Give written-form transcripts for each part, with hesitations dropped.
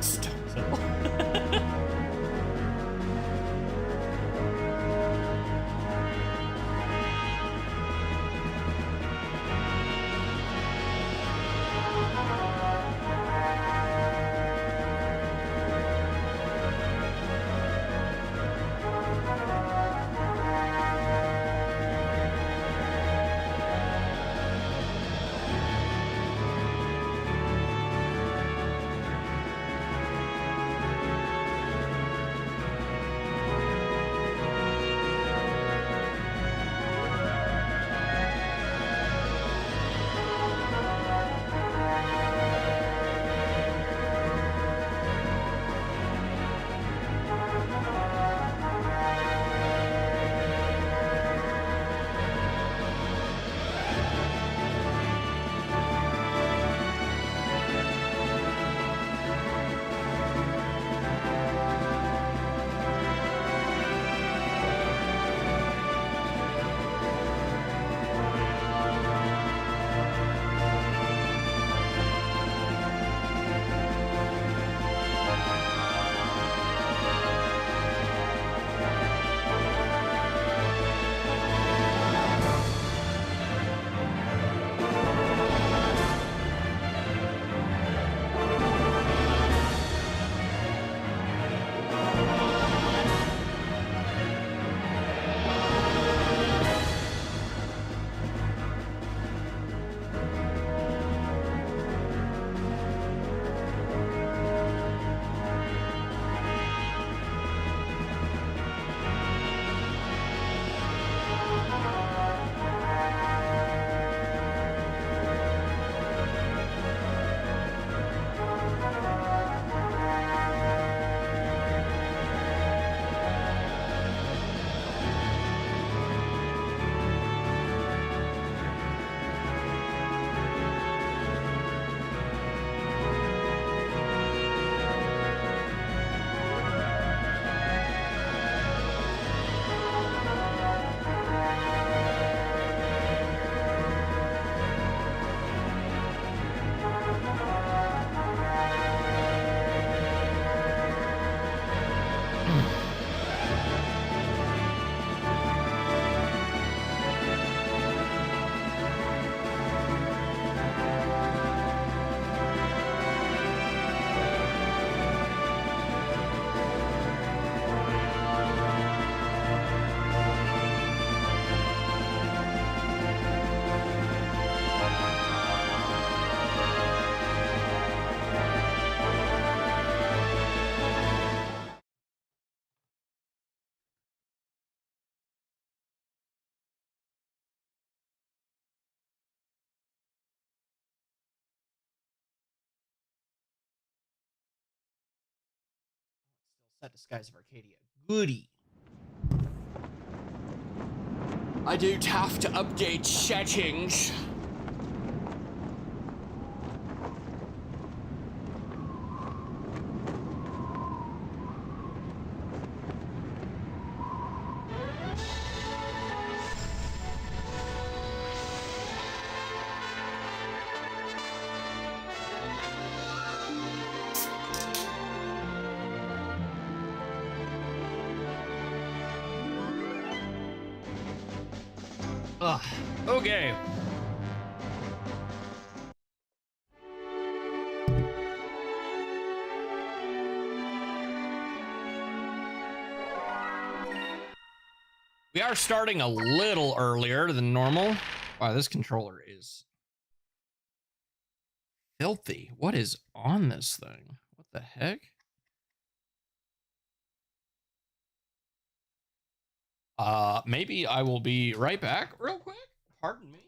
Stonesville. Still set disguise of Arcadia. Goody. I do have to update settings. Ugh. Okay. We are starting a little earlier than normal. Wow, this controller is filthy. What is on this thing? What the heck? Maybe I will be right back real quick. Pardon me.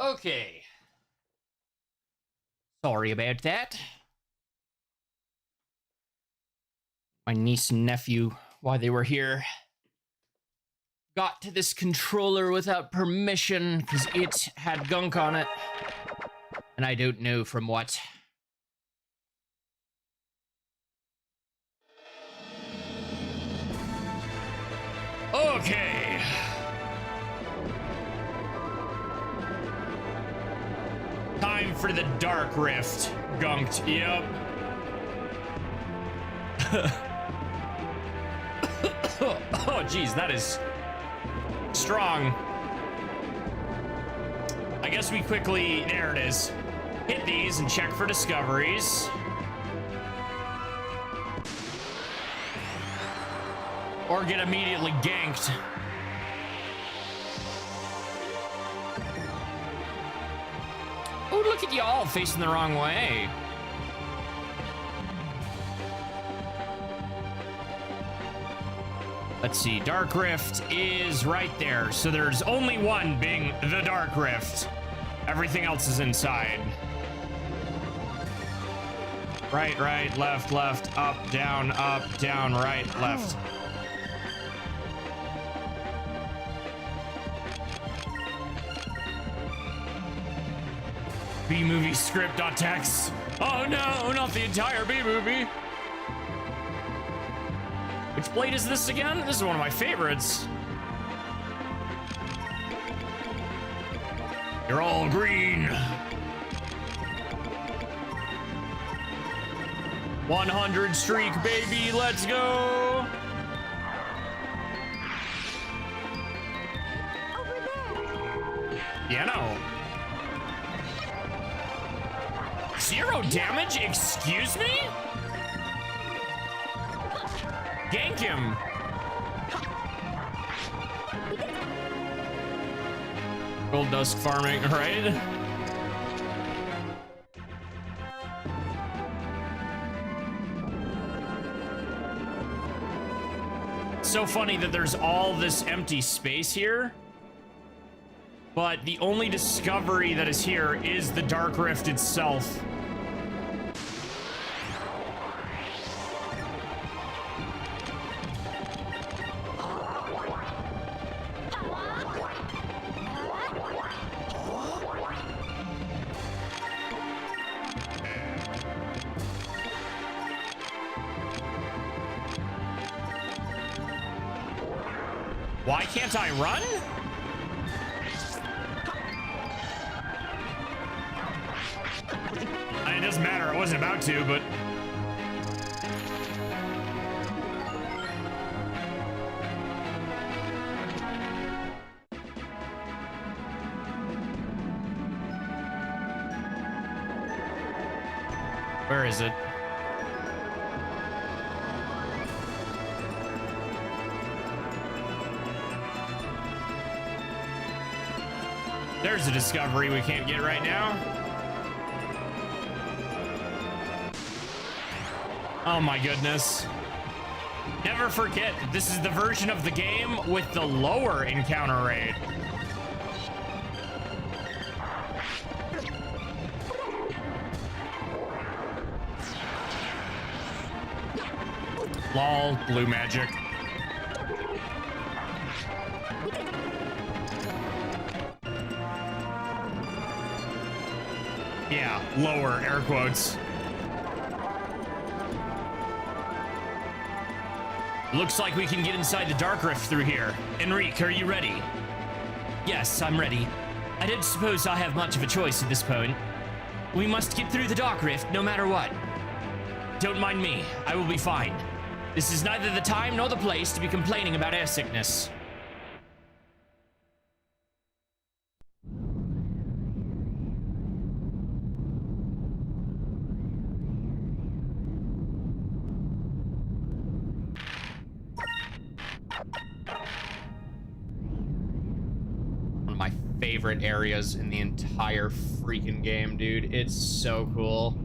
Okay. Sorry about that. My niece and nephew, while they were here, got to this controller without permission because it had gunk on it. And I don't know from what. Okay. Time for the Dark Rift. Gunked. Yep. Oh, geez, that is strong. I guess we quickly, there it is, hit these and check for discoveries. Or get immediately ganked. Oh, look at y'all facing the wrong way. Let's see, Dark Rift is right there. So there's only one being the Dark Rift. Everything else is inside. Right, right, left, up, down, right, left. B-movie script.txt. Oh no, not the entire B-movie. Which blade is this again? This is one of my favorites. You're all green. 100 streak, baby, let's go. Over there. Yeah, no. 0 damage? Excuse me? Gank him. Gold dust farming, right? So funny that there's all this empty space here, but the only discovery that is here is the Dark Rift itself. Why can't I run? It doesn't matter, I wasn't about to, but... Where is it? There's a discovery we can't get right now. Oh my goodness. Never forget that this is the version of the game with the lower encounter rate. Lol, blue magic. Yeah, lower, air quotes. Looks like we can get inside the Dark Rift through here. Enrique, are you ready? Yes, I'm ready. I don't suppose I have much of a choice at this point. We must get through the Dark Rift no matter what. Don't mind me, I will be fine. This is neither the time nor the place to be complaining about air sickness. One of my favorite areas in the entire freaking game, dude. It's so cool.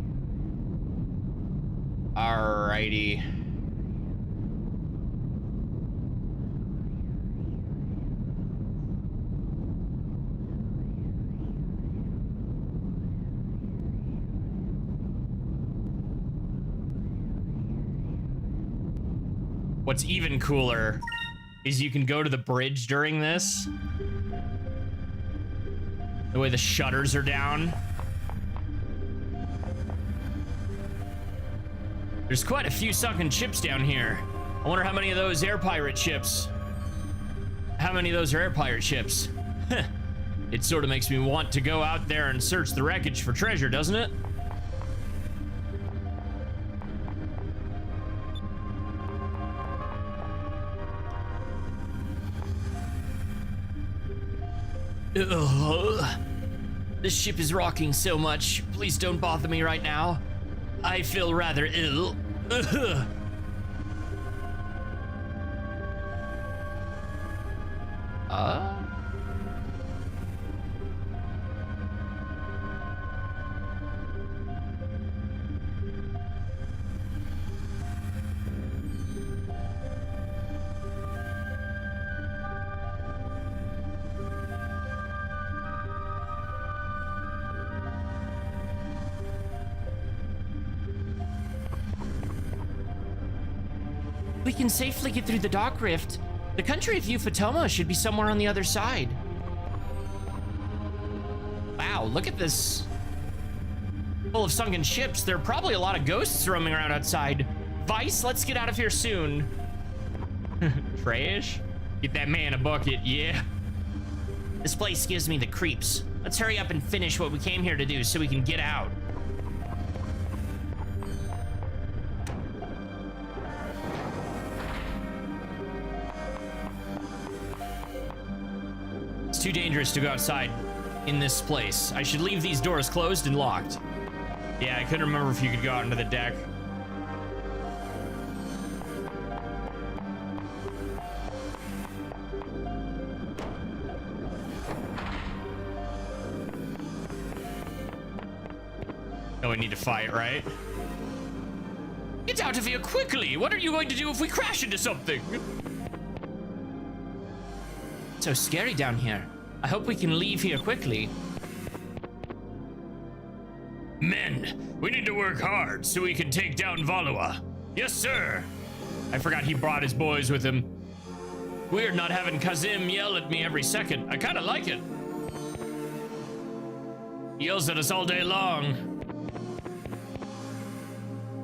Alrighty. What's even cooler is you can go to the bridge during this. The way the shutters are down. There's quite a few sunken ships down here. I wonder how many of those air pirate ships. How many of those are air pirate ships? It sort of makes me want to go out there and search the wreckage for treasure, doesn't it? Ugh. This ship is rocking so much. Please don't bother me right now. I feel rather ill. Ugh. We can safely get through the dock rift. The country of Euphotoma should be somewhere on the other side. Wow, look at this. Full of sunken ships. There are probably a lot of ghosts roaming around outside. Vice, let's get out of here soon. Trash? Get that man a bucket, yeah. This place gives me the creeps. Let's hurry up and finish what we came here to do so we can get out. It's too dangerous to go outside in this place. I should leave these doors closed and locked. Yeah, I couldn't remember if you could go out into the deck. Oh, we need to fight, right? Get out of here quickly! What are you going to do if we crash into something? It's so scary down here. I hope we can leave here quickly. Men, we need to work hard so we can take down Valua. Yes, sir. I forgot he brought his boys with him. Weird not having Kazim yell at me every second. I kind of like it. He yells at us all day long.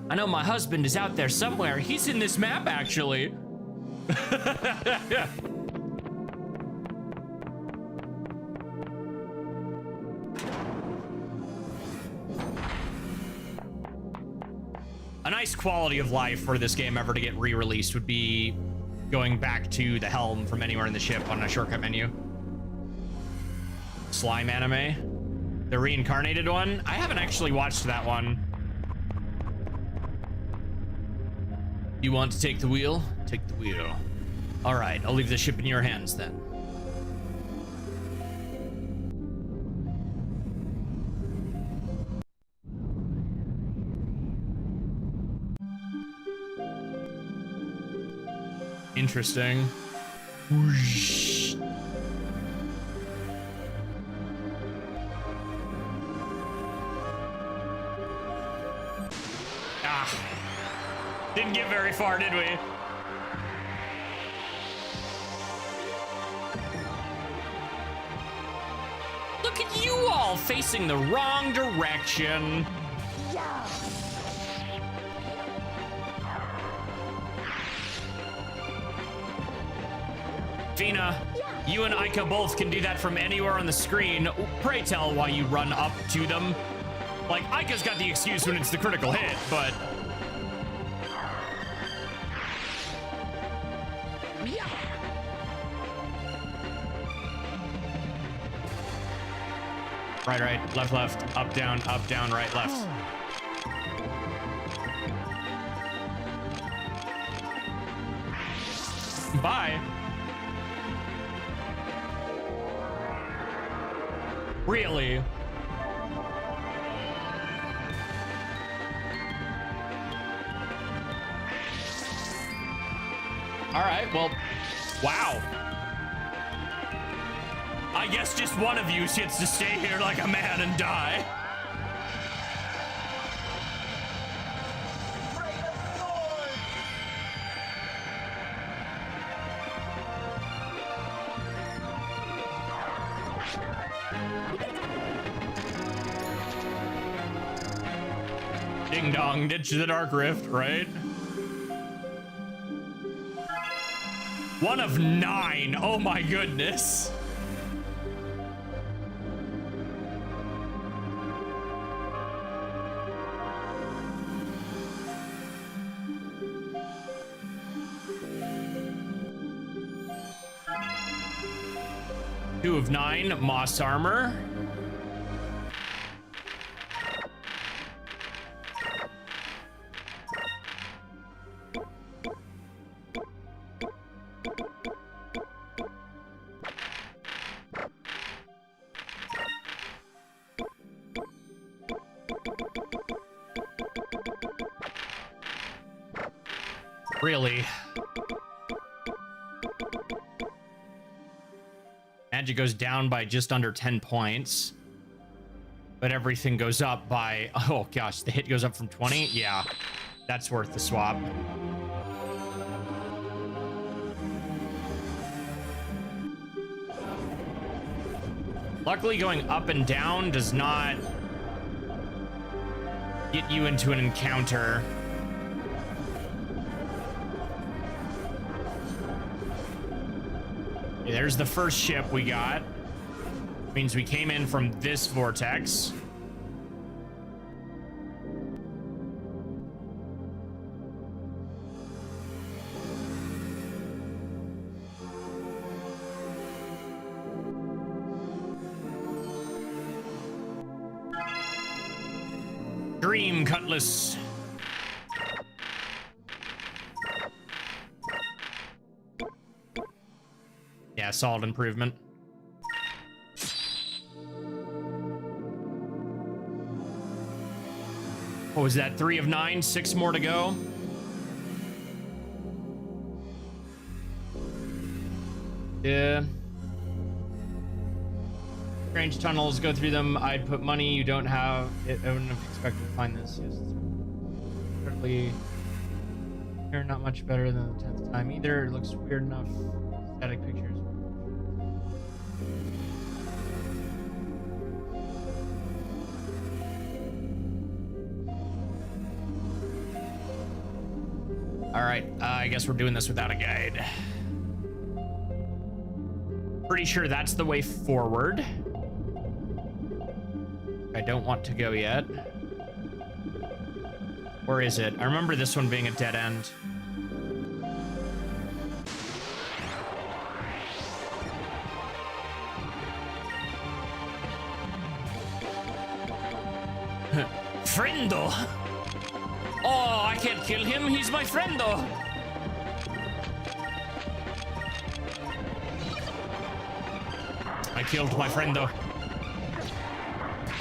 I know my husband is out there somewhere. He's in this map, actually. A nice quality of life for this game ever to get re-released would be going back to the helm from anywhere in the ship on a shortcut menu. Slime anime? The reincarnated one? I haven't actually watched that one. You want to take the wheel? Take the wheel. All right, I'll leave the ship in your hands then. Interesting. Whoosh. Didn't get very far, did we? Look at you all facing the wrong direction. Yeah. Fina, you and Aika both can do that from anywhere on the screen. Pray tell why you run up to them. Like, Aika's got the excuse when it's the critical hit, but... Right, left, up, down, right, left. Bye. Really? All right, well, wow. I guess just one of you gets to stay here like a man and die. Ding dong, ditch the Dark Rift, right? 1 of 9. Oh my goodness. Two of 9, moss armor. Really? Magic goes down by just under 10 points. But everything goes up by... Oh, gosh. The hit goes up from 20? Yeah. That's worth the swap. Luckily, going up and down does not get you into an encounter. There's the first ship we got. Means we came in from this vortex. Dream Cutlass. Yeah, solid improvement. What was that? 3 of 9, 6 more to go. Yeah. Strange tunnels, go through them. I'd put money. You don't have it. I wouldn't have expected to find this. Yes, it's incredibly. You're not much better than the 10th time either. It looks weird enough. Static pictures. All right, I guess we're doing this without a guide. Pretty sure that's the way forward. I don't want to go yet. Or is it? I remember this one being a dead end. Friendo! Oh, I can't kill him. He's my friendo. I killed my friendo.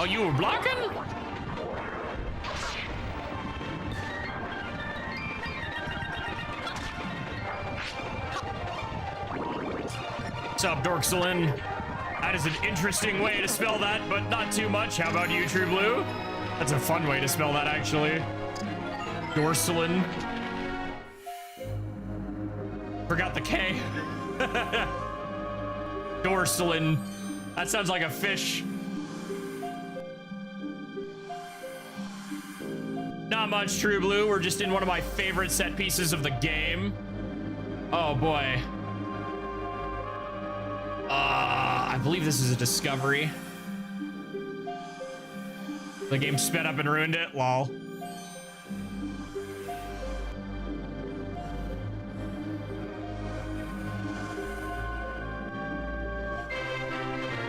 Oh, you were blocking? What's up, Dorkselin? That is an interesting way to spell that, but not too much. How about you, True Blue? That's a fun way to spell that, actually. Dorselin. Forgot the K. Dorselin. That sounds like a fish. Not much, True Blue. We're just in one of my favorite set pieces of the game. Oh boy. I believe this is a discovery. The game sped up and ruined it. Lol.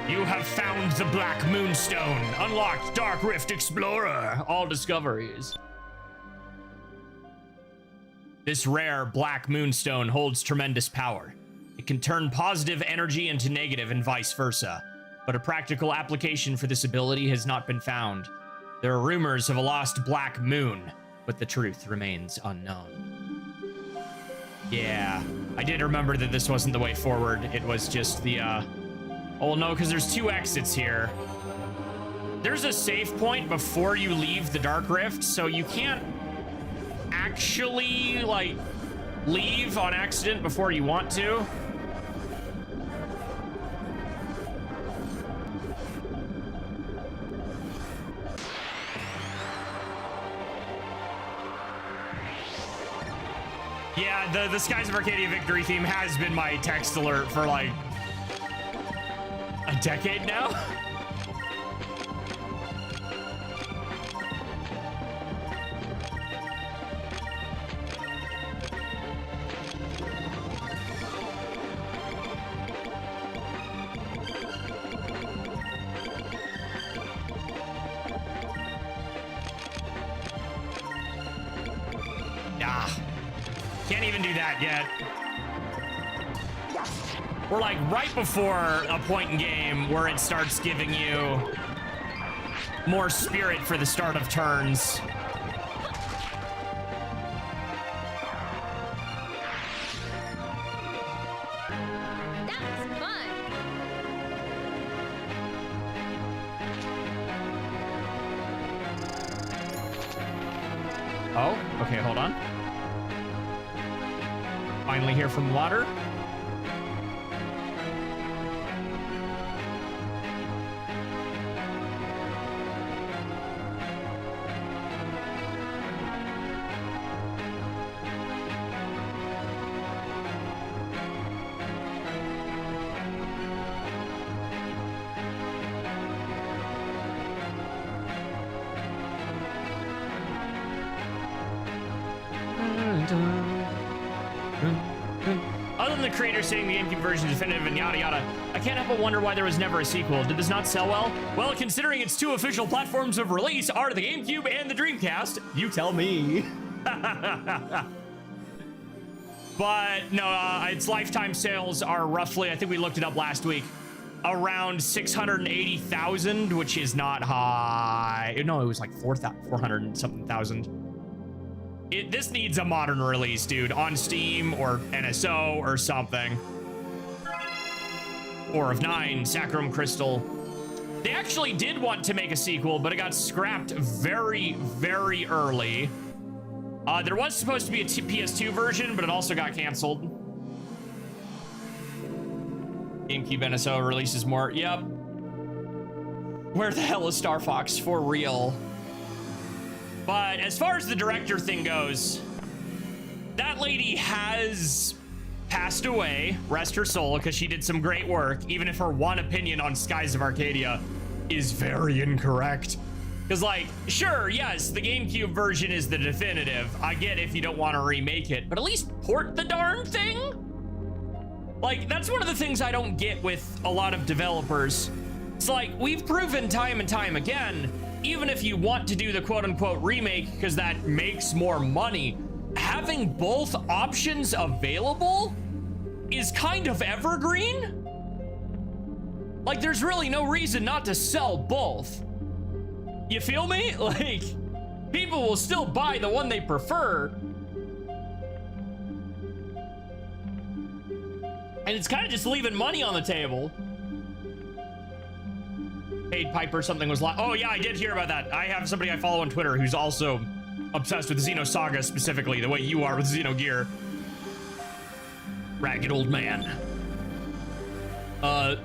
You have found the Black Moonstone. Unlocked Dark Rift Explorer. All discoveries. This rare Black Moonstone holds tremendous power. It can turn positive energy into negative and vice versa. But a practical application for this ability has not been found. There are rumors of a lost Black Moon, but the truth remains unknown. Yeah, I did remember that this wasn't the way forward. It was just the, Oh no, because there's 2 exits here. There's a save point before you leave the Dark Rift, so you can't actually, like, leave on accident before you want to. Yeah, the Skies of Arcadia victory theme has been my text alert for like a decade now. Can't even do that yet. We're like right before a point in game where it starts giving you more spirit for the start of turns. That was fun. Oh, okay, hold on. Finally hear from water. Other than the creator saying the GameCube version is definitive and yada yada, I can't help but wonder why there was never a sequel. Did this not sell well? Well, considering its two official platforms of release are the GameCube and the Dreamcast, you tell me. But no, its lifetime sales are roughly, I think we looked it up last week, around 680,000, which is not high. No, it was like 400 and something thousand. This needs a modern release, dude, on Steam or NSO or something. 4 of 9, Sacrum Crystal. They actually did want to make a sequel, but it got scrapped very, very early. There was supposed to be a PS2 version, but it also got canceled. GameCube NSO releases more. Yep. Where the hell is Star Fox? For real. But as far as the director thing goes, that lady has passed away, rest her soul, because she did some great work, even if her one opinion on Skies of Arcadia is very incorrect. Because, like, sure, yes, the GameCube version is the definitive. I get if you don't want to remake it, but at least port the darn thing? Like, that's one of the things I don't get with a lot of developers. It's like, we've proven time and time again, even if you want to do the quote-unquote remake because that makes more money, having both options available is kind of evergreen. Like, there's really no reason not to sell both. You feel me? Like, people will still buy the one they prefer. And it's kind of just leaving money on the table. Paid Piper, something was like, oh yeah, I did hear about that. I have somebody I follow on Twitter who's also obsessed with Xenosaga specifically, the way you are with Xenogear. Ragged old man.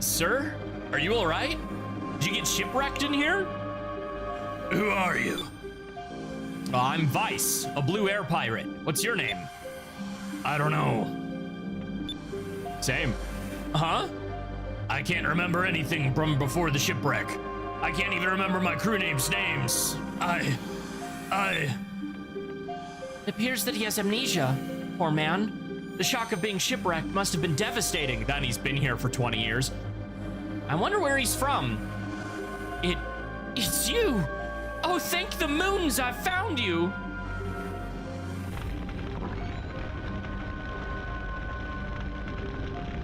Sir? Are you alright? Did you get shipwrecked in here? Who are you? I'm Vice, a blue air pirate. What's your name? I don't know. Same. Huh? I can't remember anything from before the shipwreck. I can't even remember my crew names' names. It appears that he has amnesia. Poor man. The shock of being shipwrecked must have been devastating. Then he's been here for 20 years. I wonder where he's from. It's you. Oh, thank the moons I found you.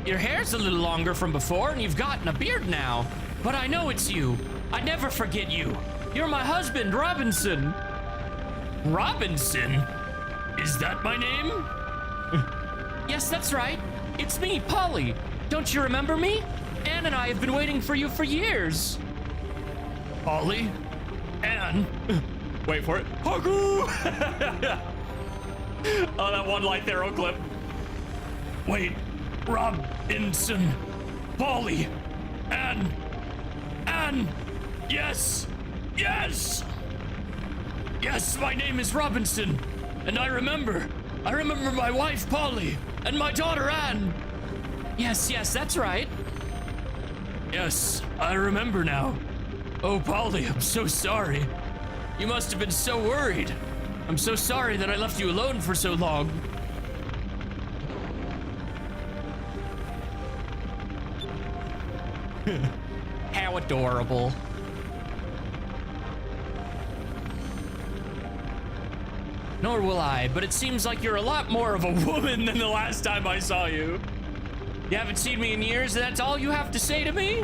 Your hair's a little longer from before, and you've gotten a beard now. But I know it's you. I never forget you. You're my husband, Robinson. Robinson? Is that my name? Yes, that's right. It's me, Polly. Don't you remember me? Anne and I have been waiting for you for years. Polly? Anne? Wait for it. Haku! Oh, that one light arrow clip. Wait. Robinson, Polly, Anne, yes, yes, my name is Robinson, and I remember, I remember my wife, Polly, and my daughter, Anne. Yes, that's right. Yes, I remember now. Oh, Polly, I'm so sorry. You must have been so worried. I'm so sorry that I left you alone for so long. How adorable. Nor will I, but it seems like you're a lot more of a woman than the last time I saw you. You haven't seen me in years, and that's all you have to say to me?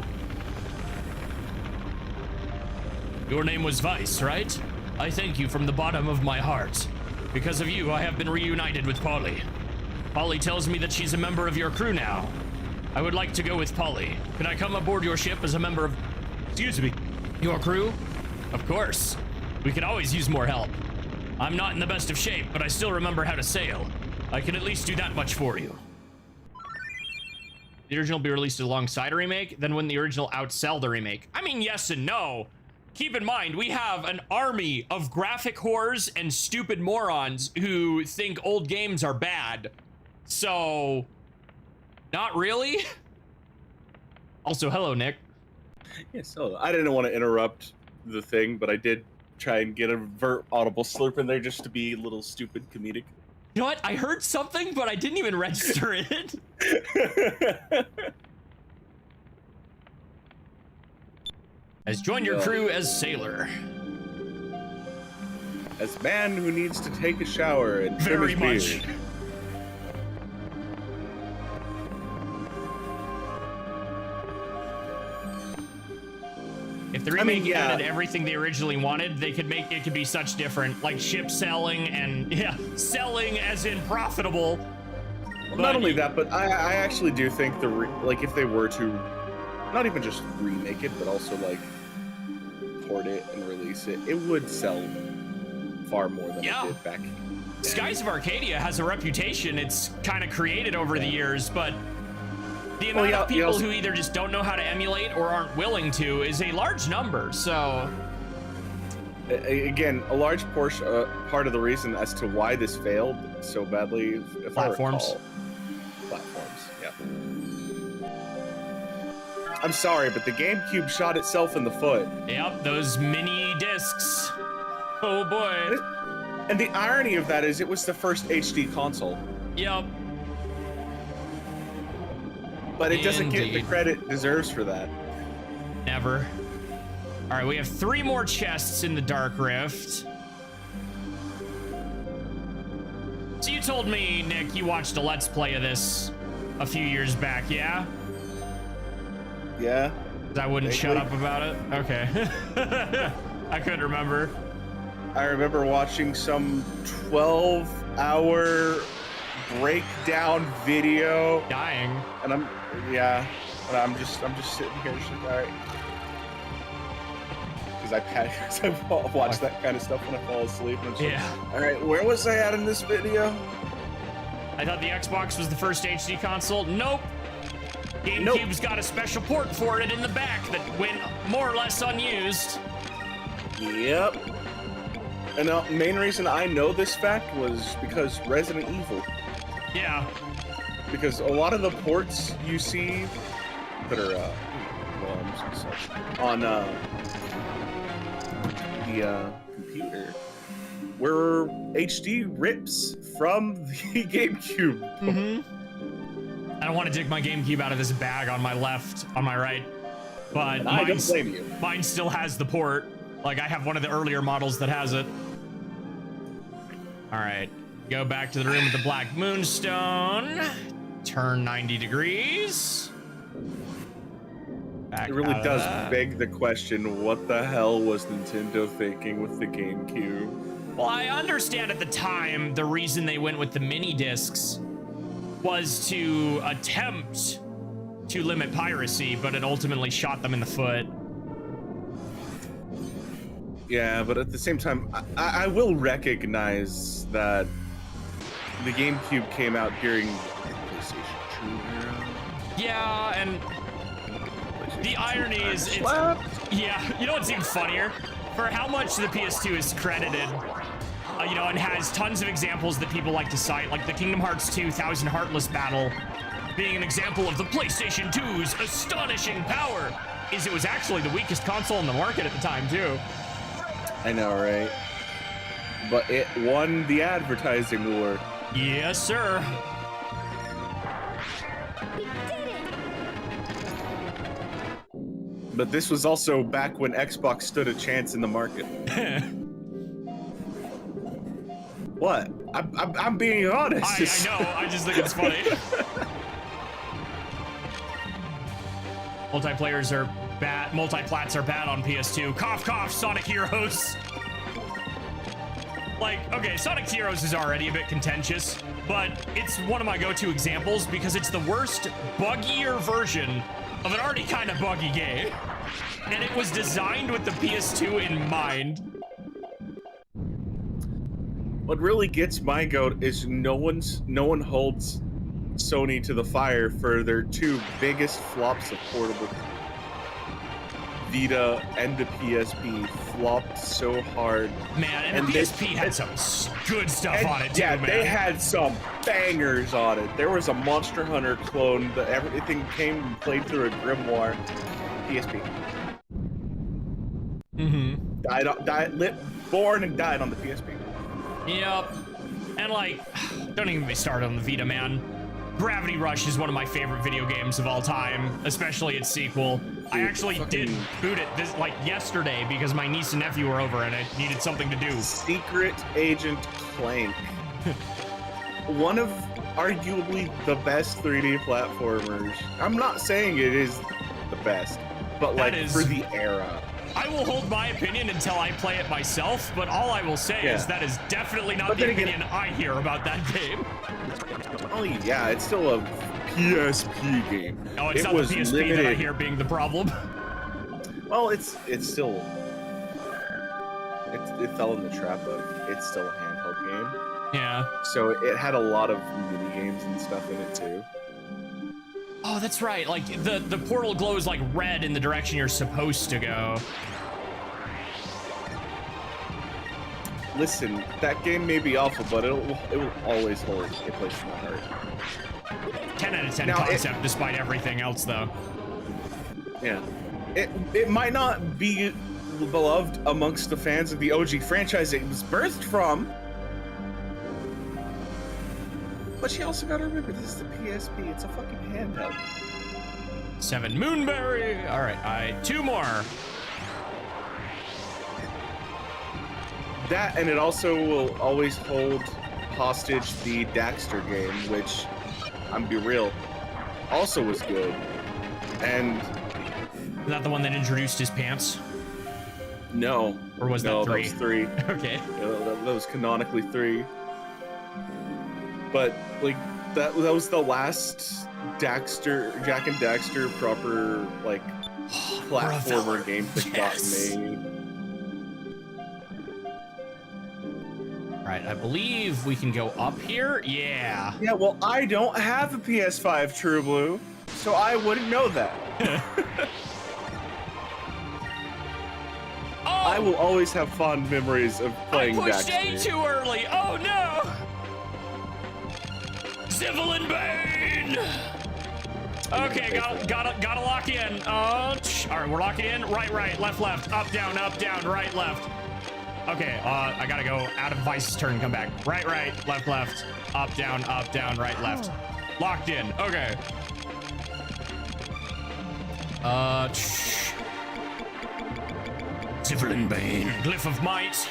Your name was Vice, right? I thank you from the bottom of my heart. Because of you, I have been reunited with Polly. Polly tells me that she's a member of your crew now. I would like to go with Polly. Can I come aboard your ship as a member of... Excuse me. Your crew? Of course. We could always use more help. I'm not in the best of shape, but I still remember how to sail. I can at least do that much for you. The original be released alongside a remake, then when the original outsell the remake. I mean, yes and no. Keep in mind, we have an army of graphic whores and stupid morons who think old games are bad. So... not really. Also, hello, Nick. Yes, hello. I didn't want to interrupt the thing, but I did try and get a audible slurp in there just to be a little stupid comedic. You know what? I heard something, but I didn't even register it. Has joined your crew as sailor. As man who needs to take a shower and trim Very his much. beard. If the remake added everything they originally wanted, they could make it could be such different, like ship selling and selling as in profitable. Well, not only that, but I actually do think like if they were to not even just remake it, but also like port it and release it, it would sell far more than it did back. Skies of Arcadia has a reputation it's kind of created over the years, but the amount of people who either just don't know how to emulate or aren't willing to is a large number, so... Again, a large portion, part of the reason as to why this failed so badly, if platforms. I recall, platforms, yeah. I'm sorry, but the GameCube shot itself in the foot. Yep, those mini discs. Oh boy. And the irony of that is it was the first HD console. Yep. But it doesn't get the credit it deserves for that. Never. All right, we have 3 more chests in the Dark Rift. So you told me, Nick, you watched a Let's Play of this a few years back, yeah? Yeah. I wouldn't shut up about it? Okay. I couldn't remember. I remember watching some 12-hour breakdown video. Dying. And I'm just sitting here just all right. Because I watch that kind of stuff when I fall asleep. And I'm just like, all right, where was I at in this video? I thought the Xbox was the first HD console. Nope. GameCube's got a special port for it in the back that went more or less unused. Yep. And the main reason I know this fact was because Resident Evil. Yeah. Because a lot of the ports you see that are on the computer were HD rips from the GameCube. Mm-hmm. I don't want to dig my GameCube out of this bag on my left, on my right, but I don't blame you. Mine still has the port. Like, I have one of the earlier models that has it. All right, go back to the room with the Black Moonstone. Turn 90 degrees. Back it really does beg the question, what the hell was Nintendo thinking with the GameCube? Well, I understand at the time the reason they went with the mini discs was to attempt to limit piracy, but it ultimately shot them in the foot. Yeah, but at the same time, I will recognize that the GameCube came out during PlayStation 2 era. Yeah, and the irony is, yeah, you know what's even funnier? For how much the PS2 is credited, You know, and has tons of examples that people like to cite, like the Kingdom Hearts 2 Thousand Heartless battle being an example of the PlayStation 2's astonishing power, is it was actually the weakest console in the market at the time, too. I know, right? But it won the advertising war. Yes, sir. We did it! But this was also back when Xbox stood a chance in the market. What? I'm being honest. I know, I just think it's funny. Multiplayers are bad, multiplats are bad on PS2. Cough, cough, Sonic Heroes. Like, okay, Sonic Heroes is already a bit contentious, but it's one of my go-to examples because it's the worst, buggier version of an already kind of buggy game. And it was designed with the PS2 in mind. What really gets my goat is no one holds Sony to the fire for their two biggest flops of portable. Vita and the PSP flopped so hard. Man, and the PSP had some good stuff on it too, yeah, man. they had some bangers on it. There was a Monster Hunter clone that everything came and played through a grimoire. PSP. Born and died on the PSP. Yep. And like, don't even get me started on the Vita, man. Gravity Rush is one of my favorite video games of all time, especially its sequel. I actually did boot it this like yesterday because my niece and nephew were over and I needed something to do. Secret Agent Clank. One of arguably the best 3D platformers. I'm not saying it is the best, but like for the era. I will hold my opinion until I play it myself, but all I will say is that is definitely not the opinion I hear about that game. Oh yeah, it's still a PSP game. Oh, it's not the PSP that I hear being the problem. Well, it's still it fell in the trap of it's still a handheld game. Yeah. So it had a lot of mini games and stuff in it too. Oh, that's right. Like the portal glows like red in the direction you're supposed to go. Listen, that game may be awful, but it will always hold a place in my heart. 10 out of 10 concept, despite everything else, though. Yeah, it might not be beloved amongst the fans of the OG franchise it was birthed from, but you also gotta remember this is the PSP. It's a fucking handheld. 7 Moonberry. All right, two more. That, and it also will always hold hostage the Daxter game, which, I'm be real, also was good. And is that the one that introduced his pants? No. Or was that 3? That was 3. Okay. That was canonically 3. But like that was the last Daxter, Jak and Daxter proper like platformer game that got made. Right, I believe we can go up here. Yeah. Yeah, well, I don't have a PS5, True Blue, so I wouldn't know that. Oh! I will always have fond memories of playing Daxter. I pushed A too early. Oh no! Exalin Bane. Okay, gotta lock in. All right, we're locking in. Right, left, up, down, right, left. Okay, I gotta go out of Vice's turn and come back. Right, left, up, down, right, left. Locked in. Okay. Exalin Bane, Glyph of Might.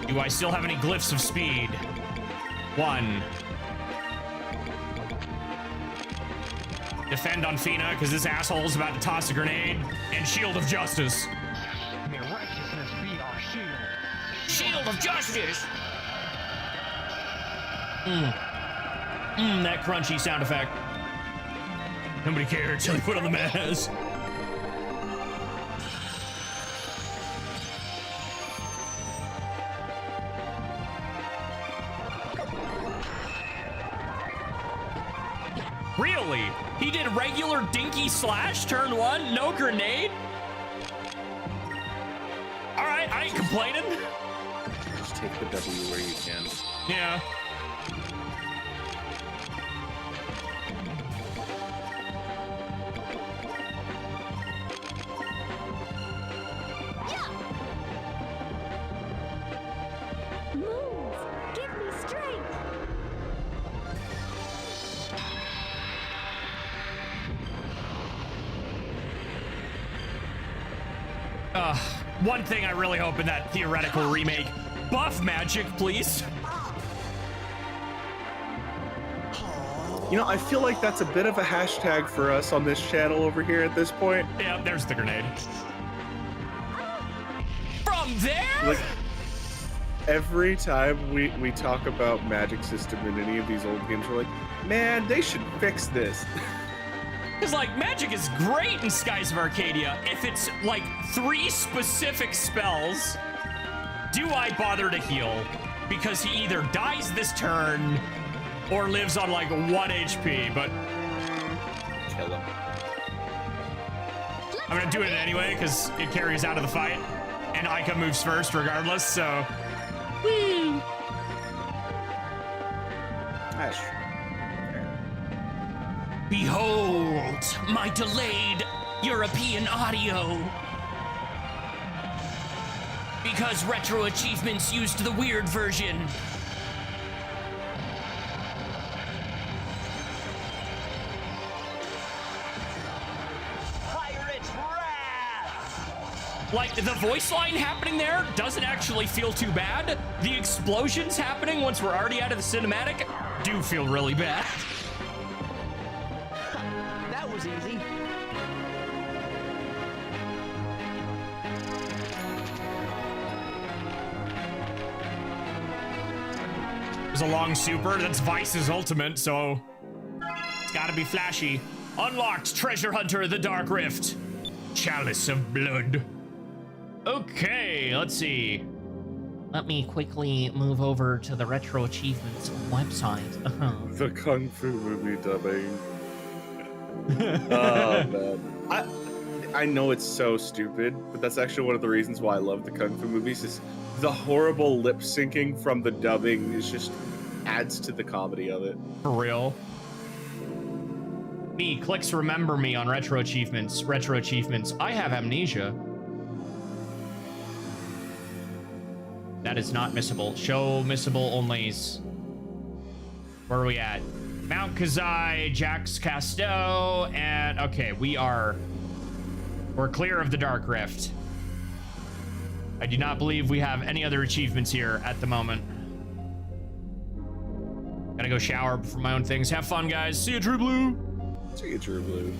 Do I still have any glyphs of speed? 1. Defend on Fina, because this asshole's about to toss a grenade. And Shield of Justice. May righteousness be our shield. Shield of Justice! That crunchy sound effect. Nobody cared till you put on the mask. Really? He did regular dinky slash turn 1, no grenade? I ain't complaining. Just take the W where you can. Yeah. Move! Give me strength! One thing I really hope in that theoretical remake, buff magic, please. You know, I feel like that's a bit of a hashtag for us on this channel over here at this point. Yeah, there's the grenade. From there? Like, every time we talk about magic system in any of these old games, we're like, man, they should fix this. Because, like, magic is great in Skies of Arcadia. If it's, like, 3 specific spells, do I bother to heal? Because he either dies this turn or lives on, like, 1 HP, but Kill him. I'm gonna do it anyway, because it carries out of the fight. And Ica moves first regardless, so... Whee! That's true. Behold, my delayed European audio. Because Retro Achievements used the weird version. Pirate wrath! Like, the voice line happening there doesn't actually feel too bad. The explosions happening once we're already out of the cinematic do feel really bad. That was easy. There's a long super. That's Vice's ultimate, so it's gotta be flashy. Unlocked Treasure Hunter the Dark Rift. Chalice of Blood. Okay, let's see. Let me quickly move over to the Retro Achievements website. The Kung Fu movie dubbing. Oh, man. I know it's so stupid, but that's actually one of the reasons why I love the Kung Fu movies is the horrible lip syncing from the dubbing is just adds to the comedy of it. For real. Me, clicks remember me on Retro Achievements. Retro Achievements. I have amnesia. That is not missable. Show missable onlys. Where are we at? Mount Kazai, Jax Casto, and okay, we're clear of the Dark Rift. I do not believe we have any other achievements here at the moment. Gotta go shower before my own things. Have fun, guys. See you, True Blue. See you, True Blue.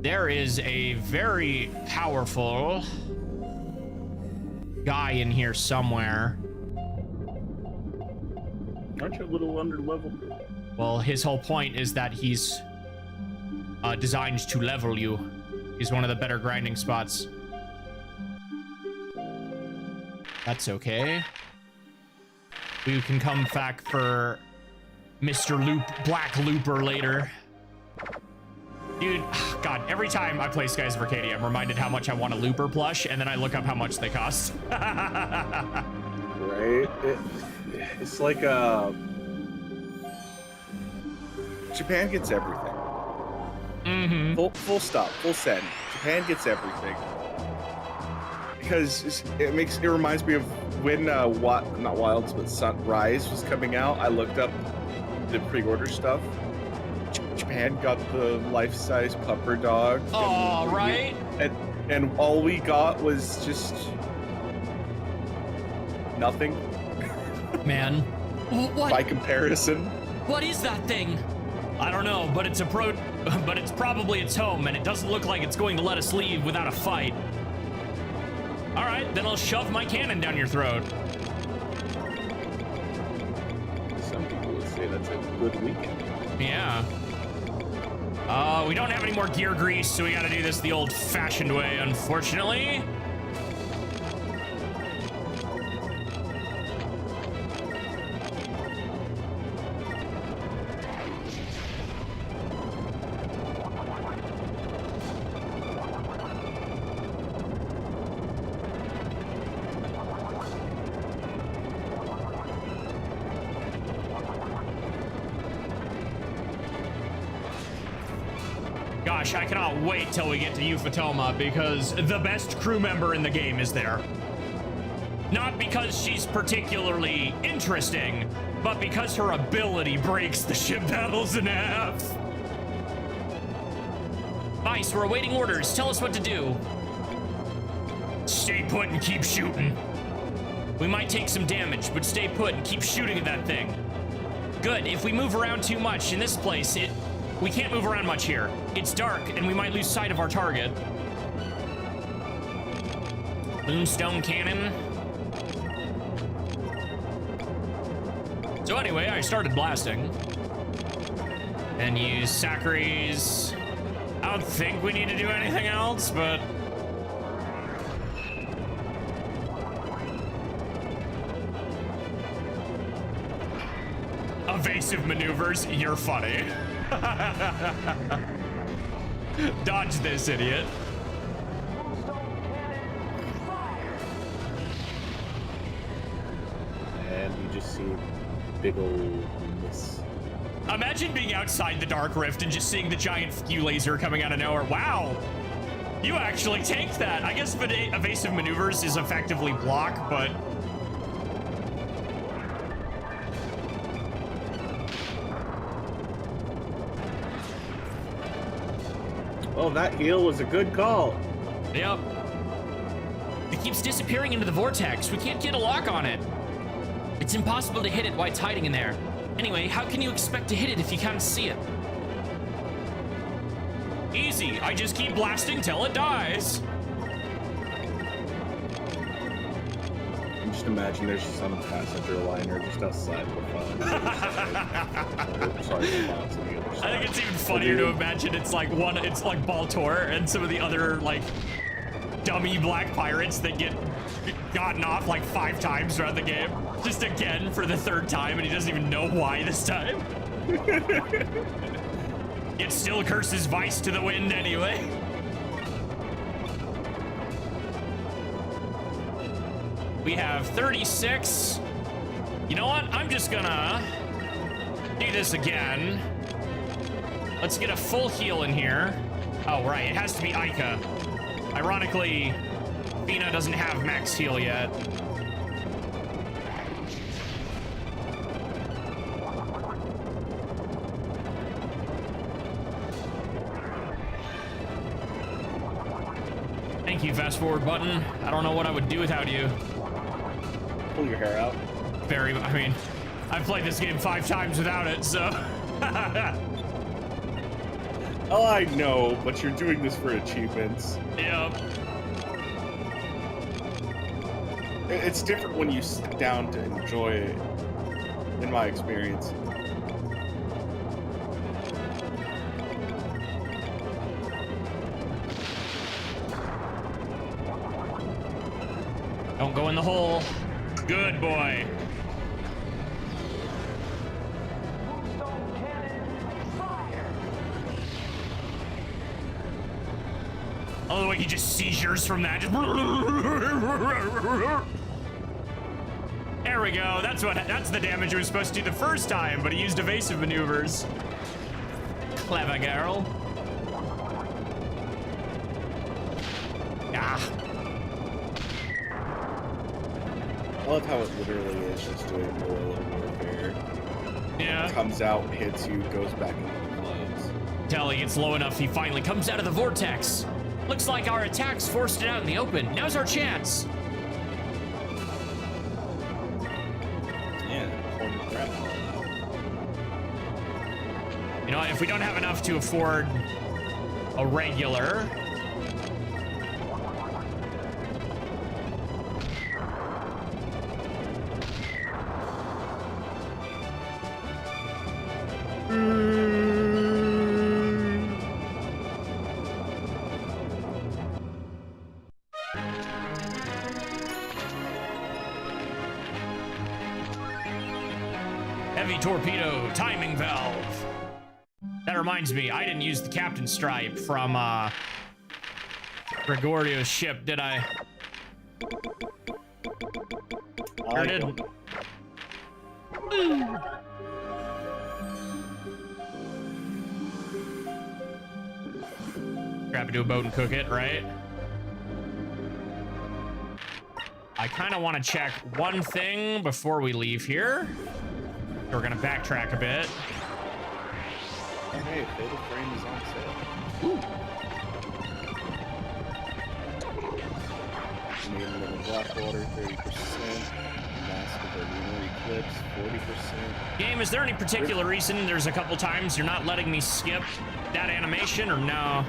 There is a very powerful guy in here somewhere. Aren't you a little under level? Well, his whole point is that he's designed to level you. He's one of the better grinding spots. That's okay. We can come back for Mr. Black Looper later. Dude, God, every time I play Skies of Arcadia, I'm reminded how much I want a Looper plush, and then I look up how much they cost. Right? It's like Japan gets everything. Mm-hmm. Full stop, full send. Japan gets everything. Because it reminds me of when not Wilds but Sunrise was coming out. I looked up the pre-order stuff. Japan got the life-size pupper dog. Oh, right. And all we got was just nothing. Man, what? By comparison. What is that thing? I don't know, but it's but it's probably its home, and it doesn't look like it's going to let us leave without a fight. All right, then I'll shove my cannon down your throat. Some people would say that's a good weekend. Yeah. We don't have any more gear grease, so we gotta do this the old-fashioned way, unfortunately. gosh, I cannot wait till we get to Euphotoma because the best crew member in the game is there. Not because she's particularly interesting, but because her ability breaks the ship battles in half. Vice, we're awaiting orders. Tell us what to do. Stay put and keep shooting. We might take some damage, but stay put and keep shooting at that thing. Good. If we move around too much in this place, we can't move around much here. It's dark, and we might lose sight of our target. Moonstone cannon. So anyway, I started blasting. And use Sacharies. I don't think we need to do anything else, but... Evasive maneuvers, you're funny. Dodge this, idiot. And you just see big old miss. Imagine being outside the Dark Rift and just seeing the giant Q laser coming out of nowhere. Wow. You actually tanked that. I guess evasive maneuvers is effectively block, but... Oh, that heal was a good call. Yep. It keeps disappearing into the vortex. We can't get a lock on it. It's impossible to hit it while it's hiding in there. Anyway, how can you expect to hit it if you can't see it? Easy. I just keep blasting till it dies. Just imagine there's some passenger liner just outside the front. Sorry, the box on the other side. I think it's even funnier to imagine it's like Baltor and some of the other like dummy black pirates that get gotten off like 5 times throughout the game. Just again for the 3rd time, and he doesn't even know why this time. It still curses Vice to the wind anyway. We have 36. You know what? I'm just gonna do this again. Let's get a full heal in here. Oh, right. It has to be Ica. Ironically, Fina doesn't have max heal yet. Thank you, fast forward button. I don't know what I would do without you. Pull your hair out. I mean, I've played this game 5 times without it, so. Oh, I know, but you're doing this for achievements. Yep. It's different when you sit down to enjoy it, in my experience. Don't go in the hole. Good boy. Oh, the way he just seizures from that. There we go. That's the damage he was supposed to do the first time, but he used evasive maneuvers. Clever girl. Ah. I love how it literally is just doing guerrilla warfare. Yeah. Comes out, hits you, goes back into the clouds. Till he gets low enough, he finally comes out of the vortex. Looks like our attacks forced it out in the open. Now's our chance. Yeah, holy crap. You know, if we don't have enough to afford a regular, heavy torpedo timing valve. That reminds me, I didn't use the captain's stripe from Gregorio's ship, did I? Sure didn't. into a boat and cook it, right? I kind of want to check one thing before we leave here. We're going to backtrack a bit. Oh, hey, Fatal Frame is on sale. Ooh. Maiden Level Blackwater, 30%. Mask of the Lunar Eclipse, 40%. Game, is there any particular reason there's a couple times you're not letting me skip that animation, or no?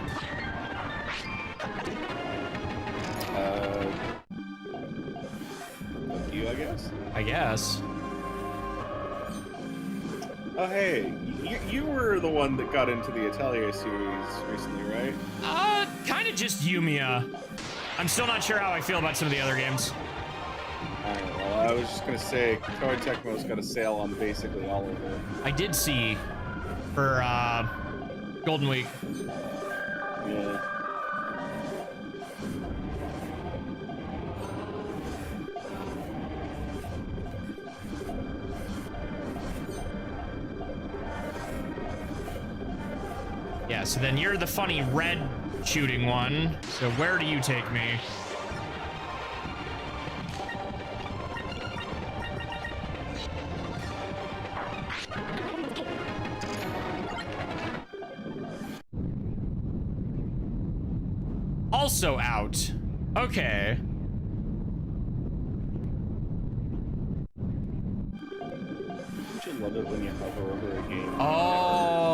Up to you, I guess? I guess. Oh, hey, you were the one that got into the Atelier series recently, right? Kind of just Yumiya. I'm still not sure how I feel about some of the other games. Alright, well, I was just gonna say, Koei Tecmo's got a sale on basically all of it. I did see for Golden Week. Yeah. Yeah, so then you're the funny red shooting one. So where do you take me? Also out. Okay. Don't you love it when you hover over a game? Oh.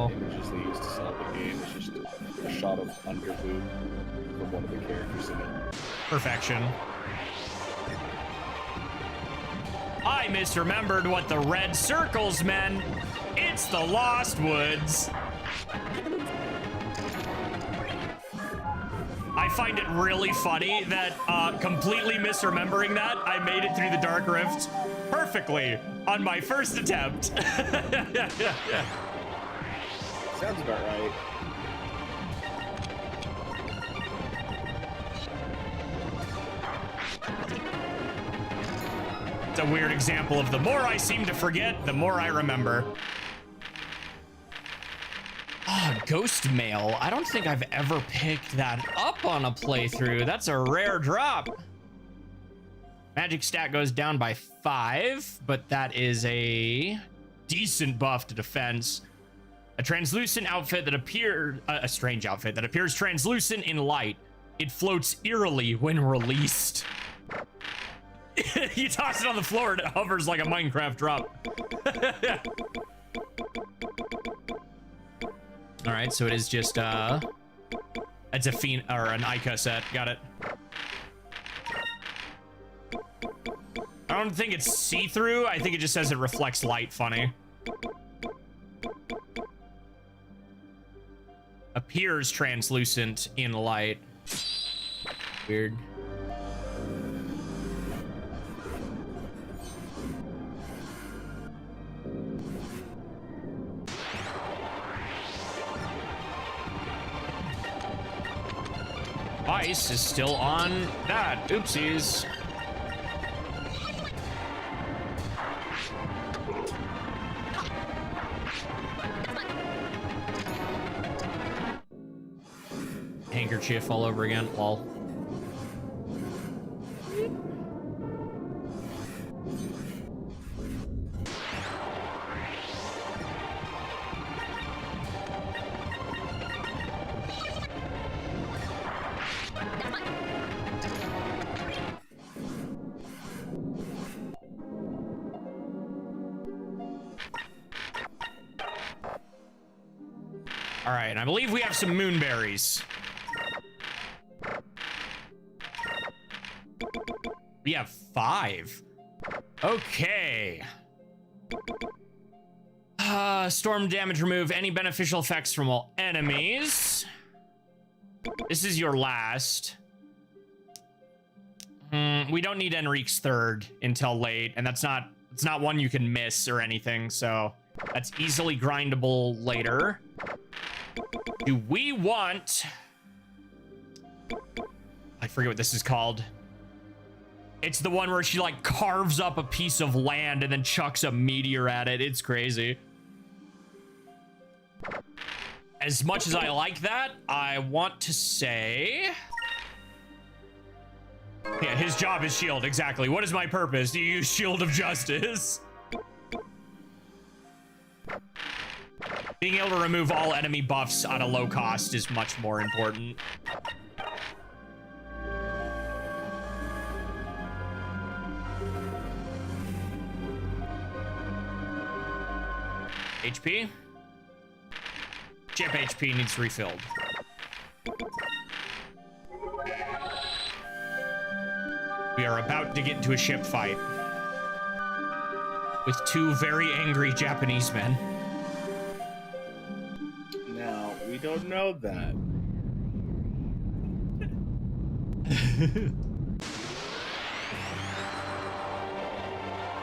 The images they use to sell the game is just a shot of underboob from one of the characters in it. Perfection. I misremembered what the red circles meant. It's the Lost Woods. I find it really funny that completely misremembering that, I made it through the Dark Rift perfectly on my first attempt. Sounds about right. It's a weird example of the more I seem to forget, the more I remember. Ah, Ghost Mail. I don't think I've ever picked that up on a playthrough. That's a rare drop. Magic stat goes down by 5, but that is a decent buff to defense. A translucent outfit that appeared, a strange outfit that appears translucent in light. It floats eerily when released. You toss it on the floor and it hovers like a Minecraft drop. All right, so it is just it's a fiend or an Ica set. Got it. I don't think it's see-through. I think it just says it reflects light. Funny. Appears translucent in light. Weird. Ice is still on that. Oopsies. Handkerchief all over again. Lol. All right, and I believe we have some moonberries. We have 5. Okay. Storm damage, remove any beneficial effects from all enemies. This is your last. We don't need Enrique's 3rd until late, and it's not one you can miss or anything, so that's easily grindable later. Do we want... I forget what this is called. It's the one where she like carves up a piece of land and then chucks a meteor at it. It's crazy. as much as I like that, I want to say... Yeah, his job is shield, exactly. What is my purpose? Do you use Shield of Justice? Being able to remove all enemy buffs at a low cost is much more important. HP? Chip HP needs refilled. We are about to get into a ship fight with two very angry Japanese men. Now, we don't know that.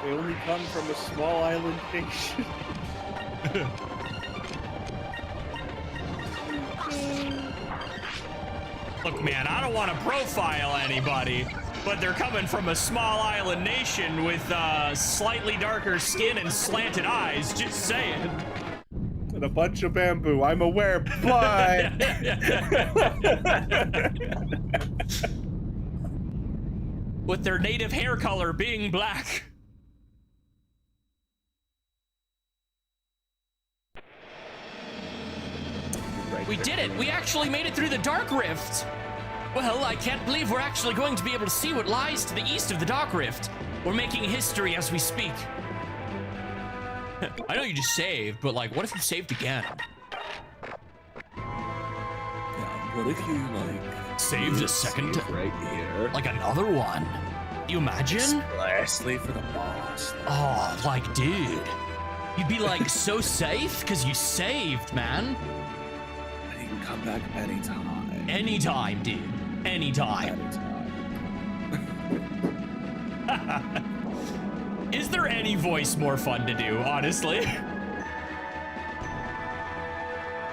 They only come from a small island nation. Look, man, I don't want to profile anybody, but they're coming from a small island nation with slightly darker skin and slanted eyes, just saying. And a bunch of bamboo, I'm aware, but... With their native hair color being black. We did it! We actually made it through the Dark Rift! Well, I can't believe we're actually going to be able to see what lies to the east of the Dark Rift. We're making history as we speak. I know you just saved, but like, what if you saved again? Yeah, what if you, like... Saved a second? Right here. Like another one? You imagine? Lastly for the boss. Oh, like, dude. You'd be like so safe because you saved, man. And you can come back anytime. Anytime, dude. Anytime. Is there any voice more fun to do, honestly?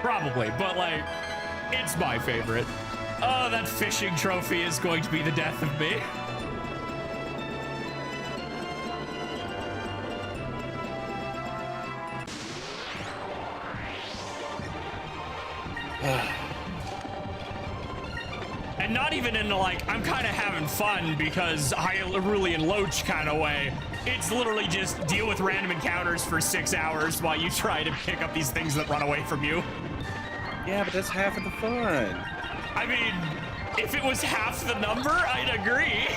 Probably, but like, it's my favorite. Oh, that fishing trophy is going to be the death of me. And not even in the like, I'm kind of having fun because Hyrulean Loach kind of way. It's literally just deal with random encounters for 6 hours while you try to pick up these things that run away from you. Yeah, but that's half of the fun. I mean, if it was half the number, I'd agree.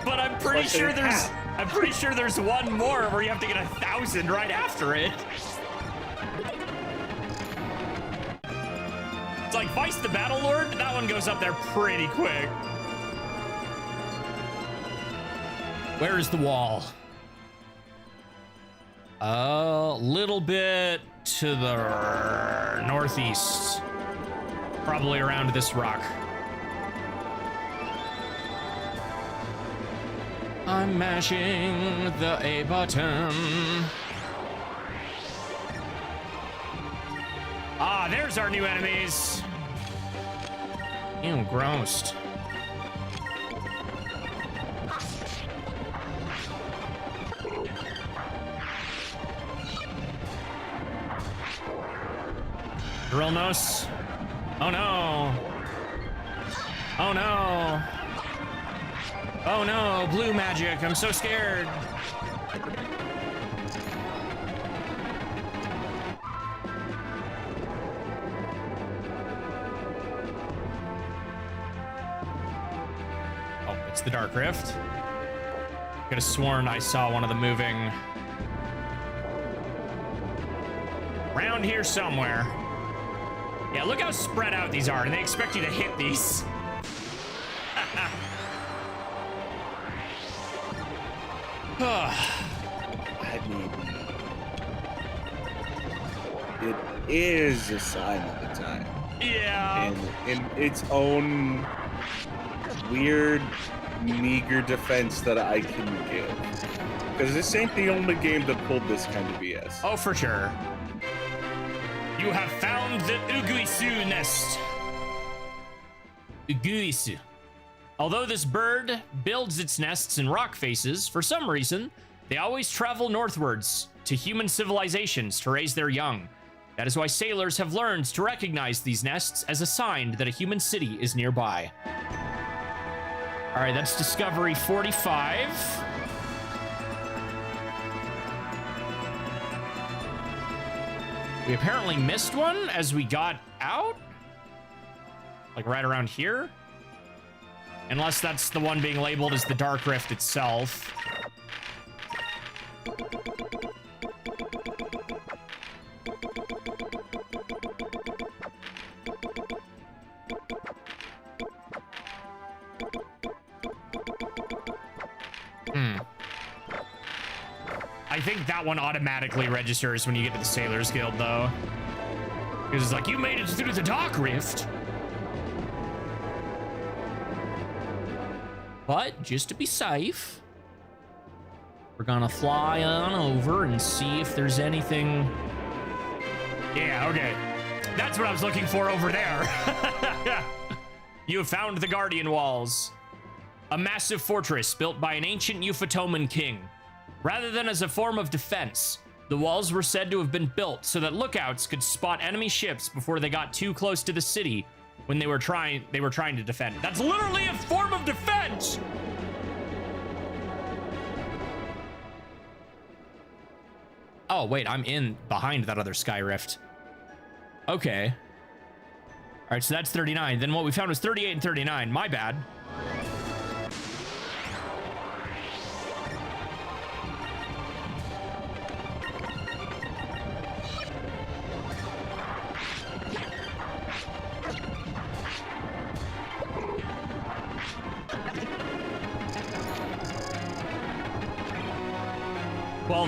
But I'm pretty sure there's one more where you have to get 1,000 right after it. It's like Vice the Battle Lord, that one goes up there pretty quick. Where is the wall? A little bit to the northeast. Probably around this rock. I'm mashing the A button. Ah, there's our new enemies. Ew, gross. Drillnos. Oh no. Oh no. Oh no, blue magic. I'm so scared. Oh, it's the Dark Rift. Could have sworn I saw one of them moving around here somewhere. Yeah, look how spread out these are, and they expect you to hit these. I mean, it is a sign of the time. Yeah. In its own weird, meager defense that I can give. Because this ain't the only game that pulled this kind of BS. Oh, for sure. You have found the Uguisu nest. Uguisu. Although this bird builds its nests in rock faces, for some reason, they always travel northwards to human civilizations to raise their young. That is why sailors have learned to recognize these nests as a sign that a human city is nearby. All right, that's Discovery 45. We apparently missed one as we got out. Like right around here. Unless that's the one being labeled as the Dark Rift itself. I think that one automatically registers when you get to the Sailors Guild, though. Because it's like, you made it through the Dark Rift. But just to be safe, we're gonna fly on over and see if there's anything. Yeah, okay. That's what I was looking for over there. You have found the Guardian Walls, a massive fortress built by an ancient Euphotoman king. Rather than as a form of defense, the walls were said to have been built so that lookouts could spot enemy ships before they got too close to the city when they were trying to defend. That's literally a form of defense. Oh, wait, I'm in behind that other Sky Rift. Okay. All right, so that's 39. Then what we found was 38 and 39. My bad.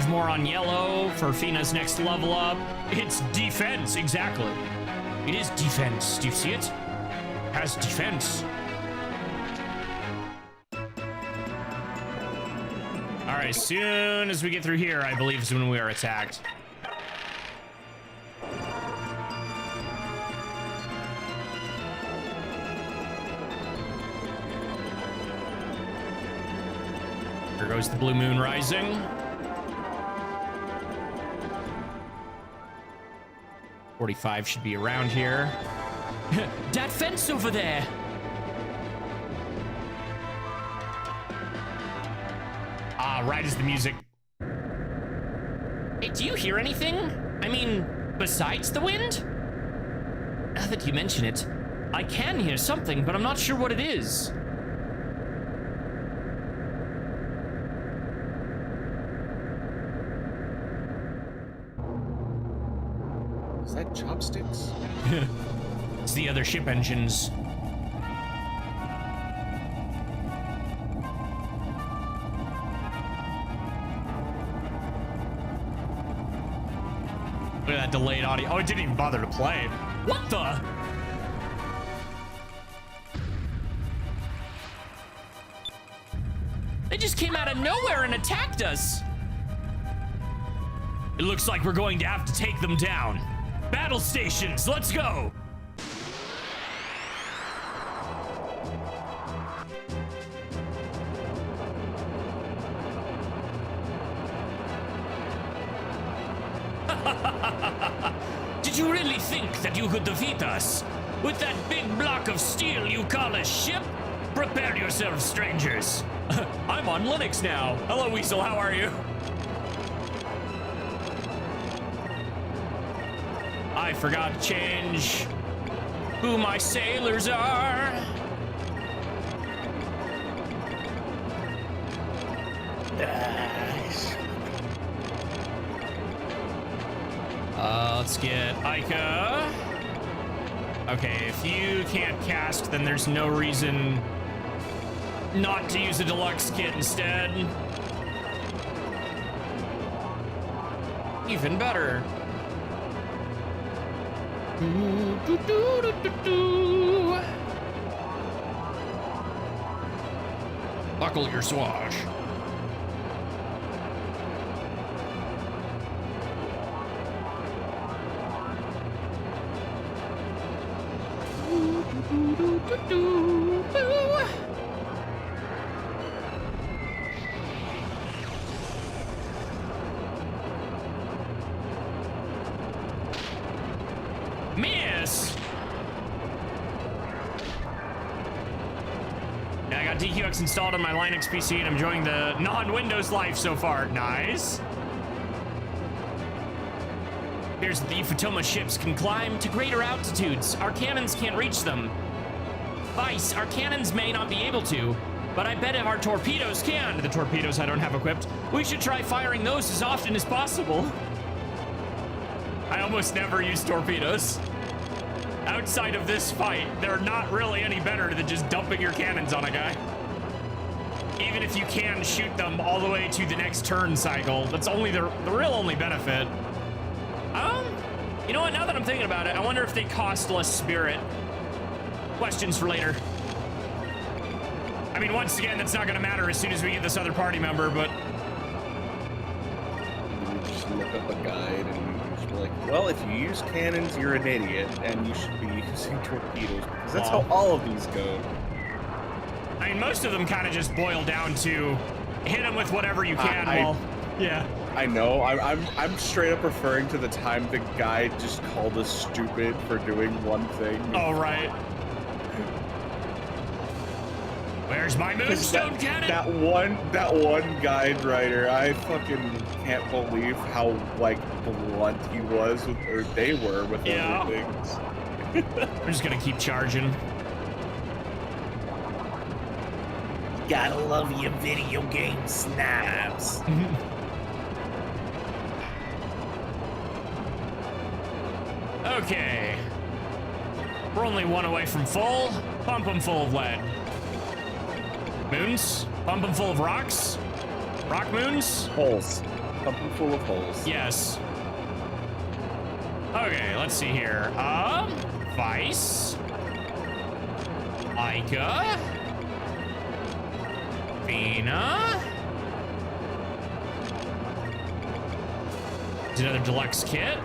More on yellow for Fina's next level up. It's defense, exactly. It is defense. Do you see it? It has defense. All right, as soon as we get through here, I believe is when we are attacked. There goes the blue moon rising. 45 should be around here. That fence over there. Ah, right as the music. Hey, do you hear anything? I mean, besides the wind? Now that you mention it, I can hear something, but I'm not sure what it is. Is that chopsticks? It's the other ship engines. Look at that delayed audio. Oh, it didn't even bother to play. What the? They just came out of nowhere and attacked us. It looks like we're going to have to take them down. Battle stations, let's go! Did you really think that you could defeat us? With that big block of steel you call a ship? Prepare yourselves, strangers. I'm on Linux now. Hello, Weasel, how are you? I forgot to change who my sailors are. Let's get Ica. Okay, if you can't cast, then there's no reason not to use a deluxe kit instead. Even better. Buckle your swash. Yeah, I got DQX installed on my Linux PC and I'm enjoying the non-Windows life so far. Nice. Appears that the Ufotoma ships can climb to greater altitudes. Our cannons can't reach them. Vice, our cannons may not be able to, but I bet if our torpedoes can, the torpedoes I don't have equipped, we should try firing those as often as possible. I almost never use torpedoes. Outside of this fight, they're not really any better than just dumping your cannons on a guy. Even if you can shoot them all the way to the next turn cycle, that's only the real only benefit. You know what, now that I'm thinking about it, I wonder if they cost less spirit. Questions for later. I mean, once again, that's not gonna matter as soon as we get this other party member, but... You just look up a guide and you just be like, well, if you use cannons, you're an idiot, and you should be using torpedoes, because that's how all of these go. I mean, most of them kind of just boil down to hit them with whatever you can yeah. I know. I'm straight up referring to the time the guy just called us stupid for doing one thing. Oh, right. Where's my moonstone cannon? That one guide writer, I fucking can't believe how like blunt he was with, or they were with other things. We're just gonna keep charging. Gotta love your video game snaps. Okay. We're only one away from full. Pump them full of lead. Moons? Pump them full of rocks? Rock moons? Holes. Pump them full of holes. Yes. Okay, let's see here. Vice. Ica. Vina. It's another deluxe kit.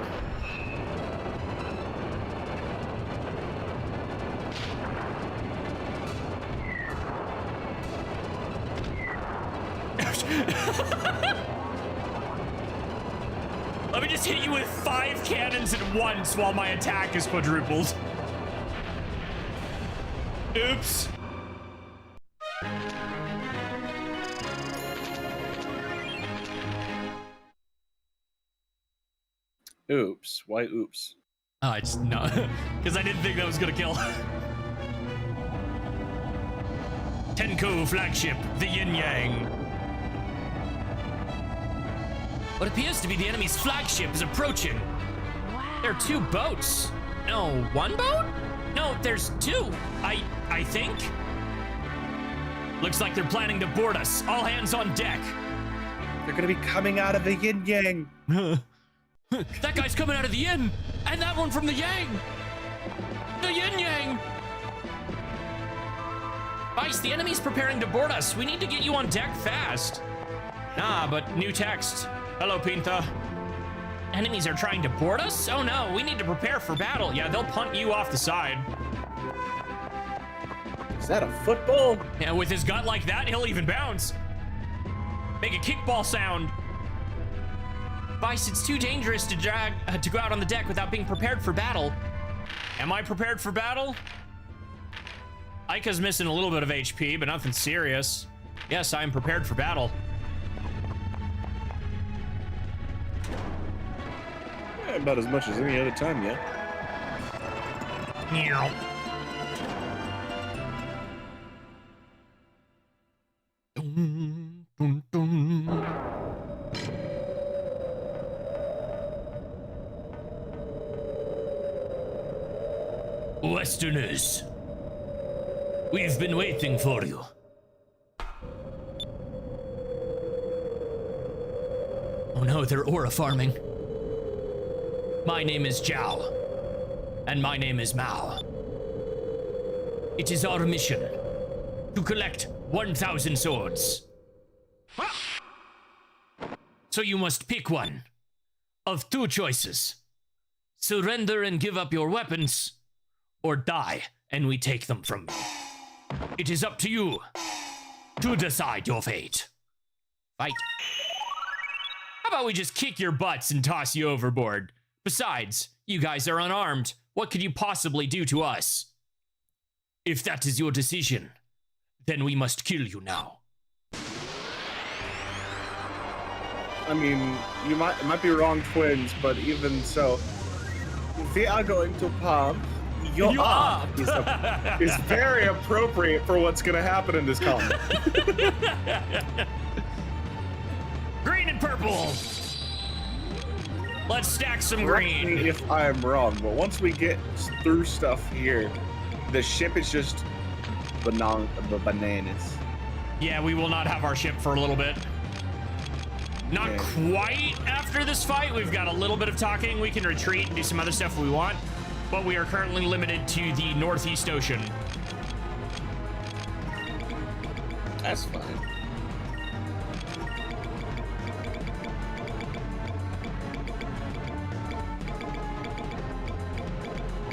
Let me just hit you with 5 cannons at once while my attack is quadrupled. Oops. Oops. Why oops? Oh, I just no, because I didn't think that was gonna kill. Tenko flagship, the Yin Yang. What appears to be the enemy's flagship is approaching. Wow. There are 2 boats. No, 1 boat? No, there's 2. I think. Looks like they're planning to board us. All hands on deck. They're gonna be coming out of the yin yang. That guy's coming out of the yin, and that one from the yang. The yin yang. Vice, the enemy's preparing to board us. We need to get you on deck fast. Ah, but new text. Hello, Pintha. Enemies are trying to board us? Oh no, we need to prepare for battle. Yeah, they'll punt you off the side. Is that a football? Yeah, with his gut like that, he'll even bounce. Make a kickball sound. Vice, it's too dangerous to go out on the deck without being prepared for battle. Am I prepared for battle? Ica's missing a little bit of HP, but nothing serious. Yes, I am prepared for battle. Yeah, about as much as any other time, yeah. Meow. Dun, dun, dun. Westerners, we've been waiting for you. Oh no, they're aura farming. My name is Zhao, and my name is Mao. It is our mission to collect 1,000 swords. So you must pick one of 2 choices. Surrender and give up your weapons, or die and we take them from you. It is up to you to decide your fate. Fight. How about we just kick your butts and toss you overboard? Besides, you guys are unarmed. What could you possibly do to us? If that is your decision, Then we must kill you now. I mean, you might be wrong, twins, but even so, we are going to pump you up. Is very appropriate for what's going to happen in this comic. Green and purple. Let's stack some Correct green. me if I'm wrong, but once we get through stuff here, the ship is just bananas. Yeah, we will not have our ship for a little bit. Not Okay. quite after this fight. We've got a little bit of talking. We can retreat and do some other stuff if we want, but we are currently limited to the Northeast Ocean. That's fine.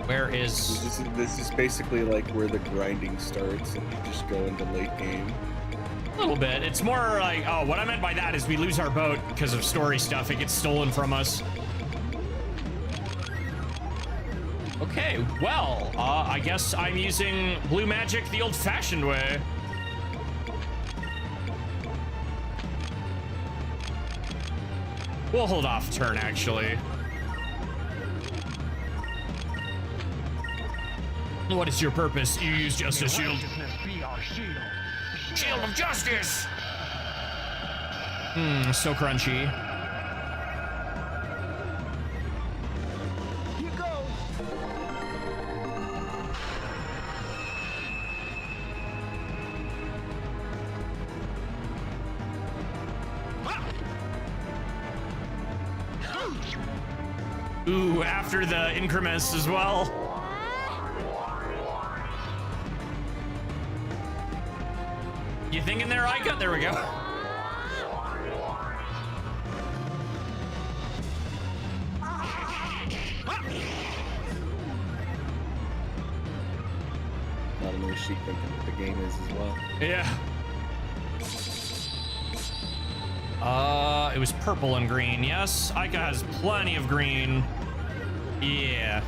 Where is... This is basically like where the grinding starts, and you just go into late game. A little bit. It's more like, oh, what I meant by that is we lose our boat because of story stuff. It gets stolen from us. Okay, well, I guess I'm using blue magic the old-fashioned way. We'll hold off turn, actually. What is your purpose? You use Justice Shield. Shield of Justice! So crunchy. Here goes. Ooh, after the increments as well. You thinking there, Ica? There we go. Not another sheep thinking what the game is as well. Yeah. It was purple and green. Yes, Ica has plenty of green. Yeah.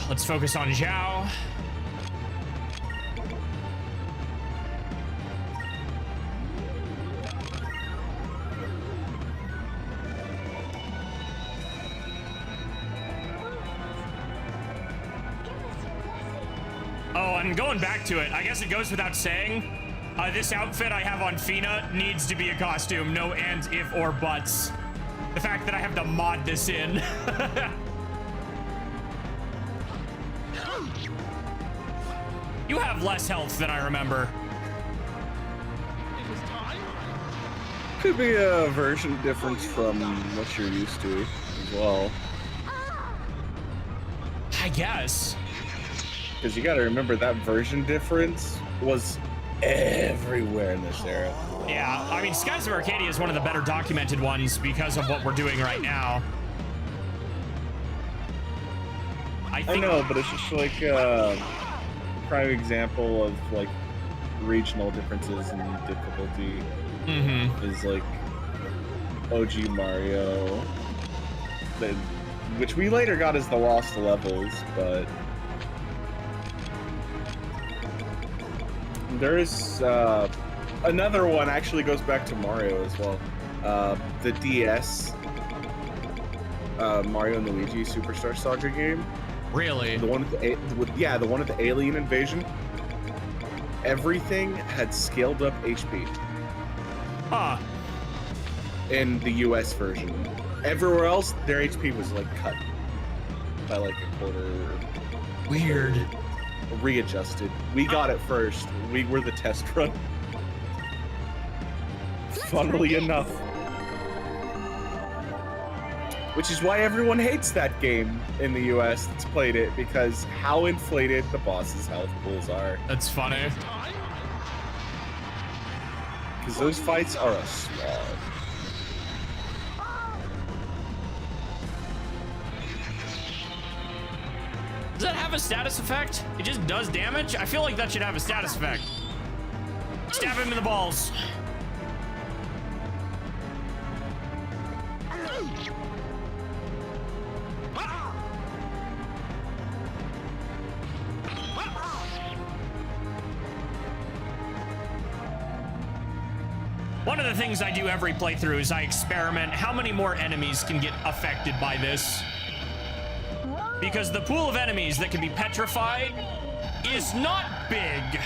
Let's focus on Zhao. Oh, and going back to it, I guess it goes without saying, this outfit I have on Fina needs to be a costume. No ands, if, or buts. The fact that I have to mod this in. You have less health than I remember. Could be a version difference from what you're used to as well. I guess. Because you got to remember that version difference was everywhere in this era. Yeah, I mean, Skies of Arcadia is one of the better documented ones because of what we're doing right now. I know, but it's just like a prime example of like regional differences in difficulty. Is like OG Mario, which we later got as the Lost Levels, but there's another one actually goes back to Mario as well. The DS Mario and Luigi Superstar Saga game. Really? The one with the one with the alien invasion. Everything had scaled up HP. Huh. In the US version. Everywhere else, their HP was like cut by like a quarter. Weird. Readjusted. We got it first. We were the test run. Funnily enough. Which is why everyone hates that game in the US that's played it, because how inflated the boss's health pools are. That's funny. Because those fights are a slog. Does that have a status effect? It just does damage? I feel like that should have a status effect. Stab him in the balls. One of the things I do every playthrough is I experiment how many more enemies can get affected by this. Because the pool of enemies that can be petrified is not big.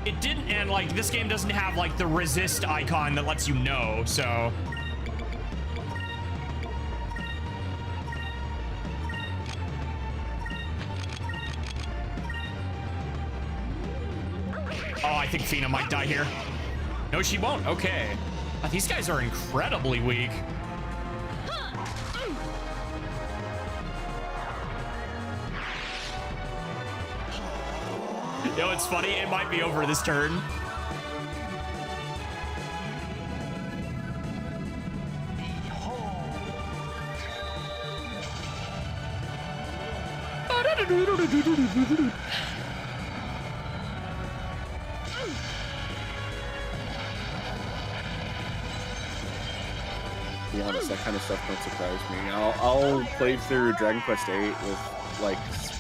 It didn't, and like this game doesn't have like the resist icon that lets you know, so. Oh, I think Fina might die here. No, she won't. Okay. These guys are incredibly weak. You know, it's funny. It might be over this turn. To be honest, that kind of stuff don't surprise me. I'll play through Dragon Quest VIII with like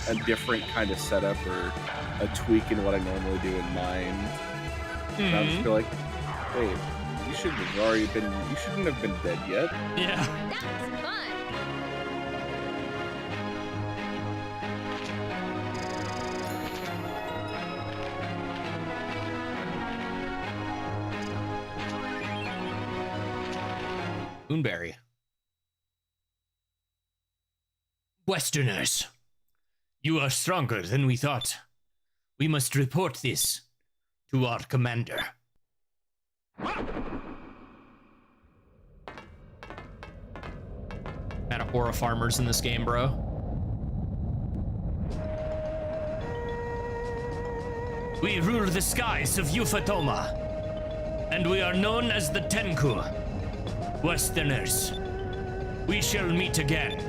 a different kind of setup or a tweak in what I normally do in mind. And I'll just be like, wait, you shouldn't have been dead yet. Yeah. That was fun. Moonberry. Westerners, you are stronger than we thought. We must report this to our commander. Matahora farmers in this game, bro. We rule the skies of Euphotoma, and we are known as the Tenku. Westerners, we shall meet again.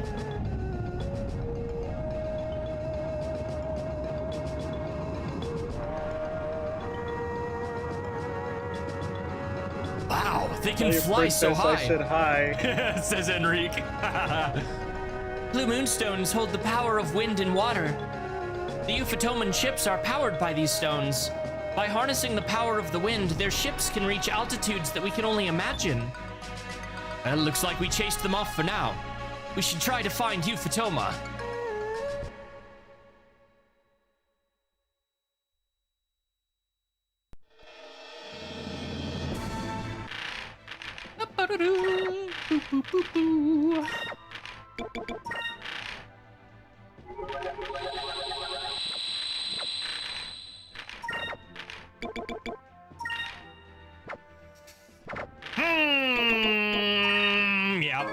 Wow, they can fly so high. I said hi. Says Enrique. Blue moonstones hold the power of wind and water. The Euphatoman ships are powered by these stones. By harnessing the power of the wind, their ships can reach altitudes that we can only imagine. Well, looks like we chased them off for now. We should try to find Euphotoma. Yep.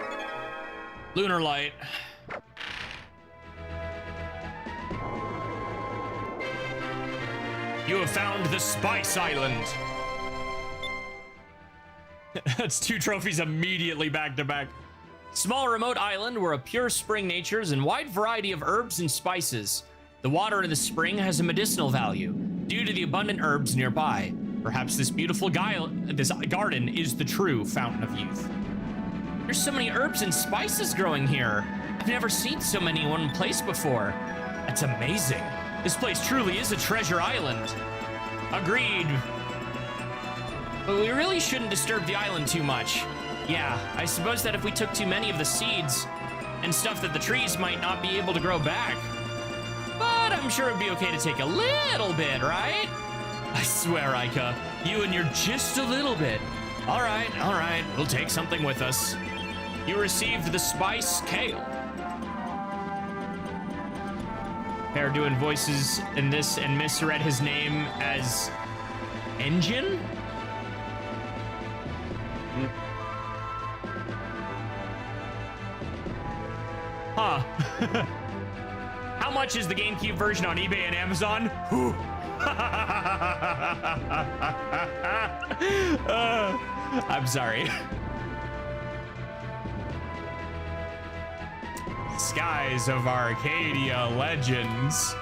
Lunar light. You have found the Spice Island. That's 2 trophies immediately back to back. Small remote island where a pure spring natures and wide variety of herbs and spices. The water in the spring has a medicinal value due to the abundant herbs nearby. Perhaps this beautiful this garden is the true fountain of youth. There's so many herbs and spices growing here. I've never seen so many in one place before. That's amazing. This place truly is a treasure island. Agreed. But we really shouldn't disturb the island too much. Yeah, I suppose that if we took too many of the seeds and stuff that the trees might not be able to grow back. But I'm sure it'd be okay to take a little bit, right? I swear, Ica, you and your just a little bit. All right, we'll take something with us. You received the spice kale. They're doing voices in this and misread his name as Engine? Huh. How much is the GameCube version on eBay and Amazon? Whew. I'm sorry. Skies of Arcadia Legends.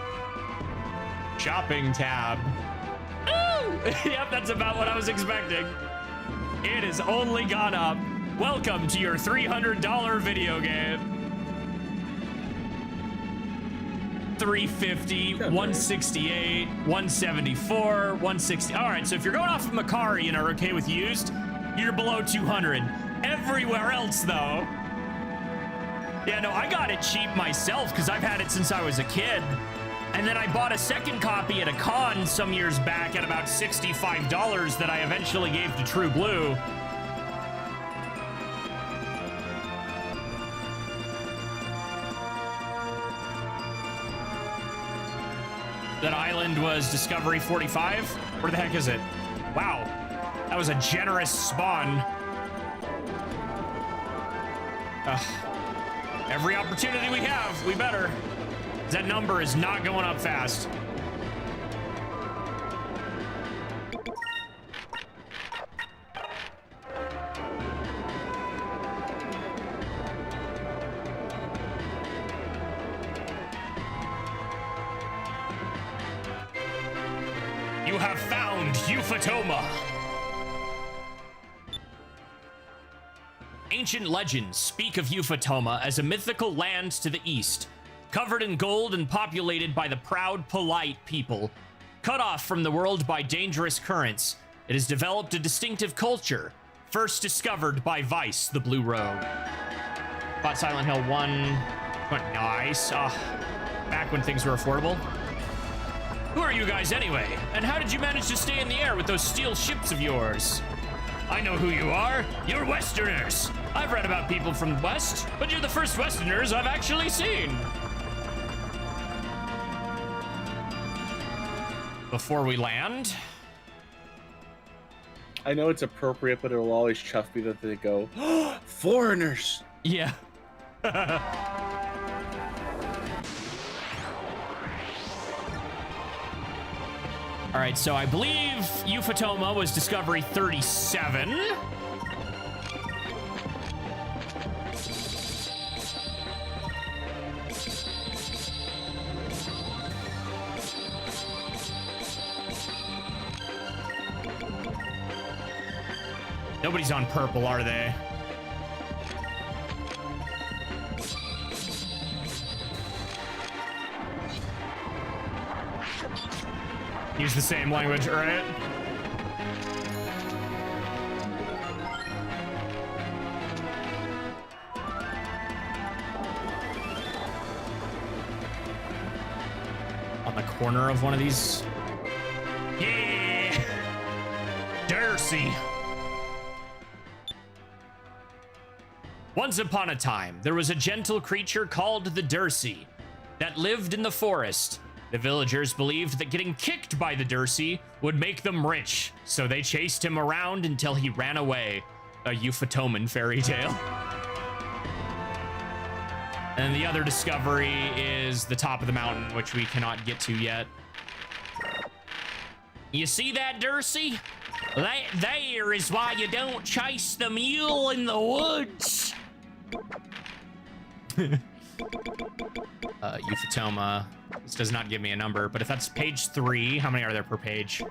Shopping tab. Ooh! Yep, that's about what I was expecting. It has only gone up. Welcome to your $300 video game. 350, 168, 174, 160. All right, so if you're going off of Macari and are okay with used, you're below 200. Everywhere else, though. Yeah, no, I got it cheap myself because I've had it since I was a kid. And then I bought a second copy at a con some years back at about $65 that I eventually gave to True Blue. That island was Discovery 45? Where the heck is it? Wow, that was a generous spawn. Every opportunity we have, we better. That number is not going up fast. You have found Euphotoma. Ancient legends speak of Euphotoma as a mythical land to the east, covered in gold and populated by the proud, polite people. Cut off from the world by dangerous currents, it has developed a distinctive culture, first discovered by Vice, the Blue Rogue. Bought Silent Hill 1. Nice. Back when things were affordable. Who are you guys anyway? And how did you manage to stay in the air with those steel ships of yours? I know who you are. You're Westerners. I've read about people from the West, but you're the first Westerners I've actually seen. Before we land, I know it's appropriate, but it'll always chuff me that they go, foreigners. Yeah. All right, so I believe Euphotoma was Discovery 37. Nobody's on purple, are they? Use the same language, right? On the corner of one of these. Yeah! Darcy! Once upon a time, there was a gentle creature called the Dursey that lived in the forest. The villagers believed that getting kicked by the Dursey would make them rich, so they chased him around until he ran away. A Euphotoman fairy tale. And the other discovery is the top of the mountain, which we cannot get to yet. You see that, Dursey? That there is why you don't chase the mule in the woods. Euphotoma. This does not give me a number, but if that's page 3, how many are there per page?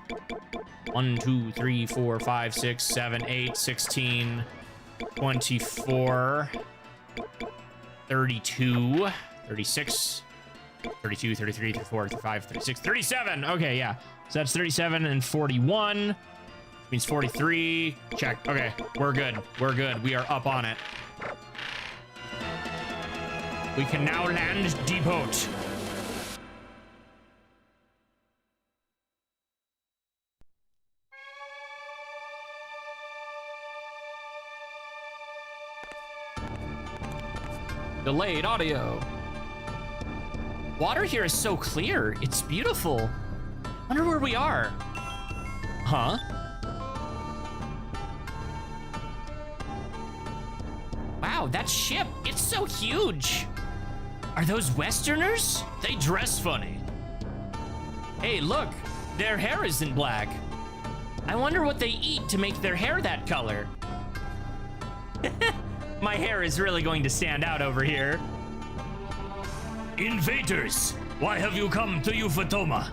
1, 2, 3, 4, 5, 6, 7, 8, 16, 24, 32, 36, 32, 33, 34, 35, 36, 37. Okay, yeah. So that's 37 and 41. Means 43. Check. Okay, we're good. We're good. We are up on it. We can now land depot. Delayed audio. Water here is so clear. It's beautiful. Wonder where we are. Huh? Wow, that ship, it's so huge. Are those Westerners? They dress funny. Hey, look, their hair isn't black. I wonder what they eat to make their hair that color. My hair is really going to stand out over here. Invaders, why have you come to Euphotoma?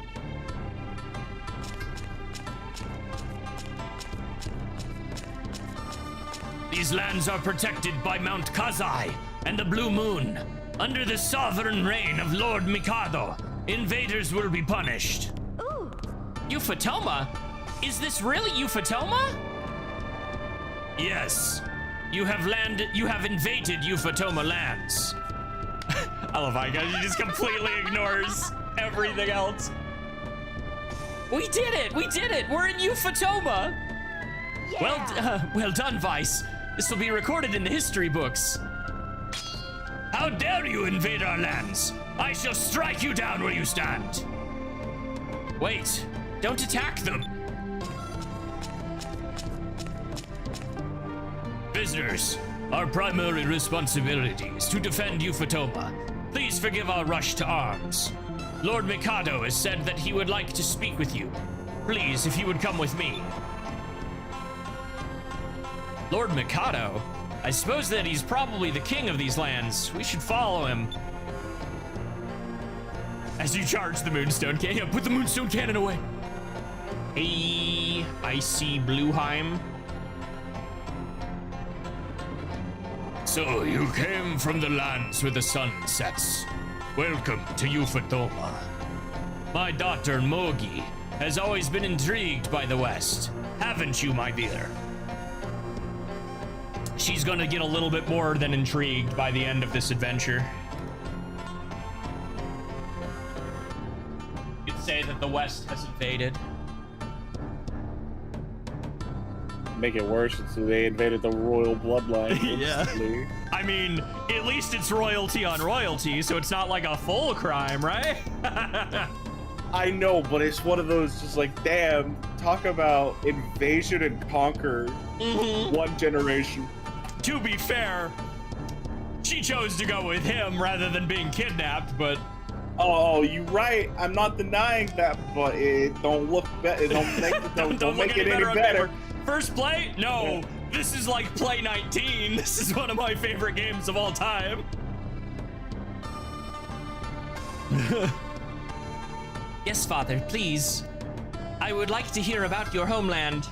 These lands are protected by Mount Kazai and the Blue Moon. Under the sovereign reign of Lord Mikado, invaders will be punished. Ooh. Euphotoma? Is this really Euphotoma? Yes. You have invaded Euphotoma lands. I love how he just completely ignores everything else. We did it! We did it! We're in Euphotoma! Yeah. Well done, Vice. This will be recorded in the history books. How dare you invade our lands? I shall strike you down where you stand. Wait, don't attack them. Visitors, our primary responsibility is to defend Euphotoma. Please forgive our rush to arms. Lord Mikado has said that he would like to speak with you. Please, if you would come with me. Lord Mikado? I suppose that he's probably the king of these lands. We should follow him. As you charge the Moonstone Cannon. Yeah, put the Moonstone Cannon away. Hey, I see Blueheim. So, you came from the lands where the sun sets. Welcome to Euphotoma. My daughter, Mogi, has always been intrigued by the West. Haven't you, my dear? She's gonna get a little bit more than intrigued by the end of this adventure. You could say that the West has invaded. Make it worse, so they invaded the royal bloodline. Yeah. I mean, at least it's royalty on royalty, so it's not like a full crime, right? I know, but it's one of those just like, damn, talk about invasion and conquer one generation. To be fair, she chose to go with him rather than being kidnapped, but... Oh, you right. I'm not denying that, but it don't look better. It don't make it, don't make it any better. First play? No. This is like play 19. This is one of my favorite games of all time. Yes, Father, please. I would like to hear about your homeland.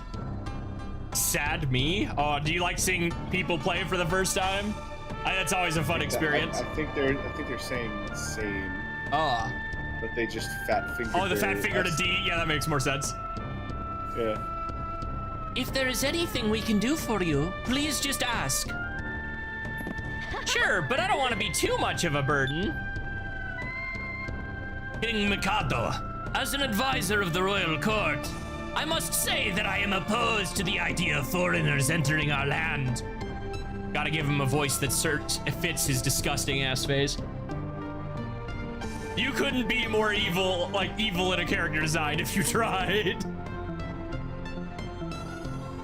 Sad me? Oh, do you like seeing people play for the first time? That's always a fun experience. I think they're saying same. Oh. But they just fat fingered. Oh, the fat finger to D. Yeah, that makes more sense. Yeah. If there is anything we can do for you, please just ask. Sure, but I don't want to be too much of a burden. King Mikado, as an advisor of the royal court, I must say that I am opposed to the idea of foreigners entering our land. Gotta give him a voice that fits his disgusting ass face. You couldn't be more evil, like evil in a character design if you tried.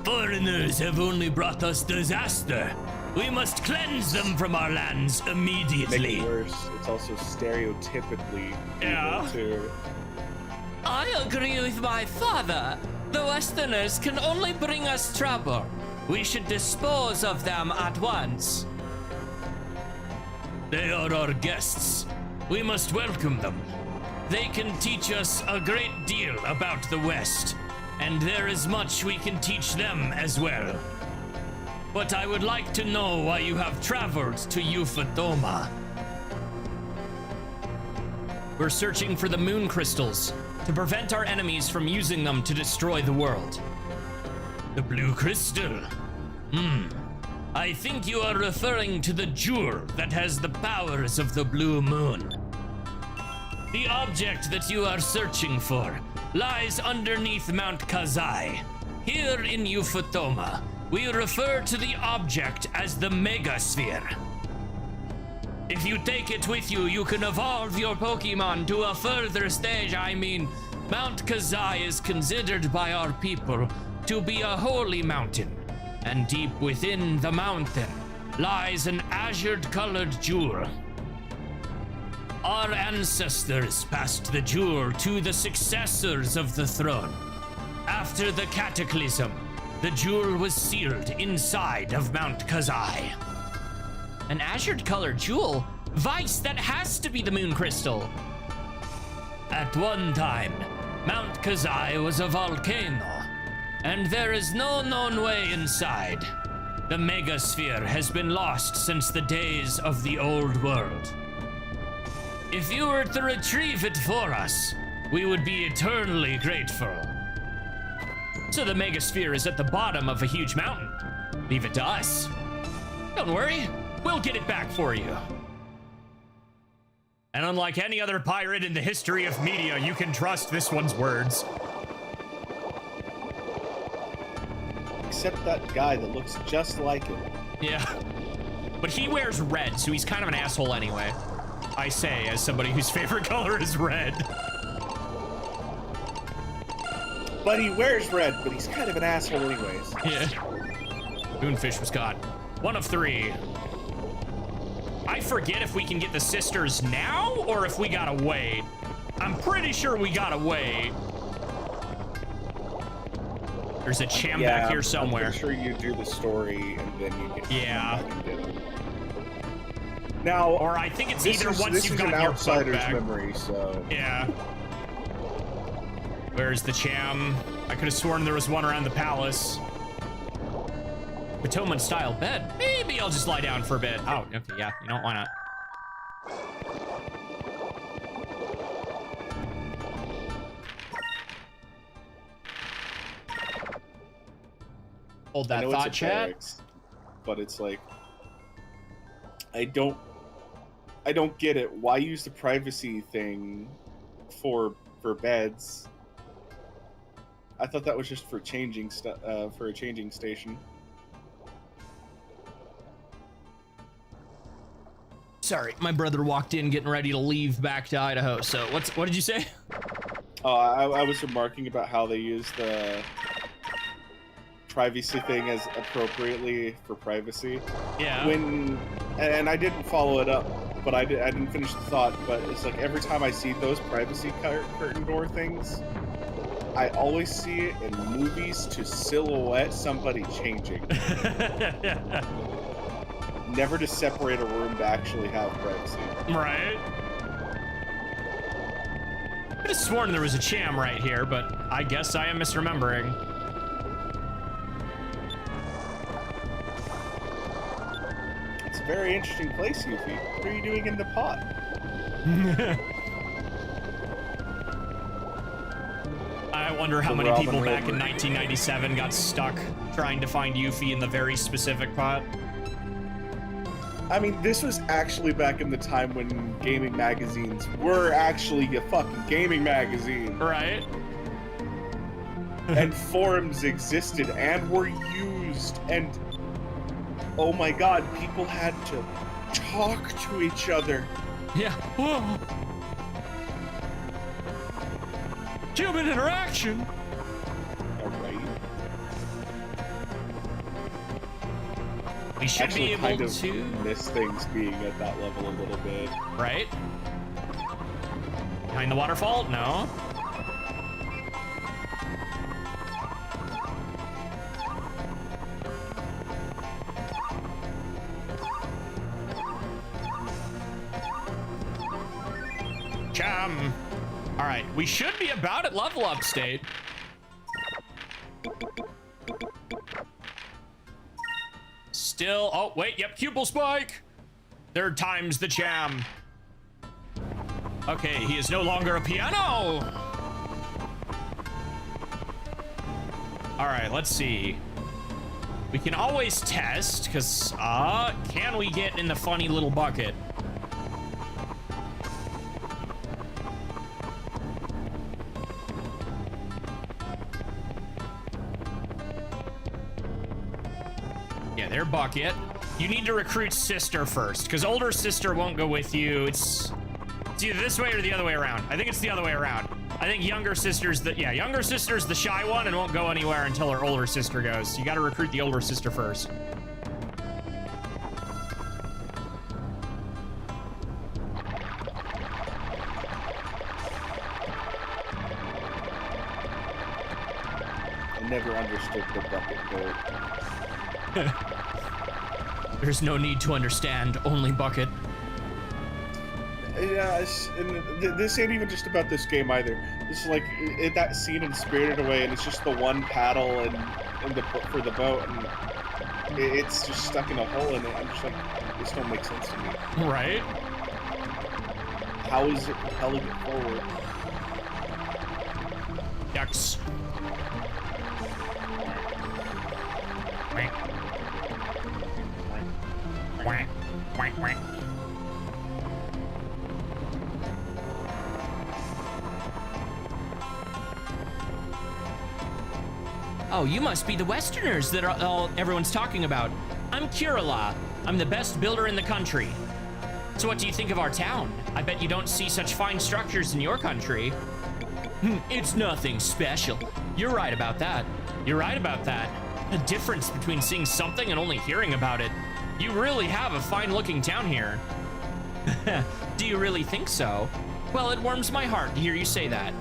Foreigners have only brought us disaster. We must cleanse them from our lands immediately. Make it worse, it's also stereotypically evil too. I agree with my father. The Westerners can only bring us trouble. We should dispose of them at once. They are our guests. We must welcome them. They can teach us a great deal about the West, and there is much we can teach them as well. But I would like to know why you have traveled to Euphotoma. We're searching for the moon crystals to prevent our enemies from using them to destroy the world. The blue crystal? I think you are referring to the jewel that has the powers of the blue moon. The object that you are searching for lies underneath Mount Kazai. Here in Euphotoma, we refer to the object as the Megasphere. If you take it with you, you can evolve your Pokemon to a further stage. I mean, Mount Kazai is considered by our people to be a holy mountain, and deep within the mountain lies an azure-colored jewel. Our ancestors passed the jewel to the successors of the throne. After the cataclysm, the jewel was sealed inside of Mount Kazai. An azure-colored jewel? Vice, that has to be the moon crystal. At one time, Mount Kazai was a volcano, and there is no known way inside. The Megasphere has been lost since the days of the old world. If you were to retrieve it for us, we would be eternally grateful. So the megasphere is at the bottom of a huge mountain. Leave it to us. Don't worry, we'll get it back for you. And unlike any other pirate in the history of media, you can trust this one's words. Except that guy that looks just like him. Yeah. But he wears red, so he's kind of an asshole anyway. I say, as somebody whose favorite color is red. But he wears red, but he's kind of an asshole anyways. Yeah. Moonfish was caught. 1 of 3. I forget if we can get the sisters now or if we gotta wait. I'm pretty sure we gotta wait. There's a cham back here somewhere. I'm pretty sure you do the story and then you get yeah. back and get them. Now, or I think it's either once you've got your outsider's back. memory, so yeah. Where's the cham? I could have sworn there was one around the palace. Potomac style bed. Maybe I'll just lie down for a bit. Oh, okay, yeah. You know, why not? Hold that thought, chat. Barracks, but it's like I don't get it. Why use the privacy thing for beds? I thought that was just for changing for a changing station. Sorry, my brother walked in getting ready to leave back to Idaho. So what did you say? Oh, I was remarking about how they use the privacy thing as appropriately for privacy. Yeah. And I didn't follow it up, but I didn't finish the thought. But it's like every time I see those privacy curtain door things, I always see it in movies to silhouette somebody changing. Never to separate a room to actually have privacy. Right. I could have sworn there was a cham right here, but I guess I am misremembering. It's a very interesting place, Yuffie. What are you doing in the pot? I wonder how many people back in 1997 got stuck trying to find Yuffie in the very specific pot. I mean, this was actually back in the time when gaming magazines were actually a fucking gaming magazine. Right. And forums existed and were used, and oh my god, people had to talk to each other. Yeah. Whoa. Human interaction. Alright. We should be able kind of to miss things being at that level a little bit. Right? Behind the waterfall? No. Chum. All right, we should be about at level up state. Still, oh wait, yep, pupil spike. Third time's the cham. Okay, he is no longer a piano. All right, let's see. We can always test, because, can we get in the funny little bucket? Yeah, their bucket. You need to recruit sister first, because older sister won't go with you. It's either this way or the other way around. I think it's the other way around. I think younger sister's younger sister's the shy one and won't go anywhere until her older sister goes. So you got to recruit the older sister first. I never understood the bucket goal. There's no need to understand, only bucket. Yeah, and this ain't even just about this game either. It's like that scene in Spirited Away, and it's just the one paddle for the boat, and it's just stuck in a hole in it. I'm just like, this don't make sense to me. Right? How is it propelling it forward? Ducks. Quack. Quack, quack, quack. Oh, you must be the Westerners that everyone's talking about. I'm Kirilla. I'm the best builder in the country. So what do you think of our town? I bet you don't see such fine structures in your country. It's nothing special. You're right about that. You're right about that. The difference between seeing something and only hearing about it. You really have a fine-looking town here. Do you really think so? Well, it warms my heart to hear you say that.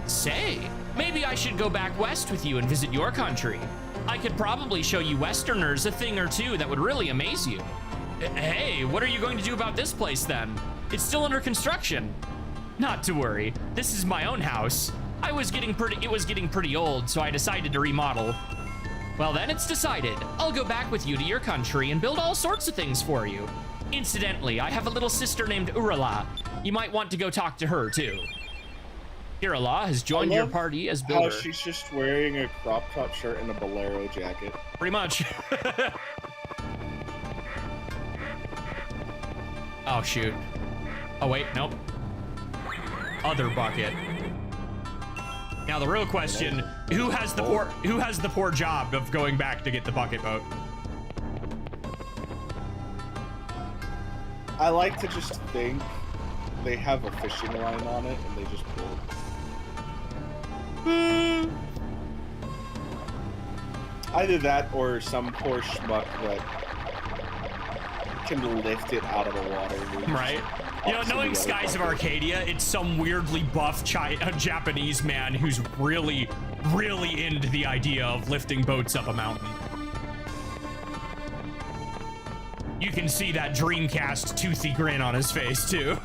Say, maybe I should go back west with you and visit your country. I could probably show you Westerners a thing or two that would really amaze you. Hey, what are you going to do about this place then? It's still under construction. Not to worry, this is my own house. It was getting pretty old, so I decided to remodel. Well then, it's decided. I'll go back with you to your country and build all sorts of things for you. Incidentally, I have a little sister named Urala. You might want to go talk to her too. Kirilla has joined your party as builder. How she's just wearing a crop top shirt and a bolero jacket. Pretty much. Oh shoot. Oh wait, nope. Other bucket. Now the real question, who has the poor job of going back to get the bucket boat? I like to just think they have a fishing line on it and they just pull. Either that or some poor schmuck that can lift it out of the water. Right. You know, knowing Skies of Arcadia, it's some weirdly buff Japanese man who's really into the idea of lifting boats up a mountain. You can see that Dreamcast toothy grin on his face, too.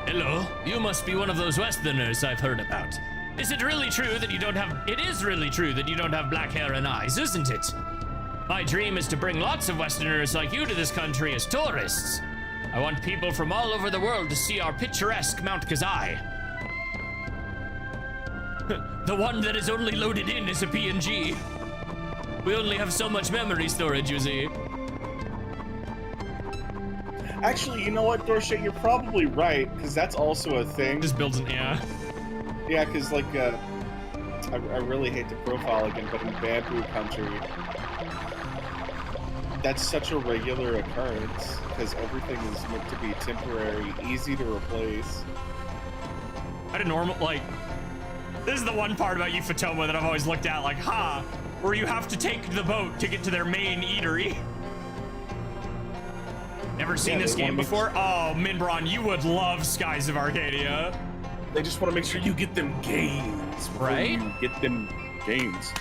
Hello, you must be one of those Westerners I've heard about. Is it really true that you don't have... It is really true that you don't have black hair and eyes, isn't it? My dream is to bring lots of Westerners like you to this country as tourists. I want people from all over the world to see our picturesque Mount Kazai. The one that is only loaded in as a PNG. We only have so much memory storage, you see. Actually, you know what, Dorsey, you're probably right, because that's also a thing. Just builds an... Yeah. Yeah, because, like, I really hate to profile again, but in Bamboo Country, that's such a regular occurrence, because everything is meant to be temporary, easy to replace. I had a normal, like... This is the one part about Ufotoma that I've always looked at, like, where you have to take the boat to get to their main eatery. Never seen this game before? Oh, Minbron, you would love Skies of Arcadia. They just want to make sure you get them gains. Right? You get them gains.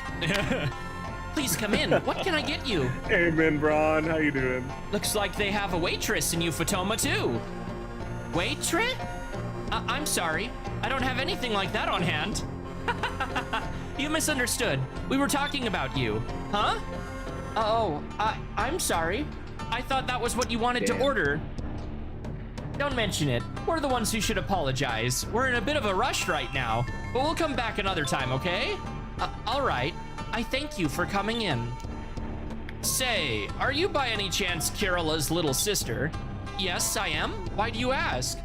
Please come in. What can I get you? Hey, Minbron, how you doing? Looks like they have a waitress in Ufotoma, too. Waitress? I'm sorry. I don't have anything like that on hand. You misunderstood. We were talking about you. Huh? Oh, I'm sorry. I thought that was what you wanted to order. Don't mention it. We're the ones who should apologize. We're in a bit of a rush right now, but we'll come back another time, okay? All right. I thank you for coming in. Say, are you by any chance Kirilla's little sister? Yes, I am. Why do you ask?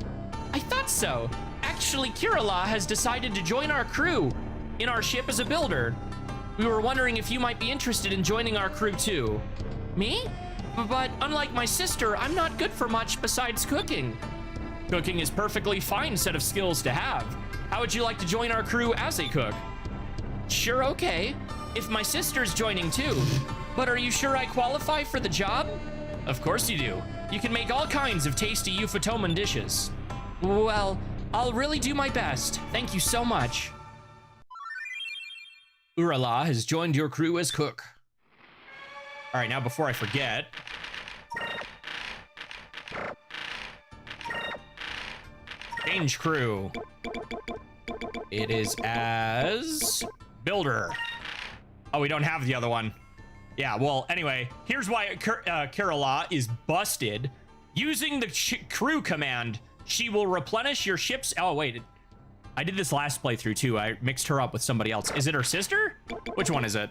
I thought so. Actually, Kirilla has decided to join our crew in our ship as a builder. We were wondering if you might be interested in joining our crew too. Me? But unlike my sister, I'm not good for much besides cooking. Cooking is perfectly fine set of skills to have. How would you like to join our crew as a cook? Sure, okay. If my sister's joining too. But are you sure I qualify for the job? Of course you do. You can make all kinds of tasty Ufotoman dishes. Well, I'll really do my best. Thank you so much. Urala has joined your crew as cook. All right, now before I forget. Change crew. It is as builder. Oh, we don't have the other one. Yeah, well, anyway, here's why Kerala is busted. Using the crew command, she will replenish your ship's... Oh, wait. I did this last playthrough, too. I mixed her up with somebody else. Is it her sister? Which one is it?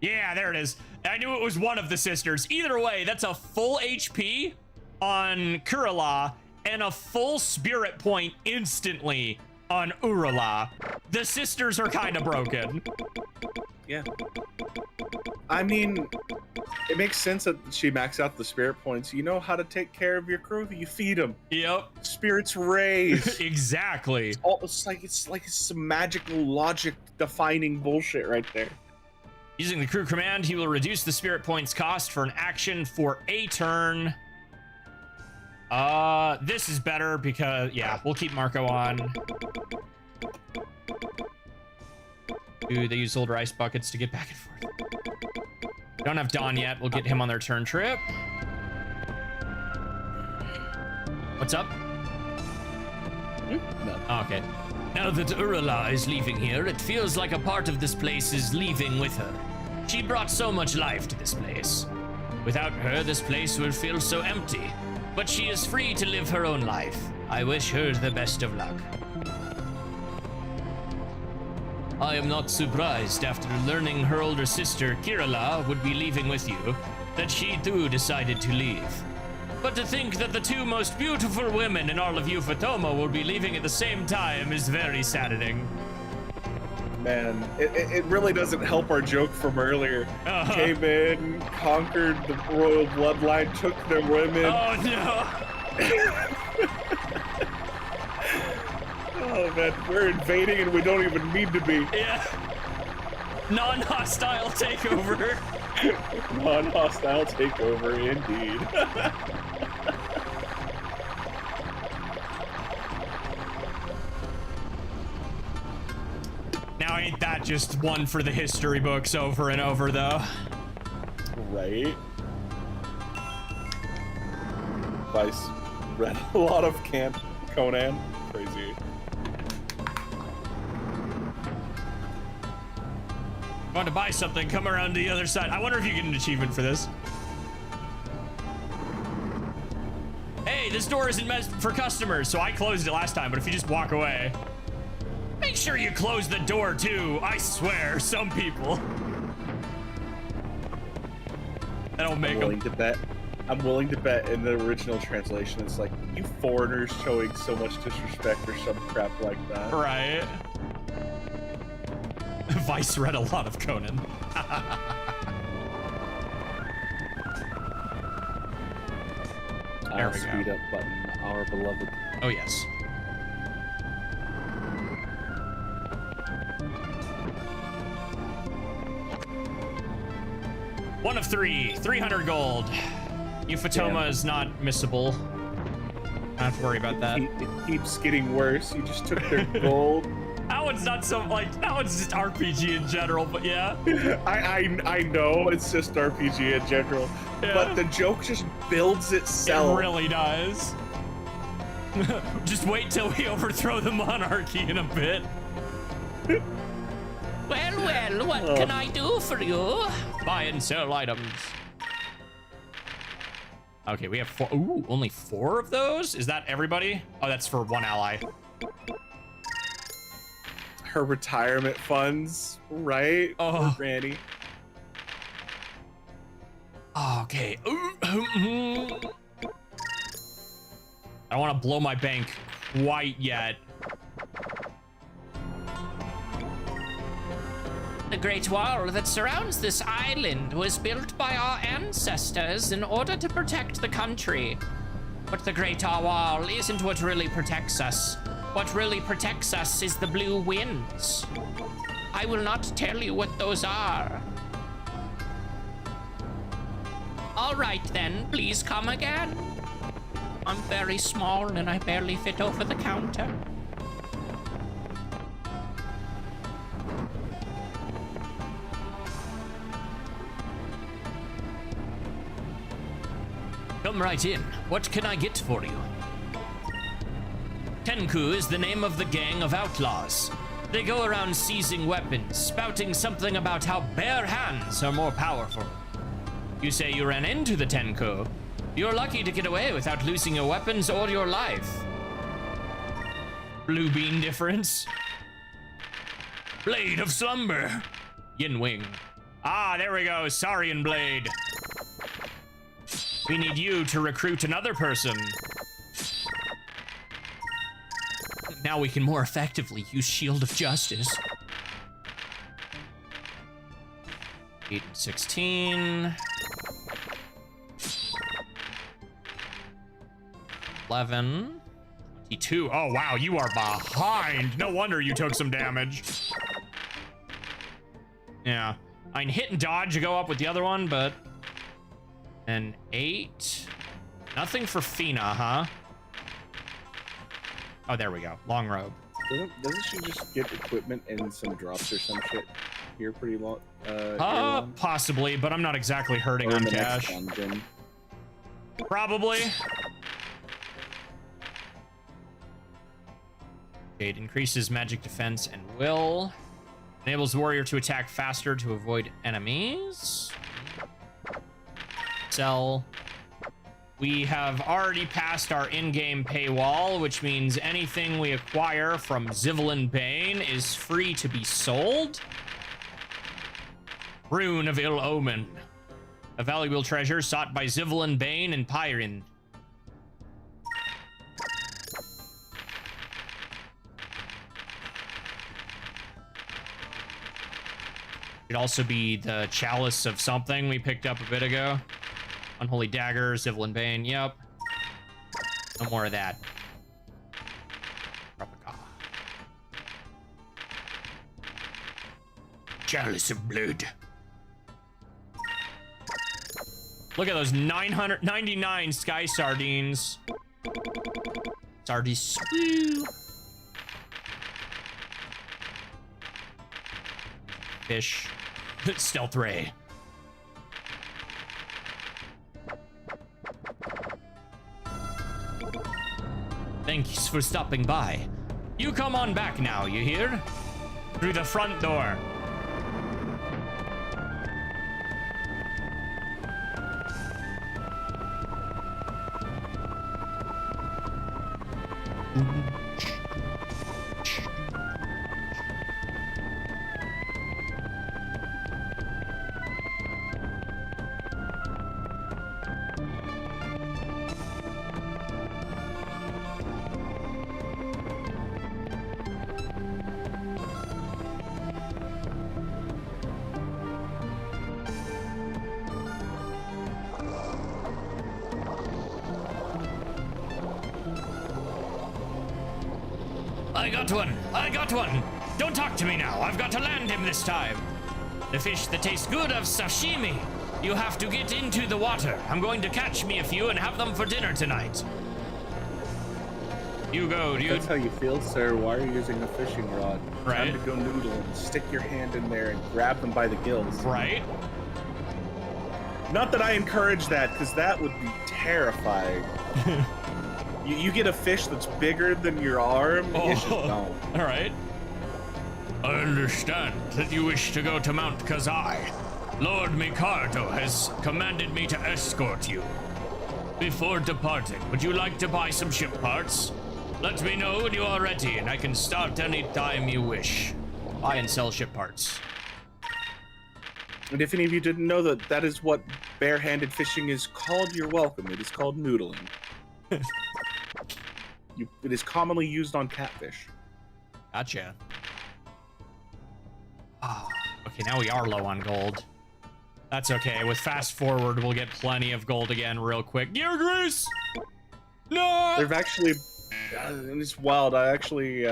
Yeah, there it is. I knew it was one of the sisters. Either way, that's a full HP on Kerala and a full spirit point instantly on Urala. The sisters are kind of broken. Yeah. I mean, it makes sense that she maxed out the spirit points. You know how to take care of your crew. You feed them. Yep. Spirits raise. Exactly. It's like some magical logic defining bullshit right there. Using the crew command, he will reduce the spirit points cost for an action for a turn. This is better because, yeah, we'll keep Marco on. Ooh, they use older ice buckets to get back and forth. Don't have Dawn yet. We'll get him on their turn trip. What's up? No. Oh, okay. Now that Urala is leaving here, it feels like a part of this place is leaving with her. She brought so much life to this place. Without her, this place will feel so empty. But she is free to live her own life. I wish her the best of luck. I am not surprised after learning her older sister, Kirala, would be leaving with you, that she too decided to leave. But to think that the two most beautiful women in all of Euphotoma will be leaving at the same time is very saddening. Man, it really doesn't help our joke from earlier. Came in, conquered the royal bloodline, took their women. Oh no! Oh man, we're invading and we don't even need to be. Yeah. Non-hostile takeover. Non-hostile takeover, indeed. Now ain't that just one for the history books over and over, though? Right? Vice read a lot of Camp Conan. Crazy. Want to buy something, come around to the other side. I wonder if you get an achievement for this. Hey, this door isn't meant for customers, so I closed it last time, but if you just walk away. Make sure you close the door too, I swear, some people. That'll make them. I'm willing to bet in the original translation it's like, you foreigners showing so much disrespect or some crap like that. Right. Vice read a lot of Conan. There we go. Speed up button, our beloved. Oh yes. One of three, 300 gold. Euphotoma is not missable. I don't have to worry about that. It keeps getting worse. You just took their gold. That one's not so, like, that one's just RPG in general, but yeah. I know it's just RPG in general, Yeah. but the joke just builds itself. It really does. Just wait till we overthrow the monarchy in a bit. Well, what can I do for you? Buy and sell items. Okay, we have four. Ooh, only 4 of those? Is that everybody? Oh, that's for one ally. Her retirement funds, right? Oh. For Granny. Okay. I don't want to blow my bank quite yet. The Great Wall that surrounds this island was built by our ancestors in order to protect the country. But the Great Wall isn't what really protects us. What really protects us is the blue winds. I will not tell you what those are. All right then, please come again. I'm very small and I barely fit over the counter. Come right in. What can I get for you? Tenku is the name of the gang of outlaws. They go around seizing weapons, spouting something about how bare hands are more powerful. You say you ran into the Tenko. You're lucky to get away without losing your weapons or your life. Blue bean difference. Blade of slumber. Yin Wing. Ah, there we go. Saurian blade. We need you to recruit another person. Now we can more effectively use Shield of Justice. 8 and 16. 11. 22. Oh, wow, you are behind. No wonder you took some damage. Yeah. I mean, hit and dodge to go up with the other one, but... An 8. Nothing for Fina, huh? Oh, there we go. Long robe. Doesn't she just get equipment and some drops or some shit here pretty long? Possibly, but I'm not exactly hurting on cash. Probably. It increases magic defense and will. Enables the warrior to attack faster to avoid enemies. Sell. We have already passed our in-game paywall, which means anything we acquire from Exalin Bane is free to be sold. Rune of Ill Omen. A valuable treasure sought by Exalin Bane and Pyrin. Could also be the chalice of something we picked up a bit ago. Unholy dagger, Exalin Bane, yep. No more of that. Replica. Chalice of blood. Look at those 999 sky sardines. Sardines. Woo. Fish. Stealth ray. Thanks for stopping by. You come on back now, you hear? Through the front door. I got one! Don't talk to me now. I've got to land him this time. The fish that tastes good of sashimi. You have to get into the water. I'm going to catch me a few and have them for dinner tonight. You go, dude. That's how you feel, sir. Why are you using a fishing rod? Right. Time to go noodle and stick your hand in there and grab them by the gills. Right. Not that I encourage that, because that would be terrifying. You get a fish that's bigger than your arm, it's just gone. All right. I understand that you wish to go to Mount Kazai. Lord Mikado has commanded me to escort you. Before departing, would you like to buy some ship parts? Let me know when you are ready, and I can start any time you wish. Buy and sell ship parts. And if any of you didn't know that is what barehanded fishing is called, you're welcome. It is called noodling. It is commonly used on catfish. Gotcha. Ah, okay, now we are low on gold. That's okay. With fast forward, we'll get plenty of gold again real quick. Gear grease! No! They've actually, and it's wild. I actually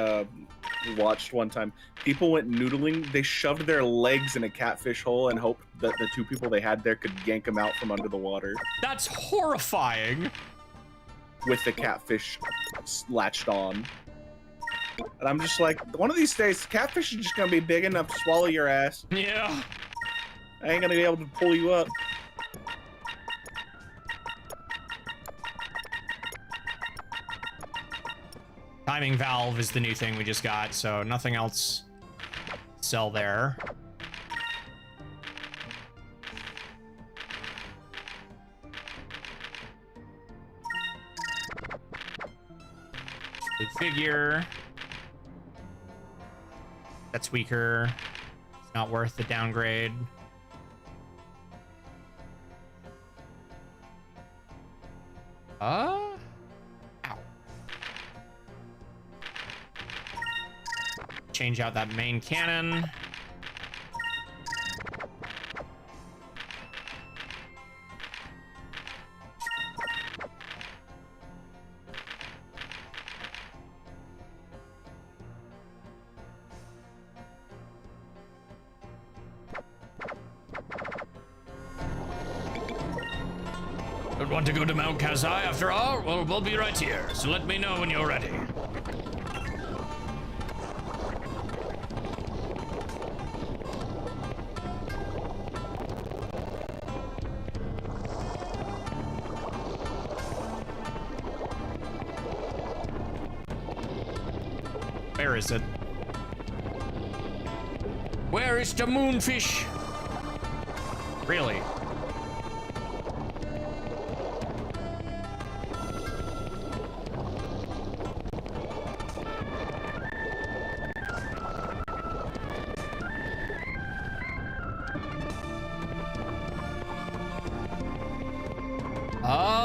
watched one time. People went noodling. They shoved their legs in a catfish hole and hoped that the two people they had there could yank them out from under the water. That's horrifying. With the catfish latched on. And I'm just like, one of these days, catfish is just gonna be big enough to swallow your ass. Yeah. I ain't gonna be able to pull you up. Timing valve is the new thing we just got, so nothing else sell there. Blue figure. That's weaker. It's not worth the downgrade. Ow. Change out that main cannon. Don't want to go to Mount Kazai after all? Well, we'll be right here, so let me know when you're ready. Where is it? Where is the moonfish? Really?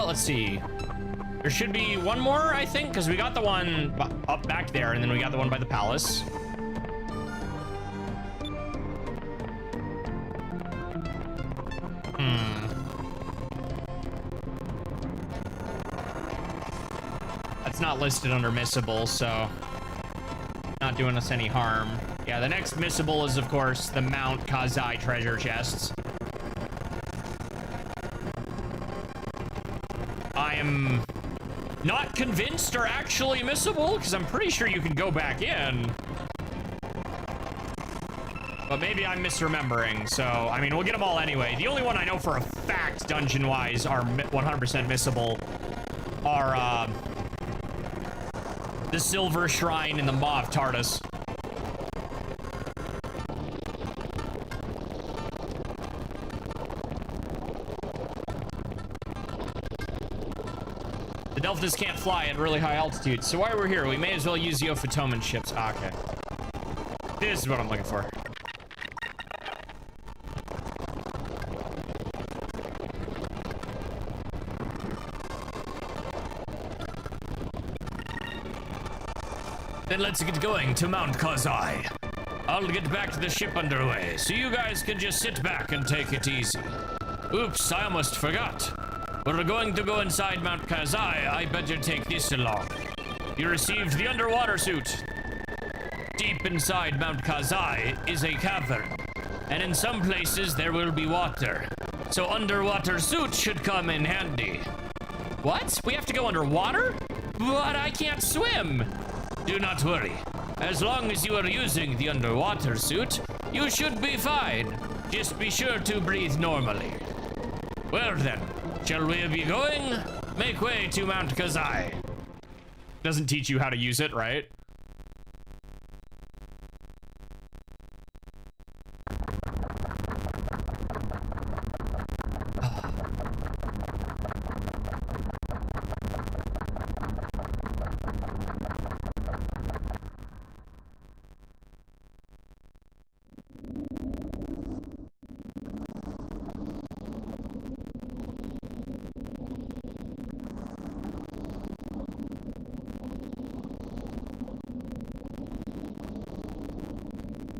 Let's see. There should be one more, I think, because we got the one up back there, and then we got the one by the palace. That's not listed under missable, so not doing us any harm. Yeah, the next missable is, of course, the Mount Kazai treasure chests. I am not convinced are actually missable, because I'm pretty sure you can go back in. But maybe I'm misremembering, so, I mean, we'll get them all anyway. The only one I know for a fact, dungeon-wise, are 100% missable are, the Silver Shrine and the Mauve TARDIS. The Delphinids can't fly at really high altitude, so while we're here, we may as well use the Ophotoman ships. Ah, okay. This is what I'm looking for. Then let's get going to Mount Kazai. I'll get back to the ship underway, so you guys can just sit back and take it easy. Oops, I almost forgot. We're going to go inside Mount Kazai. I better take this along. You received the underwater suit. Deep inside Mount Kazai is a cavern, and in some places there will be water. So underwater suit should come in handy. What? We have to go underwater? But I can't swim. Do not worry. As long as you are using the underwater suit, you should be fine. Just be sure to breathe normally. Well then, shall we be going? Make way to Mount Kazai. Doesn't teach you how to use it, right?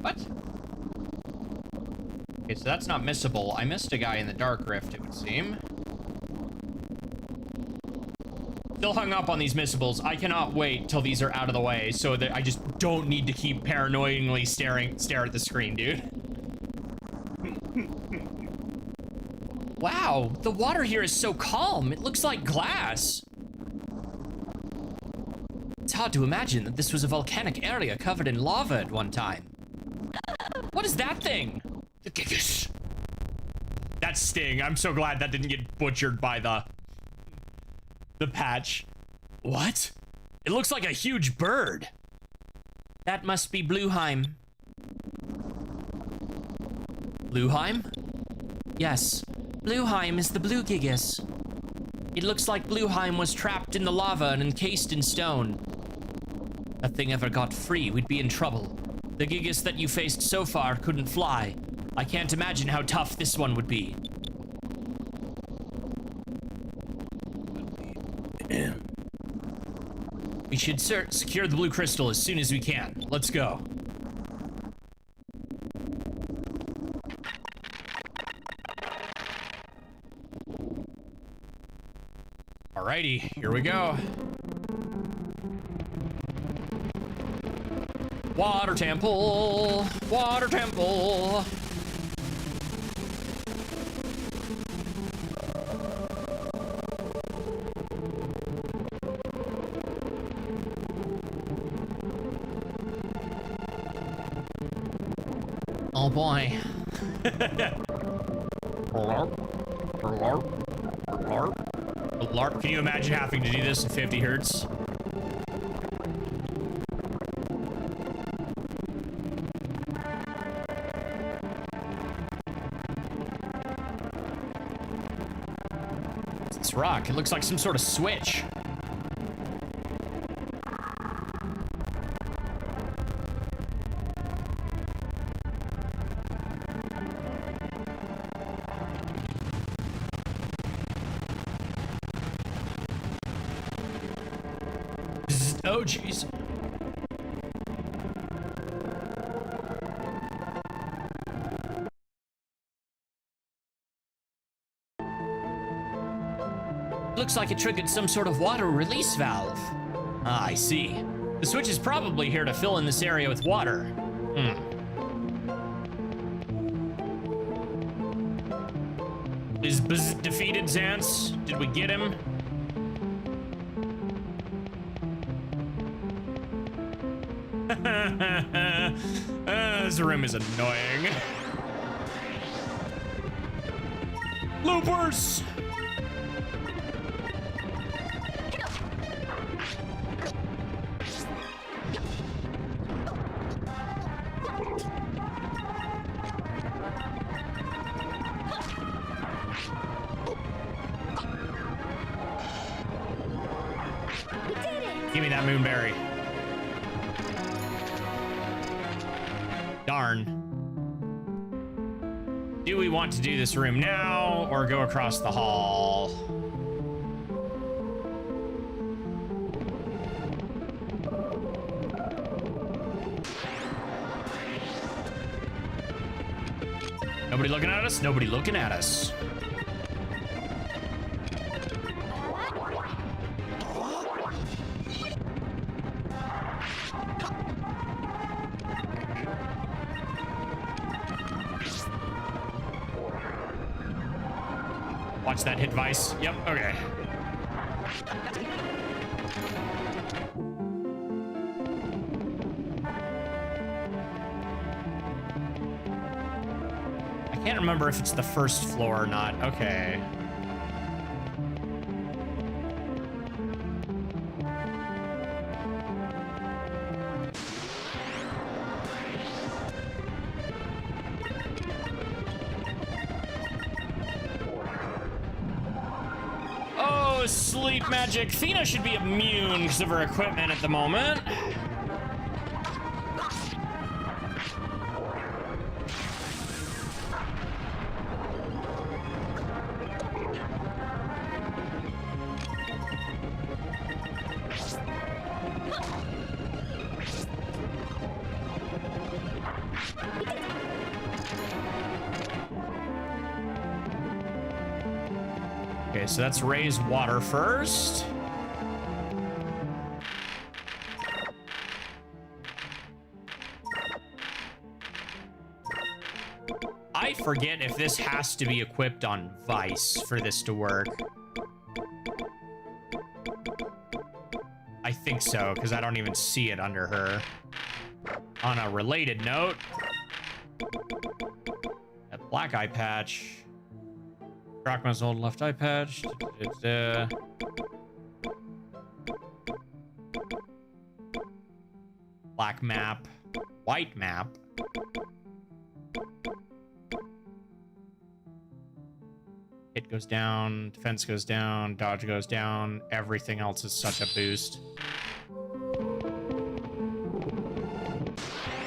What? Okay, so that's not missable. I missed a guy in the Dark Rift, it would seem. Still hung up on these missables. I cannot wait till these are out of the way so that I just don't need to keep paranoidly stare at the screen, dude. Wow, the water here is so calm. It looks like glass. It's hard to imagine that this was a volcanic area covered in lava at one time. What is that thing? That's Sting. I'm so glad that didn't get butchered by the patch. What? It looks like a huge bird. That must be Blueheim. Blueheim? Yes, Blueheim is the Blue Gigas. It looks like Blueheim was trapped in the lava and encased in stone. If that thing ever got free, we'd be in trouble. The Gigas that you faced so far couldn't fly. I can't imagine how tough this one would be. We should secure the blue crystal as soon as we can. Let's go. Alrighty, here we go. Water temple, water temple. Oh boy. LARP. Can you imagine having to do this in 50 hertz? This rock, it looks like some sort of switch. Oh, jeez. Looks like it triggered some sort of water release valve. Ah, I see. The switch is probably here to fill in this area with water. Is Buzz defeated, Zance? Did we get him? This room is annoying. Loopers! Give me that moonberry. Darn. Do we want to do this room now or go across the hall? Nobody looking at us? Nobody looking at us. Watch that hit Vice. Yep, okay. I can't remember if it's the first floor or not. Okay. Sleep magic. Thena should be immune because of her equipment at the moment. Okay, so that's raise water first. I forget if this has to be equipped on Vice for this to work. I think so, because I don't even see it under her. On a related note, that black eye patch. Rockman's old left eye patch. Black map. White map. Hit goes down, defense goes down, dodge goes down. Everything else is such a boost.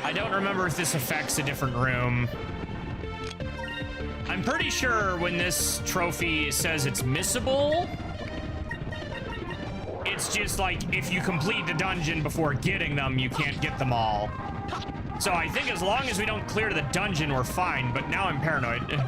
I don't remember if this affects a different room. I'm pretty sure when this trophy says it's missable, it's just like if you complete the dungeon before getting them, you can't get them all. So I think as long as we don't clear the dungeon, we're fine, but now I'm paranoid.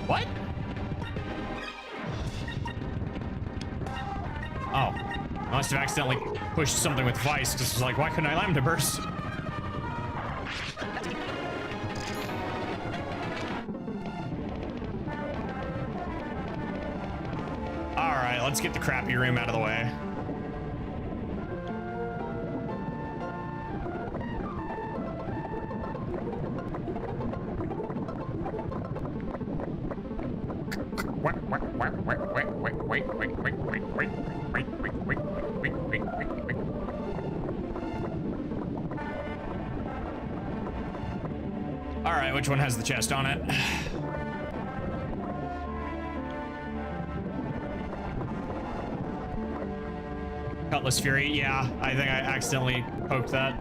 What? Oh. I must have accidentally pushed something with Vice, because it was like, why couldn't I Lambda Burst? Alright, let's get the crappy room out of the way. All right, which one has the chest on it? Cutlass Fury, yeah, I think I accidentally poked that.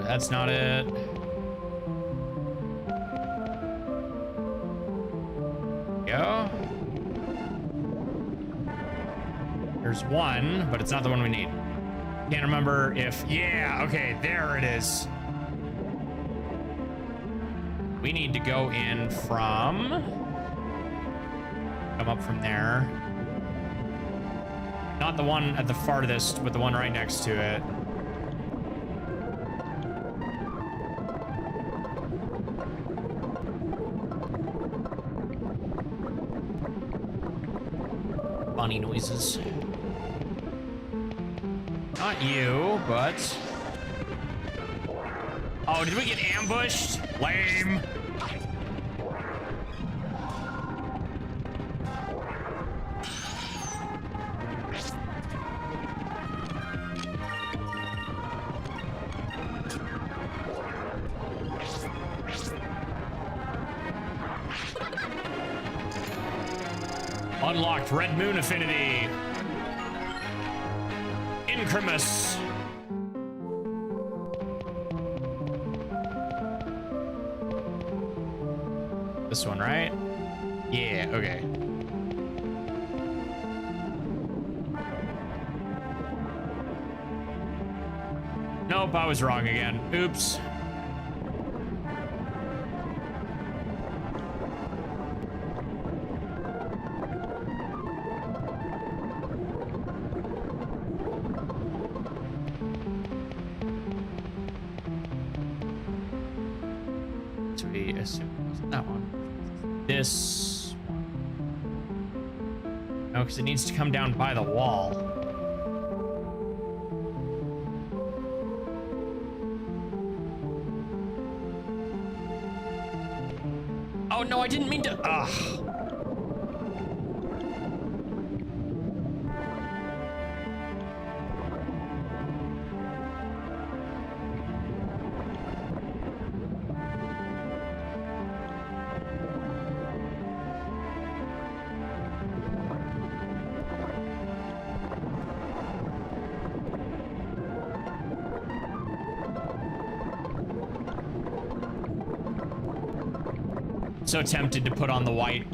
That's not it. Go. There's one, but it's not the one we need. Can't remember if... Yeah, okay, there it is. We need to go in from... Come up from there. Not the one at the farthest, but the one right next to it. Funny noises. Not you, but... Oh, did we get ambushed? Lame. Unlocked Red Moon Affinity. Incremus. This one, right? Yeah, okay. Nope, I was wrong again. Oops. That one. This one. No, because it needs to come down by the wall. Oh no, I didn't mean to. Ugh. So tempted to put on the white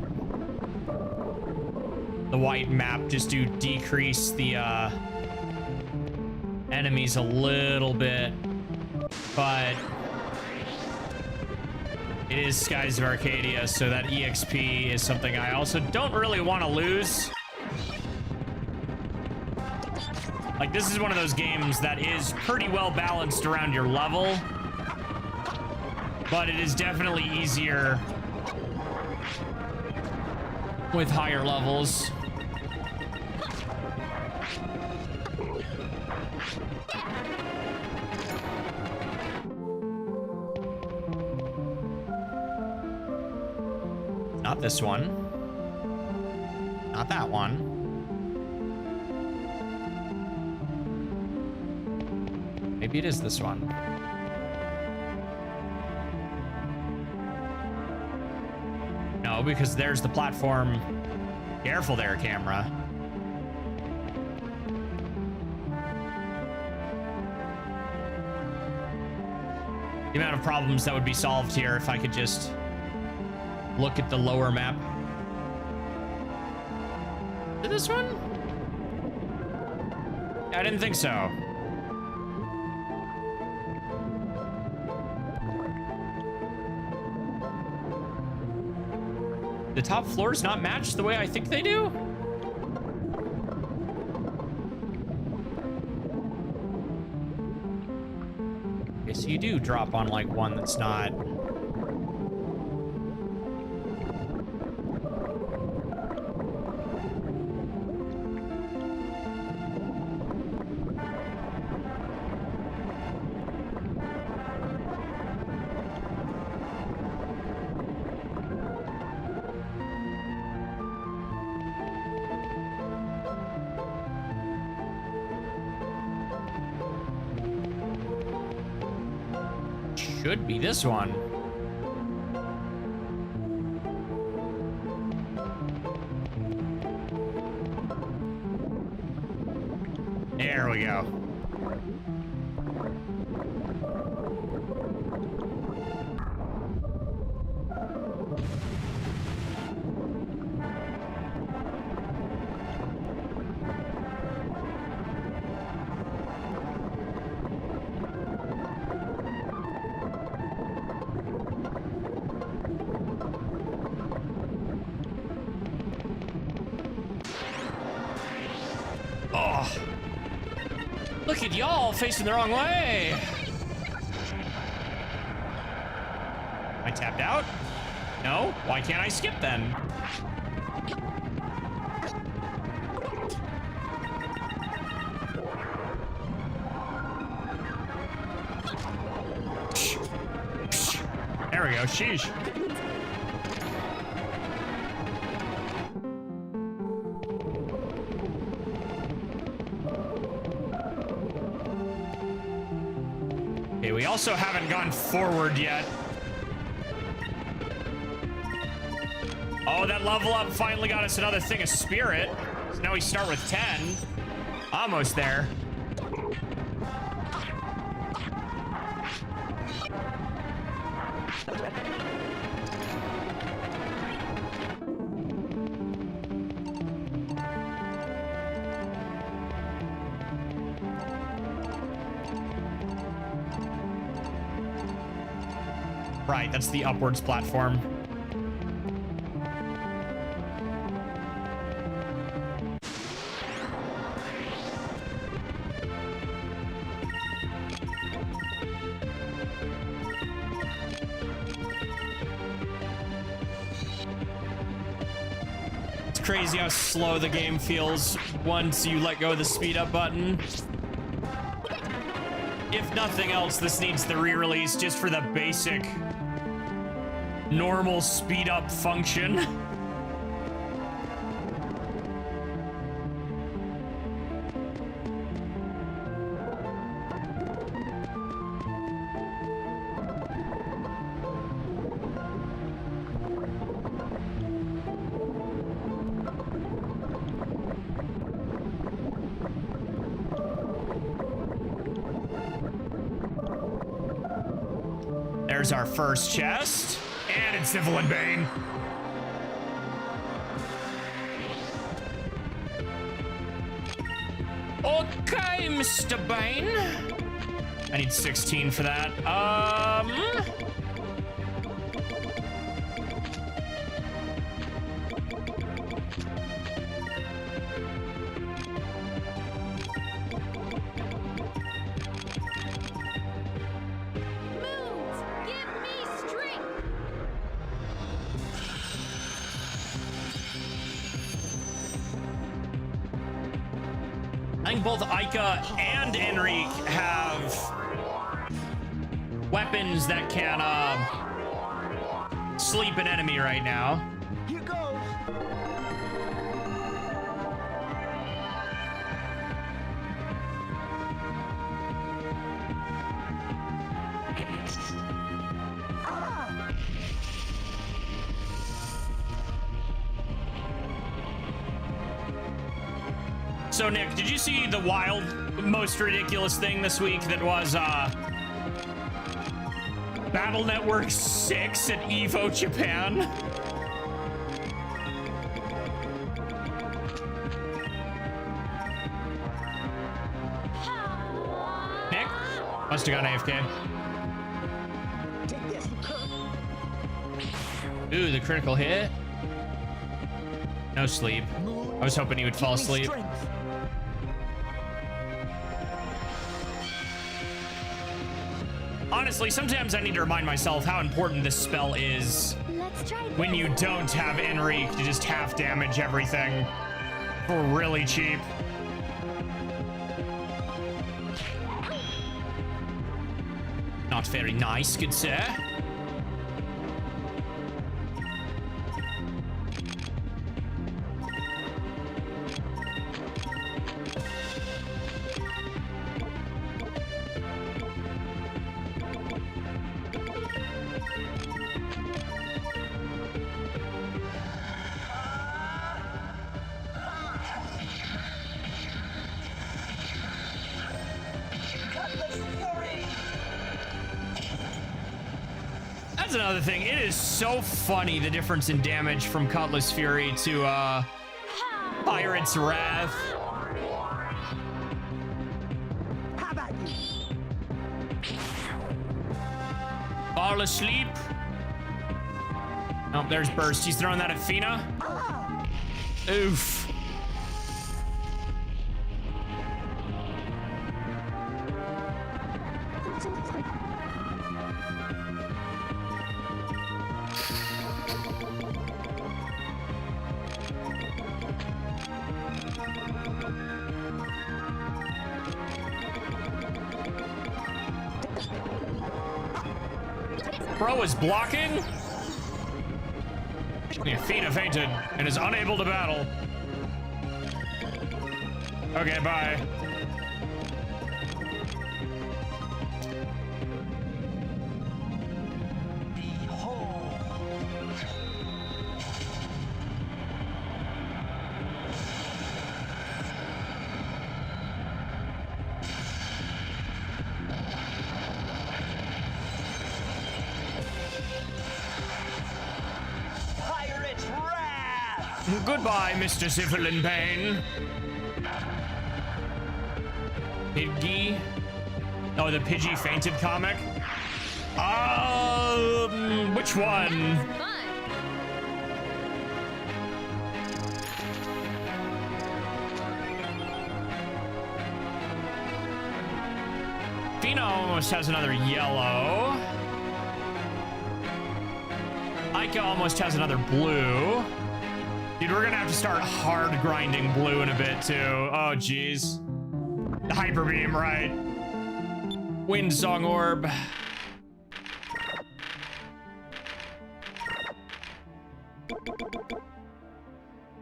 map just to decrease the enemies a little bit, but it is Skies of Arcadia, so that EXP is something I also don't really want to lose. Like, this is one of those games that is pretty well balanced around your level, but it is definitely easier with higher levels. Not this one. Not that one. Maybe it is this one. No, because there's the platform. Careful there, camera. The amount of problems that would be solved here if I could just look at the lower map. Is it this one? I didn't think so. The top floors not matched the way I think they do? Okay, so you do drop on like one that's not. Should be this one. There we go. Look at y'all facing the wrong way. I tapped out? No? Why can't I skip then? There we go. Sheesh. We also haven't gone forward yet. Oh, that level up finally got us another thing of spirit. So now we start with 10. Almost there. Right, that's the upwards platform. It's crazy how slow the game feels once you let go of the speed up button. If nothing else, this needs the re-release just for the basic normal speed up function. There's our first chest. And it's Exalin Bane. Okay, Mr. Bane. I need 16 for that. Moves, give me strength. I think both Ica and Enrique have weapons that can sleep an enemy right now. Here goes. So Nick, did you see the wild, most ridiculous thing this week that was Battle Network 6 at EVO Japan? Nick? Must have gone AFK. Take this. Ooh, the critical hit. No sleep. I was hoping he would fall Give me asleep. strength. Honestly, sometimes I need to remind myself how important this spell is Let's try this. when you don't have Enrique to just half damage everything for really cheap. Not very nice, good sir. That's another thing. It is so funny, the difference in damage from Cutlass Fury to Pirate's Wrath. How about you? Fall asleep. Oh, there's Burst. He's throwing that at Fina. Oof. Bro is blocking. Yeah, Fina fainted and is unable to battle. Okay, bye. Pirate's Wrath! Goodbye, Mr. Exalin Bane. Pidgey. Oh, the Pidgey fainted comic. Which one? Fun. Fina almost has another yellow. Ica almost has another blue. Dude, we're gonna have to start hard grinding blue in a bit too. Oh, jeez. The Hyper Beam, right? Wind Song Orb.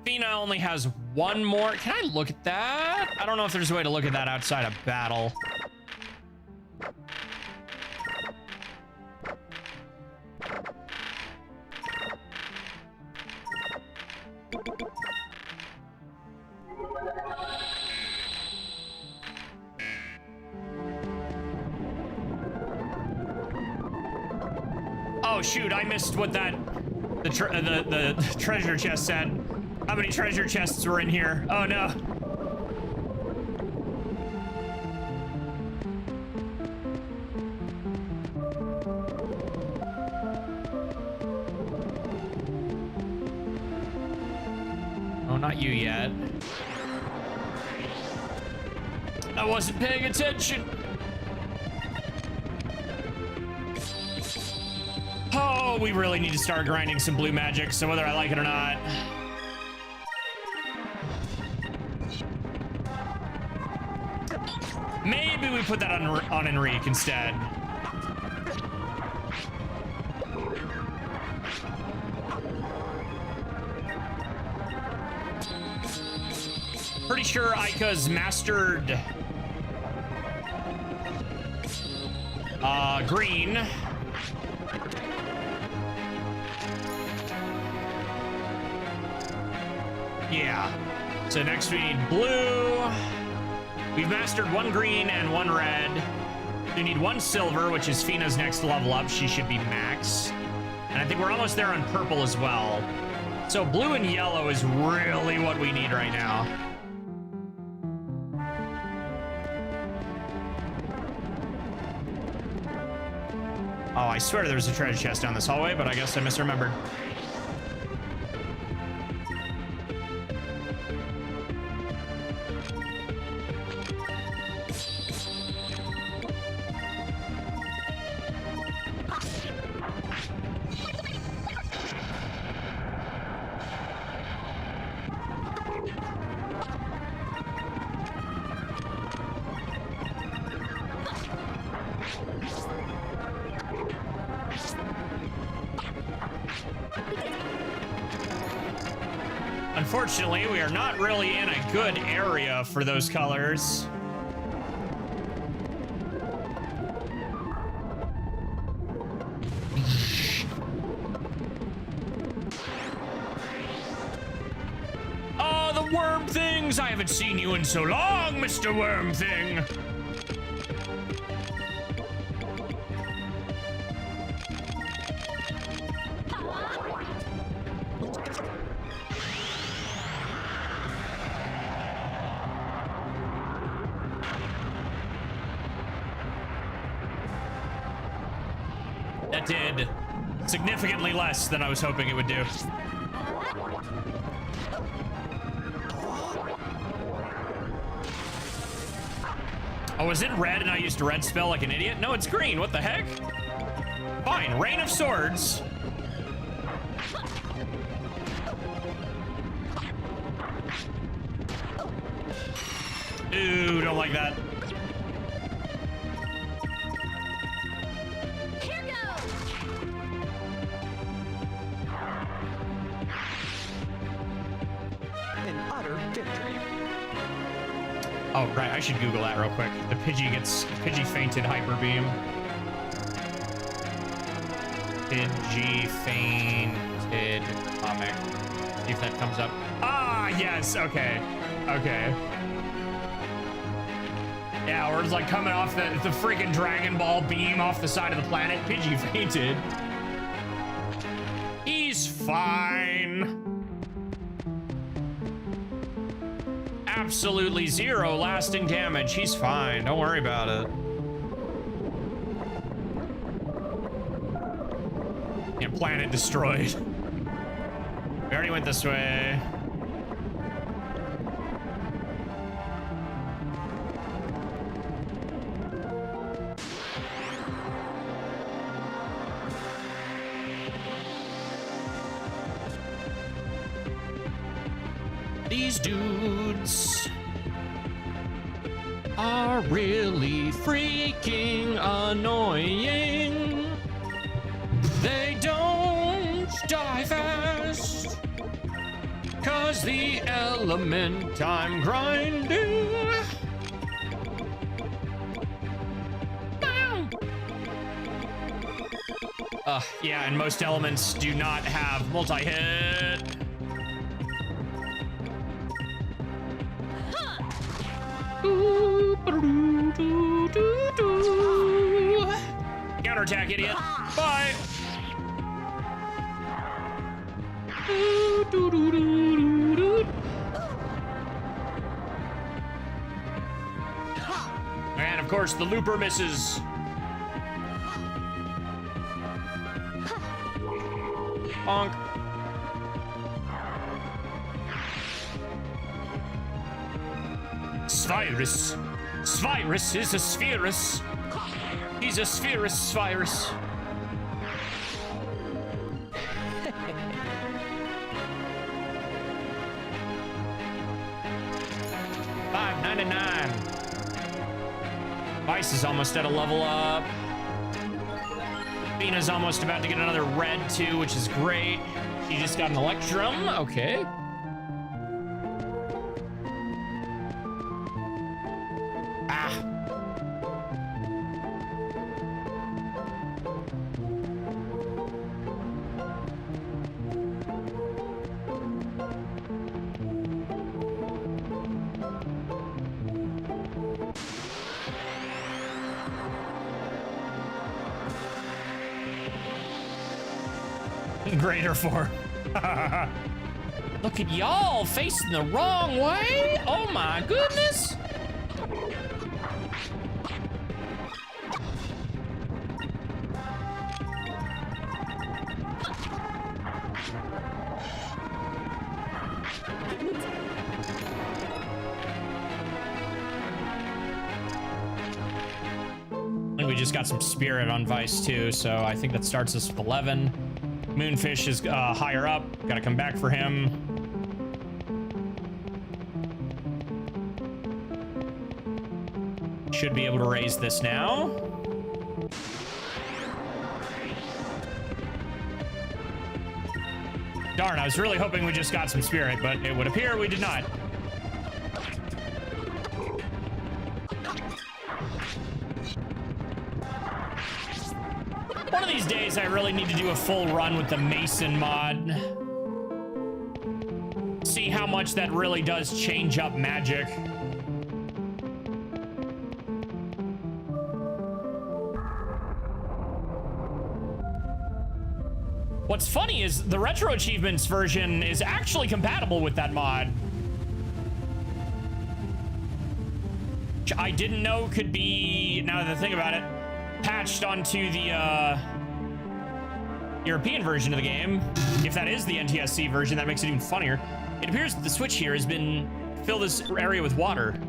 Fina only has one more. Can I look at that? I don't know if there's a way to look at that outside of battle. Oh shoot, I missed what that the treasure chest said. How many treasure chests were in here? Oh no. Oh, not you yet. I wasn't paying attention. Oh, we really need to start grinding some blue magic, so whether I like it or not. Maybe we put that on Enrique instead. Pretty sure Aika's mastered green. Yeah. So next we need blue. We've mastered one green and one red. We need one silver, which is Fina's next level up. She should be max. And I think we're almost there on purple as well. So blue and yellow is really what we need right now. Oh, I swear there's a treasure chest down this hallway, but I guess I misremembered. Unfortunately, we are not really in a good area for those colors. Oh, the worm things! I haven't seen you in so long, Mr. Worm Thing! That did significantly less than I was hoping it would do. Oh, is it red and I used a red spell like an idiot? No, it's green. What the heck? Fine. Rain of Swords. Ooh, don't like that. Oh, right, I should Google that real quick. The Pidgey fainted Hyper Beam. Pidgey fainted comic. See if that comes up. Ah, yes, okay. Okay. Yeah, we're just like coming off the freaking Dragon Ball beam off the side of the planet. Pidgey fainted. He's fine. Absolutely zero lasting damage. He's fine. Don't worry about it. Yeah, planet destroyed. We already went this way. These dudes are really freaking annoying. They don't die fast, 'cause the element I'm grinding. Yeah, and most elements do not have multi-hit. Counterattack, idiot. Bye. And of course, the looper misses. Bonk. Spirus. Spirus is a spherus. He's a spherus, Spirus. $5.99. Vice is almost at a level up. Fina's almost about to get another red too, which is great. She just got an Electrum. Okay. Ah. Greater for. Look at y'all facing the wrong way. Oh my goodness. And we just got some spirit on Vice too, so I think that starts us with 11. Moonfish is higher up. Gotta come back for him. Should be able to raise this now. Darn, I was really hoping we just got some spirit, but it would appear we did not. One of these days, I really need to do a full run with the Mason mod. See how much that really does change up magic. What's funny is the Retro Achievements version is actually compatible with that mod. Which I didn't know could be, now that I think about it, patched onto the European version of the game. If that is the NTSC version, that makes it even funnier. It appears that the switch here has been fill this area with water.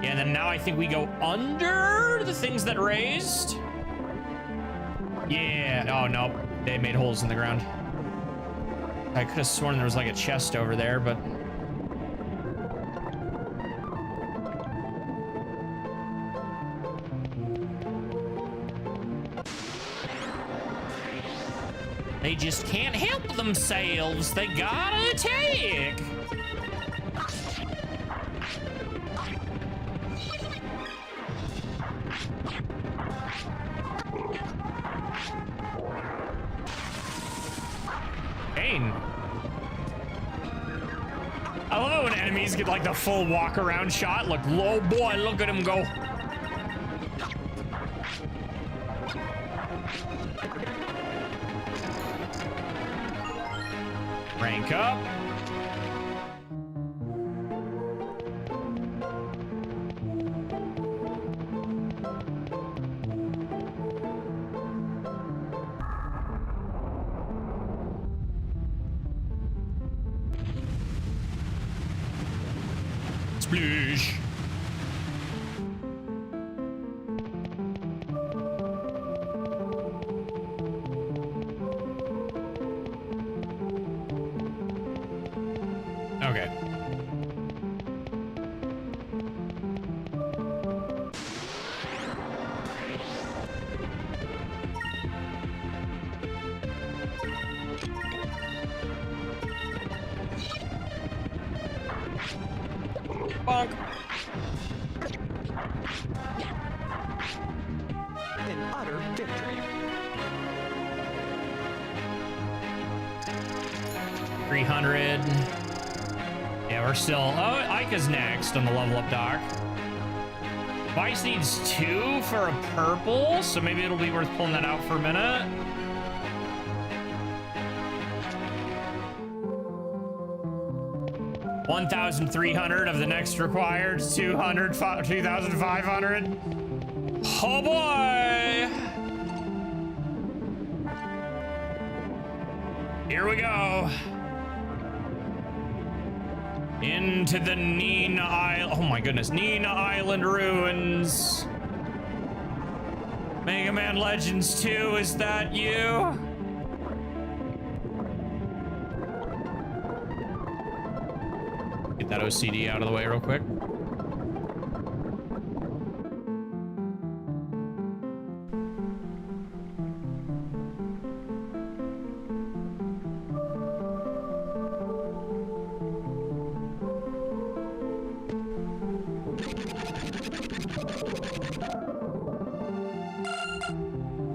Yeah, and then now I think we go under the things that raised. Yeah, oh no, they made holes in the ground. I could have sworn there was like a chest over there, but they just can't help themselves. They gotta attack. Pain. I love it when enemies get like the full walk around shot. Look, low boy, look at him go. Rank up. Sploosh. Okay. Bonk. An utter victory. 300. Yeah, we're still. Oh, Ika's next on the level up dock. Vice needs 2 for a purple, so maybe it'll be worth pulling that out for a minute. 1,300 of the next required 2,500. Oh boy! Here we go. Into the Nina Island. Oh my goodness, Nina Island ruins. Mega Man Legends 2, is that you? Get that OCD out of the way real quick.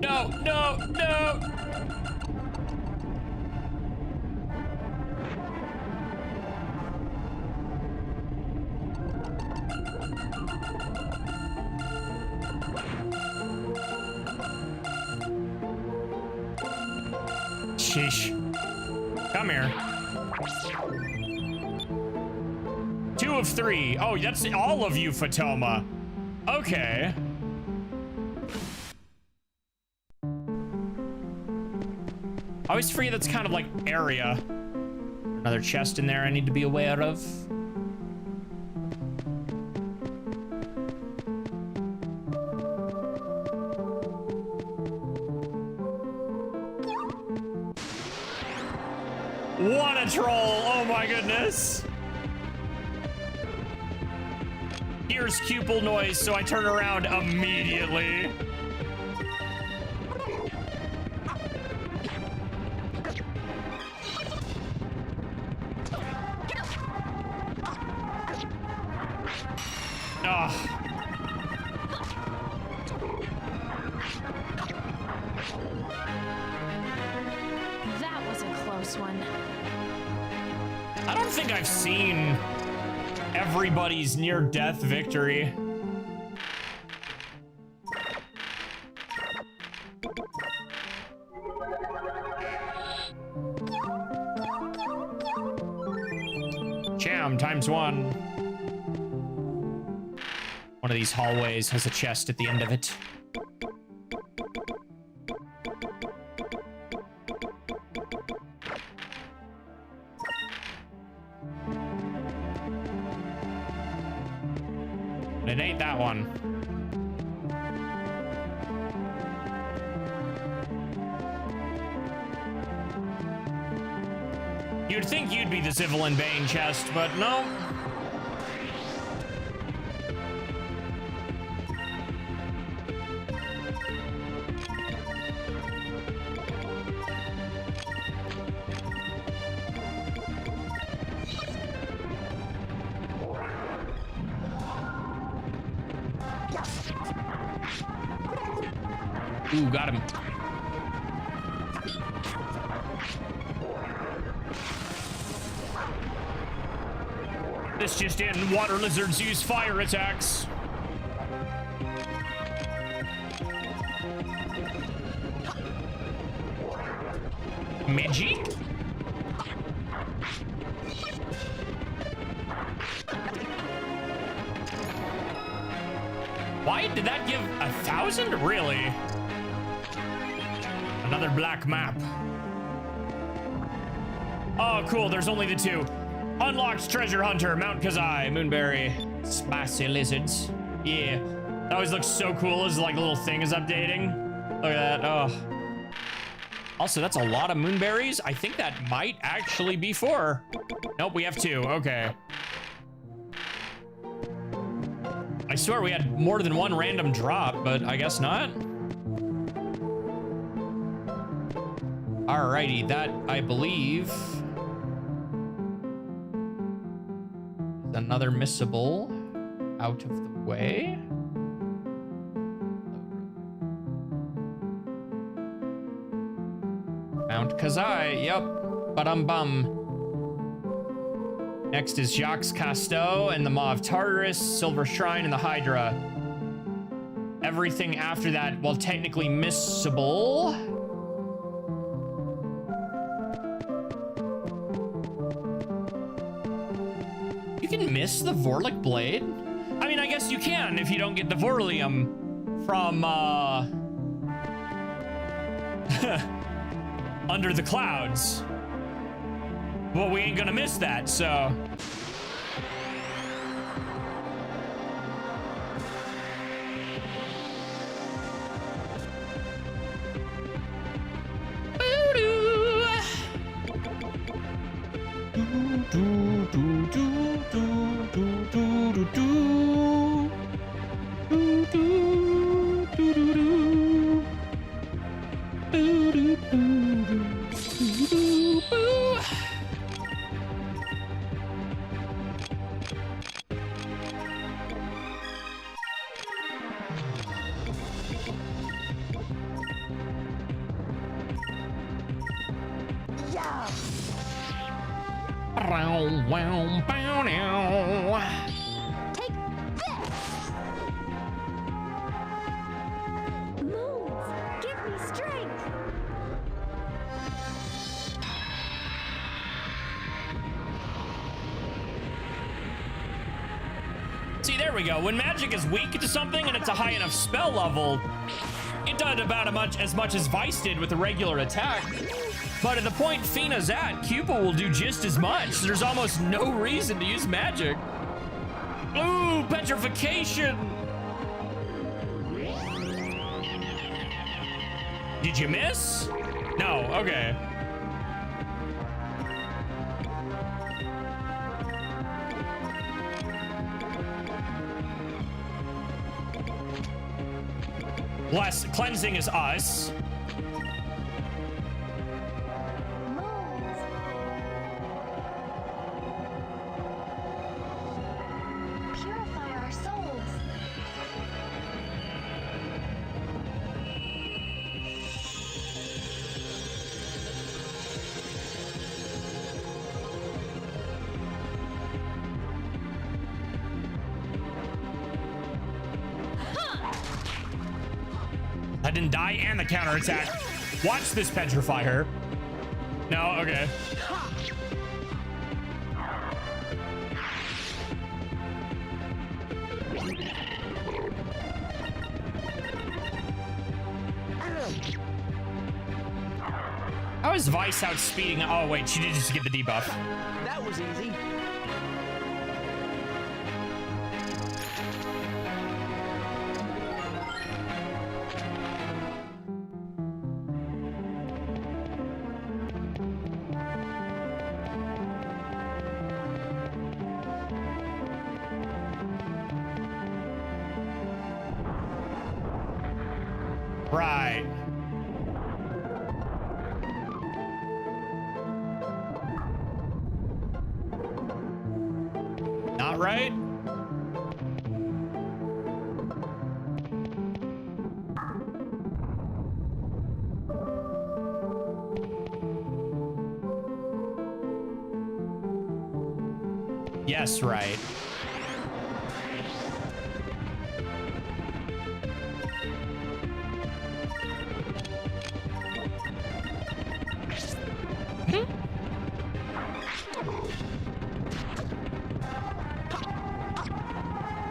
No, no, no! Sheesh. Come here. 2 of 3. Oh, that's all of you, Fatoma. Okay. I always forget that's kind of like area. Another chest in there I need to be aware of. What a troll! Oh my goodness! Here's cupel noise, so I turn around immediately. That was a close one. I don't think I've seen everybody's near-death victory. Jam ×1. One of these hallways has a chest at the end of it. It ain't that one. You'd think you'd be the Exalin Bane chest, but no. Ooh, got him. This just in, water lizards use fire attacks. Magic? Why did that give 1,000? Really? Another black map. Oh, cool. There's only the 2. Unlocked treasure hunter, Mount Kazai, Moonberry, spicy lizards. Yeah, that always looks so cool as like a little thing is updating. Look at that. Oh. Also, that's a lot of moonberries. I think that might actually be 4. Nope, we have 2. Okay. I swear we had more than 1 random drop, but I guess not. Alrighty, that, I believe, is another missable out of the way. Mount Kazai, yep. Ba-dum-bum. Next is Jacques Cousteau and the Maw of Tartarus, Silver Shrine, and the Hydra. Everything after that, while technically missable, miss the Vorlic Blade? I mean, I guess you can if you don't get the Vorlium from, under the clouds. Well, we ain't gonna miss that, so... Take this! Moons, give me strength! See, there we go. When magic is weak to something and it's a high enough spell level, it does about as much as Vice did with a regular attack. But at the point Fina's at, Cupid will do just as much. There's almost no reason to use magic. Ooh, petrification! Did you miss? No, okay. Bless, cleansing is us. Purify our souls. I didn't die and the counterattack. Watch this petrify her. No, okay. How is Vice outspeeding? Oh wait, she did just get the debuff. That was easy. Right. Not right? Yes, right.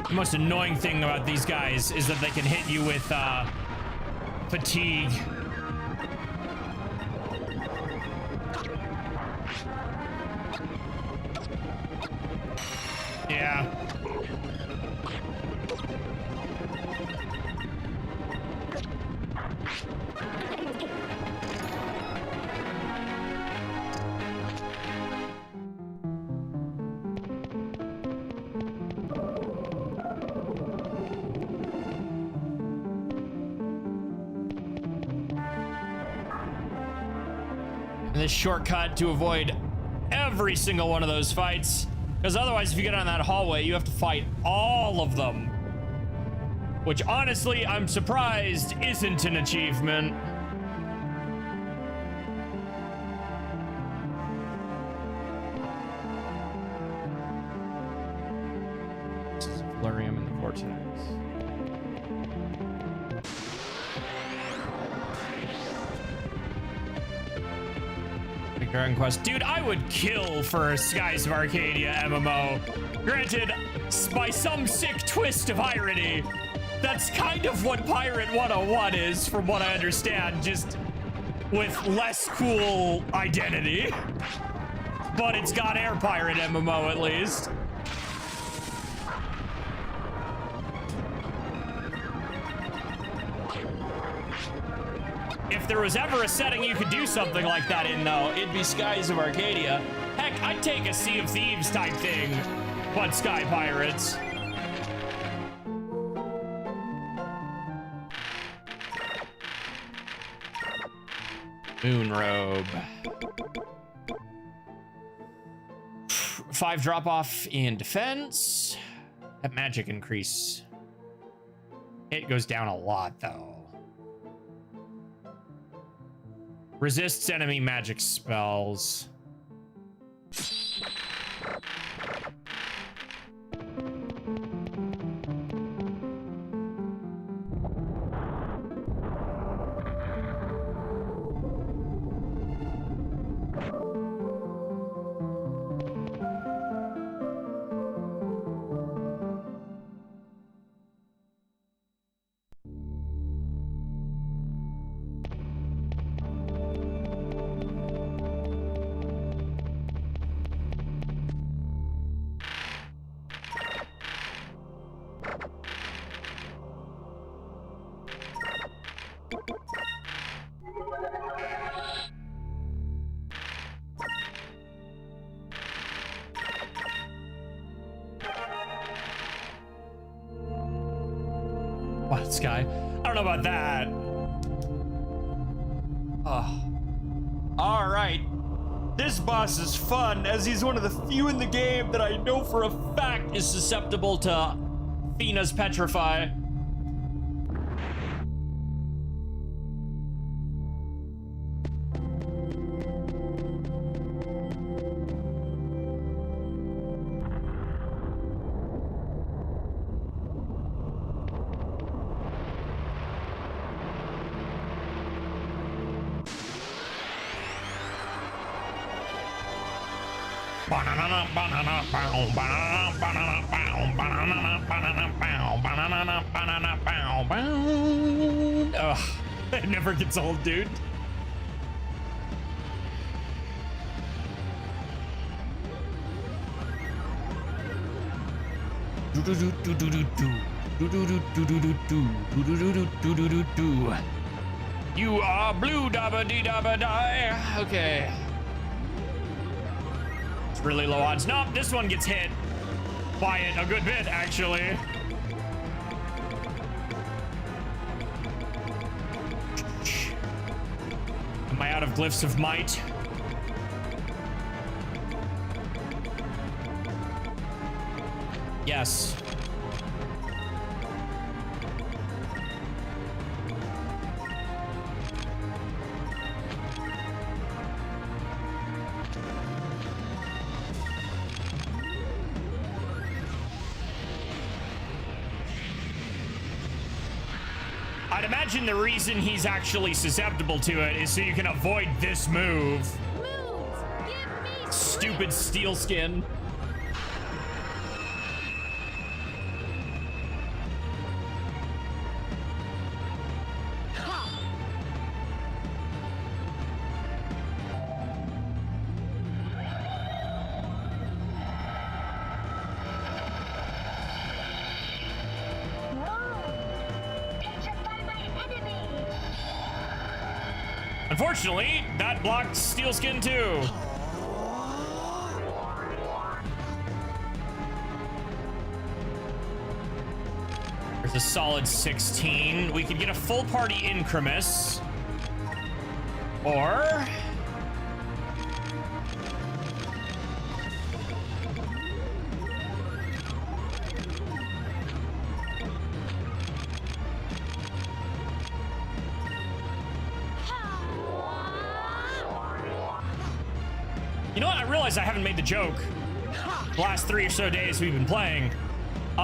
The most annoying thing about these guys is that they can hit you with fatigue. Yeah. This shortcut to avoid every single one of those fights, because otherwise if you get on that hallway you have to fight all of them, which honestly I'm surprised isn't an achievement. Flurium in the vortex. Dragon Quest. Dude, I would kill for a Skies of Arcadia MMO. Granted, by some sick twist of irony, that's kind of what Pirate 101 is, from what I understand, just with less cool identity. But it's got Air Pirate MMO at least. If there was ever a setting you could do something like that in, though, it'd be Skies of Arcadia. Heck, I'd take a Sea of Thieves type thing, but Sky Pirates. Moon Robe. 5 drop off in defense. That magic increase. It goes down a lot, though. Resists enemy magic spells. What, Sky? I don't know about that. Oh. All right. This boss is fun, as he's one of the few in the game that I know for a fact is susceptible to Athena's Petrify. Ugh, it never gets old, dude. You are blue, dabba dee dabba die. Okay. It's really low odds. Nope, this one gets hit by it a good bit, actually. Am I out of glyphs of might? Yes. I'd imagine the reason he's actually susceptible to it is so you can avoid this move. Move! Give me Stupid steel skin. Unfortunately, that blocked steel skin too. There's a solid 16. We could get a full party Incremus. Or... You know what? I realize I haven't made the joke the last 3 or so days we've been playing.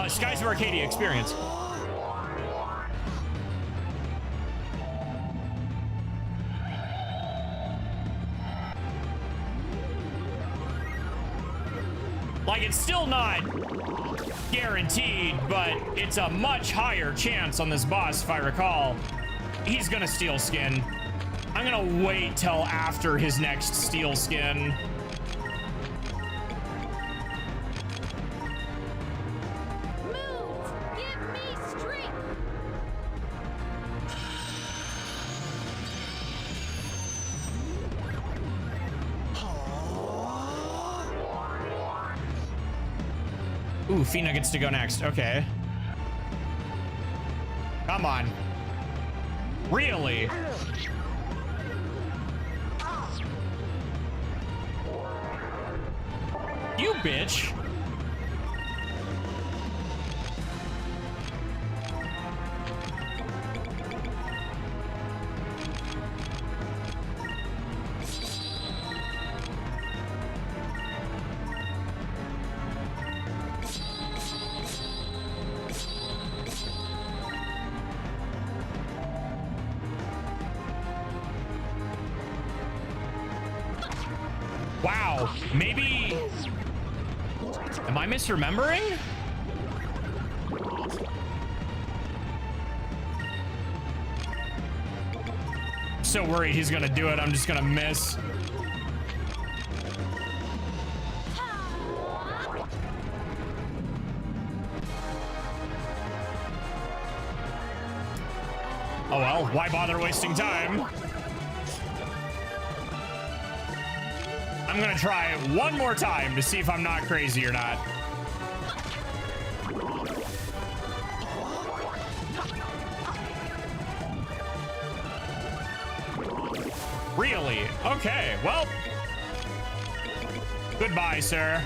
Skies of Arcadia experience. Like, it's still not guaranteed, but it's a much higher chance on this boss, if I recall. He's gonna steal skin. I'm gonna wait till after his next steal skin. Moons, give me strength. Ooh, Fina gets to go next. Okay. Come on. Really? You bitch. Wow, maybe... Am I misremembering? I'm so worried he's gonna do it, I'm just gonna miss. Oh well, why bother wasting time? I'm gonna try one more time to see if I'm not crazy or not. Really? Okay, well. Goodbye, sir.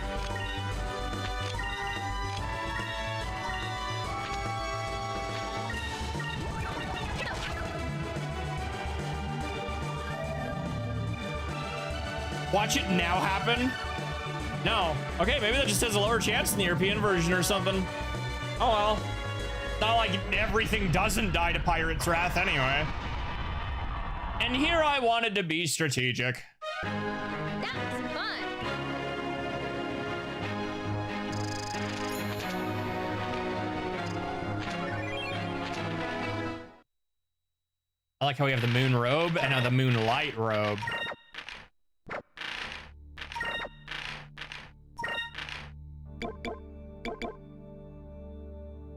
Watch it now happen? No. Okay, maybe that just has a lower chance in the European version or something. Oh well. Not like everything doesn't die to Pirate's Wrath anyway. And here I wanted to be strategic. That's fun. I like how we have the moon robe and now the moonlight robe.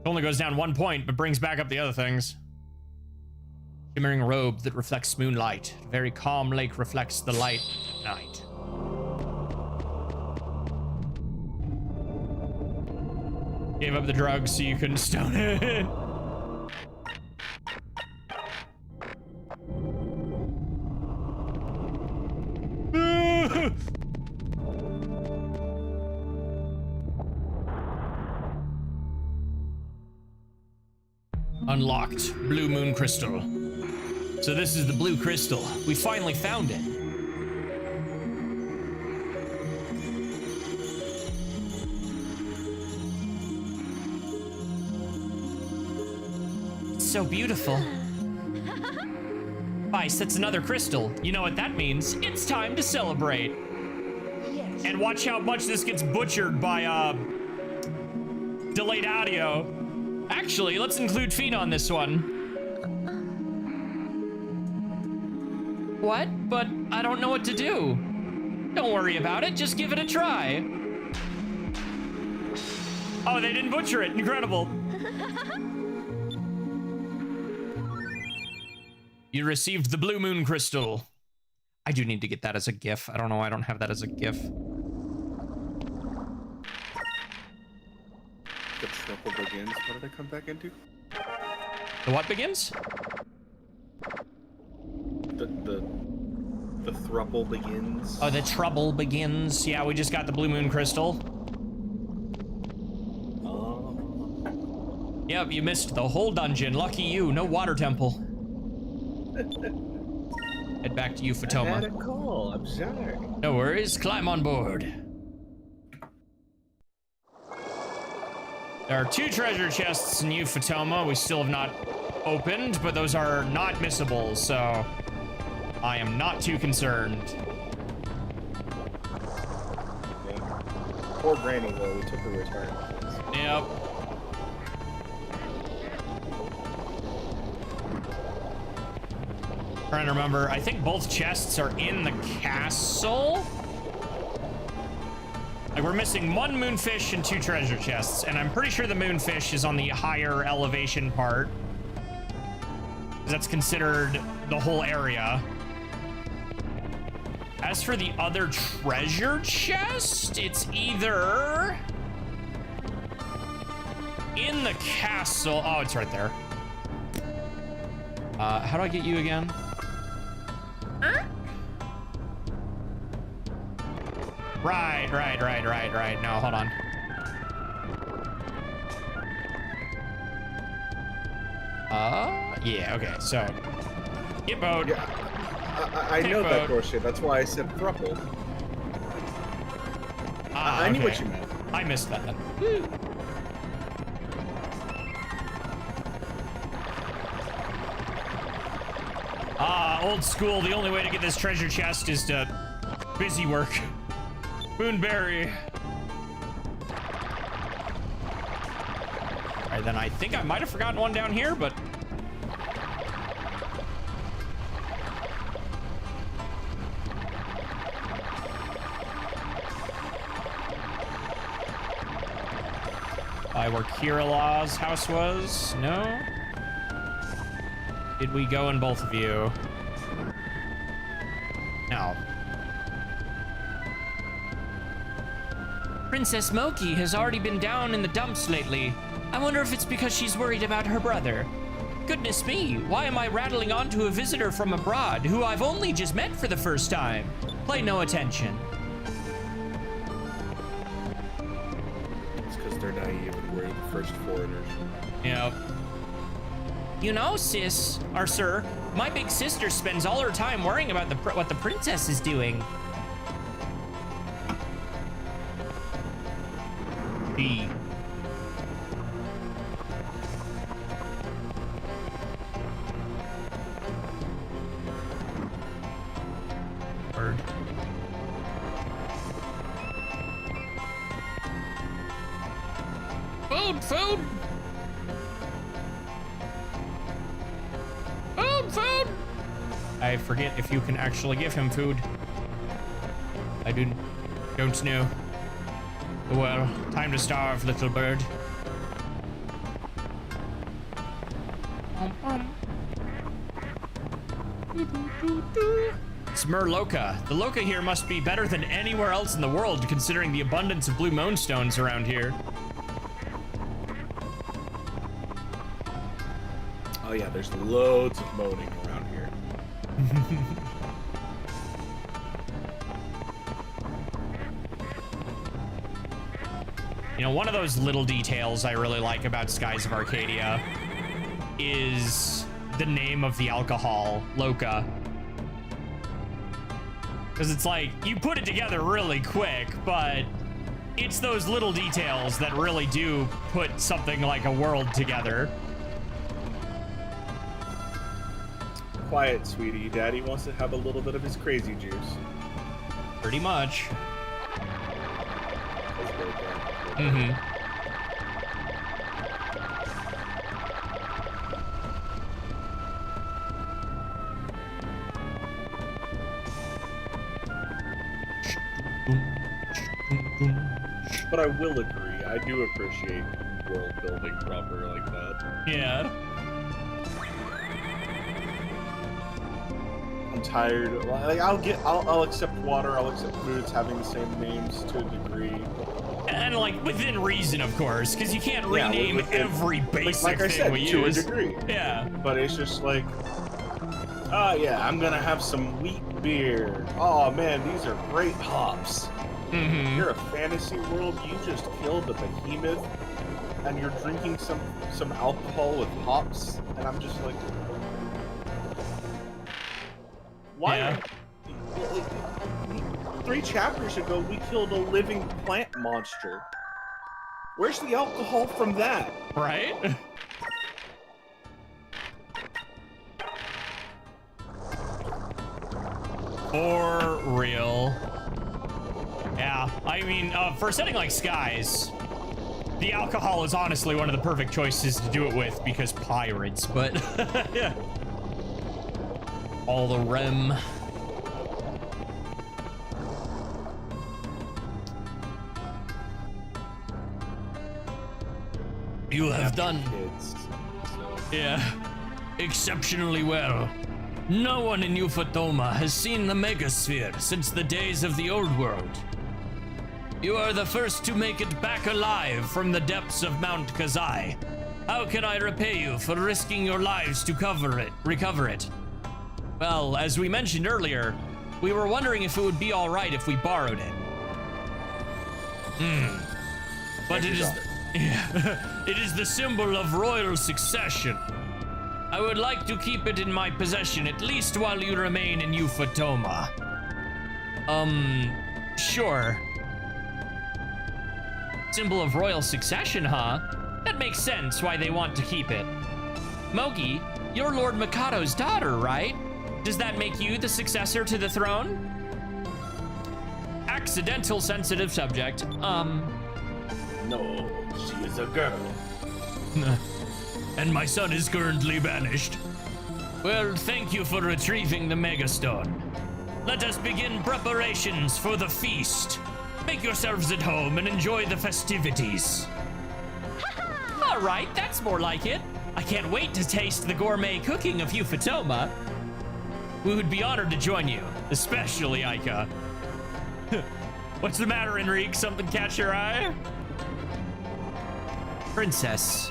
It only goes down 1 point, but brings back up the other things. Shimmering robe that reflects moonlight. A very calm lake reflects the light at night. Gave up the drugs so you couldn't stone it. Unlocked. Blue moon crystal. So this is the blue crystal. We finally found it. It's so beautiful. Vice, that's another crystal. You know what that means? It's time to celebrate. Yes. And watch how much this gets butchered by delayed audio. Actually, let's include Fina on this one. What? But I don't know what to do. Don't worry about it, just give it a try. Oh, they didn't butcher it. Incredible. You received the blue moon crystal. I do need to get that as a GIF. I don't know why I don't have that as a GIF. The trouble begins. What did I come back into? The what begins? The thruple begins. Oh, the trouble begins. Yeah, we just got the blue moon crystal. Oh. Yep, you missed the whole dungeon. Lucky you. No water temple. Head back to you, I had a Fatoma. call. I'm sorry. No worries. Climb on board. There are 2 treasure chests in Euphotoma we still have not opened, but those are not missable, so I am not too concerned. Poor Granny, though. We took her retirement funds. Yep. Trying to remember. I think both chests are in the castle. Like, we're missing one moonfish and 2 treasure chests, and I'm pretty sure the moonfish is on the higher elevation part. That's considered the whole area. As for the other treasure chest, it's either in the castle. Oh, it's right there. How do I get you again? Right. No, hold on. Yeah, okay, so. Get boat. Yeah, I know that bullshit. That's why I said thruple. I knew what you meant. I missed that then. Old school. The only way to get this treasure chest is to busy work. Moonberry. Alright, then I think I might have forgotten one down here, but... where Kirilaw's house was? No? Did we go in both of you? No. Princess Moki has already been down in the dumps lately. I wonder if it's because she's worried about her brother. Goodness me, why am I rattling on to a visitor from abroad who I've only just met for the first time? Play no attention. It's because they're naive and we're the first foreigners. Yep. You know, sis, or sir, my big sister spends all her time worrying about what the princess is doing. B. Bird. Food! Food! I forget if you can actually give him food. I don't know. Well, time to starve, little bird. It's Murloca. The Loca here must be better than anywhere else in the world, considering the abundance of blue moonstones around here. Oh yeah, there's loads of moaning around here. You know, one of those little details I really like about Skies of Arcadia is the name of the alcohol, Loca. Because it's like, you put it together really quick, but it's those little details that really do put something like a world together. Quiet, sweetie. Daddy wants to have a little bit of his crazy juice. Pretty much. That's very good. Mm-hmm. But I will agree, I do appreciate world building proper like that. Yeah. I'm tired. Like I'll accept water. I'll accept foods having the same names to a degree. And like within reason, of course, because you can't rename every basic like I thing said, we to use. a degree. Yeah. But it's just like, yeah, I'm gonna have some wheat beer. Oh man, these are great hops. Mm-hmm. You're a fantasy world. You just killed a behemoth, and you're drinking some alcohol with hops, and I'm just like, why? Yeah. 3 chapters ago, we killed a living plant monster. Where's the alcohol from that? Right? For real. Yeah, I mean, for a setting like Skies, the alcohol is honestly one of the perfect choices to do it with because pirates, but yeah. All the rim. You have done, Kids. So. yeah, exceptionally well. No one in Euphotoma has seen the Megasphere since the days of the Old World. You are the first to make it back alive from the depths of Mount Kazai. How can I repay you for risking your lives to recover it? Well, as we mentioned earlier, we were wondering if it would be all right if we borrowed it. But it is, it is the symbol of royal succession. I would like to keep it in my possession at least while you remain in Euphotoma. Sure. Symbol of royal succession, huh? That makes sense why they want to keep it. Mogi, you're Lord Mikado's daughter, right? Does that make you the successor to the throne? Accidental sensitive subject. No, she is a girl. And my son is currently banished. Well, thank you for retrieving the Megastone. Let us begin preparations for the feast. Make yourselves at home and enjoy the festivities. All right, that's more like it. I can't wait to taste the gourmet cooking of Euphotoma. We would be honored to join you, especially Aika. What's the matter, Enrique? Something catch your eye? Princess.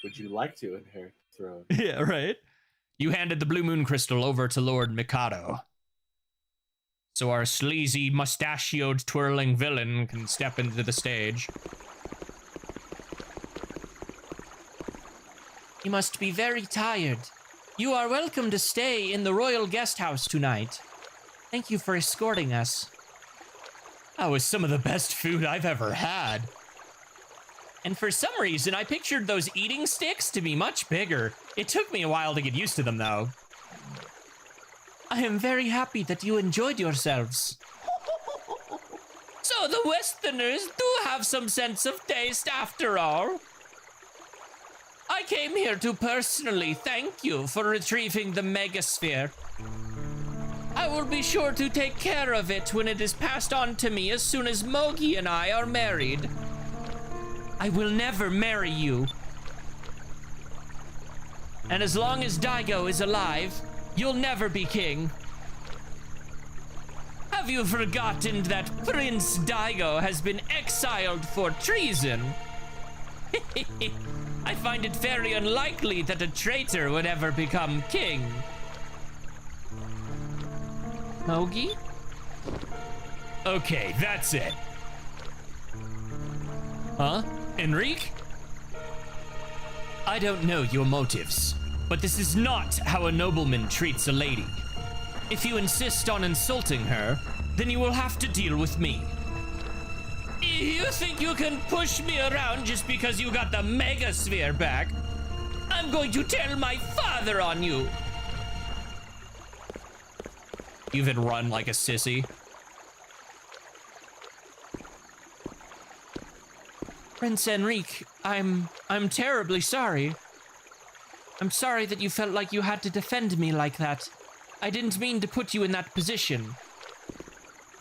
Would you like to inherit the throne? Yeah, right. You handed the Blue Moon Crystal over to Lord Mikado. So our sleazy, mustachioed, twirling villain can step into the stage. You must be very tired. You are welcome to stay in the royal guest house tonight. Thank you for escorting us. That was some of the best food I've ever had. And for some reason, I pictured those eating sticks to be much bigger. It took me a while to get used to them, though. I am very happy that you enjoyed yourselves. So the Westerners do have some sense of taste after all. I came here to personally thank you for retrieving the Megasphere. I will be sure to take care of it when it is passed on to me as soon as Mogi and I are married. I will never marry you. And as long as Daigo is alive, you'll never be king. Have you forgotten that Prince Daigo has been exiled for treason? I find it very unlikely that a traitor would ever become king. Mogi? Okay, that's it. Huh? Enrique? I don't know your motives, but this is not how a nobleman treats a lady. If you insist on insulting her, then you will have to deal with me. You think you can push me around just because you got the Megasphere back? I'm going to tell my father on you. You even run like a sissy. Prince Enrique, I'm terribly sorry. I'm sorry that you felt like you had to defend me like that. I didn't mean to put you in that position.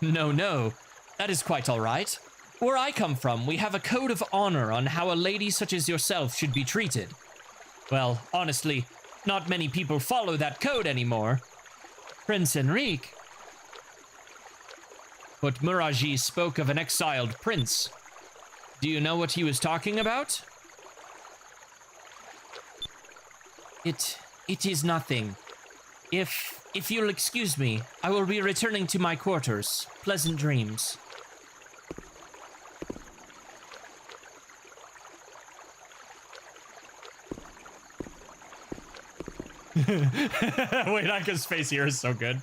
No, that is quite all right. Where I come from, we have a code of honor on how a lady such as yourself should be treated. Well, honestly, not many people follow that code anymore. Prince Enrique. But Muraji spoke of an exiled prince. Do you know what he was talking about? It is nothing. If you'll excuse me, I will be returning to my quarters. Pleasant dreams. Wait, Aka's face here is so good.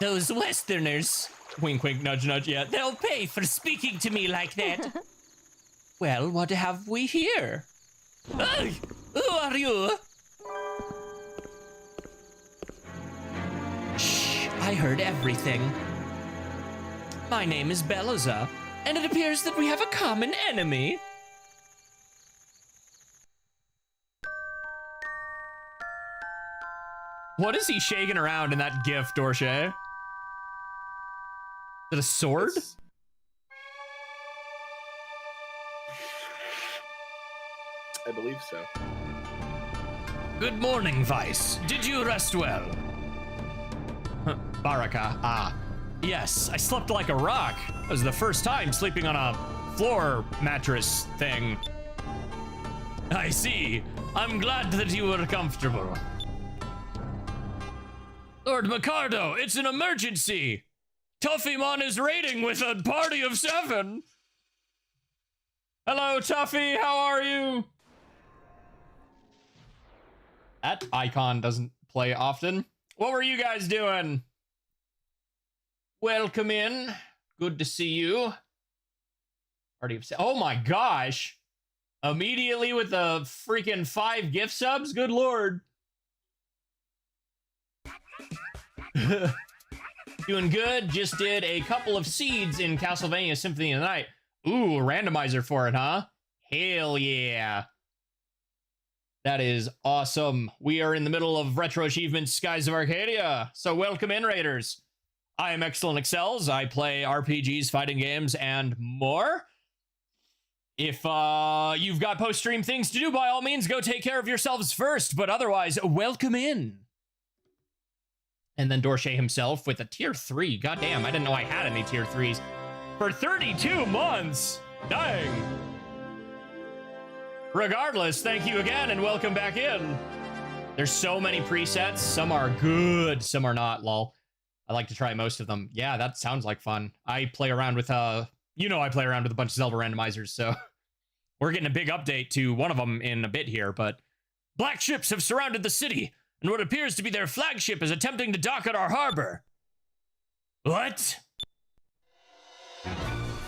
Those Westerners, wink wink nudge nudge, yeah, they'll pay for speaking to me like that. Well, what have we here? Hey, who are you? Shh, I heard everything. My name is Beloza, and it appears that we have a common enemy. What is he shaking around in that gif, Dorsche? Is it a sword? I believe so. Good morning, Vice. Did you rest well? Baraka. Ah. Yes, I slept like a rock. It was the first time sleeping on a floor mattress thing. I see. I'm glad that you were comfortable. Lord Micardo, it's an emergency! Tuffymon is raiding with a party of 7! Hello, Tuffy, how are you? That icon doesn't play often. What were you guys doing? Welcome in. Good to see you. Party of oh my gosh. Immediately with the freaking 5 gift subs? Good lord. Doing good. Just did a couple of seeds in Castlevania Symphony of the Night. Ooh, a randomizer for it, huh? Hell yeah. That is awesome. We are in the middle of Retro Achievements Skies of Arcadia. So welcome in, Raiders. I am Exalin Excels. I play RPGs, fighting games, and more. If you've got post-stream things to do, by all means, go take care of yourselves first. But otherwise, welcome in. And then Dorsche himself with a tier 3. Goddamn, I didn't know I had any tier 3s. For 32 months! Dang! Regardless, thank you again and welcome back in. There's so many presets. Some are good, some are not, lol. I like to try most of them. Yeah, that sounds like fun. I play around with, I play around with a bunch of Zelda randomizers, so... We're getting a big update to one of them in a bit here, but... Black ships have surrounded the city, and what appears to be their flagship is attempting to dock at our harbor. What?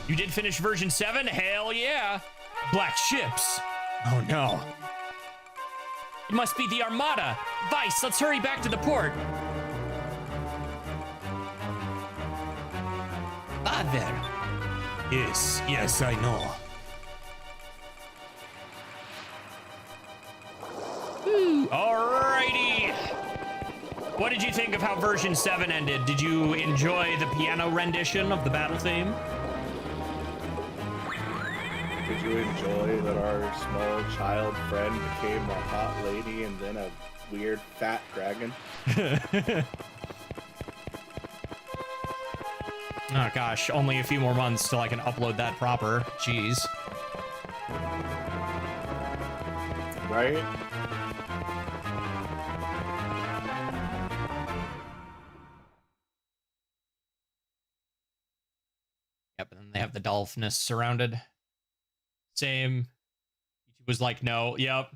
You did finish version 7? Hell yeah! Black ships. Oh no. It must be the Armada. Vice, let's hurry back to the port. Father. Yes, I know. Alrighty. What did you think of how version 7 ended? Did you enjoy the piano rendition of the battle theme? Did you enjoy that our small child friend became a hot lady and then a weird fat dragon? Oh gosh, only a few more months till I can upload that proper. Jeez. Right? Yep, and then they have the Dolphinus surrounded. Same. YouTube was like, no, yep.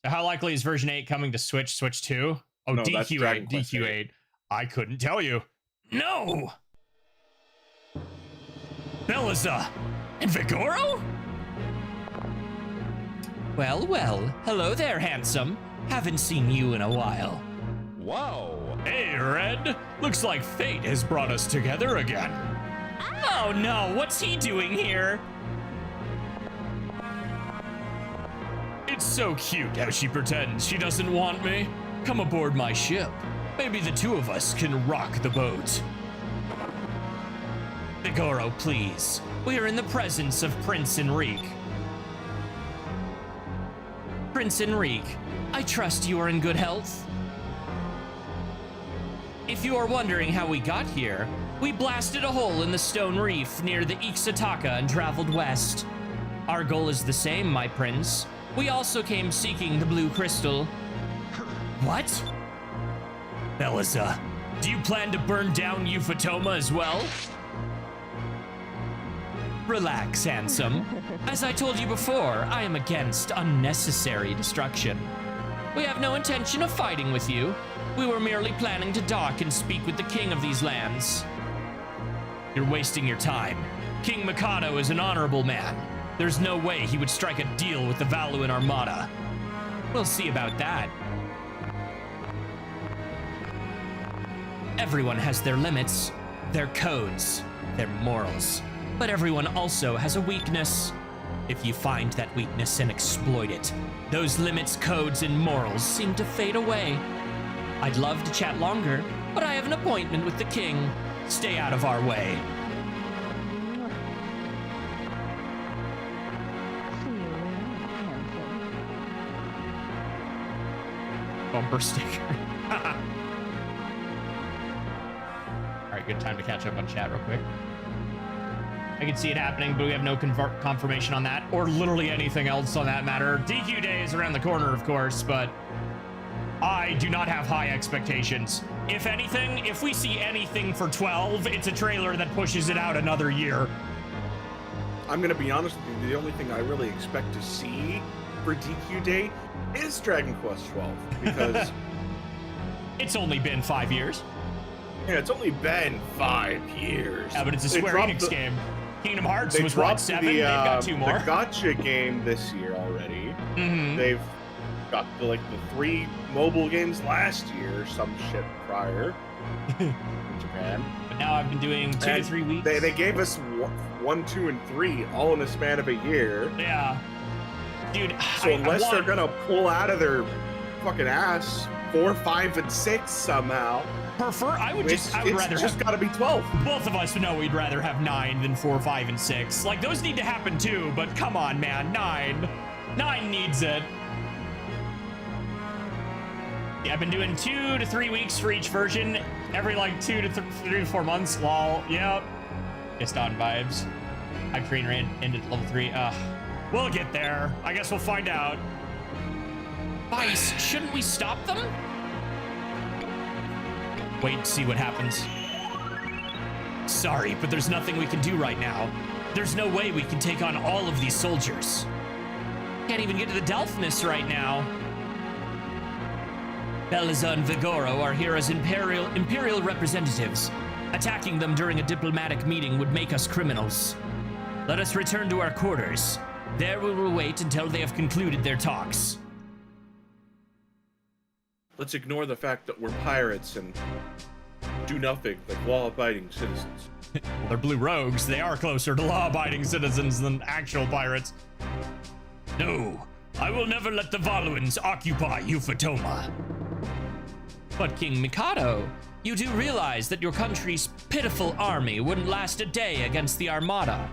So how likely is version 8 coming to Switch 2? Oh, No, that's Dragon DQ8, Quest DQ8. I couldn't tell you. No! Beloza and Vigoro? Well, hello there, handsome. Haven't seen you in a while. Whoa! Hey, Red. Looks like fate has brought us together again. Oh no, what's he doing here? It's so cute how she pretends she doesn't want me. Come aboard my ship. Maybe the two of us can rock the boat. Vigoro, please. We are in the presence of Prince Enrique. Prince Enrique, I trust you are in good health. If you are wondering how we got here, we blasted a hole in the stone reef near the Ixataka and traveled west. Our goal is the same, my prince. We also came seeking the blue crystal. What? Beloza, do you plan to burn down Euphotoma as well? Relax, handsome. As I told you before, I am against unnecessary destruction. We have no intention of fighting with you. We were merely planning to dock and speak with the king of these lands. You're wasting your time. King Mikado is an honorable man. There's no way he would strike a deal with the Valuan Armada. We'll see about that. Everyone has their limits, their codes, their morals. But everyone also has a weakness. If you find that weakness and exploit it, those limits, codes, and morals seem to fade away. I'd love to chat longer, but I have an appointment with the king. Stay out of our way. Bumper sticker. Alright, good time to catch up on chat real quick. I can see it happening, but we have no confirmation on that, or literally anything else on that matter. DQ Day is around the corner, of course, but I do not have high expectations. If anything, if we see anything for 12, it's a trailer that pushes it out another year. I'm gonna be honest with you, the only thing I really expect to see for DQ Day is Dragon Quest 12, because It's only been 5 years. yeah, it's only been 5 years. Yeah, but it's a They Square dropped Enix the- game. Kingdom Hearts They was what, dropped 7? the, They've got 2 more. the gotcha game this year already. Mm-hmm. They've got the 3 mobile games last year, some shit prior in Japan. But now I've been doing 2 to And 3 weeks. They gave us 1, 2, and 3 all in the span of a year. Yeah. Dude, So unless I they're want- gonna pull out of their fucking ass 4, 5, and 6 somehow, I would it's rather just have, gotta be 12. both of us know we'd rather have 9 than 4, 5, and 6. Like, those need to happen too, but come on, man, 9. 9 needs it. Yeah, I've been doing 2 to 3 weeks for each version, every 2 to 3 to 4 months. Lol. Yep. Just on vibes. Hype train ran ended at level 3. We'll get there. I guess we'll find out. Vice, shouldn't we stop them? Wait and see what happens. Sorry, but there's nothing we can do right now. There's no way we can take on all of these soldiers. Can't even get to the Delphinus right now. Beliza and Vigoro are here as imperial representatives. Attacking them during a diplomatic meeting would make us criminals. Let us return to our quarters. There we will wait until they have concluded their talks. Let's ignore the fact that we're pirates and do nothing like law-abiding citizens. Well, they're blue rogues. They are closer to law-abiding citizens than actual pirates. No, I will never let the Valuans occupy Euphotoma. But King Mikado, you do realize that your country's pitiful army wouldn't last a day against the Armada.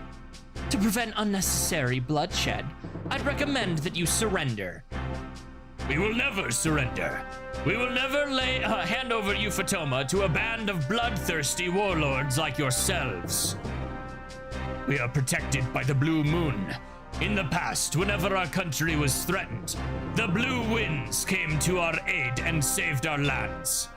To prevent unnecessary bloodshed, I'd recommend that you surrender. We will never surrender. We will never hand over Euphotoma to a band of bloodthirsty warlords like yourselves. We are protected by the Blue Moon. In the past, whenever our country was threatened, the Blue Winds came to our aid and saved our lands.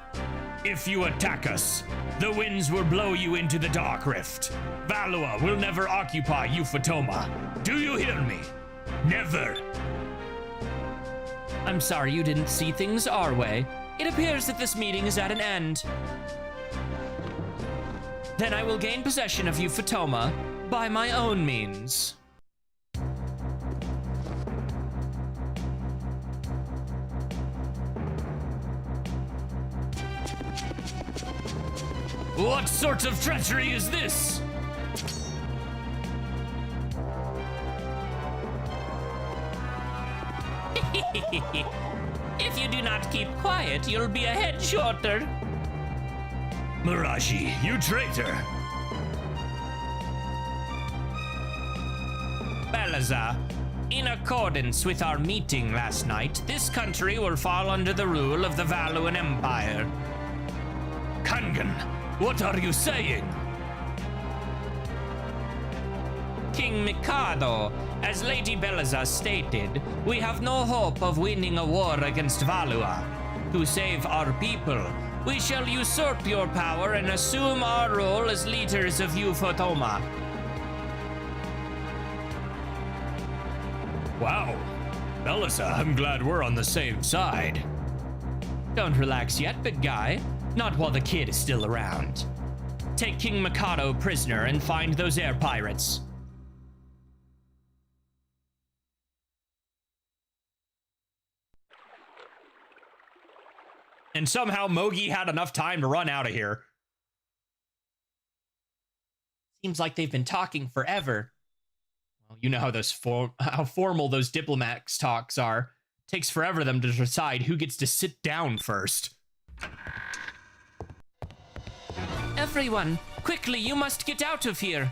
If you attack us, the winds will blow you into the Dark Rift. Valua will never occupy Euphotoma. Do you hear me? Never. I'm sorry you didn't see things our way. It appears that this meeting is at an end. Then I will gain possession of Euphotoma by my own means. What sort of treachery is this? If you do not keep quiet, you'll be a head shorter. Miraji, you traitor! Beliza, in accordance with our meeting last night, this country will fall under the rule of the Valuan Empire. Kangan, what are you saying? King Mikado, as Lady Beliza stated, we have no hope of winning a war against Valua. To save our people, we shall usurp your power and assume our role as leaders of Euphotoma. Wow. Belisa, I'm glad we're on the same side. Don't relax yet, big guy. Not while the kid is still around. Take King Mikado prisoner and find those air pirates. And somehow Mogi had enough time to run out of here. Seems like they've been talking forever. Well, you know how how formal those diplomats talks are. Takes forever them to decide who gets to sit down first. Everyone, quickly, you must get out of here.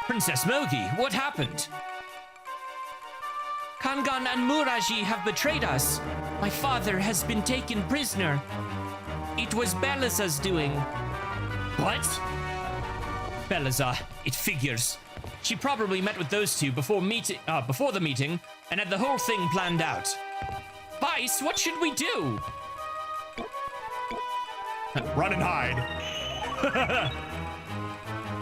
Princess Mogi, what happened? Kangan and Muraji have betrayed us. My father has been taken prisoner. It was Belisa's doing. What? Belisa, it figures. She probably met with those two before the meeting and had the whole thing planned out. Vice, what should we do? Run and hide.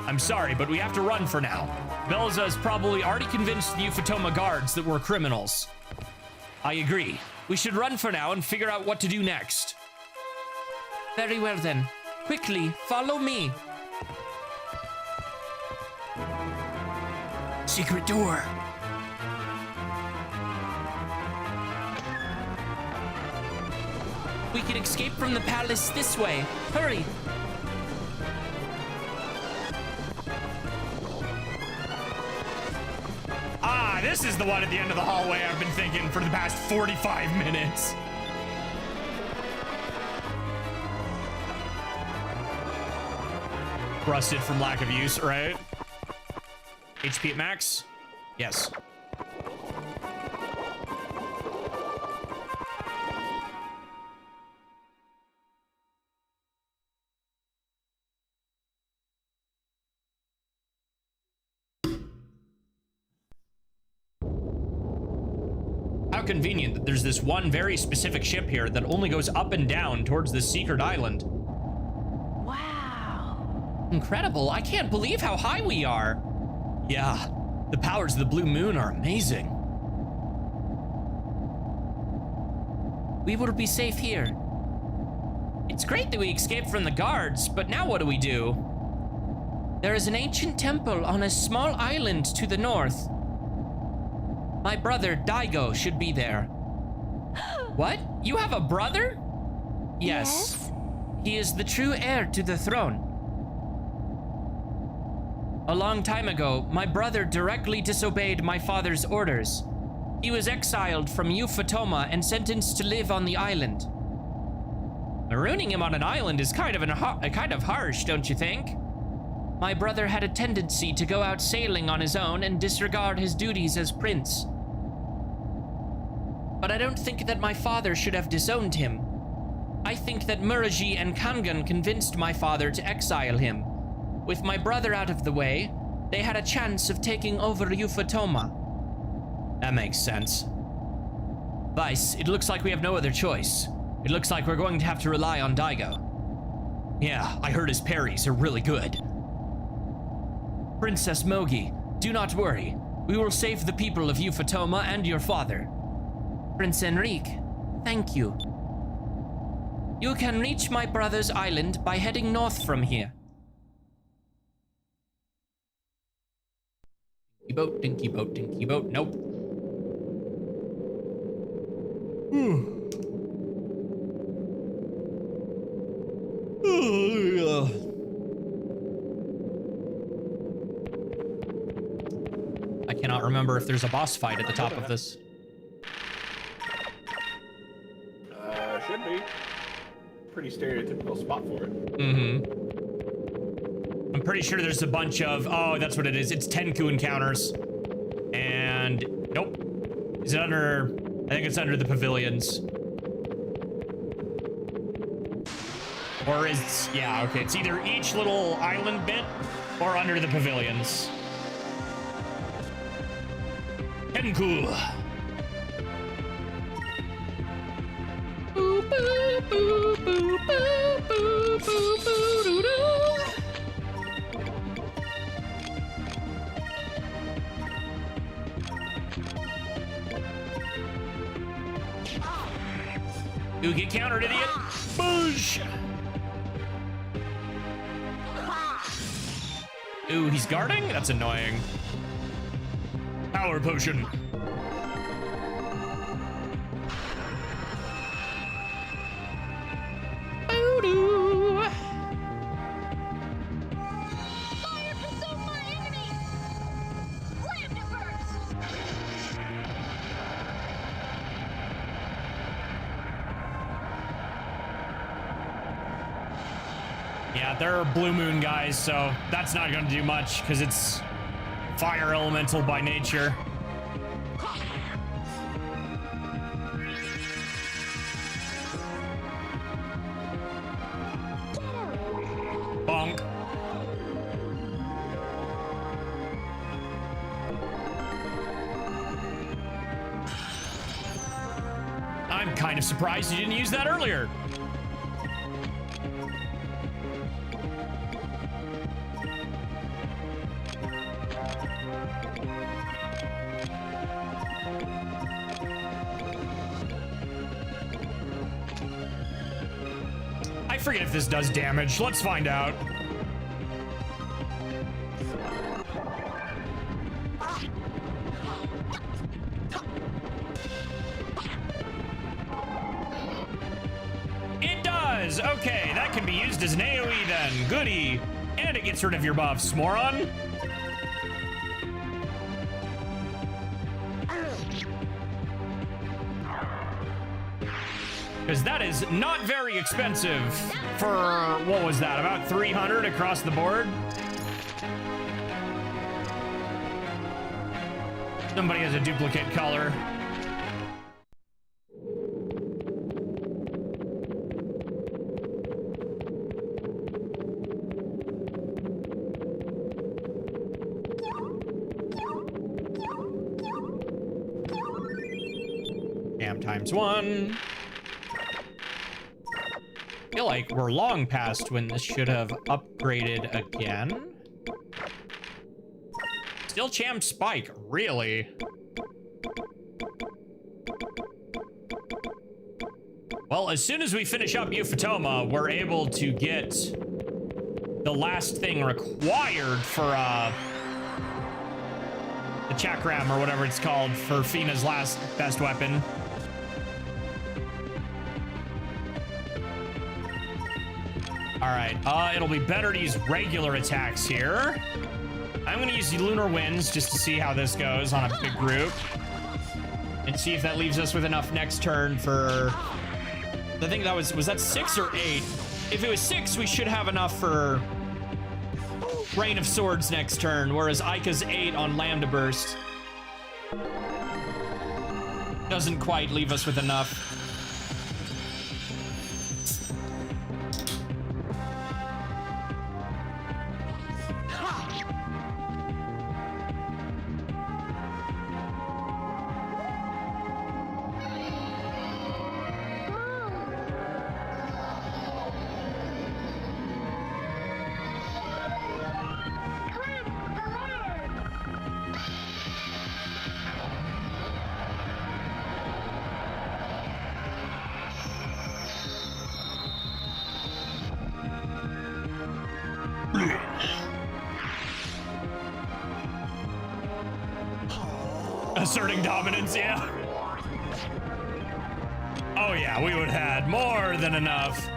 I'm sorry, but we have to run for now. Belza has probably already convinced the Ufotoma guards that we're criminals. I agree. We should run for now and figure out what to do next. Very well then. Quickly, follow me. Secret door. We can escape from the palace this way. Hurry. Ah, this is the one at the end of the hallway I've been thinking for the past 45 minutes. Rusted from lack of use, right? HP at max? Yes. How convenient that there's this one very specific ship here that only goes up and down towards this secret island. Wow. Incredible. I can't believe how high we are. Yeah, the powers of the blue moon are amazing. We will be safe here. It's great that we escaped from the guards, but now what do we do? There is an ancient temple on a small island to the north. My brother, Daigo, should be there. What? You have a brother? Yes. He is the true heir to the throne. A long time ago, my brother directly disobeyed my father's orders. He was exiled from Ufotoma and sentenced to live on the island. Marooning him on an island is kind of harsh, don't you think? My brother had a tendency to go out sailing on his own and disregard his duties as prince. But I don't think that my father should have disowned him. I think that Muraji and Kangan convinced my father to exile him. With my brother out of the way, they had a chance of taking over Ufotoma. That makes sense. Vice, it looks like we have no other choice. It looks like we're going to have to rely on Daigo. Yeah, I heard his parries are really good. Princess Mogi, do not worry. We will save the people of Ufotoma and your father. Prince Enrique, thank you. You can reach my brother's island by heading north from here. Dinky boat, dinky boat, dinky boat. Nope. I cannot remember if there's a boss fight at the top of this. Should be. Pretty stereotypical spot for it. Mm-hmm. I'm pretty sure there's a bunch of... Oh, that's what it is. It's Tenku encounters. And... Nope. Is it under... I think it's under the pavilions. Or is... Yeah, okay. It's either each little island bit or under the pavilions. Tenku. Boop, boop, boop, boop, boop, boop, boop, boop, doo, doo. Ooh, get countered, idiot. Boosh. Ooh, he's guarding? That's annoying. Power potion. Boo-doo. Fire consume my enemy! Slammed it first! Yeah, they're Blue Moon guys, so that's not going to do much because it's fire elemental by nature. Bonk. I'm kind of surprised you didn't use that earlier. I forget if this does damage. Let's find out. It does! Okay, that can be used as an AoE then. Goody. And it gets rid of your buffs, moron. Because that is not very expensive for, what was that, about 300 across the board? Somebody has a duplicate color. Damn times one. I feel like we're long past when this should have upgraded again. Still champ spike, really? Well, as soon as we finish up Euphotoma, we're able to get the last thing required for the Chakram or whatever it's called for Fina's last best weapon. All right, it'll be better to use regular attacks here. I'm gonna use the Lunar Winds just to see how this goes on a big group. And see if that leaves us with enough next turn for... I think that was that 6 or 8? If it was 6, we should have enough for Rain of Swords next turn, whereas Aika's 8 on Lambda Burst doesn't quite leave us with enough. Asserting dominance, yeah. Oh yeah, we would have had more than enough.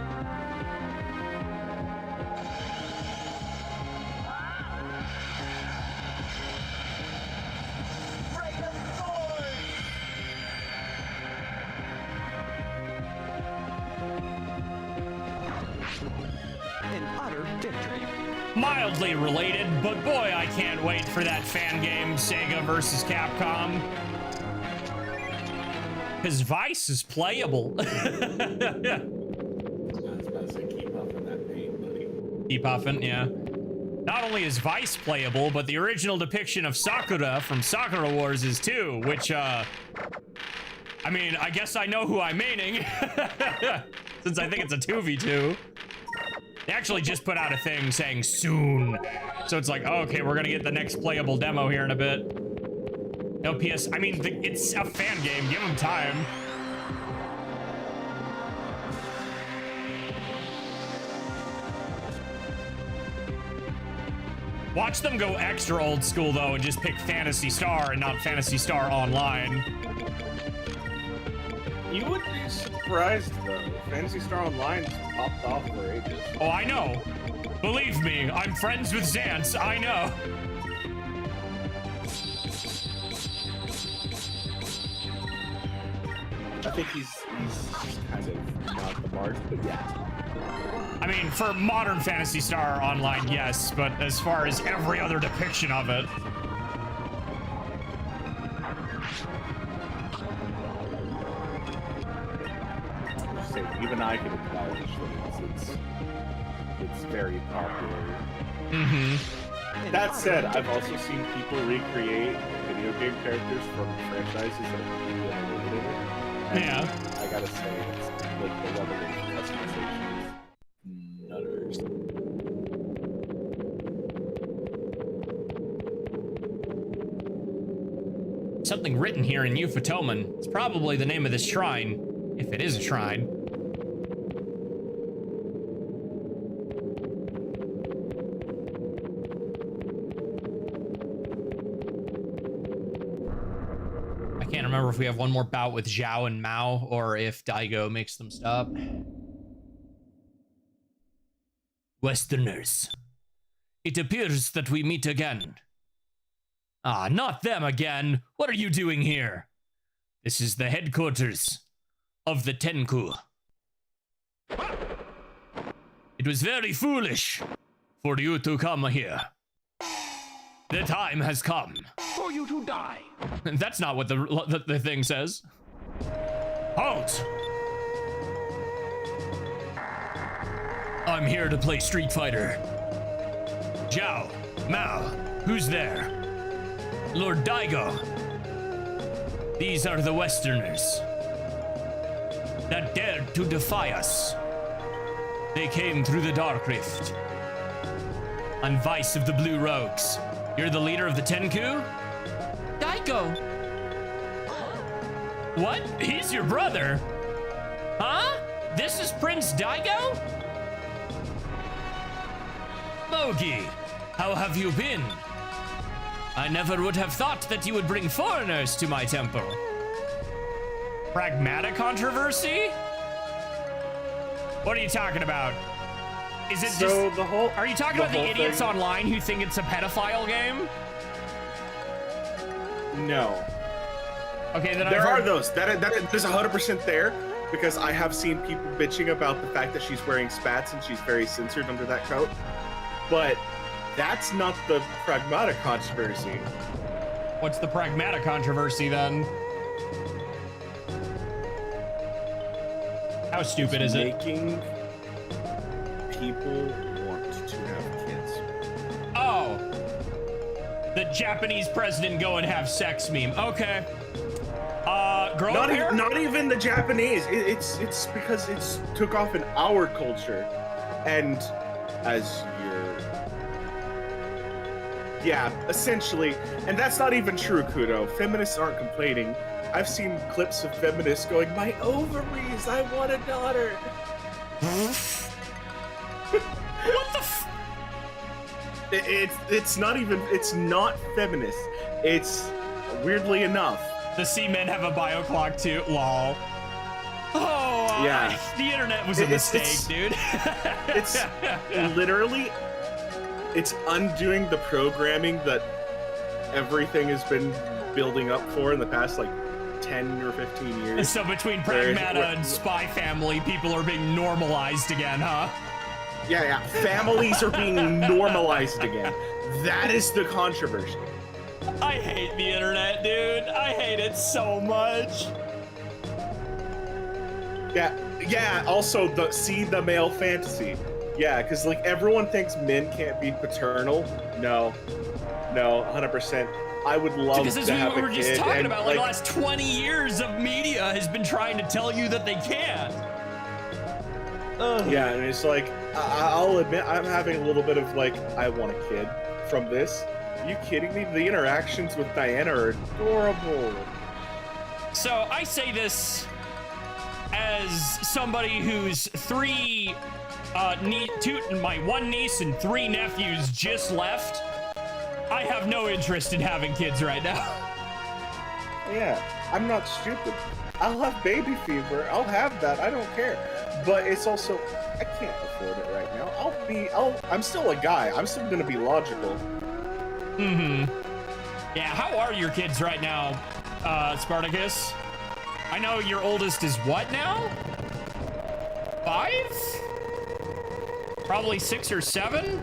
An utter victory. Mildly related, but boy, I can't wait for that fan game, Sega versus Capcom. Because Vice is playable. I was about to say, keep huffing that paint, buddy. Keep huffing, yeah. Not only is Vice playable, but the original depiction of Sakura from Sakura Wars is too, which, I mean, I guess I know who I'm maining. Since I think it's a 2v2. They actually just put out a thing saying soon. So it's like, oh, okay, we're gonna get the next playable demo here in a bit. No PS, I mean, it's a fan game, give them time. Watch them go extra old school though and just pick Phantasy Star and not Phantasy Star Online. You would be surprised though. Phantasy Star Online's popped off for ages. Oh, I know. Believe me, I'm friends with Xance. I know. I think he's kind of not the mark, but yeah. I mean, for modern Phantasy Star Online, yes, but as far as every other depiction of it. Even I can acknowledge that it's very popular. Mm-hmm. That said, I've also seen people recreate video game characters from franchises that have been eliminated. And Yeah. I gotta say, it's like the level of customization is nutters. Something written here in Euphatomen. It's probably the name of this shrine, if it is a shrine. I can't remember if we have one more bout with Zhao and Mao or if Daigo makes them stop. Westerners, it appears that we meet again. Ah, not them again. What are you doing here? This is the headquarters of the Tenku. It was very foolish for you to come here. The time has come. For you to die. That's not what the thing says. Halt! I'm here to play Street Fighter. Zhao, Mao, who's there? Lord Daigo. These are the Westerners that dared to defy us. They came through the Dark Rift. On Vice of the Blue Rogues. You're the leader of the Tenku? Daigo. What? He's your brother? Huh? This is Prince Daigo? Mogi, how have you been? I never would have thought that you would bring foreigners to my temple. Pragmatic controversy? What are you talking about? Is it So just... the whole Are you talking about the idiots thing, online who think it's a pedophile game? No. Okay, then There I've are heard... those. That is 100% there, because I have seen people bitching about the fact that she's wearing spats and she's very censored under that coat. But that's not the pragmatic controversy. What's the pragmatic controversy then? How stupid is it? Making people want to have kids. Oh. The Japanese president go and have sex meme. Okay. Girl hair? Not even the Japanese. It's because it's took off in our culture, and as yeah, essentially, and that's not even true, Kudo. Feminists aren't complaining. I've seen clips of feminists going, "My ovaries, I want a daughter." What the f... It's not even, it's not feminist. It's, weirdly enough. The C-men have a bio clock too. Lol. Oh, Yeah. The internet was a mistake, dude. It's literally, it's undoing the programming that everything has been building up for in the past, like, 10 or 15 years. So between Pragmata and Spy Family, people are being normalized again, huh? Yeah. Families are being normalized again. That is the controversy. I hate the internet, dude. I hate it so much. Yeah. Also, the male fantasy. Yeah, because like everyone thinks men can't be paternal. No, 100%. I would love Because as to have we were a just kid, talking and, about, like the last 20 years of media has been trying to tell you that they can't. Yeah, and it's like, I'll admit, I'm having a little bit of like, I want a kid from this. Are you kidding me? The interactions with Diana are adorable. So I say this as somebody whose my one niece and 3 nephews just left I have no interest in having kids right now. Yeah, I'm not stupid. I'll have baby fever. I'll have that. I don't care. But it's also, I can't afford it right now. I'm still a guy. I'm still gonna be logical. Mm-hmm. Yeah, how are your kids right now, Spartacus? I know your oldest is what now? 5? Probably 6 or 7?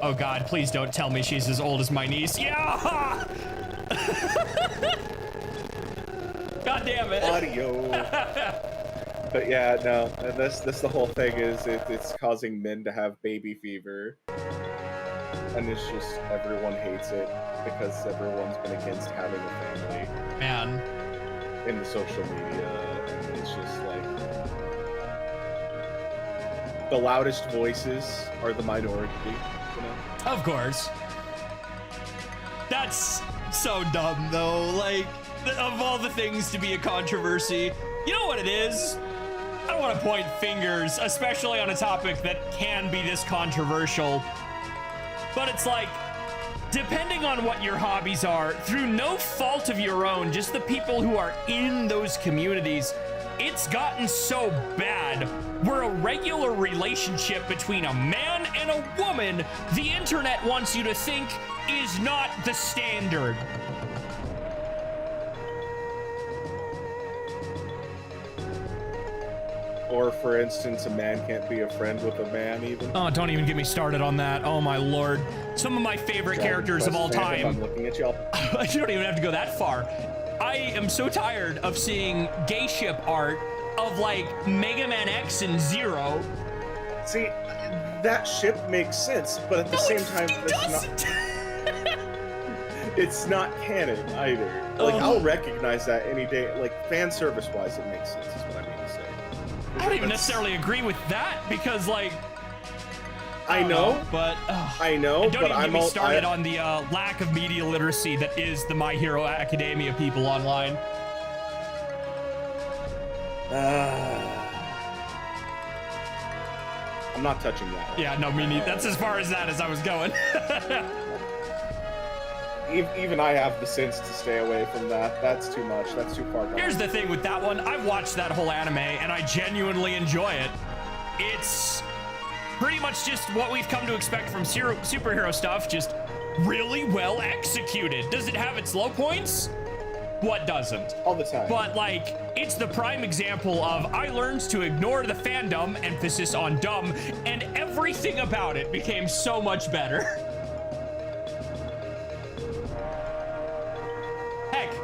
Oh God, please don't tell me she's as old as my niece. Yeah! God damn it. Audio. But yeah, no, that's the whole thing is it's causing men to have baby fever. And it's just, everyone hates it because everyone's been against having a family. Man. In the social media, and it's just like, the loudest voices are the minority, you know? Of course. That's so dumb, though. Like, of all the things to be a controversy, you know what it is? I don't want to point fingers, especially on a topic that can be this controversial. But it's like, depending on what your hobbies are, through no fault of your own, just the people who are in those communities, it's gotten so bad where a regular relationship between a man and a woman, the internet wants you to think is not the standard. Or, for instance, a man can't be a friend with a man, even. Oh, don't even get me started on that. Oh, my lord. Some of my favorite characters of all time. I'm looking at y'all. You don't even have to go that far. I am so tired of seeing gay ship art of, like, Mega Man X and Zero. See, that ship makes sense, but at the same time, it's not canon either. Like, I'll recognize that any day. Like, fan service-wise, it makes sense, is what I mean to say. I don't even necessarily agree with that because, like, I know, but I know, and don't but even I'm get me started on the lack of media literacy that is the My Hero Academia people online. I'm not touching that one. Yeah, no, me neither. That's as far as that as I was going. Even I have the sense to stay away from that. That's too much. That's too far gone. Here's the thing with that one. I've watched that whole anime, and I genuinely enjoy it. It's pretty much just what we've come to expect from superhero stuff, just really well executed. Does it have its low points? What doesn't? All the time. But, like, it's the prime example of I learned to ignore the fandom, emphasis on dumb, and everything about it became so much better. Heck,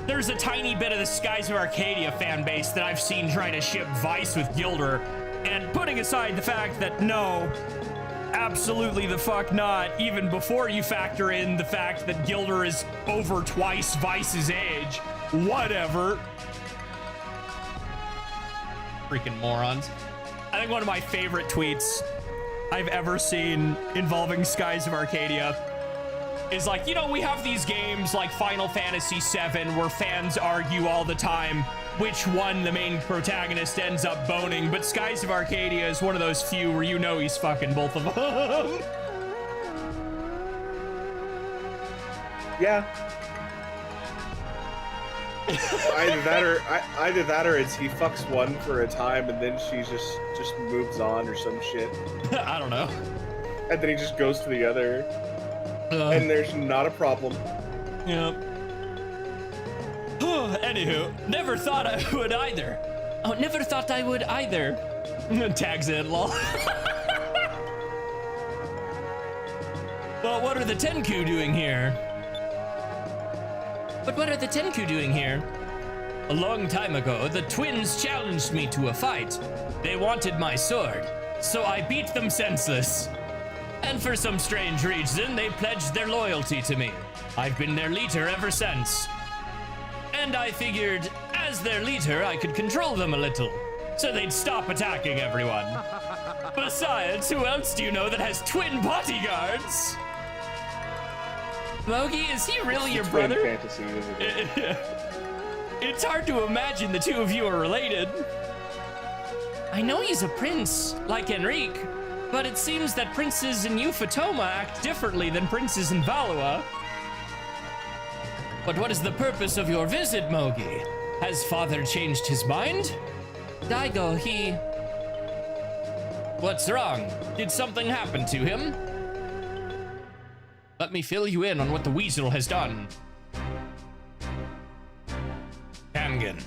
there's a tiny bit of the Skies of Arcadia fan base that I've seen trying to ship Vice with Gilder, and putting aside the fact that no, absolutely the fuck not, even before you factor in the fact that Gilder is over twice Vice's age, whatever. Freaking morons. I think one of my favorite tweets I've ever seen involving Skies of Arcadia is like, you know, we have these games like Final Fantasy VII where fans argue all the time which one the main protagonist ends up boning, but Skies of Arcadia is one of those few where you know he's fucking both of them. Yeah. Either that or it's he fucks one for a time and then she just moves on or some shit. I don't know. And then he just goes to the other. And there's not a problem. Yep. Anywho, never thought I would either. Oh, never thought I would either. Tags in, lol. Well, what are the Tenku doing here? But what are the Tenku doing here? A long time ago, the twins challenged me to a fight. They wanted my sword, so I beat them senseless. And for some strange reason, they pledged their loyalty to me. I've been their leader ever since. And I figured, as their leader, I could control them a little, so they'd stop attacking everyone. Besides, who else do you know that has twin bodyguards? Mogi, is he really your brother? Fantasy, isn't it? It's hard to imagine the two of you are related. I know he's a prince, like Enrique, But it seems that princes in Euphotoma act differently than princes in Valua. But what is the purpose of your visit, Mogi? Has father changed his mind? Daigo, he... What's wrong? Did something happen to him? Let me fill you in on what the weasel has done. Kangen,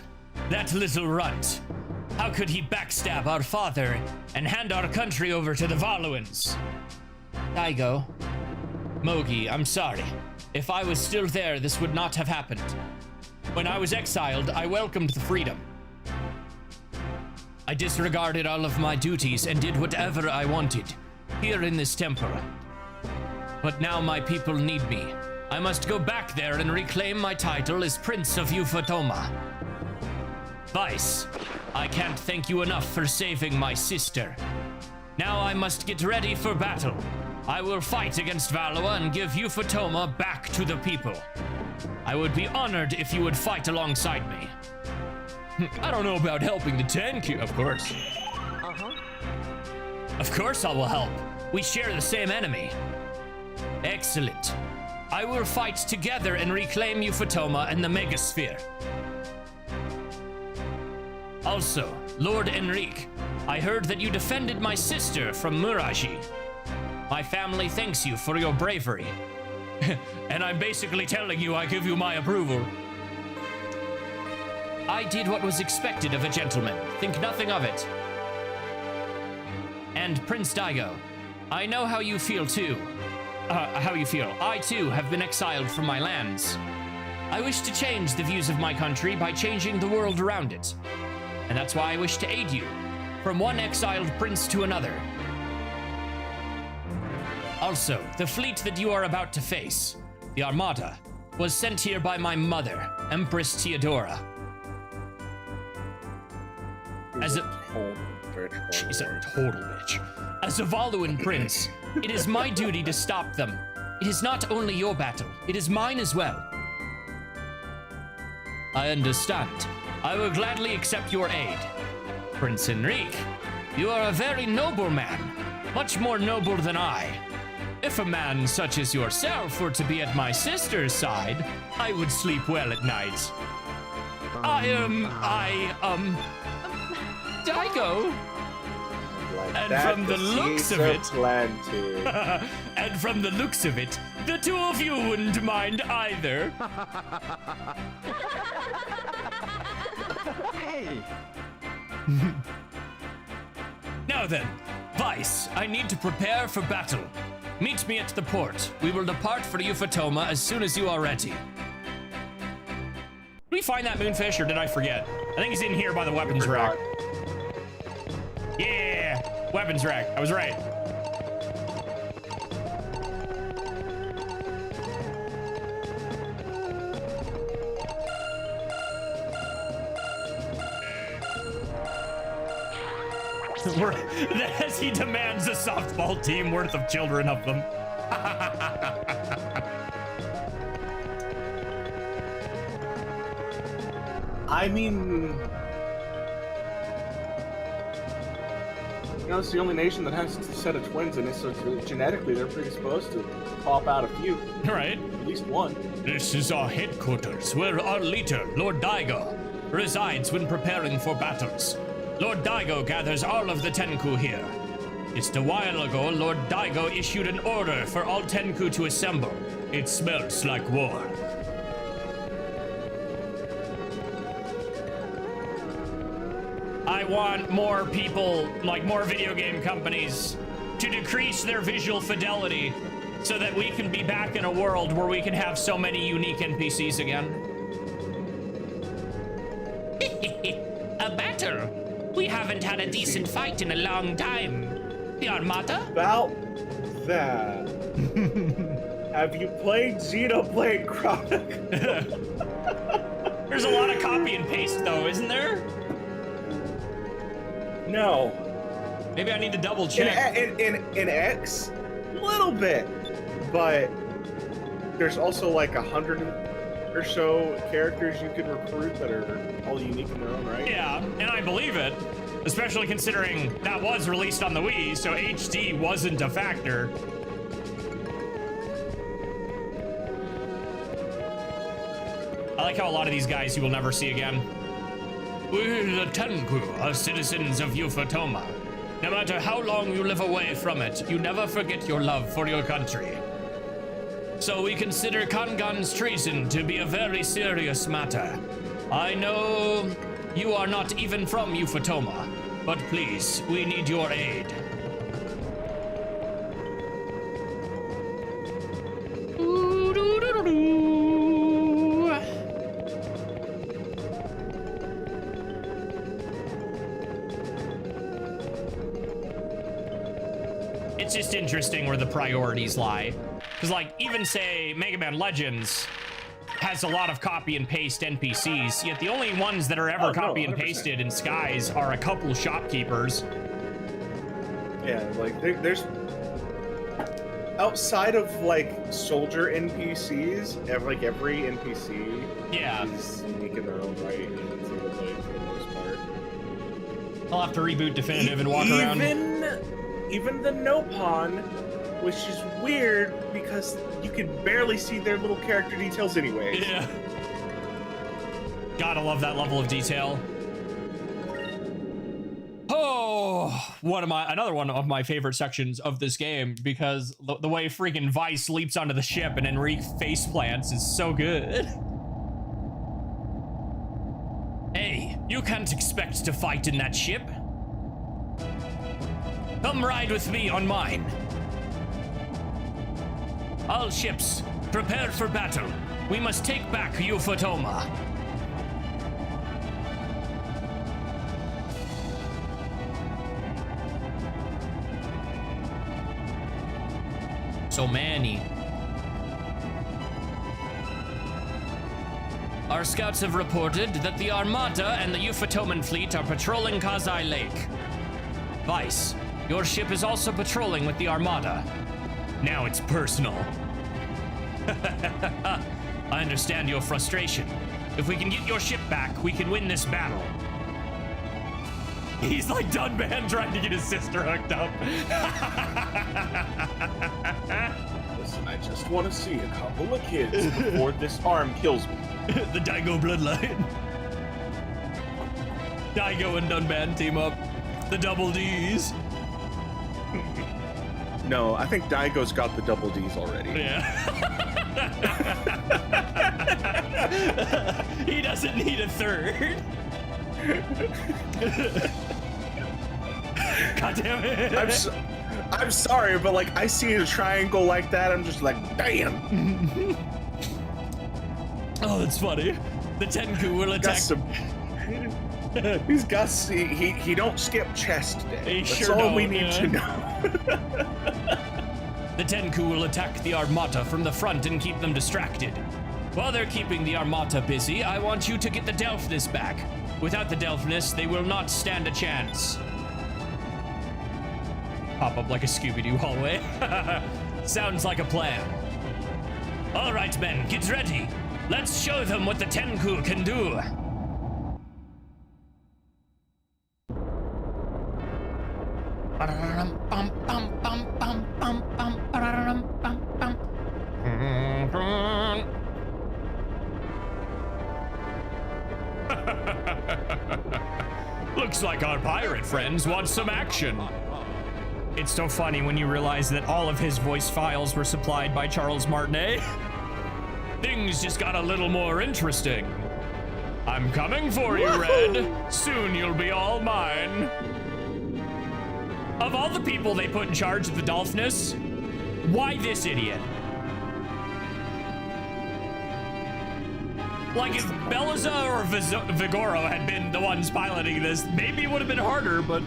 that little runt. How could he backstab our father and hand our country over to the Valuans? Daigo. Mogi, I'm sorry. If I was still there, this would not have happened. When I was exiled, I welcomed the freedom. I disregarded all of my duties and did whatever I wanted, here in this tempura. But now my people need me. I must go back there and reclaim my title as Prince of Euphotoma. Vice, I can't thank you enough for saving my sister. Now I must get ready for battle. I will fight against Valua and give Euphotoma back to the people. I would be honored if you would fight alongside me. I don't know about helping the Tenku, of course. Of course I will help. We share the same enemy. Excellent. I will fight together and reclaim Euphotoma and the Megasphere. Also, Lord Enrique, I heard that you defended my sister from Muraji. My family thanks you for your bravery. And I'm basically telling you I give you my approval. I did what was expected of a gentleman. Think nothing of it. And Prince Daigo, I know how you feel too. I too have been exiled from my lands. I wish to change the views of my country by changing the world around it. And that's why I wish to aid you, from one exiled prince to another. Also, the fleet that you are about to face, the Armada, was sent here by my mother, Empress Theodora. As a she's a total bitch. As a Valuan prince, it is my duty to stop them. It is not only your battle, it is mine as well. I understand. I will gladly accept your aid. Prince Enrique, you are a very noble man, much more noble than I. If a man such as yourself were to be at my sister's side, I would sleep well at night. Daigo. And from the looks of it, and from the looks of it, the two of you wouldn't mind either. Hey! Now then, Vice, I need to prepare for battle. Meet me at the port. We will depart for Euphotoma as soon as you are ready. Did we find that moonfish, or did I forget? I think he's in here by the weapons rack. Yeah, weapons rack. I was right. As he demands a softball team worth of children of them. I mean, it's the only nation that has a set of twins in it, so genetically they're predisposed to pop out a few. Right. At least one. This is our headquarters, where our leader, Lord Daigo, resides when preparing for battles. Lord Daigo gathers all of the Tenku here. Just a while ago, Lord Daigo issued an order for all Tenku to assemble. It smells like war. I want more people, like more video game companies, to decrease their visual fidelity so that we can be back in a world where we can have so many unique NPCs again. A battle? We haven't had a decent fight in a long time. The Armada? About that. Have you played Xenoblade Chronicle? There's a lot of copy and paste though, isn't there? No. Maybe I need to double check. In X, a little bit. But there's also like 100 or so characters you can recruit that are all unique in their own right. Yeah, and I believe it. Especially considering that was released on the Wii, so HD wasn't a factor. I like how a lot of these guys you will never see again. We, the Tenku, are citizens of Ufotoma. No matter how long you live away from it, you never forget your love for your country. So we consider Kangan's treason to be a very serious matter. I know you are not even from Ufotoma, but please, we need your aid. It's just interesting where the priorities lie. Because, like, even say Mega Man Legends has a lot of copy and paste NPCs, yet the only ones that are ever copy and pasted in Skies are a couple shopkeepers. Yeah, like there's outside of like soldier NPCs, every NPC is unique in their own right in single player for the most part. I'll have to reboot Definitive and walk around. Even the Nopon, which is weird because you can barely see their little character details anyway. Yeah. Gotta love that level of detail. Oh, another one of my favorite sections of this game, because the way freaking Vice leaps onto the ship and Enrique face plants is so good. Hey, you can't expect to fight in that ship. Come ride with me on mine. All ships, prepare for battle. We must take back Ufotoma. So many. Our scouts have reported that the Armada and the Ufotoman fleet are patrolling Kazai Lake. Vice, your ship is also patrolling with the Armada. Now it's personal. I understand your frustration. If we can get your ship back, we can win this battle. He's like Dunban trying to get his sister hooked up. Listen, I just want to see a couple of kids before this arm kills me. The Daigo bloodline. Daigo and Dunban team up. The double D's. No, I think Daigo's got the double D's already. Yeah. He doesn't need a third. God damn it. I'm sorry, but like I see a triangle like that, I'm just like, damn. Oh, that's funny. The Tenku will attack. He's got he don't skip chest day. That's sure all don't, we need to know. The Tenku will attack the Armada from the front and keep them distracted. While they're keeping the Armada busy, I want you to get the Delphinus back. Without the Delphinus, they will not stand a chance. Pop up like a Scooby-Doo hallway. Sounds like a plan. All right, men, get ready. Let's show them what the Tenku can do. Looks like our pirate friends want some action. It's so funny when you realize that all of his voice files were supplied by Charles Martinet. Things just got a little more interesting. I'm coming for you, Red. Soon you'll be all mine. Of all the people they put in charge of the Dolphinus, why this idiot? Like, if Belliza or Vigoro had been the ones piloting this, maybe it would have been harder, but...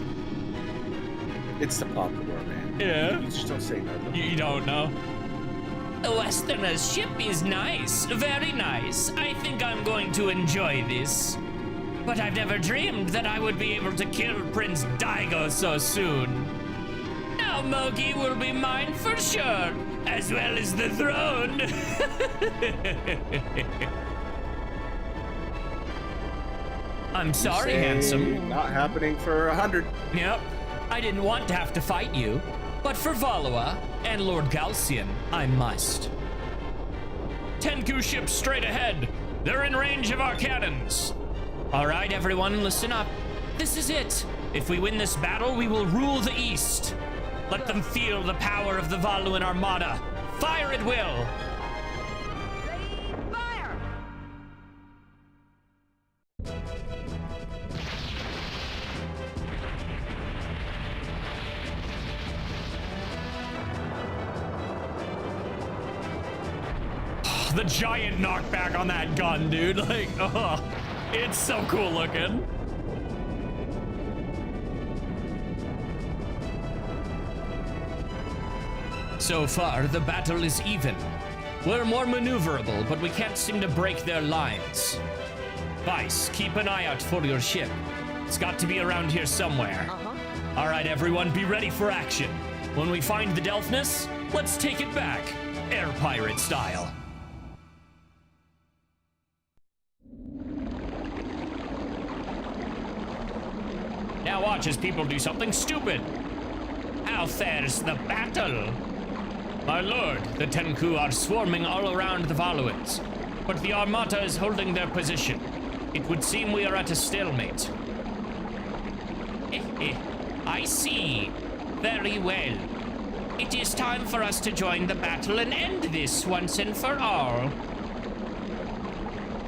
It's the popular, man. Yeah. You just don't say nothing. You don't know. The Westerner's ship is nice, very nice. I think I'm going to enjoy this. But I've never dreamed that I would be able to kill Prince Daigo so soon. Now Mogi will be mine for sure, as well as the throne. I'm sorry, Say handsome. Not happening for 100. Yep. I didn't want to have to fight you, but for Valua and Lord Galcian, I must. Tenku ships straight ahead. They're in range of our cannons. All right, everyone, listen up. This is it. If we win this battle, we will rule the East. Let them feel the power of the Valuan Armada. Fire at will. Ready, fire! The giant knockback on that gun, dude. Like, oh, it's so cool looking. So far, the battle is even. We're more maneuverable, but we can't seem to break their lines. Vice, keep an eye out for your ship. It's got to be around here somewhere. All right, everyone, be ready for action. When we find the Delphinus, let's take it back, air pirate style. Now watch as people do something stupid. How fares the battle? My lord, the Tenku are swarming all around the Valuans, but the Armada is holding their position. It would seem we are at a stalemate. I see. Very well. It is time for us to join the battle and end this once and for all.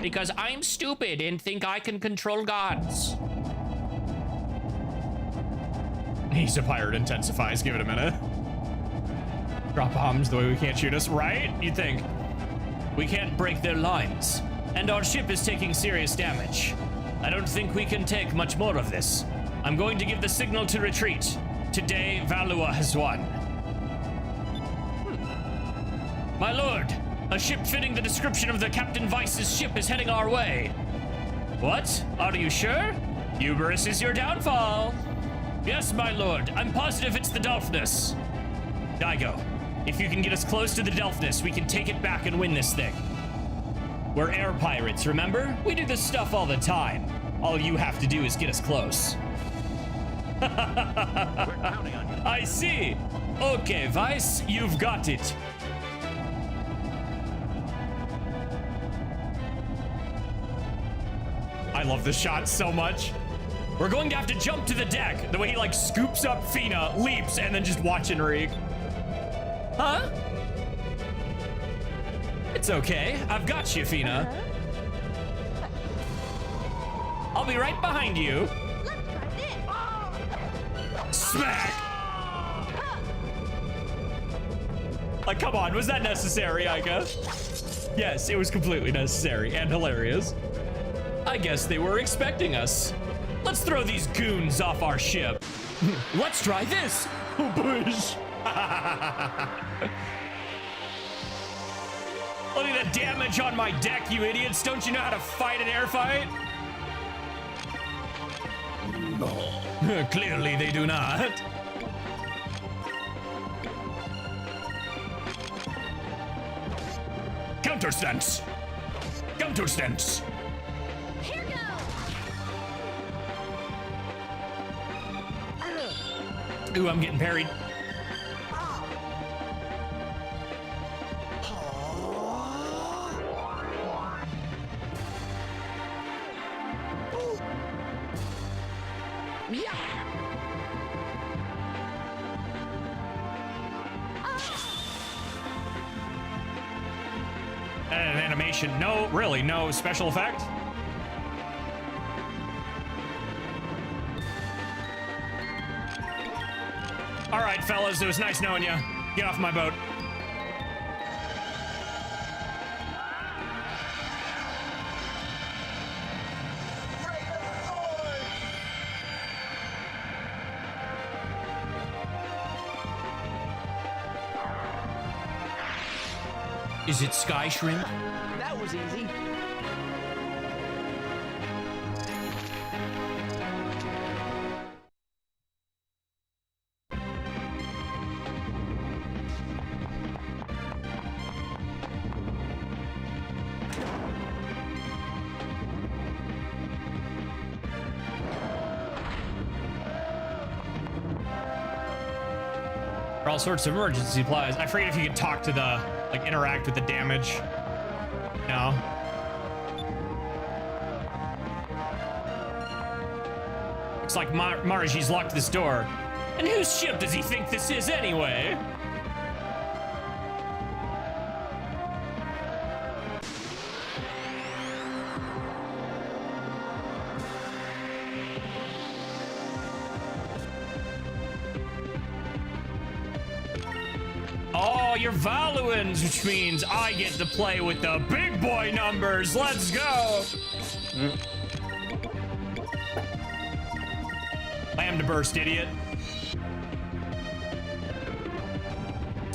Because I'm stupid and think I can control gods. He's a pirate intensifies. Give it a minute. Drop bombs the way we can't shoot us, right? You'd think. We can't break their lines, and our ship is taking serious damage. I don't think we can take much more of this. I'm going to give the signal to retreat. Today, Valua has won. My lord, a ship fitting the description of the Captain Vice's ship is heading our way. What? Are you sure? Hubris is your downfall. Yes, my lord. I'm positive it's the Delphinus. Daigo, if you can get us close to the Delphinus, we can take it back and win this thing. We're air pirates, remember? We do this stuff all the time. All you have to do is get us close. We're counting on you. I see. Okay, Vice, you've got it. I love this shot so much. We're going to have to jump to the deck. The way he like scoops up Fina, leaps, and then just watch Enrique. Huh? It's okay. I've got you, Fina. I'll be right behind you. Let's try this. Smack! Like, come on, was that necessary, Aika? Yes, it was completely necessary and hilarious. I guess they were expecting us. Let's throw these goons off our ship. Let's try this. Push. Look at the damage on my deck, you idiots. Don't you know how to fight an air fight? No. Clearly they do not. Counter stance. Counter stance. Here goes. Ooh, I'm getting parried. An animation, no, really, no special effect. All right, fellas, it was nice knowing you. Get off my boat. Is it Sky Shrimp? That was easy. For all sorts of emergency supplies. I forget if you could talk to the, like, interact with the damage. No. Looks like Maraji's locked this door. And whose ship does he think this is anyway? Oh, you're Valuans, which means I get to play with the big boy numbers. Let's go. Lambda burst, idiot.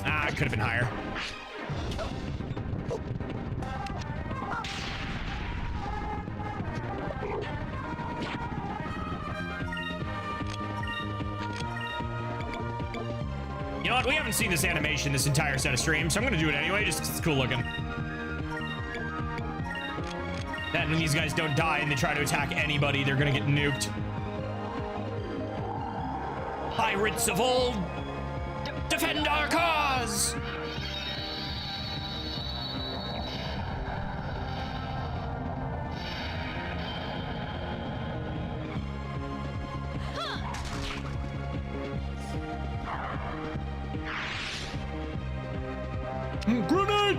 Ah, it could have been higher. You know what? We haven't seen this animation this entire set of streams, so I'm gonna do it anyway, just 'cause it's cool looking. That when these guys don't die and they try to attack anybody, they're gonna get nuked. Pirates of old, defend our cause! Grenade!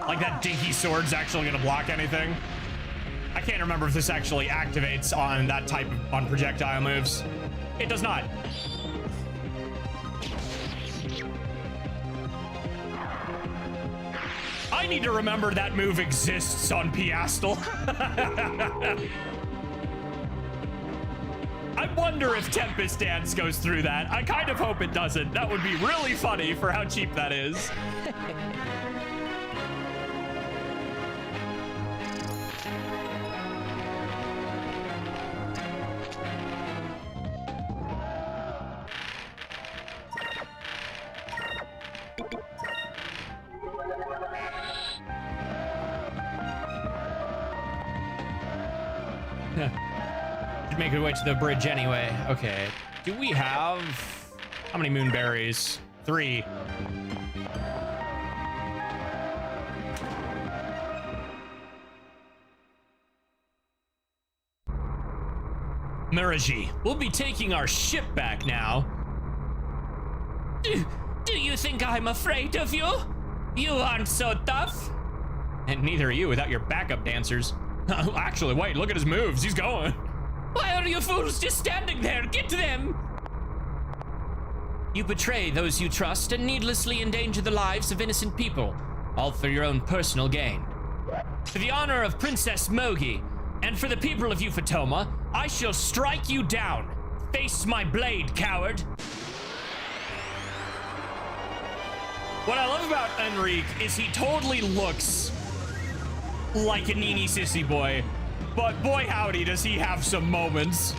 Like that dinky sword's actually gonna block anything. I can't remember if this actually activates on that type of on projectile moves. It does not. I need to remember that move exists on Piastel. I wonder if Tempest Dance goes through that. I kind of hope it doesn't. That would be really funny for how cheap that is. Should make a way to the bridge anyway. Okay. Do we have how many moonberries? 3. Miraji, we'll be taking our ship back now. Do you think I'm afraid of you? You aren't so tough. And neither are you without your backup dancers. Actually, wait, look at his moves. He's going. Why are you fools just standing there? Get to them! You betray those you trust and needlessly endanger the lives of innocent people, all for your own personal gain. For the honor of Princess Mogi, and for the people of Euphotoma, I shall strike you down. Face my blade, coward. What I love about Enrique is he totally looks like a Nini sissy boy, but boy howdy does he have some moments.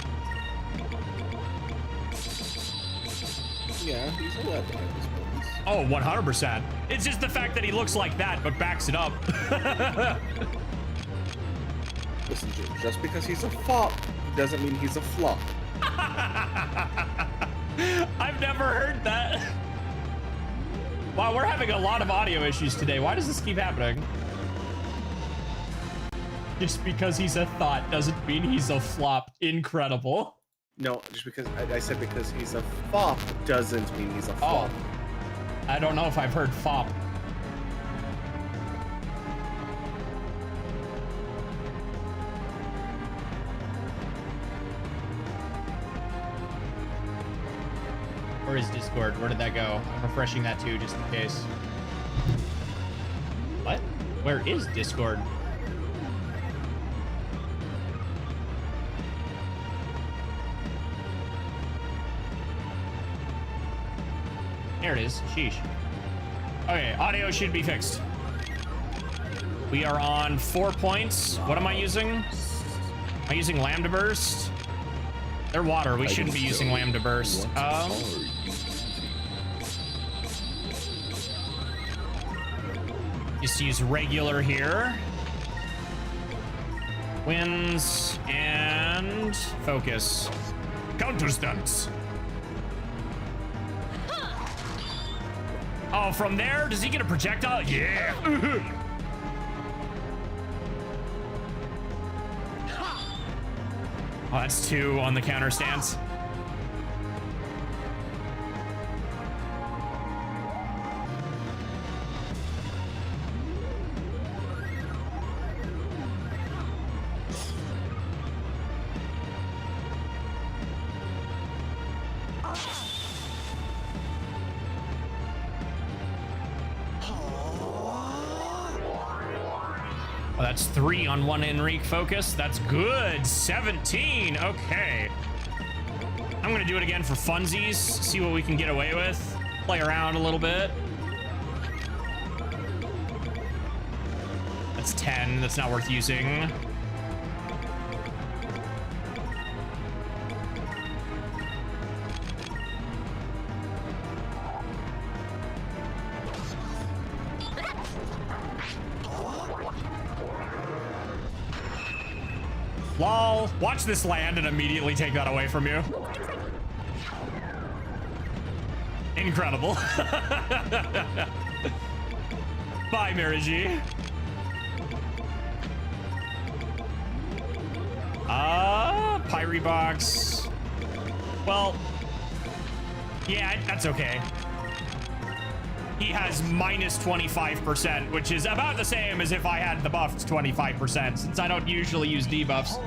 Yeah, he's allowed to have his moments. Oh, 100%. It's just the fact that he looks like that, but backs it up. Listen, just because he's a fop doesn't mean he's a flop. I've never heard that. Wow, we're having a lot of audio issues today. Why does this keep happening? Just because he's a thought doesn't mean he's a flop. Incredible. No, just because I said because he's a fop doesn't mean he's a flop. Oh, I don't know if I've heard fop. Where is Discord? Where did that go? I'm refreshing that too, just in case. What? Where is Discord? There it is. Sheesh. Okay, audio should be fixed. We are on 4 points. What am I using? Am I using Lambda Burst? They're water. We shouldn't be using Lambda Burst. Just use regular here. Winds and focus. Counter stunts. Oh, from there? Does he get a projectile? Yeah. Oh, that's 2 on the counter stance. Oh, that's 3 on one Enrique focus. That's good. 17. Okay. I'm gonna do it again for funsies. See what we can get away with. Play around a little bit. That's 10. That's not worth using. Lol. Watch this land and immediately take that away from you. Incredible. Bye, Marigi. Pyre box. Well, yeah, that's okay. He has minus 25%, which is about the same as if I had the buffed 25%, since I don't usually use debuffs.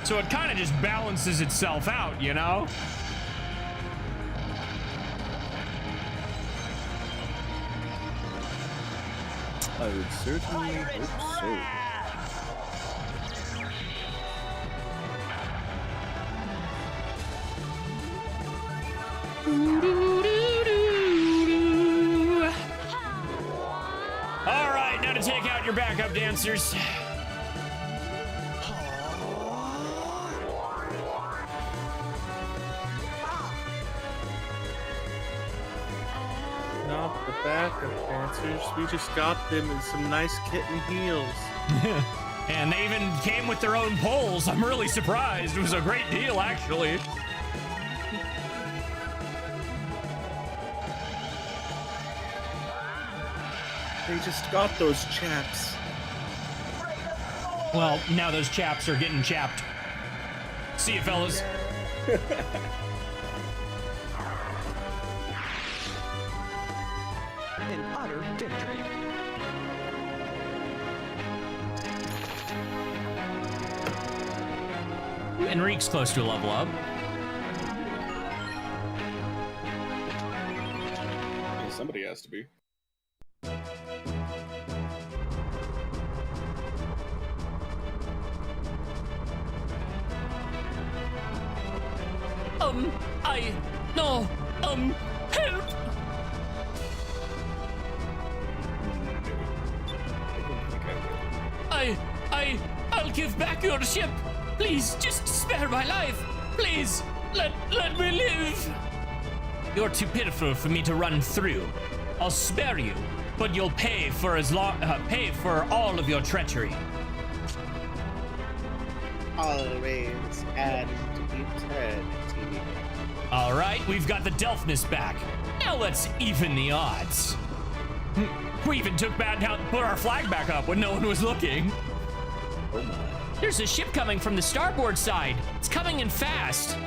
So it kind of just balances itself out, you know? I would certainly hope so. All right, now to take out your backup dancers. Not the backup dancers. We just got them in some nice kitten heels. And they even came with their own poles. I'm really surprised. It was a great deal, actually. They just got those chaps. Well, now those chaps are getting chapped. See you, fellas. In utter victory. Enrique's close to a level up. Yeah, somebody has to be. Help! I'll give back your ship. Please, just spare my life. Please, let me live. You're too pitiful for me to run through. I'll spare you, but you'll pay for all of your treachery. Always and eternity. All right, we've got the Delphinus back. Now let's even the odds. We even took bad out and put our flag back up when no one was looking. Oh my. There's a ship coming from the starboard side. It's coming in fast.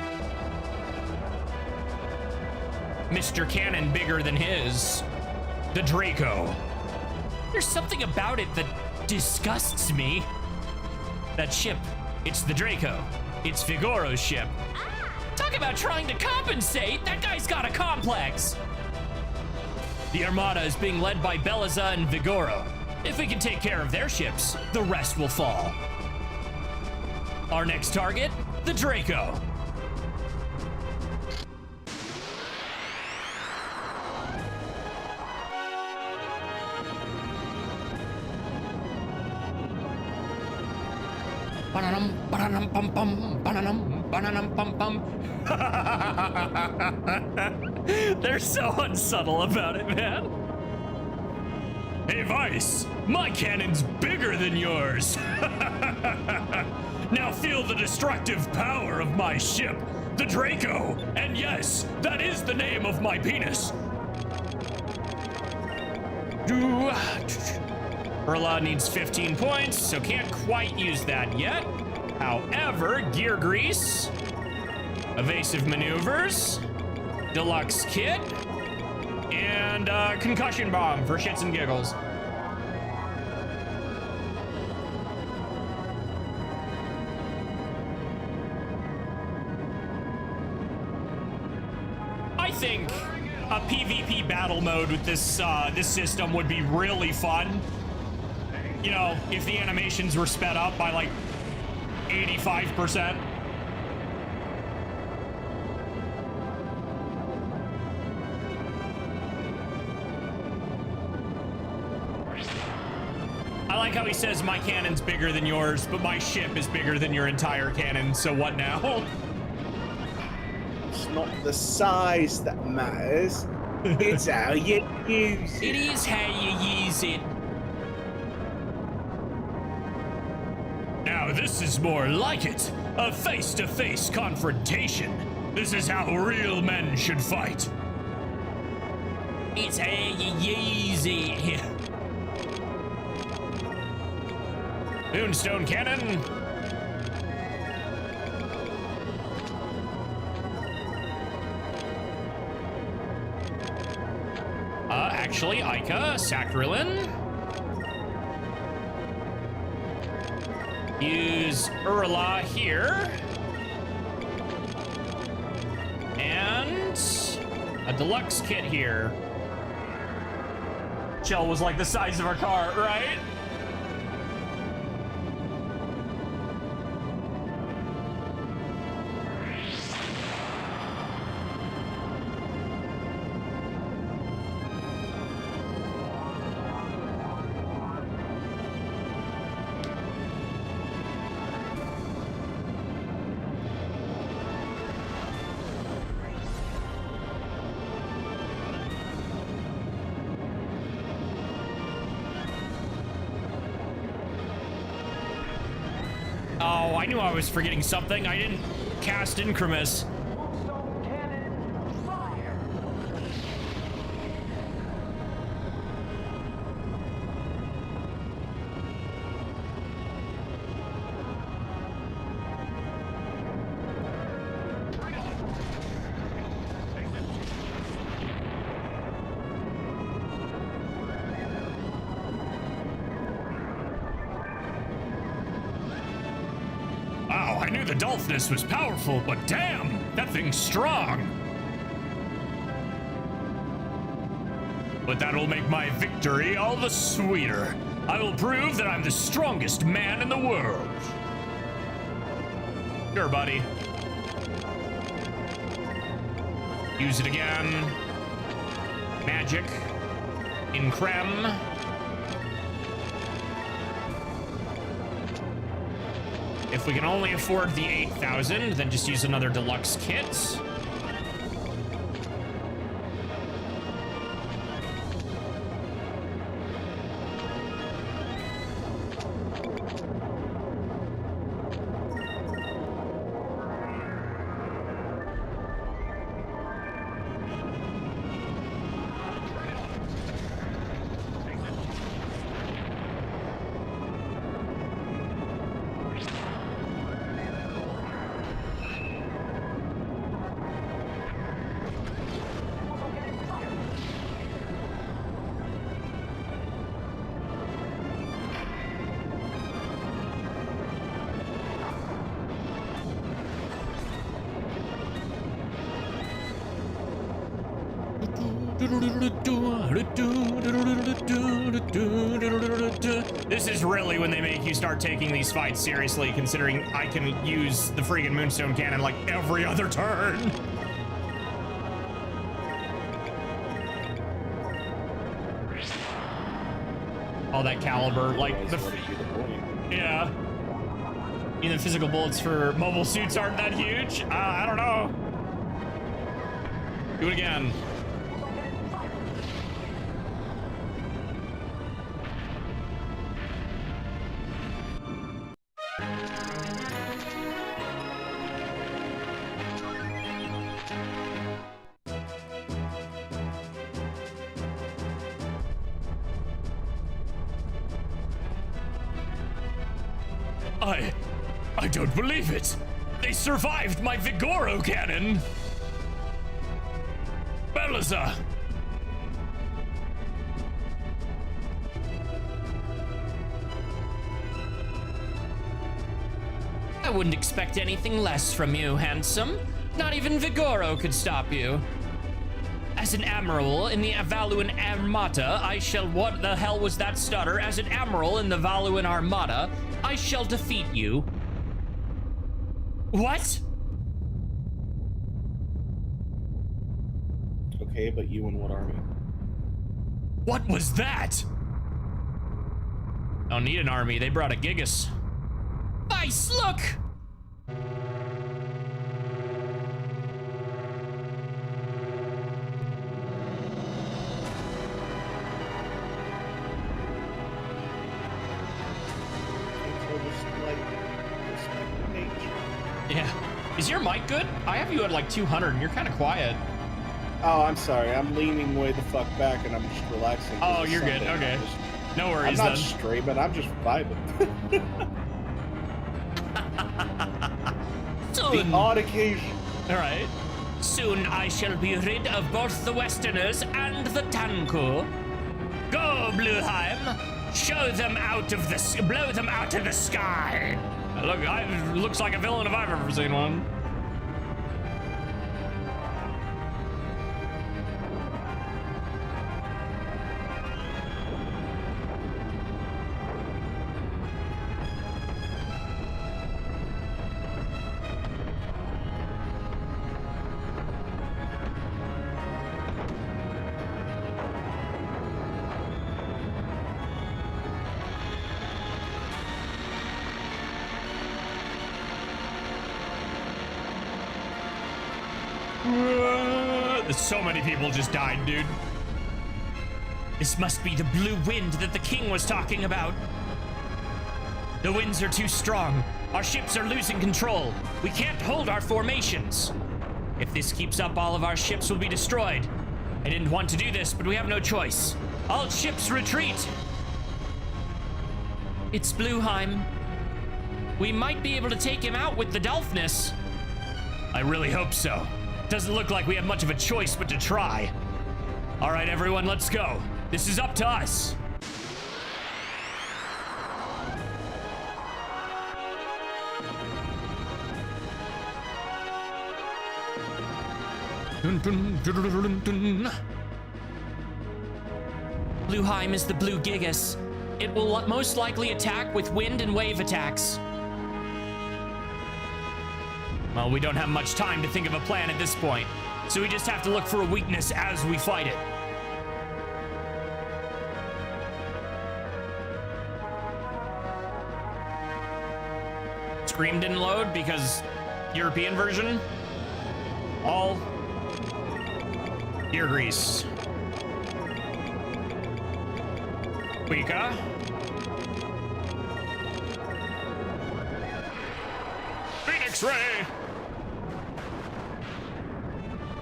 Mr. Cannon bigger than his. The Draco. There's something about it that disgusts me. That ship, it's the Draco. It's Vigoro's ship. Talk about trying to compensate. That guy's got a complex. The Armada is being led by Belliza and Vigoro. If we can take care of their ships, the rest will fall. Our next target, the Draco. Bananum, bananum, bum bum, bananum, bananum, bum bum. They're so unsubtle about it, man. Hey, Vice, my cannon's bigger than yours. Now feel the destructive power of my ship, the Draco. And yes, that is the name of my penis. Urla needs 15 points, so can't quite use that yet. However, gear grease, evasive maneuvers, deluxe kit, and concussion bomb for shits and giggles. I think a PvP battle mode with this this system would be really fun. You know, if the animations were sped up by like 85%. I like how he says my cannon's bigger than yours, but my ship is bigger than your entire cannon, so what now? It's not the size that matters. It's how you use it. It is how you use it. Now this is more like it. A face-to-face confrontation. This is how real men should fight. It's how you use it. Moonstone cannon. Actually, Ica, Sacrilin. Use Urla here. And a deluxe kit here. Shell was like the size of our car, right? Oh, I knew I was forgetting something. I didn't cast Incremus. Moonstone cannon, fire! Wow, I knew the Dolphinus was powerful, but damn, that thing's strong. But that'll make my victory all the sweeter. I will prove that I'm the strongest man in the world. Sure, buddy. Use it again. Magic. In creme. If we can only afford the 8,000, then just use another deluxe kit. This is really when they make you start taking these fights seriously, considering I can use the friggin' Moonstone Cannon like every other turn. All that caliber, like yeah. Even the physical bullets for mobile suits aren't that huge. I don't know. Do it again. I don't believe it. They survived my Vigoro cannon. Belazar. I wouldn't expect anything less from you, handsome. Not even Vigoro could stop you. As an admiral in the Valuan Armada, I shall... What the hell was that stutter? As an admiral in the Valuan Armada, I shall defeat you. What? Okay, but you and what army? What was that? Don't need an army. They brought a Gigas. Vice, look! Yeah. Is your mic good? I have you at like 200 and you're kind of quiet. Oh, I'm sorry. I'm leaning way the fuck back and I'm just relaxing. Oh, you're good. Okay. No worries I'm not then. streaming. I'm just vibing. Soon. The odd occasion. All right. Soon I shall be rid of both the Westerners and the Tanku. Go, Blueheim. Show them out of the... Blow them out of the sky. Look, looks like a villain if I've ever seen one. So many people just died, dude. This must be the blue wind that the king was talking about. The winds are too strong. Our ships are losing control. We can't hold our formations. If this keeps up, all of our ships will be destroyed. I didn't want to do this, but we have no choice. All ships retreat. It's Blueheim. We might be able to take him out with the Dolphnus. I really hope so. Doesn't look like we have much of a choice but to try. All right, everyone, let's go. This is up to us. Blueheim is the Blue Gigas. It will most likely attack with wind and wave attacks. Well, we don't have much time to think of a plan at this point, so we just have to look for a weakness as we fight it. Scream didn't load because European version. All gear grease. Wika. Phoenix Ray.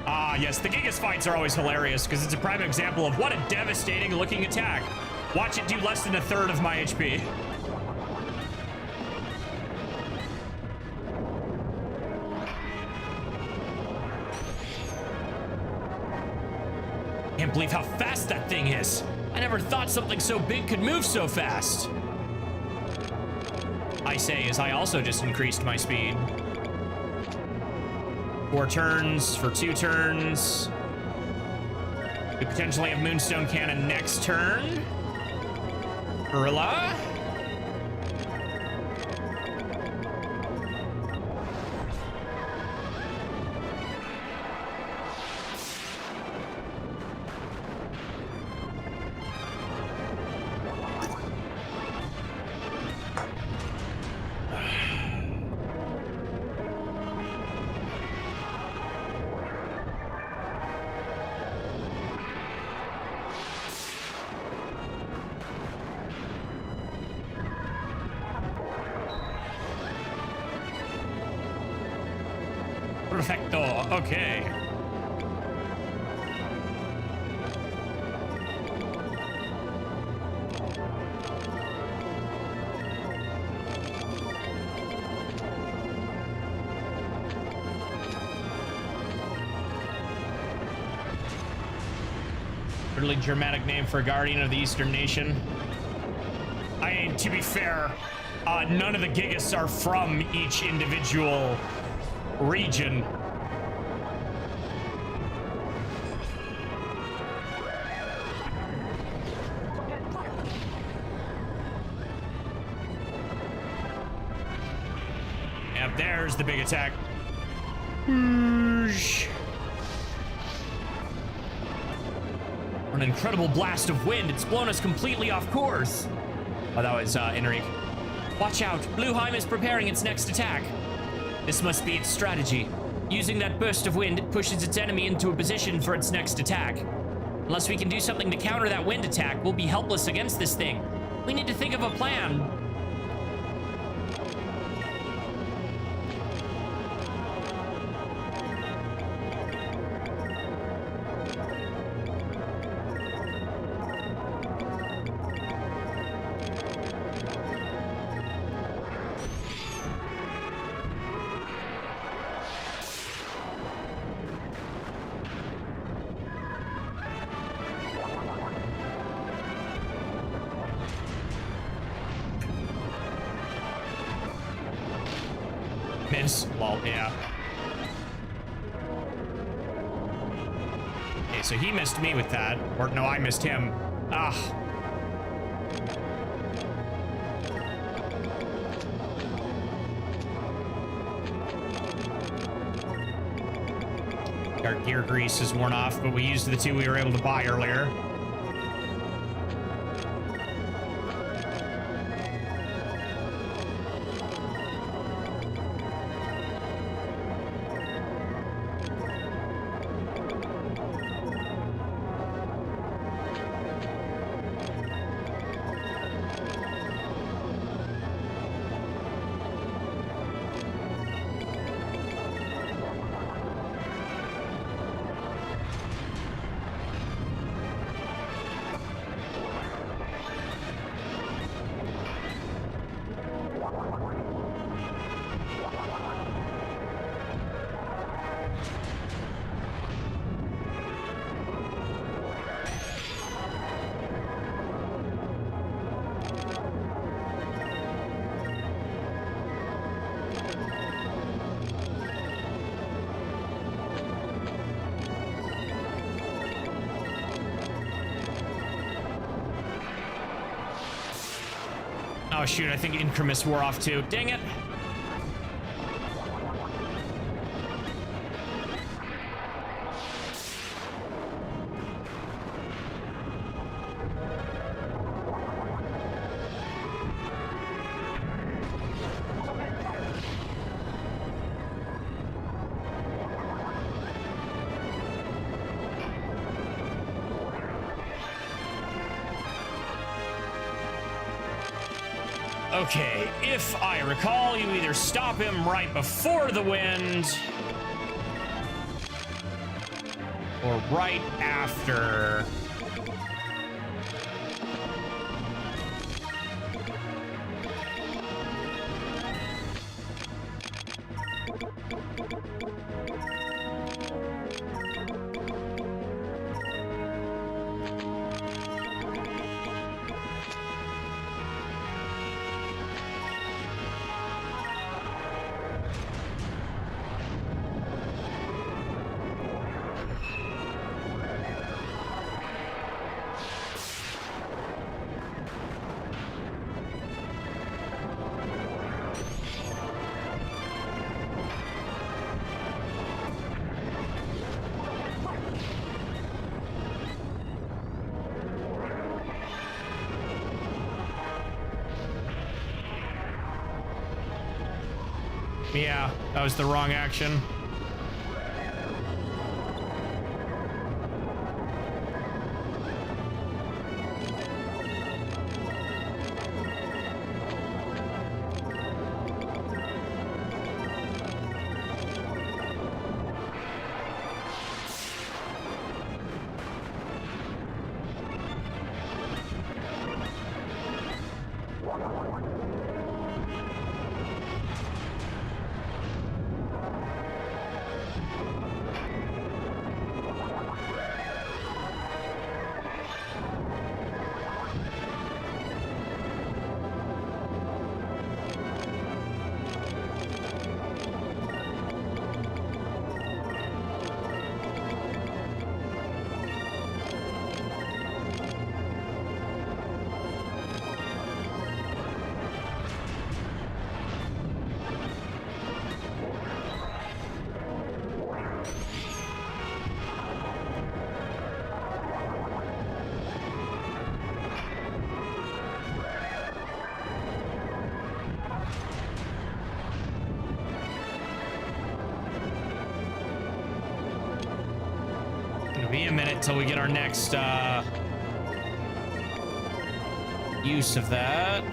Ah, yes, the Gigas fights are always hilarious because it's a prime example of what a devastating looking attack. Watch it do less than a third of my HP. Can't believe how fast that thing is. I never thought something so big could move so fast. I say as I also just increased my speed. 4 turns for 2 turns. We potentially have Moonstone Cannon next turn. Gorilla. Perfecto. Okay. Really Germanic name for a guardian of the Eastern nation. I mean, to be fair, none of the Gigas are from each individual region. Yep, there's the big attack. An incredible blast of wind. It's blown us completely off course. Oh, that was Enrique. Watch out. Blueheim is preparing its next attack. This must be its strategy. Using that burst of wind, it pushes its enemy into a position for its next attack. Unless we can do something to counter that wind attack, we'll be helpless against this thing. We need to think of a plan. Miss. Well, yeah. Okay, so he missed me with that. Or no, I missed him. Ah. Our gear grease is worn off, but we used the 2 we were able to buy earlier. Oh shoot, I think Incremus wore off too. Dang it. Okay, if I recall, you either stop him right before the wind or right after. Yeah, that was the wrong action. It'll be a minute till we get our next use of that.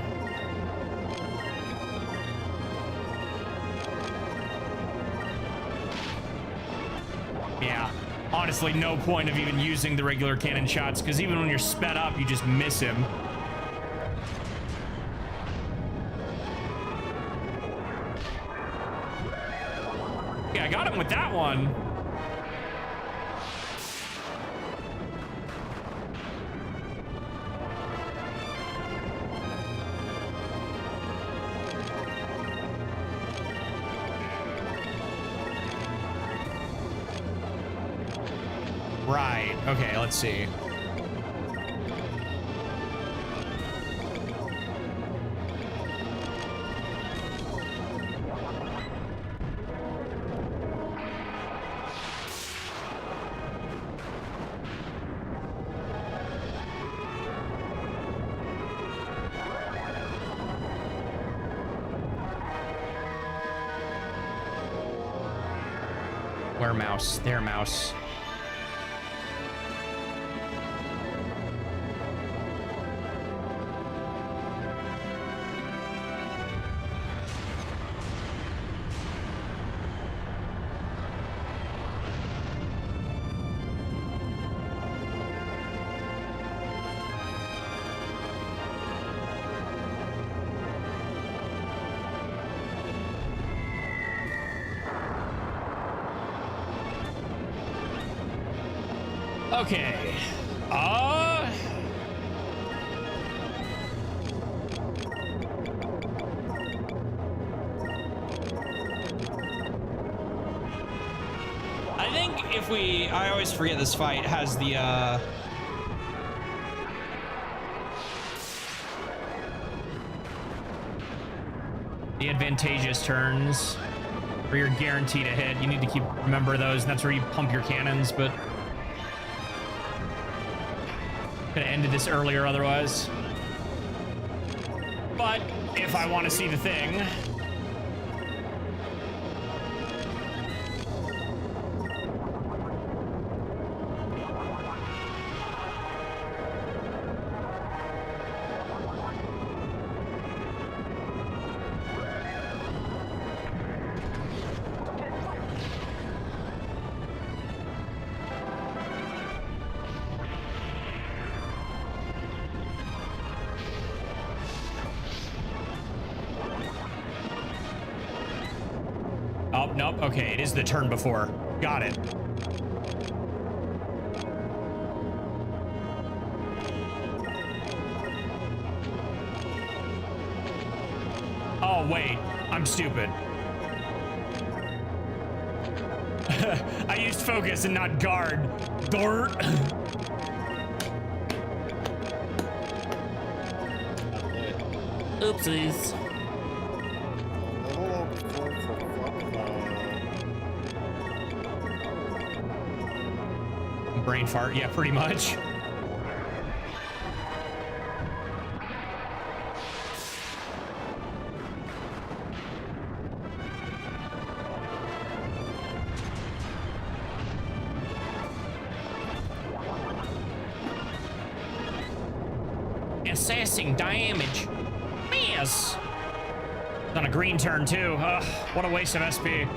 Yeah, honestly, no point of even using the regular cannon shots, because even when you're sped up, you just miss him. Yeah, I got him with that one. Right, okay, let's see. Where mouse? There, mouse. Okay. I think if I always forget this fight has the advantageous turns where you're guaranteed a hit. You need to remember those, and that's where you pump your cannons, but could have ended this earlier otherwise. But if I want to see the thing, oh, nope. Okay, it is the turn before. Got it. Oh, wait. I'm stupid. I used focus and not guard. Dart. Oopsies. Brain fart, yeah, pretty much. Assessing damage. Yes. On a green turn too. Ugh, what a waste of SP.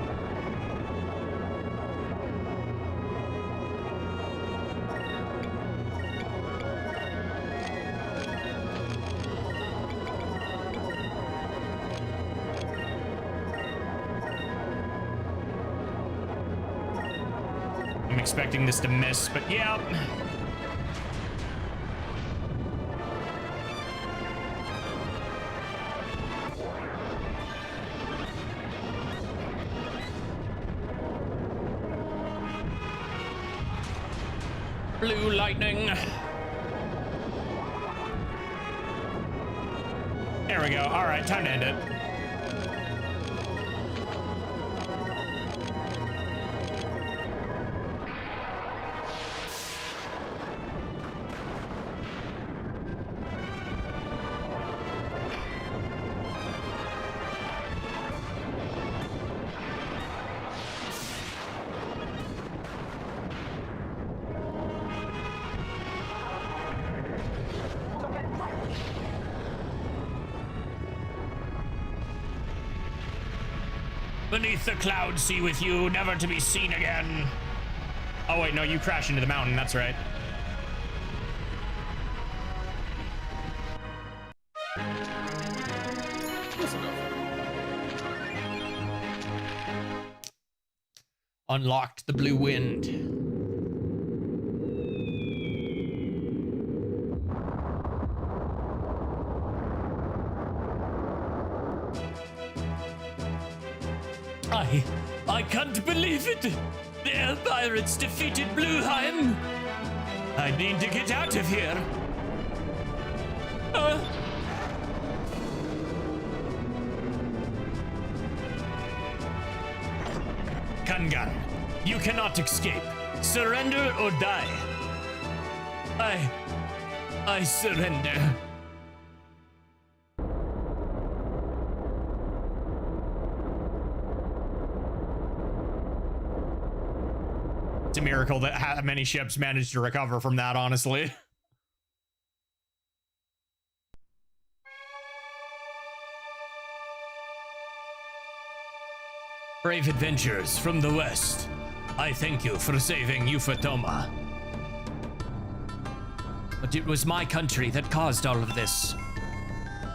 I'm expecting this to miss, but yeah. Blue lightning. There we go. All right, time to end it. beneath the cloud sea with you, never to be seen again. Oh wait, no, you crash into the mountain, that's right. Close enough. Unlocked the blue wind. I can't believe it. The Elf Pirates defeated Blueheim. I need to get out of here. Kangan, you cannot escape. Surrender or die. I surrender. It's a miracle that many ships managed to recover from that, honestly. Brave adventurers from the West, I thank you for saving Euphotoma. But it was my country that caused all of this.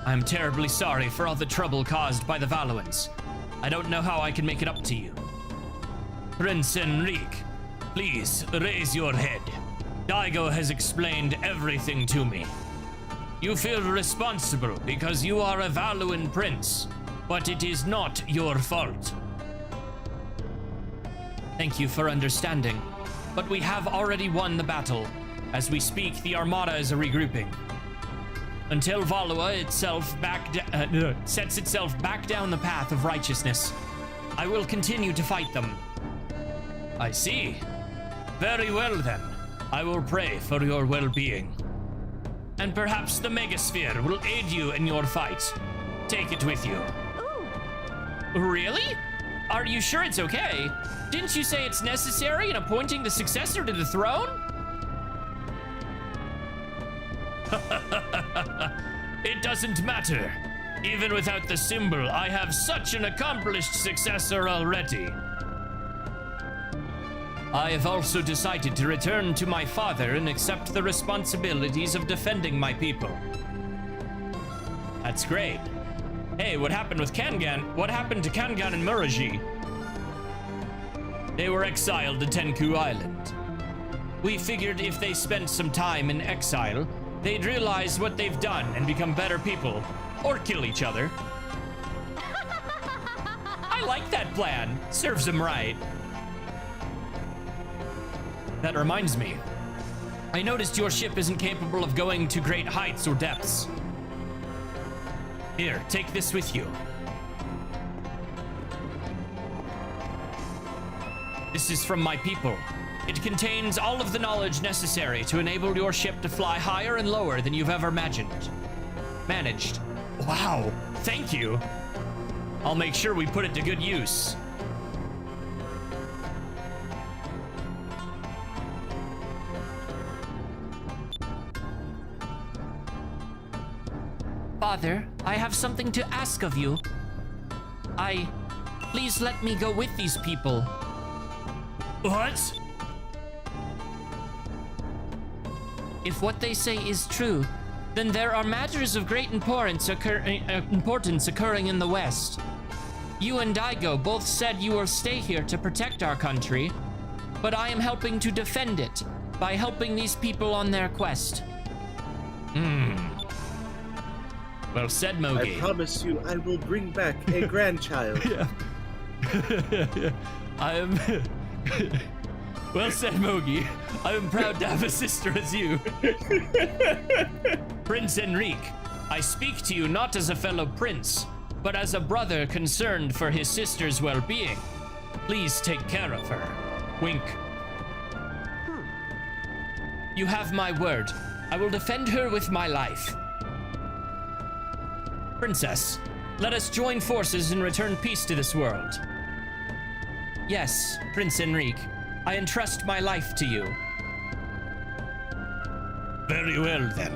I'm terribly sorry for all the trouble caused by the Valuans. I don't know how I can make it up to you. Prince Enrique, please raise your head. Daigo has explained everything to me. You feel responsible because you are a Valuan prince, but it is not your fault. Thank you for understanding, but we have already won the battle. As we speak, the Armada is regrouping. Until Valua itself sets itself back down the path of righteousness, I will continue to fight them. I see. Very well then. I will pray for your well-being. And perhaps the Megasphere will aid you in your fight. Take it with you. Really? Are you sure it's okay? Didn't you say it's necessary in appointing the successor to the throne? It doesn't matter. Even without the symbol, I have such an accomplished successor already. I have also decided to return to my father and accept the responsibilities of defending my people. That's great. Hey, what happened with Kangan? What happened to Kangan and Muraji? They were exiled to Tenku Island. We figured if they spent some time in exile, they'd realize what they've done and become better people, or kill each other. I like that plan. Serves them right. That reminds me. I noticed your ship isn't capable of going to great heights or depths. Here, take this with you. This is from my people. It contains all of the knowledge necessary to enable your ship to fly higher and lower than you've ever managed. Wow, thank you. I'll make sure we put it to good use. Father, I have something to ask of you. Please let me go with these people. What? If what they say is true, then there are matters of great importance occurring in the West. You and Daigo both said you will stay here to protect our country, but I am helping to defend it by helping these people on their quest. Well said, Mogi. I promise you I will bring back a grandchild. I am... Well said, Mogi. I am proud to have a sister as you. Prince Enrique, I speak to you not as a fellow prince, but as a brother concerned for his sister's well-being. Please take care of her. Wink. You have my word. I will defend her with my life. Princess, let us join forces and return peace to this world. Yes, Prince Enrique, I entrust my life to you. Very well, then.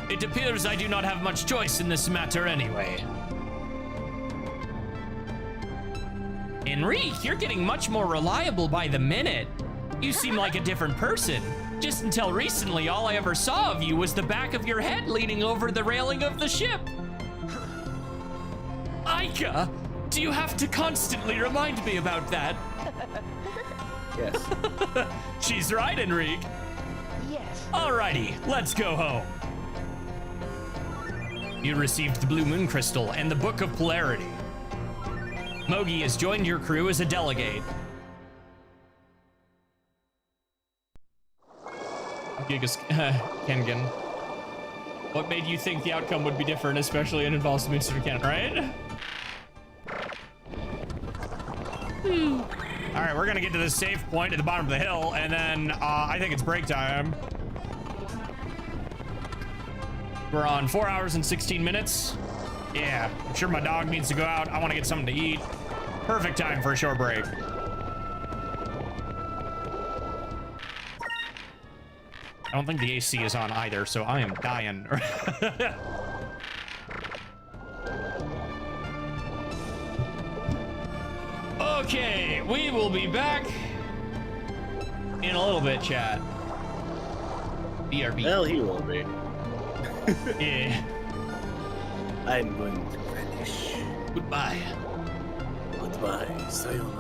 It appears I do not have much choice in this matter anyway. Enrique, you're getting much more reliable by the minute. You seem like a different person. Just until recently, all I ever saw of you was the back of your head leaning over the railing of the ship. Aika, do you have to constantly remind me about that? Yes. She's right, Enrique. Yes. Alrighty, let's go home. You received the Blue Moon Crystal and the Book of Polarity. Mogi has joined your crew as a delegate. Gigas Kengan. What made you think the outcome would be different, especially in involves Mr. Ken, right? All right, we're gonna get to the safe point at the bottom of the hill, and then I think it's break time. We're on 4 hours and 16 minutes. Yeah, I'm sure my dog needs to go out. I want to get something to eat. Perfect time for a short break. I don't think the AC is on either, so I am dying. Okay, we will be back in a little bit, chat. BRB. Well, he will be. Yeah. I'm going to vanish. Goodbye. Goodbye. Sayonara.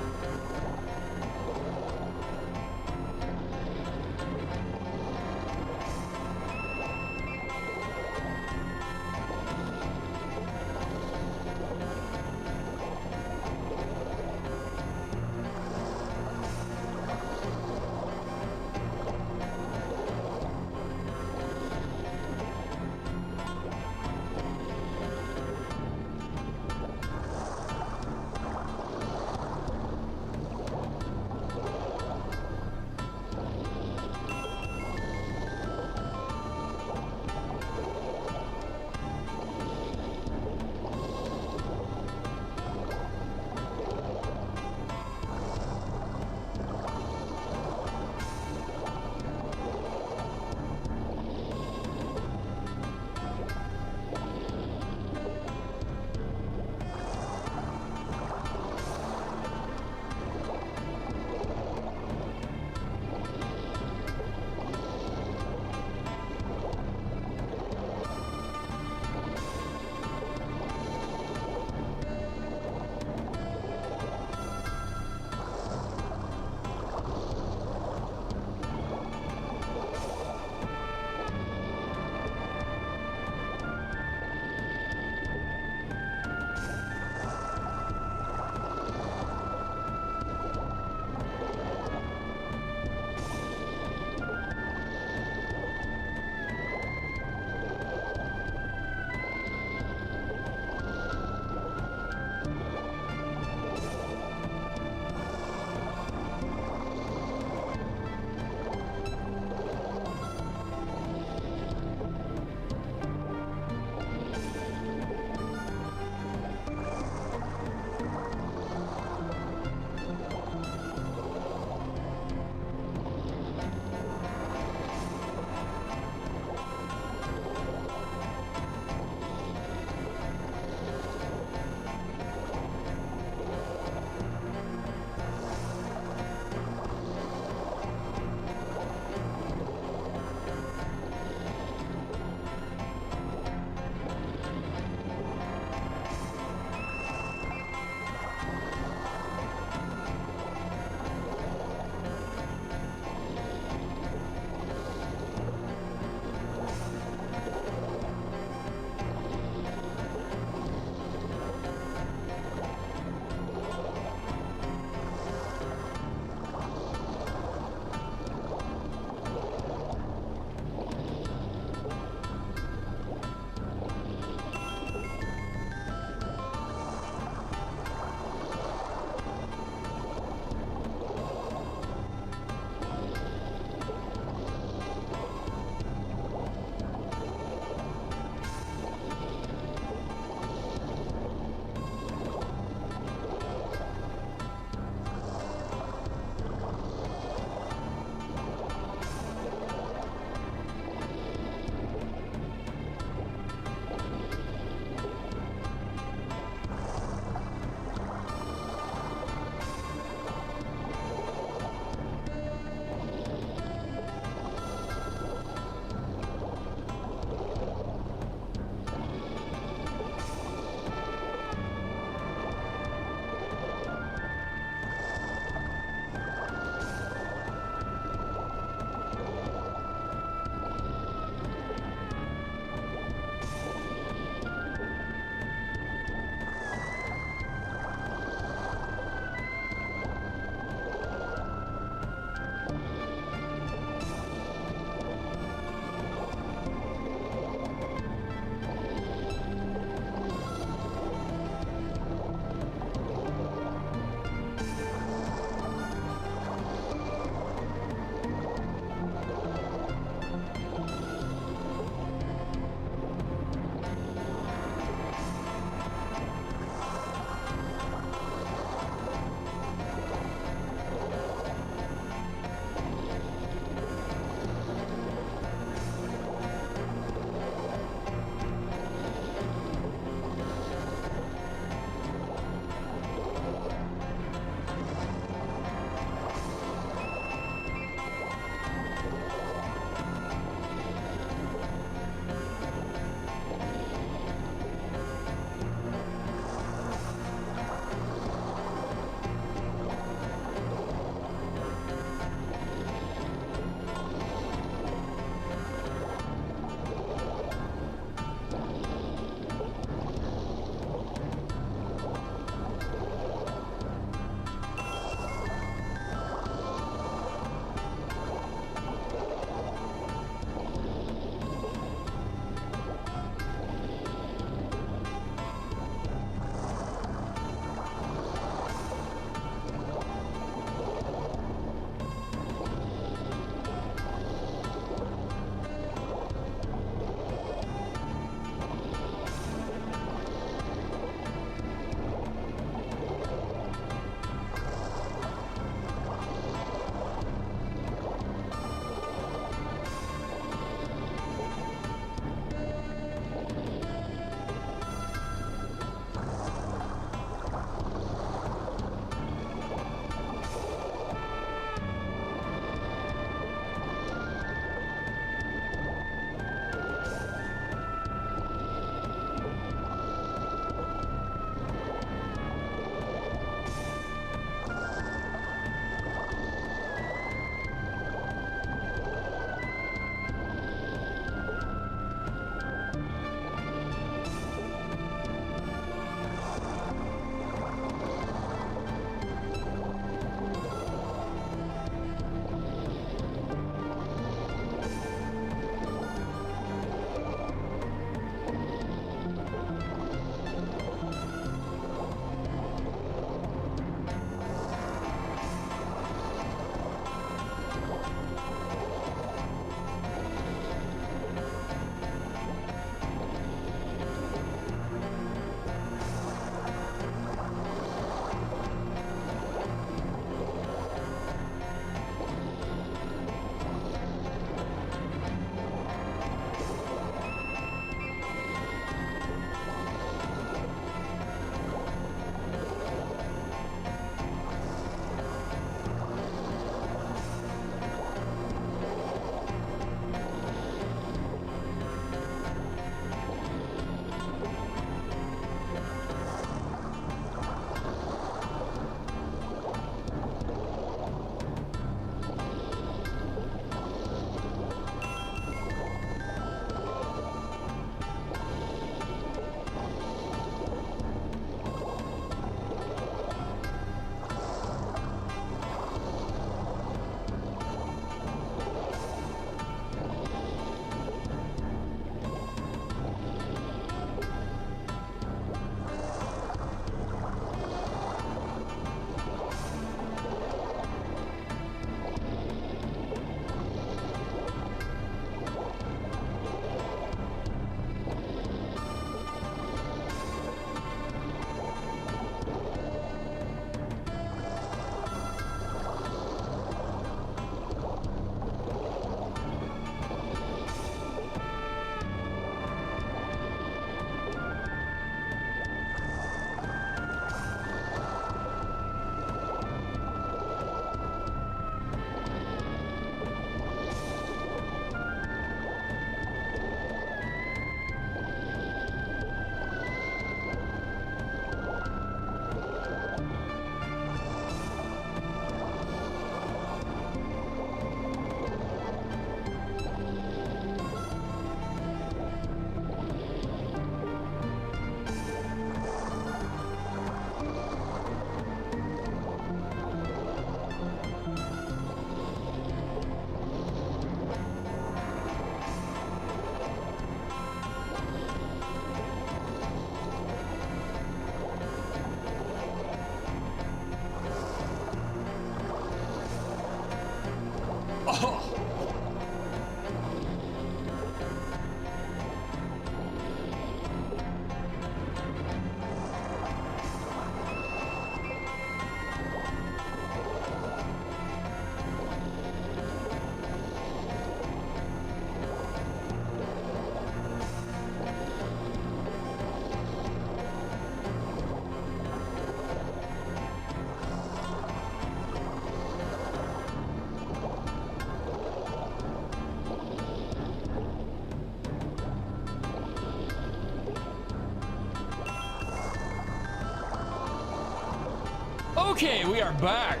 Okay, we are back.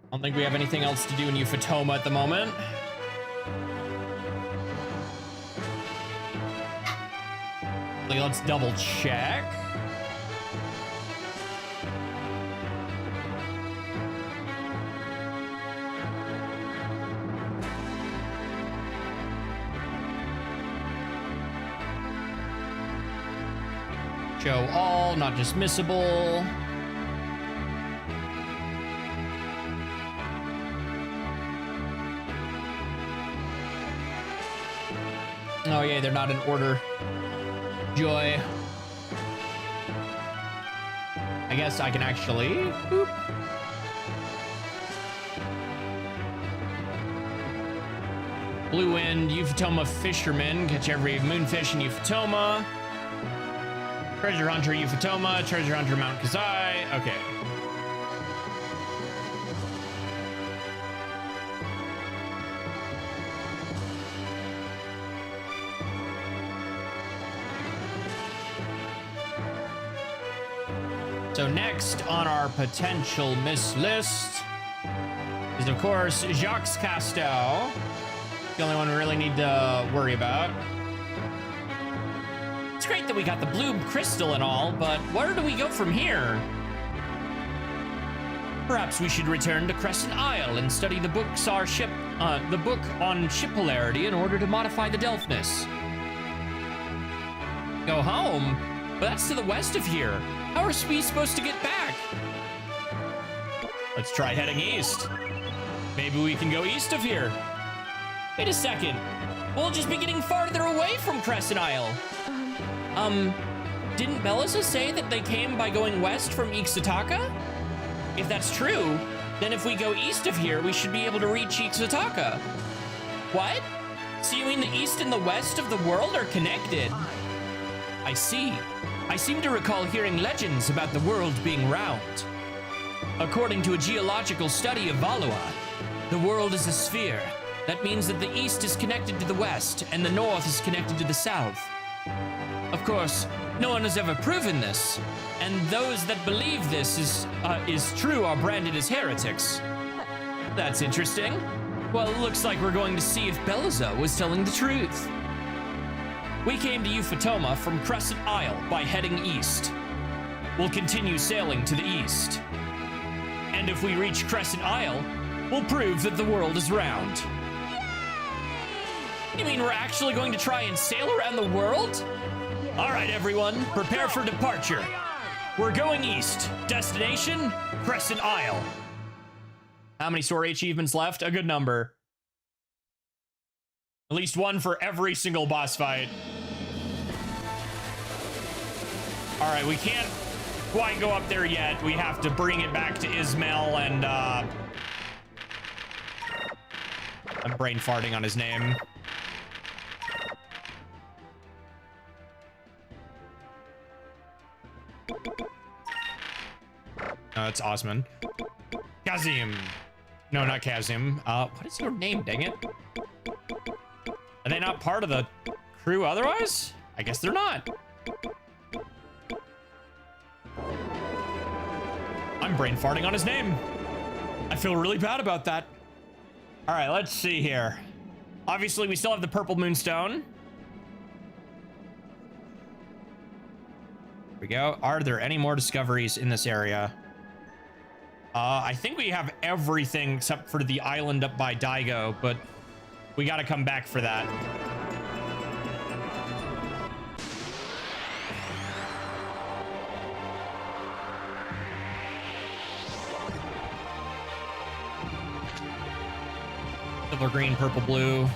I don't think we have anything else to do in Euphotoma at the moment. Let's double check. Show all, not dismissible. Oh yeah, they're not in order. Joy. I guess I can actually. Boop. Blue Wind, Euphotoma Fisherman. Catch every moonfish in Euphotoma. Treasure Hunter Euphotoma. Treasure Hunter Mount Kazai. Okay. So next on our potential miss list is, of course, Jacques Castel. The only one we really need to worry about. It's great that we got the blue crystal and all, but where do we go from here? Perhaps we should return to Crescent Isle and study the book on ship polarity in order to modify the Delphnus. Go home? But that's to the west of here. How are we supposed to get back? Let's try heading east. Maybe we can go east of here. Wait a second. We'll just be getting farther away from Crescent Isle. Didn't Belliza say that they came by going west from Ixtaka? If that's true, then if we go east of here, we should be able to reach Ixtaka. What? So you mean the east and the west of the world are connected? I see. I seem to recall hearing legends about the world being round. According to a geological study of Valua, the world is a sphere. That means that the east is connected to the west and the north is connected to the south. Of course, no one has ever proven this, and those that believe this is true are branded as heretics. That's interesting. Well, it looks like we're going to see if Belliza was telling the truth. We came to Euphotoma from Crescent Isle by heading east. We'll continue sailing to the east. And if we reach Crescent Isle, we'll prove that the world is round. You mean we're actually going to try and sail around the world? All right, everyone, prepare for departure. We're going east. Destination, Crescent Isle. How many story achievements left? A good number. At least one for every single boss fight. All right, we can't quite go up there yet. We have to bring it back to Ismail and, I'm brain farting on his name. It's Osman. Kazim. No, not Kazim. What is your name, dang it? Are they not part of the crew otherwise? I guess they're not. I'm brain farting on his name. I feel really bad about that. All right, let's see here. Obviously, we still have the purple moonstone. Here we go. Are there any more discoveries in this area? I think we have everything except for the island up by Daigo, but we got to come back for that. Silver, green, purple, blue.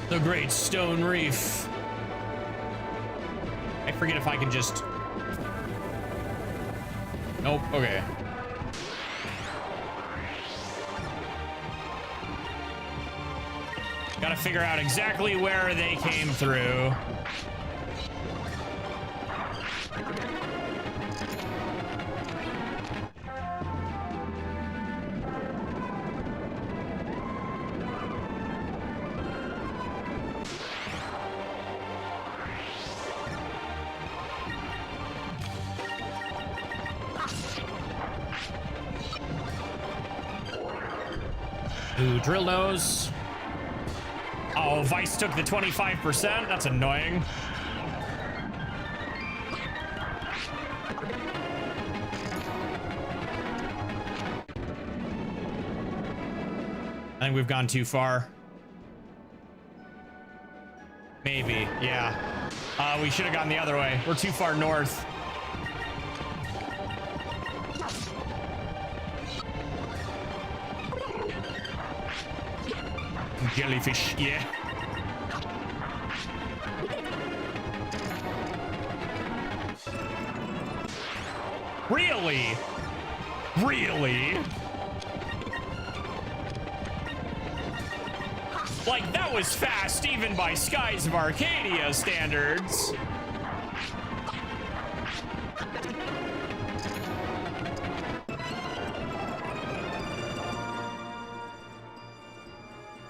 The Great Stone Reef. I forget if I can just... Nope, okay. Gotta figure out exactly where they came through. Ooh, drill nose. Oh, Vice took the 25%. That's annoying. I think we've gone too far. Maybe, yeah. We should have gone the other way. We're too far north. Jellyfish, yeah. Really? Really? Like, that was fast even by Skies of Arcadia standards.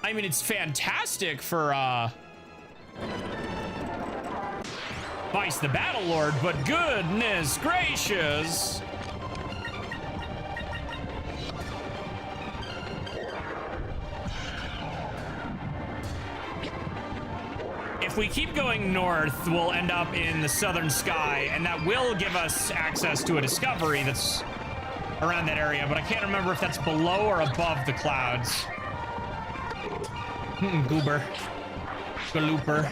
I mean, it's fantastic for, Vice the Battle Lord, but goodness gracious. If we keep going north, we'll end up in the southern sky, and that will give us access to a discovery that's around that area, but I can't remember if that's below or above the clouds. Goober. Galooper.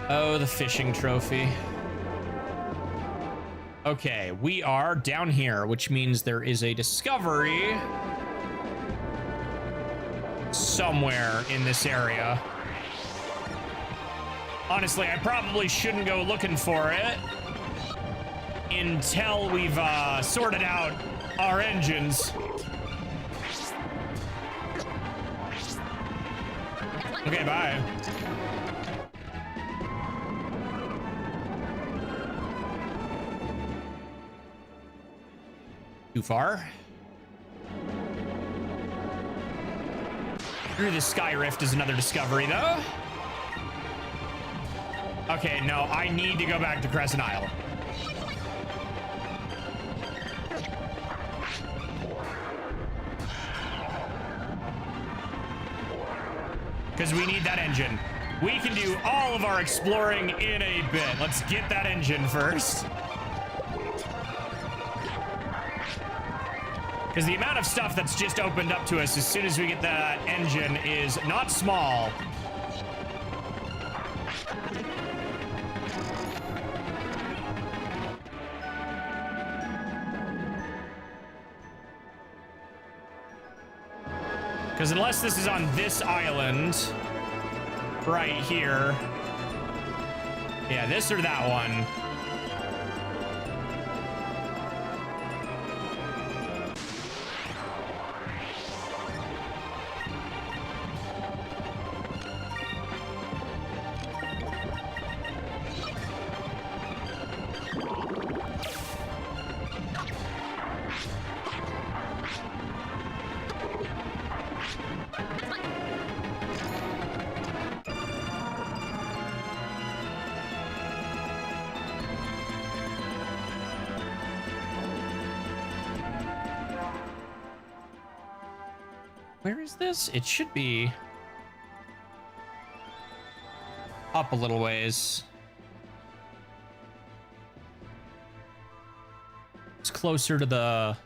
Oh, the fishing trophy. Okay, we are down here, which means there is a discovery somewhere in this area. Honestly, I probably shouldn't go looking for it until we've sorted out our engines. Okay, bye. Too far? Through the Sky Rift is another discovery, though. Okay, no, I need to go back to Crescent Isle. Because we need that engine. We can do all of our exploring in a bit. Let's get that engine first. Because the amount of stuff that's just opened up to us as soon as we get that engine is not small. Because unless this is on this island, right here. Yeah, this or that one. Where is this? It should be up a little ways. It's closer to the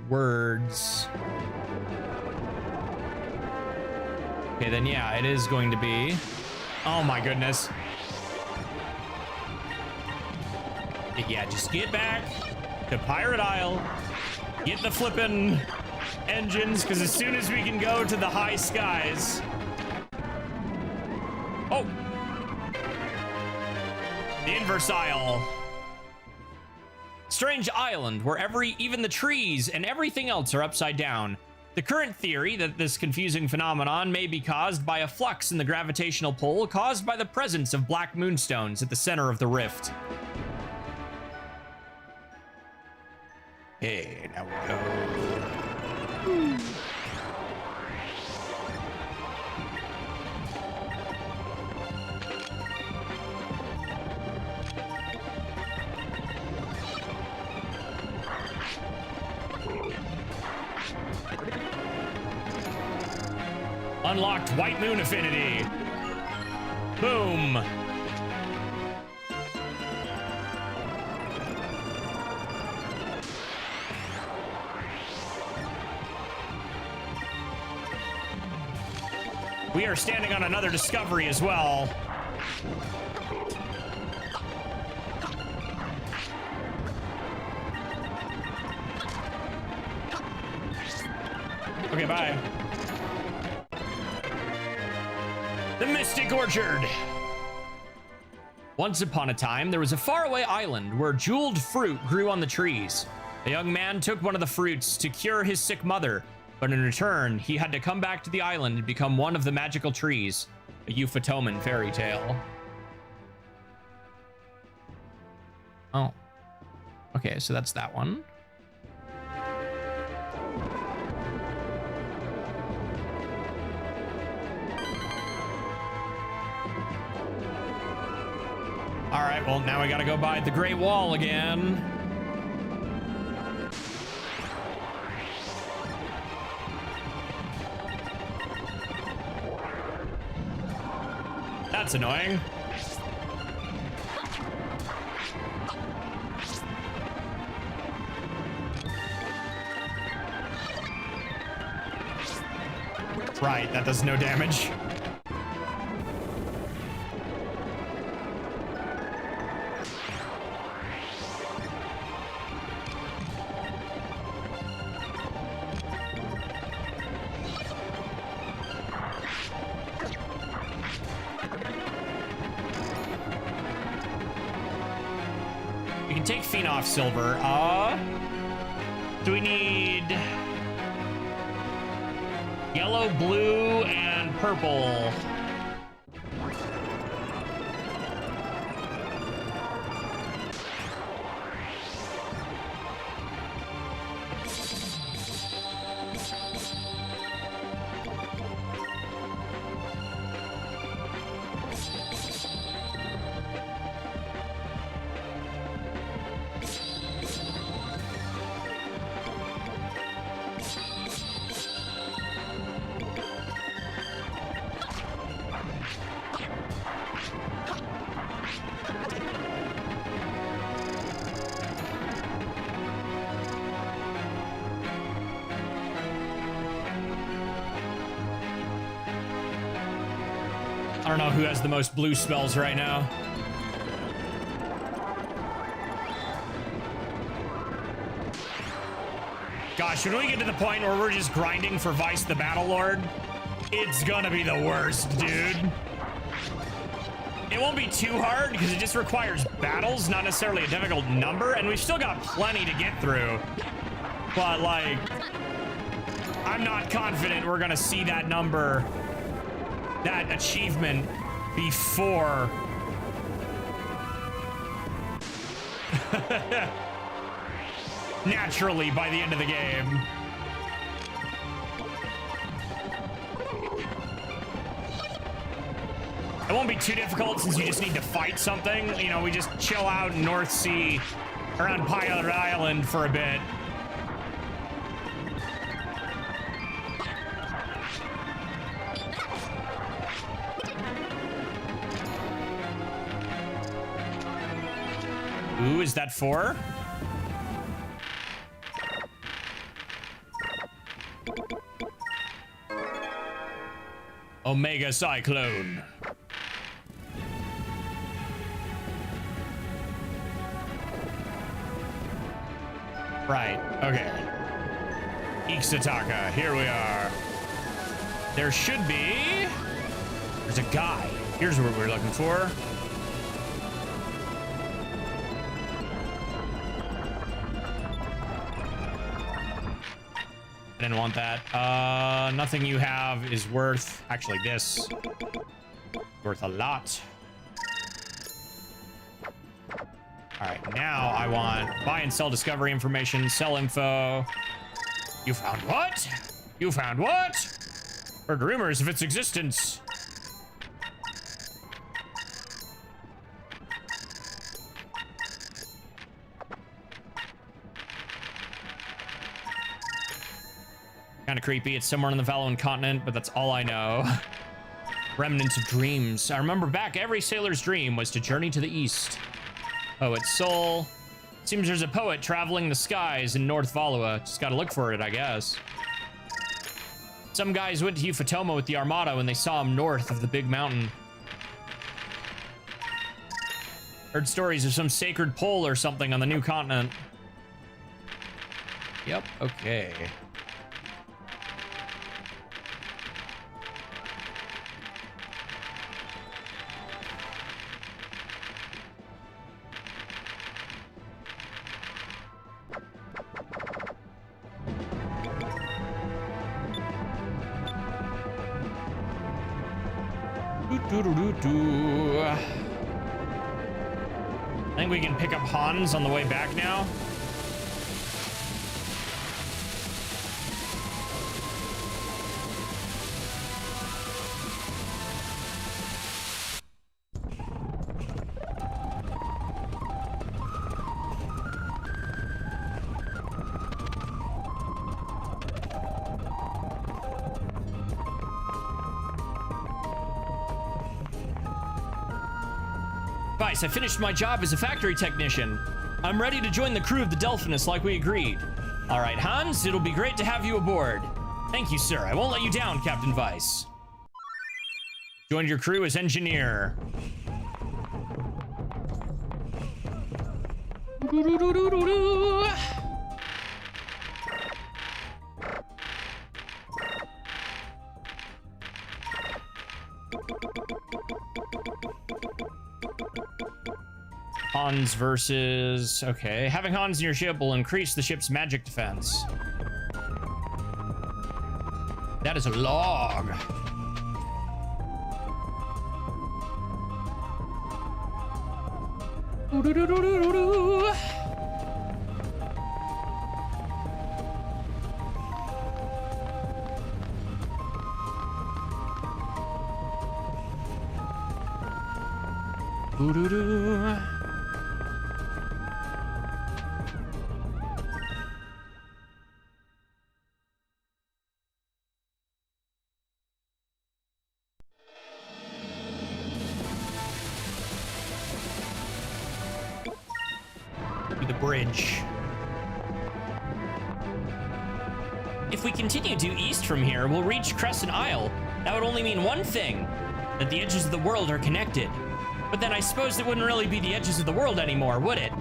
words. Okay, then yeah, it is going to be. Oh my goodness. Yeah, just get back to Pirate Isle. Get the flippin' engines, because as soon as we can go to the high skies... Oh! The Inverse Isle. Strange island where even the trees and everything else are upside down. The current theory that this confusing phenomenon may be caused by a flux in the gravitational pull caused by the presence of black moonstones at the center of the rift. Hey, now we go. Unlocked White Moon Affinity. Boom. We are standing on another discovery as well. Okay, bye. The Mystic Orchard. Once upon a time, there was a faraway island where jeweled fruit grew on the trees. A young man took one of the fruits to cure his sick mother, but in return, he had to come back to the island and become one of the magical trees. A Euphotoman fairy tale. Oh. Okay, so that's that one. All right, well, now we gotta go by the Great Wall again. That's annoying. Right, that does no damage. Take Phenol Silver. Do we need yellow, blue, and purple? I don't know who has the most blue spells right now. Gosh, when we get to the point where we're just grinding for Vice the Battle Lord, it's gonna be the worst, dude. It won't be too hard because it just requires battles, not necessarily a difficult number, and we've still got plenty to get through. But, like, I'm not confident we're gonna see that number, that achievement, before naturally by the end of the game. It won't be too difficult since you just need to fight something. You know, we just chill out in North Sea around Pirate Island for a bit. Who is that for? Omega Cyclone. Right, okay. Ixataka, here we are. There should be... There's a guy. Here's what we're looking for. I didn't want that. Nothing you have is worth... Actually, this. Worth a lot. Alright, now I want buy and sell discovery information, sell info. You found what? You found what? Heard rumors of its existence. Kind of creepy. It's somewhere on the Valuan continent, but that's all I know. Remnants of dreams. I remember back, every sailor's dream was to journey to the east. Poet's soul. Seems there's a poet traveling the skies in North Valua. Just gotta look for it, I guess. Some guys went to Ufotoma with the Armada when they saw him north of the big mountain. Heard stories of some sacred pole or something on the new continent. Yep, okay. I think we can pick up Hans on the way back now. Vice, I finished my job as a factory technician. I'm ready to join the crew of the Delphinus like we agreed. All right, Hans, it'll be great to have you aboard. Thank you, sir. I won't let you down, Captain Vice. Joined your crew as engineer. Hans versus... Okay. Having Hans in your ship will increase the ship's magic defense. That is a log. The bridge. If we continue due east from here, we'll reach Crescent Isle. That would only mean one thing, that the edges of the world are connected. But then I suppose it wouldn't really be the edges of the world anymore, would it?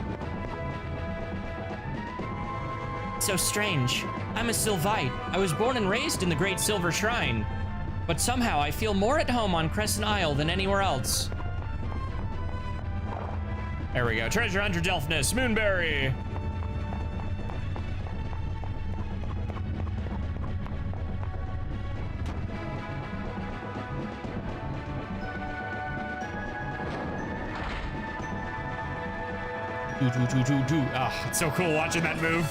So strange. I'm a Sylvite. I was born and raised in the Great Silver Shrine. But somehow I feel more at home on Crescent Isle than anywhere else. There we go. Treasure Hunter Delphinus, Moonberry. Ah, it's so cool watching that move.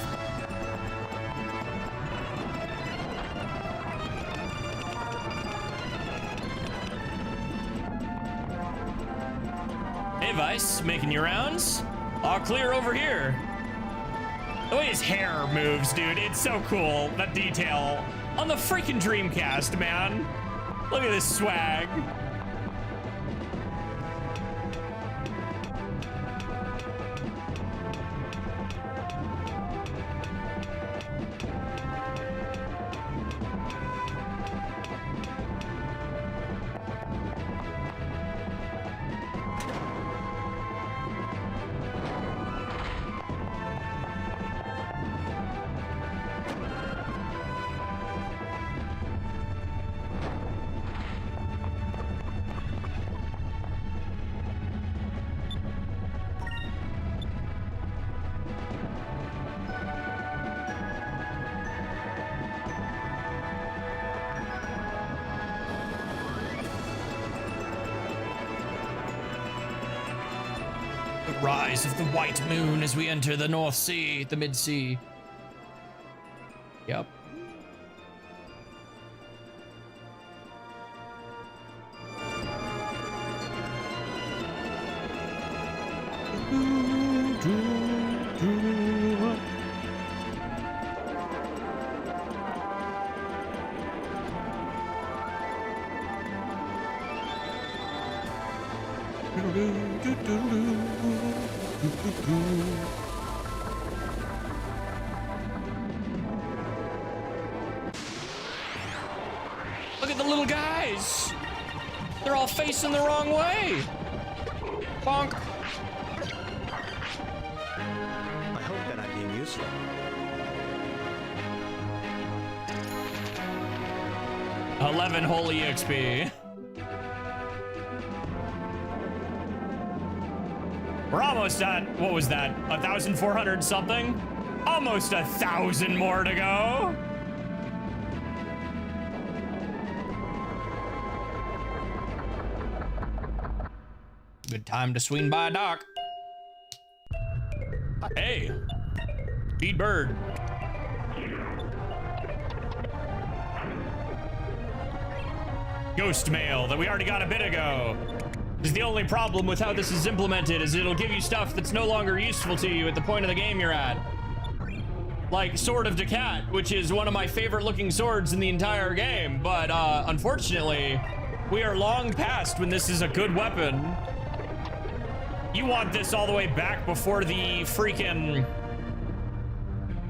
Hey, Vice, making your rounds? All clear over here. The way his hair moves, dude, it's so cool. That detail on the freaking Dreamcast, man. Look at this swag. Rise of the white moon as we enter the North Sea, the mid-sea. Yep. Look at the little guys. They're all facing the wrong way. Bonk. I hope that I'm being useful. $11 holy XP. We're almost at, what was that? 1,400 something? Almost 1,000 more to go. Good time to swing by a dock. Hey, feed bird. Ghost mail that we already got a bit ago. Is the only problem with how this is implemented is it'll give you stuff that's no longer useful to you at the point of the game you're at. Like Sword of Decat, which is one of my favorite looking swords in the entire game, but unfortunately, we are long past when this is a good weapon. You want this all the way back before the freaking...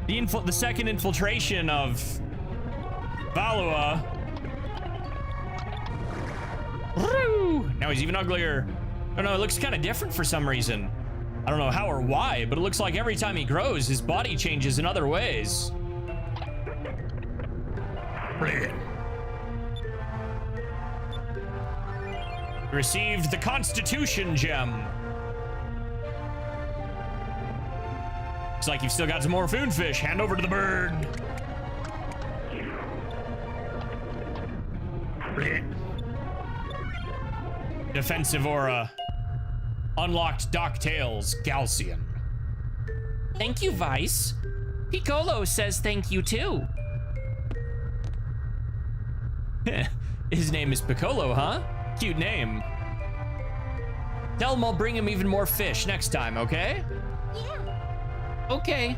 the second infiltration of Valua. Now he's even uglier. I don't know, it looks kind of different for some reason. I don't know how or why, but it looks like every time he grows, his body changes in other ways. He received the Constitution Gem. Looks like you've still got some more food fish. Hand over to the bird. Defensive aura. Unlocked Docktails, Galcian. Thank you, Vice. Piccolo says thank you too. His name is Piccolo, huh? Cute name. Tell him I'll bring him even more fish next time, okay? Yeah. Okay.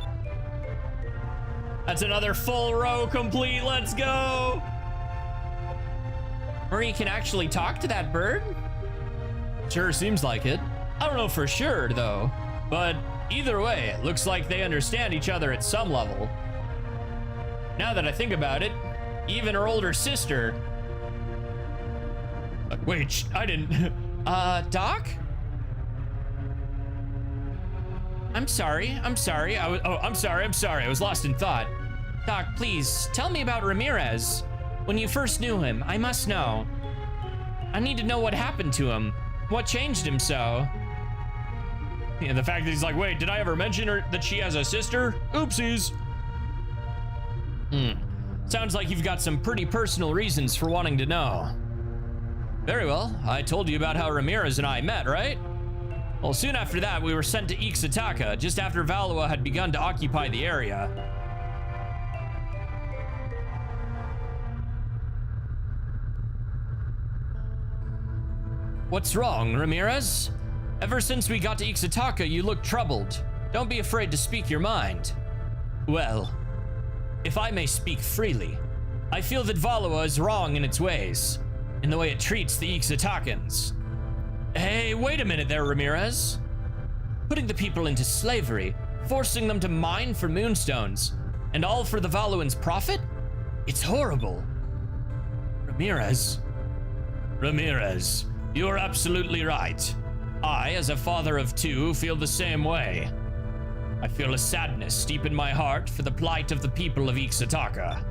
That's another full row complete. Let's go. Marie can actually talk to that bird? Sure seems like it. I don't know for sure, though. But either way, it looks like they understand each other at some level. Now that I think about it, even her older sister... Wait, I didn't... Doc? I'm sorry. I'm sorry. I'm sorry. I was lost in thought. Doc, please, tell me about Ramirez. When you first knew him, I must know. I need to know what happened to him. What changed him so? Yeah, the fact that he's like, wait, did I ever mention her that she has a sister? Oopsies. Sounds like you've got some pretty personal reasons for wanting to know. Very well, I told you about how Ramirez and I met, right? Well, soon after that, we were sent to Ixataka, just after Valua had begun to occupy the area. What's wrong, Ramirez? Ever since we got to Ixataka, you look troubled. Don't be afraid to speak your mind. Well, if I may speak freely, I feel that Valua is wrong in its ways, in the way it treats the Ixatakans. Hey, wait a minute there, Ramirez. Putting the people into slavery, forcing them to mine for moonstones, and all for the Valuans' profit? It's horrible. Ramirez, you're absolutely right. I, as a father of two, feel the same way. I feel a sadness deep in my heart for the plight of the people of Ixataka.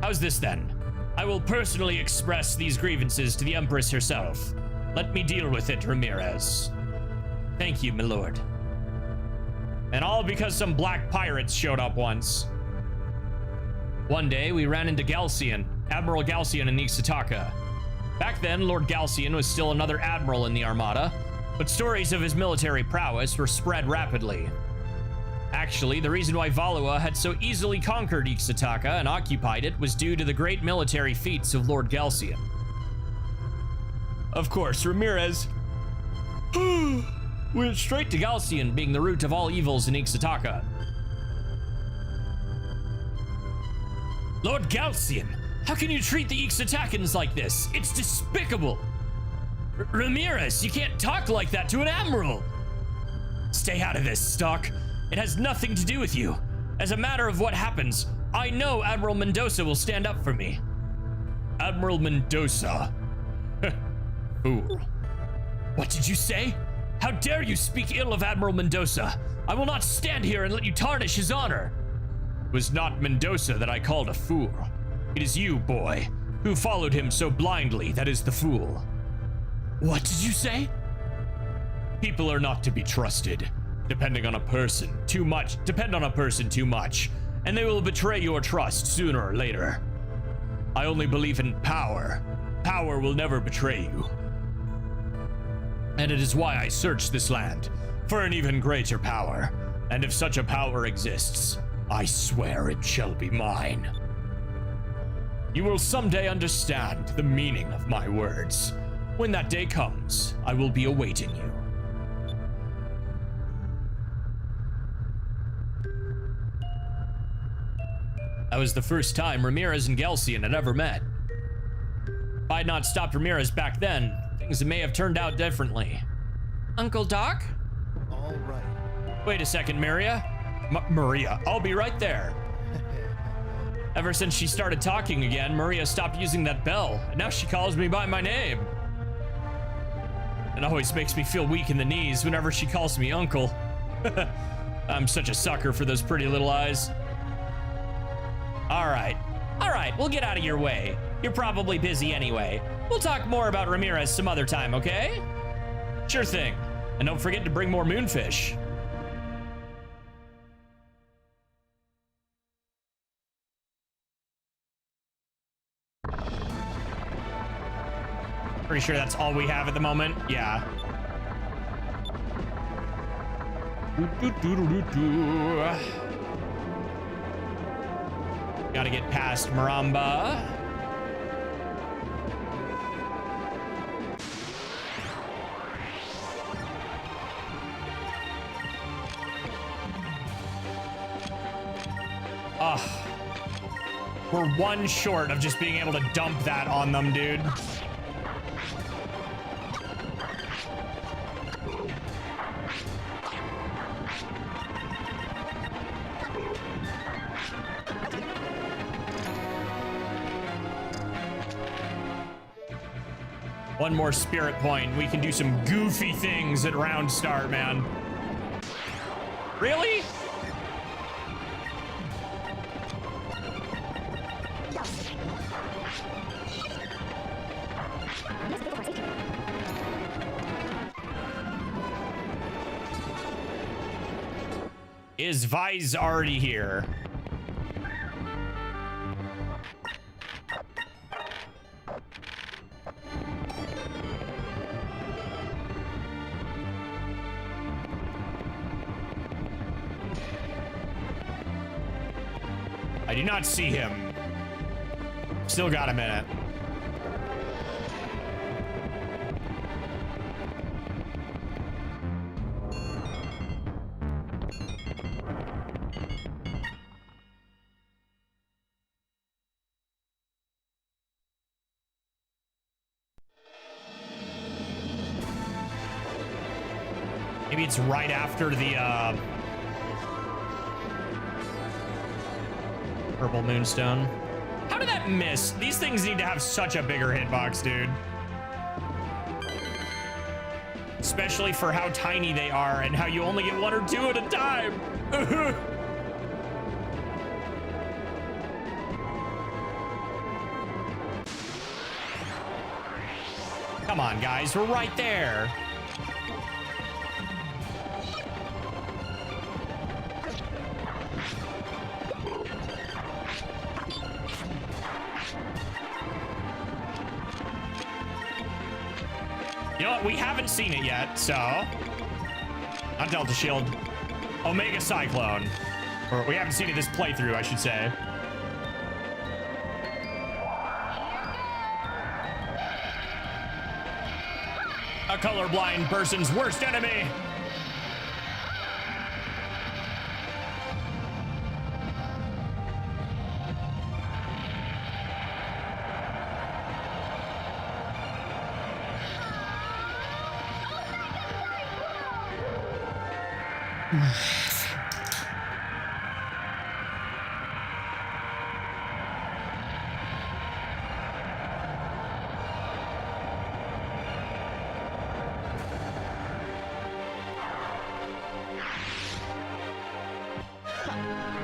How's this then? I will personally express these grievances to the Empress herself. Let me deal with it, Ramirez. Thank you, my lord. And all because some black pirates showed up once. One day, we ran into Galcian, Admiral Galcian in Ixataka. Back then, Lord Galcian was still another admiral in the Armada, but but stories of his military prowess were spread rapidly. Actually, the reason why Valua had so easily conquered Ixtaka and occupied it was due to the great military feats of Lord Galcian. Of course, Ramirez went straight to Galcian, being the root of all evils in Ixtaka. Lord Galcian, how can you treat the Ixtakans like this? It's despicable! Ramirez, you can't talk like that to an admiral! Stay out of this, Stock. It has nothing to do with you. As a matter of what happens, I know Admiral Mendoza will stand up for me. Admiral Mendoza? Fool. What did you say? How dare you speak ill of Admiral Mendoza? I will not stand here and let you tarnish his honor. It was not Mendoza that I called a fool. It is you, boy, who followed him so blindly that is the fool. What did you say? People are not to be trusted. Depend on a person too much, and they will betray your trust sooner or later. I only believe in power. Power will never betray you. And it is why I search this land, for an even greater power. And if such a power exists, I swear it shall be mine. You will someday understand the meaning of my words. When that day comes, I will be awaiting you. That was the first time Ramirez and Galcian had ever met. If I had not stopped Ramirez back then, things may have turned out differently. Uncle Doc? All right. Wait a second, Maria. Maria, I'll be right there. Ever since she started talking again, Maria stopped using that bell, and now she calls me by my name. It always makes me feel weak in the knees whenever she calls me uncle. I'm such a sucker for those pretty little eyes. All right, we'll get out of your way. You're probably busy anyway. We'll talk more about Ramirez some other time, okay? Sure thing. And don't forget to bring more moonfish. Pretty sure that's all we have at the moment. Yeah. Gotta get past Maramba. We're one short of just being able to dump that on them, dude. One more spirit point. We can do some goofy things at round start, man. Really? Is Vi's already here? I do not see him. Still got a minute. Maybe it's right after the purple moonstone. How did that miss? These things need to have such a bigger hitbox, dude. Especially for how tiny they are and how you only get one or two at a time. Come on, guys, we're right there. You know what? We haven't seen it yet, so... Not Delta Shield. Omega Cyclone. Or we haven't seen it this playthrough, I should say. A colorblind person's worst enemy.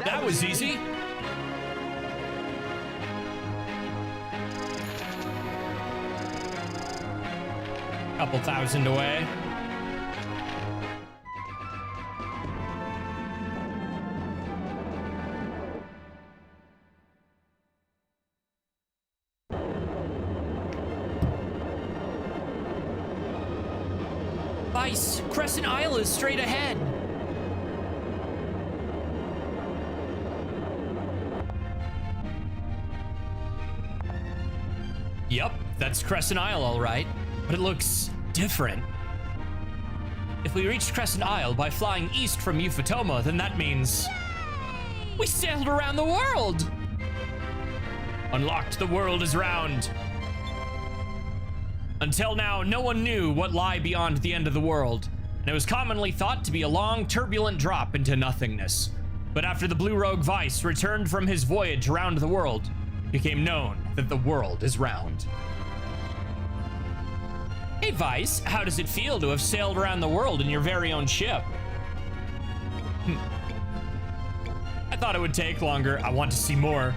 That was easy. Couple thousand away. Vice, Crescent Isle is straight ahead. Yep, that's Crescent Isle, all right, but it looks different. If we reached Crescent Isle by flying east from Euphotoma, then that means we sailed around the world. Unlocked, the world is round. Until now, no one knew what lay beyond the end of the world, and it was commonly thought to be a long, turbulent drop into nothingness. But after the Blue Rogue Vice returned from his voyage around the world, it became known that the world is round. Hey Vice, how does it feel to have sailed around the world in your very own ship? I thought it would take longer. I want to see more.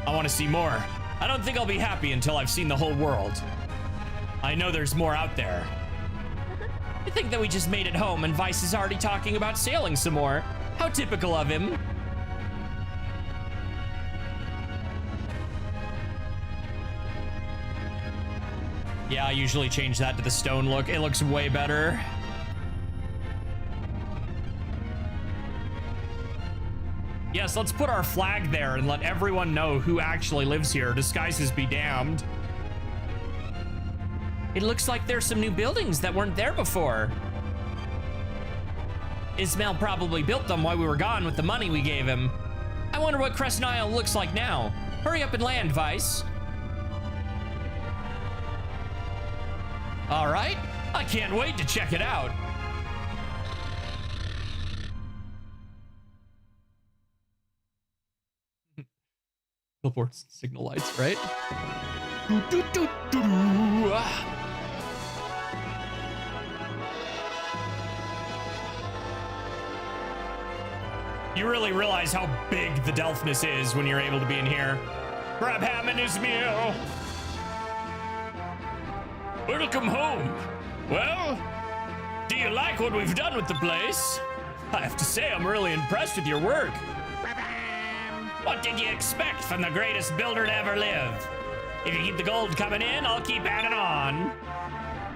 I want to see more. I don't think I'll be happy until I've seen the whole world. I know there's more out there. I think that we just made it home and Vice is already talking about sailing some more. How typical of him. Yeah, I usually change that to the stone look. It looks way better. Yes, let's put our flag there and let everyone know who actually lives here. Disguises be damned. It looks like there's some new buildings that weren't there before. Ismail probably built them while we were gone with the money we gave him. I wonder what Crescent Isle looks like now. Hurry up and land, Vice. All right, I can't wait to check it out. Billboards, signal lights, right? You really realize how big the Delphinus is when you're able to be in here. Grab Ham and Ismail. Welcome home. Well, do you like what we've done with the place? I have to say, I'm really impressed with your work. What did you expect from the greatest builder to ever live? If you keep the gold coming in, I'll keep adding on.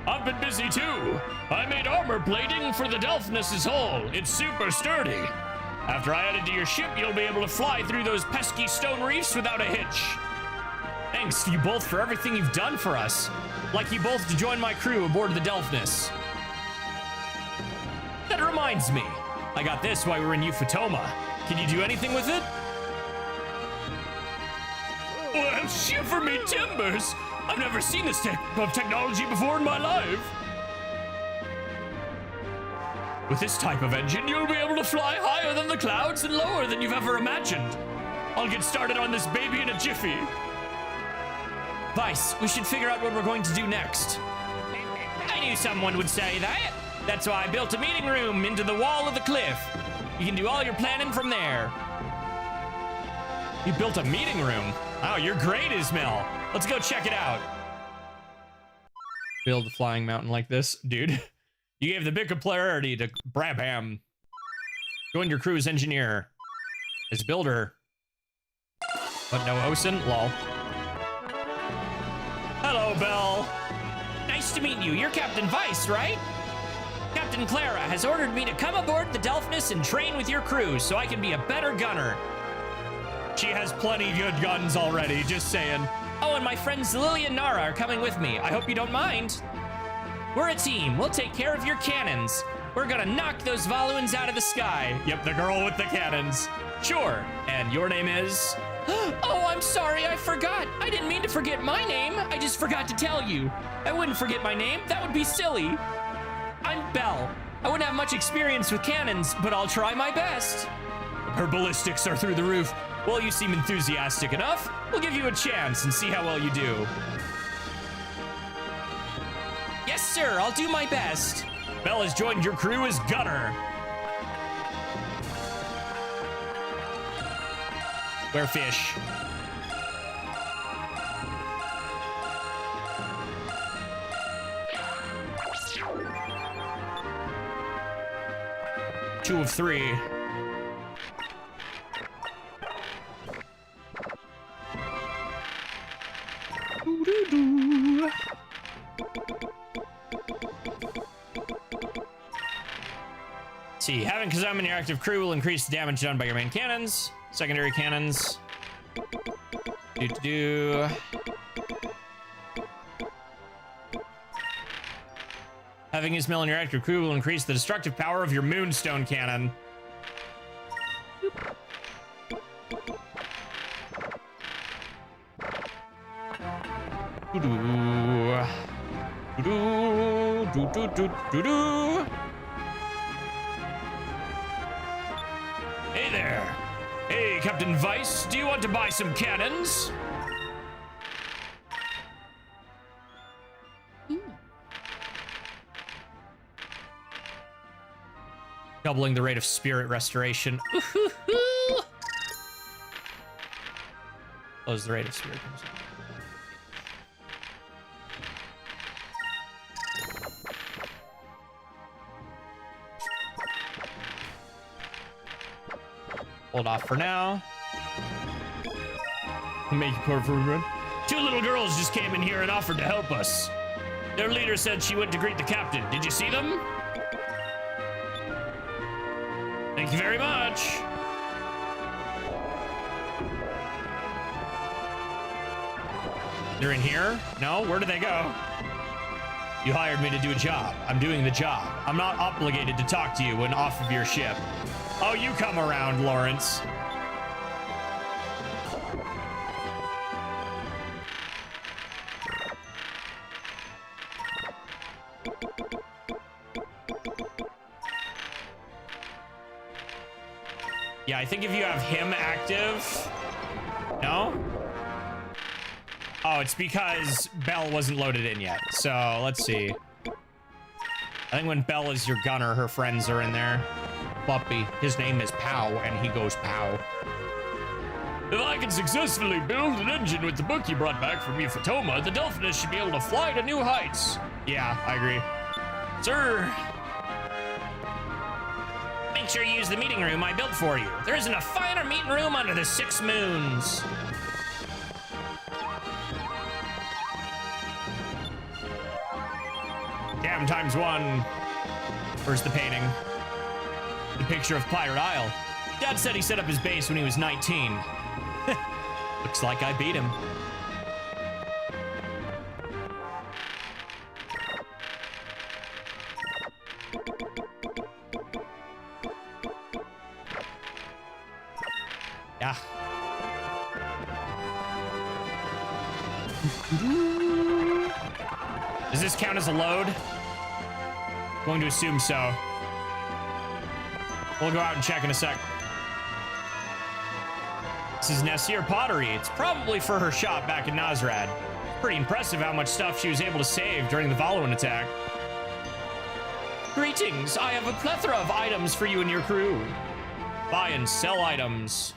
I've been busy too. I made armor plating for the Delphinus's hull. It's super sturdy. After I add it to your ship, you'll be able to fly through those pesky stone reefs without a hitch. Thanks to you both for everything you've done for us. Like you both to join my crew aboard the Delphinus. That reminds me. I got this while we were in Euphotoma. Can you do anything with it? Well, shiver me timbers! I've never seen this type of technology before in my life. With this type of engine, you'll be able to fly higher than the clouds and lower than you've ever imagined. I'll get started on this baby in a jiffy. Vice, we should figure out what we're going to do next. I knew someone would say that. That's why I built a meeting room into the wall of the cliff. You can do all your planning from there. You built a meeting room? Oh, you're great, Ismail. Let's go check it out. Build a flying mountain like this. Dude, you gave the big popularity to Brabham. Join your crew as engineer. As builder. But no Osen? Lol. Hello, Belle. Nice to meet you. You're Captain Vice, right? Captain Clara has ordered me to come aboard the Delphinus and train with your crew so I can be a better gunner. She has plenty good guns already, just saying. Oh, and my friends Lily and Nara are coming with me. I hope you don't mind. We're a team. We'll take care of your cannons. We're gonna knock those Valuans out of the sky. Yep, the girl with the cannons. Sure. And your name is? Oh, I'm sorry, I forgot. I didn't mean to forget my name. I just forgot to tell you. I wouldn't forget my name. That would be silly. I'm Belle. I wouldn't have much experience with cannons, but I'll try my best. Her ballistics are through the roof. Well, you seem enthusiastic enough. We'll give you a chance and see how well you do. Yes, sir. I'll do my best. Belle has joined your crew as gunner. Where fish? Two of three. See, having Kazam in your active crew will increase the damage done by your main cannons. Secondary cannons. Having Ismail in your active crew will increase the destructive power of your Moonstone cannon. Hey there. Hey, Captain Vice, do you want to buy some cannons? Doubling the rate of spirit restoration. Close the rate of spirit. Hold off for now. Make it pour for a run. Two little girls just came in here and offered to help us. Their leader said she went to greet the captain. Did you see them? Thank you very much. They're in here? No? Where did they go? You hired me to do a job. I'm doing the job. I'm not obligated to talk to you when off of your ship. Oh, you come around, Lawrence. Yeah, I think if you have him active... No? Oh, it's because Belle wasn't loaded in yet. So, let's see. I think when Belle is your gunner, her friends are in there. Puppy. His name is Pow, and he goes Pow. If I can successfully build an engine with the book you brought back from Euphotoma, the Delphinus should be able to fly to new heights. Yeah, I agree. Sir. Make sure you use the meeting room I built for you. There isn't a finer meeting room under the 6 moons. Damn times one. Where's the painting? The picture of Pirate Isle. Dad said he set up his base when he was 19. Looks like I beat him. Yeah. Does this count as a load? Going to assume so. We'll go out and check in a sec. This is Nessir pottery. It's probably for her shop back in Nazrad. Pretty impressive how much stuff she was able to save during the Valuan attack. Greetings. I have a plethora of items for you and your crew. Buy and sell items.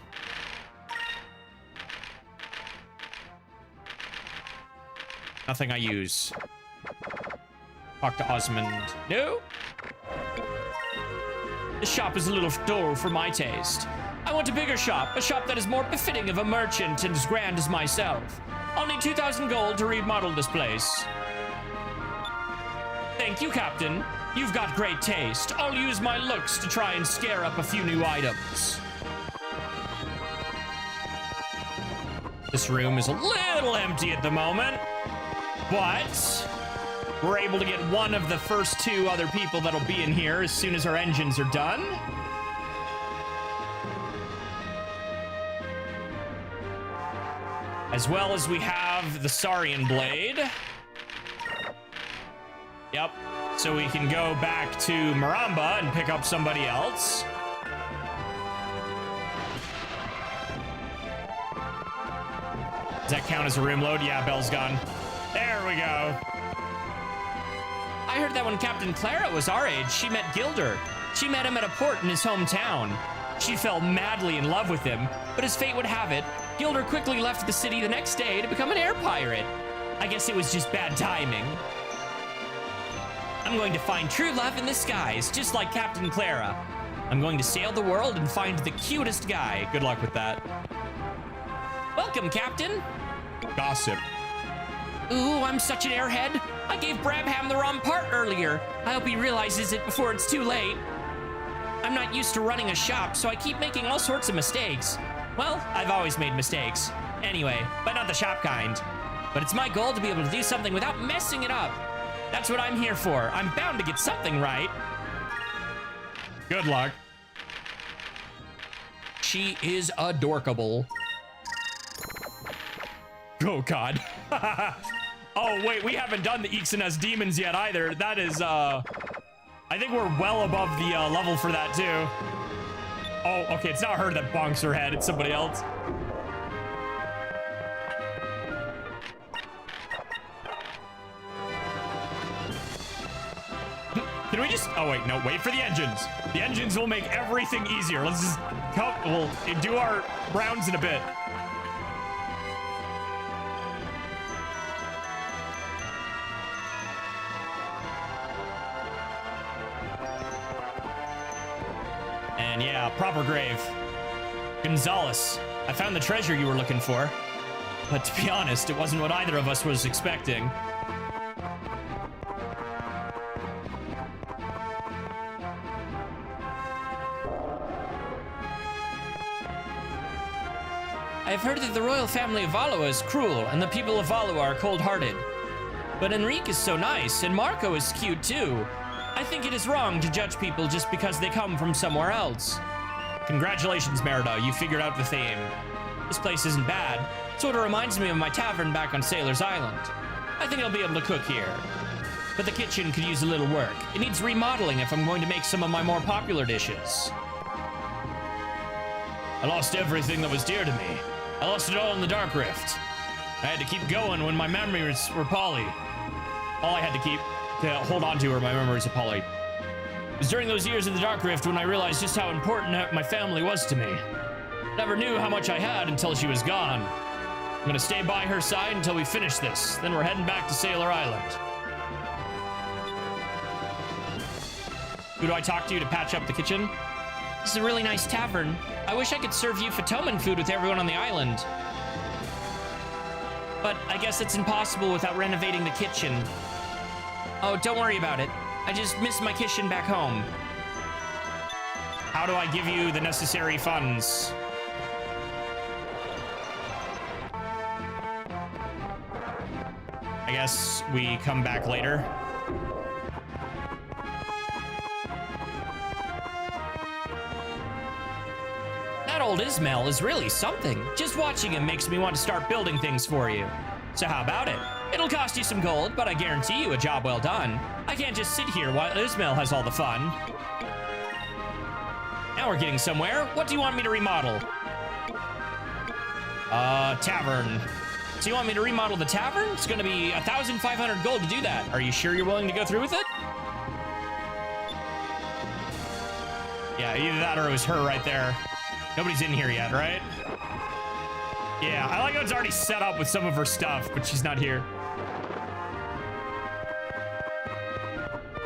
Nothing I use. Talk to Osmond. No? The shop is a little dull for my taste. I want a bigger shop, a shop that is more befitting of a merchant and as grand as myself. I'll need 2,000 gold to remodel this place. Thank you, Captain. You've got great taste. I'll use my looks to try and scare up a few new items. This room is a little empty at the moment, but we're able to get one of the first 2 other people that'll be in here as soon as our engines are done. As well as we have the Saurian Blade. Yep. So we can go back to Maramba and pick up somebody else. Does that count as a room load? Yeah, Bell's gone. There we go. I heard that when Captain Clara was our age, she met Gilder. She met him at a port in his hometown. She fell madly in love with him, but as fate would have it, Gilder quickly left the city the next day to become an air pirate. I guess it was just bad timing. I'm going to find true love in the skies, just like Captain Clara. I'm going to sail the world and find the cutest guy. Good luck with that. Welcome, Captain. Gossip. Ooh, I'm such an airhead. I gave Brabham the wrong part earlier. I hope he realizes it before it's too late. I'm not used to running a shop, so I keep making all sorts of mistakes. Well, I've always made mistakes. Anyway, but not the shop kind. But it's my goal to be able to do something without messing it up. That's what I'm here for. I'm bound to get something right. Good luck. She is adorkable. Oh, God. Oh, wait, we haven't done the Ixanas demons yet either. That is, I think we're well above the level for that, too. Oh, okay, it's not her that bonks her head. It's somebody else. Can we just... Oh, wait, no, wait for the engines. The engines will make everything easier. Let's just... We'll do our rounds in a bit. And yeah, proper grave. Gonzalez, I found the treasure you were looking for. But to be honest, it wasn't what either of us was expecting. I've heard that the royal family of Valois is cruel, and the people of Valois are cold-hearted. But Enrique is so nice, and Marco is cute too. I think it is wrong to judge people just because they come from somewhere else. Congratulations, Merida, you figured out the theme. This place isn't bad. Sort of reminds me of my tavern back on Sailor's Island. I think I'll be able to cook here. But the kitchen could use a little work. It needs remodeling if I'm going to make some of my more popular dishes. I lost everything that was dear to me. I lost it all in the Dark Rift. I had to keep going when my memories were Polly. All I had to keep to hold on to were my memories of Polly. It was during those years in the Dark Rift when I realized just how important my family was to me. Never knew how much I had until she was gone. I'm gonna stay by her side until we finish this. Then we're heading back to Sailor Island. Who do I talk to patch up the kitchen? This is a really nice tavern. I wish I could serve you Fatoman food with everyone on the island. But I guess it's impossible without renovating the kitchen. Oh, don't worry about it. I just miss my kitchen back home. How do I give you the necessary funds? I guess we come back later. That old Ismail is really something. Just watching him makes me want to start building things for you. So how about it? It'll cost you some gold, but I guarantee you a job well done. I can't just sit here while Ismail has all the fun. Now we're getting somewhere. What do you want me to remodel? Tavern. So you want me to remodel the tavern? It's gonna be 1,500 gold to do that. Are you sure you're willing to go through with it? Yeah, either that or it was her right there. Nobody's in here yet, right? Yeah, I like how it's already set up with some of her stuff, but she's not here.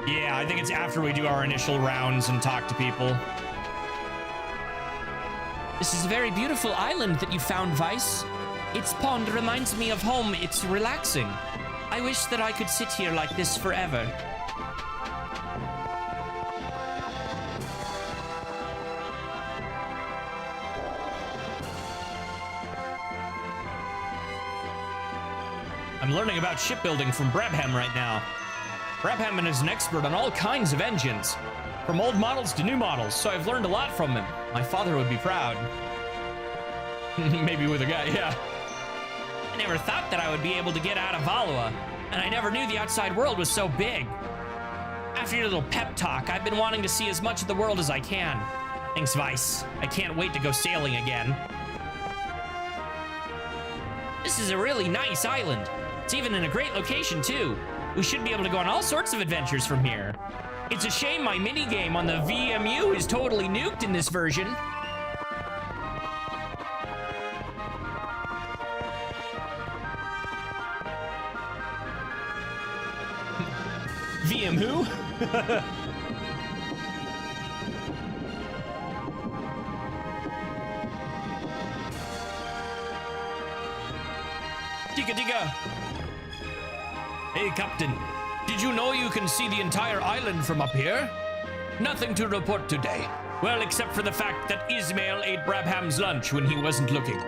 Yeah, I think it's after we do our initial rounds and talk to people. This is a very beautiful island that you found, Vice. Its pond reminds me of home. It's relaxing. I wish that I could sit here like this forever. I'm learning about shipbuilding from Brabham right now. Brabham is an expert on all kinds of engines, from old models to new models, so I've learned a lot from him. My father would be proud. Maybe with a guy, yeah. I never thought that I would be able to get out of Valua, and I never knew the outside world was so big. After your little pep talk, I've been wanting to see as much of the world as I can. Thanks, Vice. I can't wait to go sailing again. This is a really nice island. It's even in a great location, too. We should be able to go on all sorts of adventures from here. It's a shame my minigame on the VMU is totally nuked in this version. VM who? Tika tika. Hey, Captain. Did you know you can see the entire island from up here? Nothing to report today. Well, except for the fact that Ismail ate Brabham's lunch when he wasn't looking.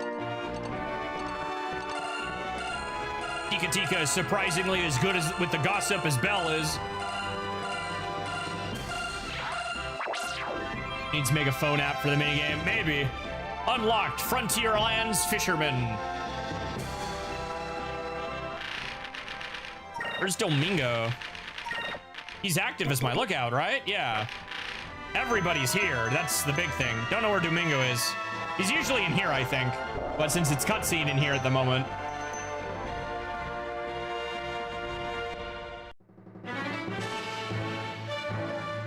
Tika Tika is surprisingly as good as with the gossip as Belle is. Needs to make a phone app for the minigame. Maybe. Unlocked Frontier Lands Fisherman. Where's Domingo? He's active as my lookout, right? Yeah. Everybody's here. That's the big thing. Don't know where Domingo is. He's usually in here, I think. But since it's cutscene in here at the moment.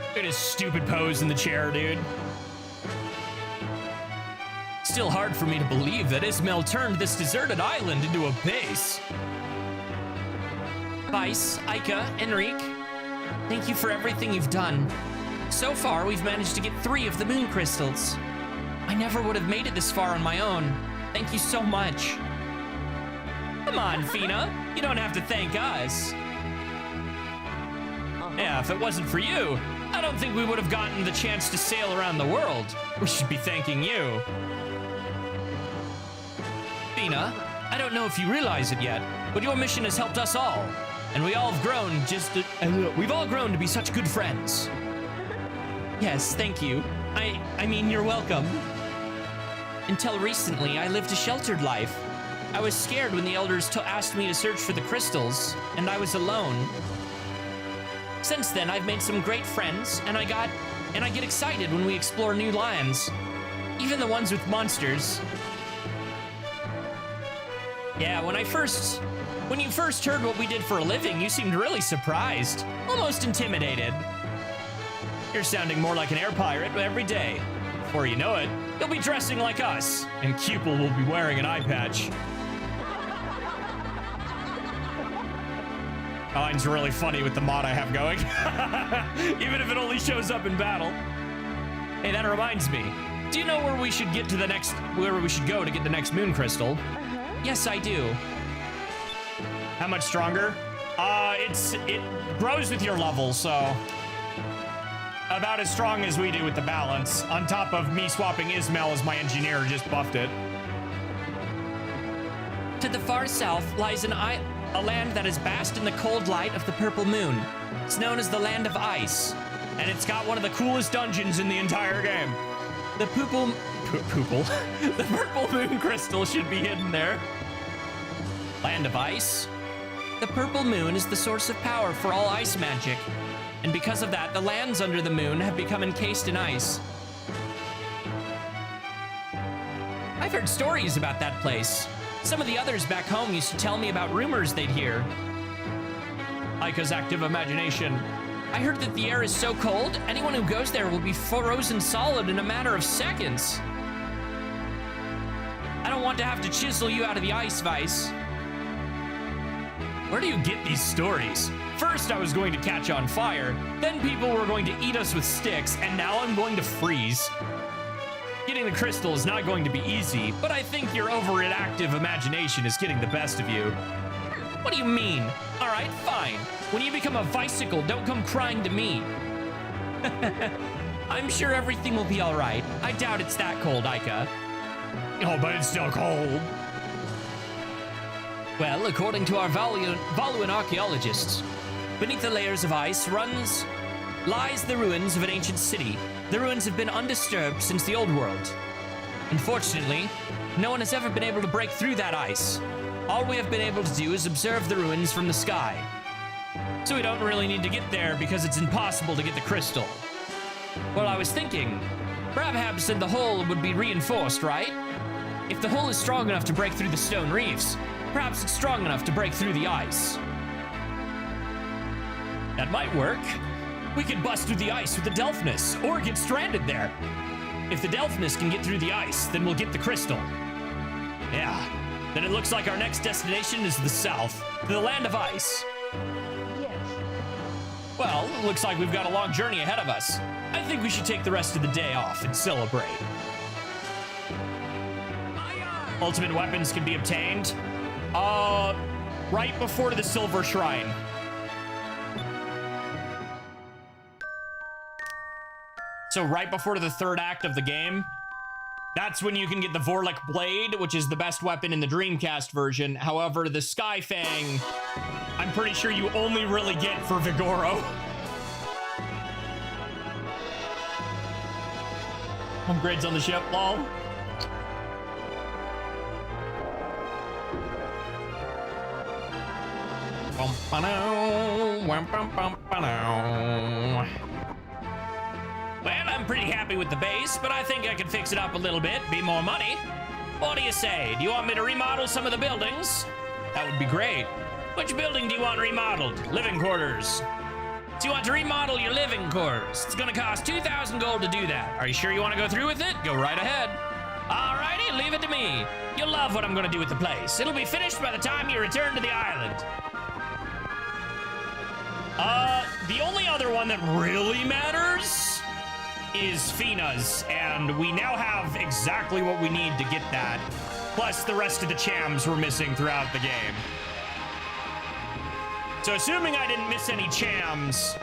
Look at his stupid pose in the chair, dude. Still hard for me to believe that Ismail turned this deserted island into a base. Vice, Aika, Enrique, thank you for everything you've done. So far, we've managed to get 3 of the moon crystals. I never would have made it this far on my own. Thank you so much. Come on, Fina. You don't have to thank us. Yeah, if it wasn't for you, I don't think we would have gotten the chance to sail around the world. We should be thanking you. Fina, I don't know if you realize it yet, but your mission has helped us all. And we all have grown we've all grown to be such good friends. Yes, thank you. I mean, you're welcome. Until recently, I lived a sheltered life. I was scared when the elders asked me to search for the crystals, and I was alone. Since then, I've made some great friends, and I get excited when we explore new lands, even the ones with monsters. Yeah, when you first heard what we did for a living, you seemed really surprised, almost intimidated. You're sounding more like an air pirate every day. Before you know it, you'll be dressing like us, and Cupel will be wearing an eye patch. That line's really funny with the mod I have going. Even if it only shows up in battle. Hey, that reminds me. Do you know where we should go to get the next moon crystal? Yes, I do. How much stronger? It grows with your level, so about as strong as we do with the balance. On top of me swapping Ismail as my engineer, just buffed it. To the far south lies a land that is basked in the cold light of the purple moon. It's known as the Land of Ice. And it's got one of the coolest dungeons in the entire game. The The purple moon crystal should be hidden there. Land of Ice? The purple moon is the source of power for all ice magic. And because of that, the lands under the moon have become encased in ice. I've heard stories about that place. Some of the others back home used to tell me about rumors they'd hear. Aika's active imagination. I heard that the air is so cold, anyone who goes there will be frozen solid in a matter of seconds. I don't want to have to chisel you out of the ice, Vice. Where do you get these stories? First, I was going to catch on fire, then people were going to eat us with sticks, and now I'm going to freeze. Getting the crystal is not going to be easy, but I think your overactive imagination is getting the best of you. What do you mean? All right, fine. When you become a Vicicle, don't come crying to me. I'm sure everything will be all right. I doubt it's that cold, Ica. Oh, but it's still cold. Well, according to our Valuan archaeologists, beneath the layers of ice lies the ruins of an ancient city. The ruins have been undisturbed since the old world. Unfortunately, no one has ever been able to break through that ice. All we have been able to do is observe the ruins from the sky. So we don't really need to get there because it's impossible to get the crystal. Well, I was thinking, perhaps the hull would be reinforced, right? If the hull is strong enough to break through the stone reefs, perhaps it's strong enough to break through the ice. That might work. We could bust through the ice with the Delphinus, or get stranded there. If the Delphinus can get through the ice, then we'll get the crystal. Yeah, then it looks like our next destination is the south, to the land of ice. Yes. Well, it looks like we've got a long journey ahead of us. I think we should take the rest of the day off and celebrate. Ultimate weapons can be obtained, right before the Silver Shrine. So right before the third act of the game, that's when you can get the Vorlik Blade, which is the best weapon in the Dreamcast version. However, the Sky Fang, I'm pretty sure you only really get for Vigoro. Upgrades on the ship, lol. Well, I'm pretty happy with the base, but I think I can fix it up a little bit, be more money. What do you say? Do you want me to remodel some of the buildings? That would be great. Which building do you want remodeled? Living quarters. So you want to remodel your living quarters. It's gonna cost 2,000 gold to do that. Are you sure you want to go through with it? Go right ahead. Alrighty, leave it to me. You'll love what I'm gonna do with the place. It'll be finished by the time you return to the island. The only other one that really matters is Fina's, and we now have exactly what we need to get that, plus the rest of the chams we're missing throughout the game. So assuming I didn't miss any chams,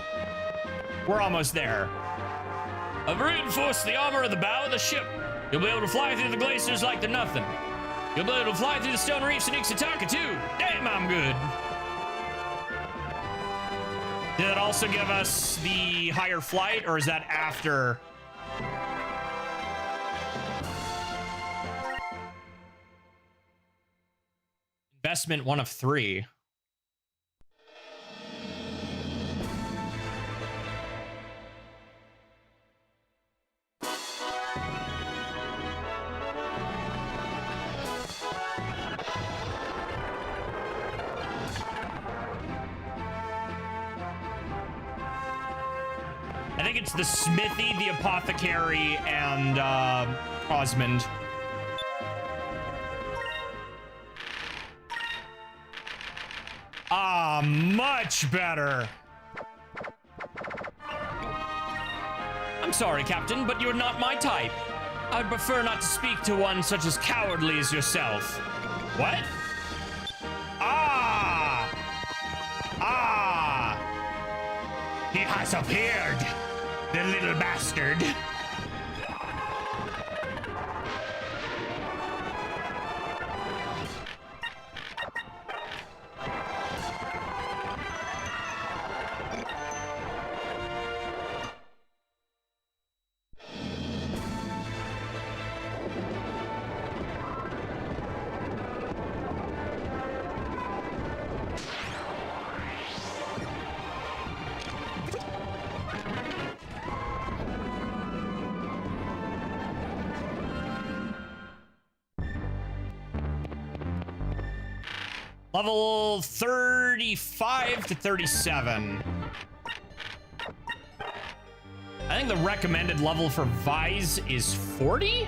we're almost there. I've reinforced the armor of the bow of the ship. You'll be able to fly through the glaciers like they're nothing. You'll be able to fly through the stone reefs in Ixataka too. Damn, I'm good. Did that also give us the higher flight, or is that after? Investment 1 of 3. I think it's the Smithy, the Apothecary, and Osmond. Ah, much better. I'm sorry, Captain, but you're not my type. I'd prefer not to speak to one such as cowardly as yourself. What? Ah! Ah! He has appeared! The little bastard. Level 35 to 37. I think the recommended level for Vise is 40?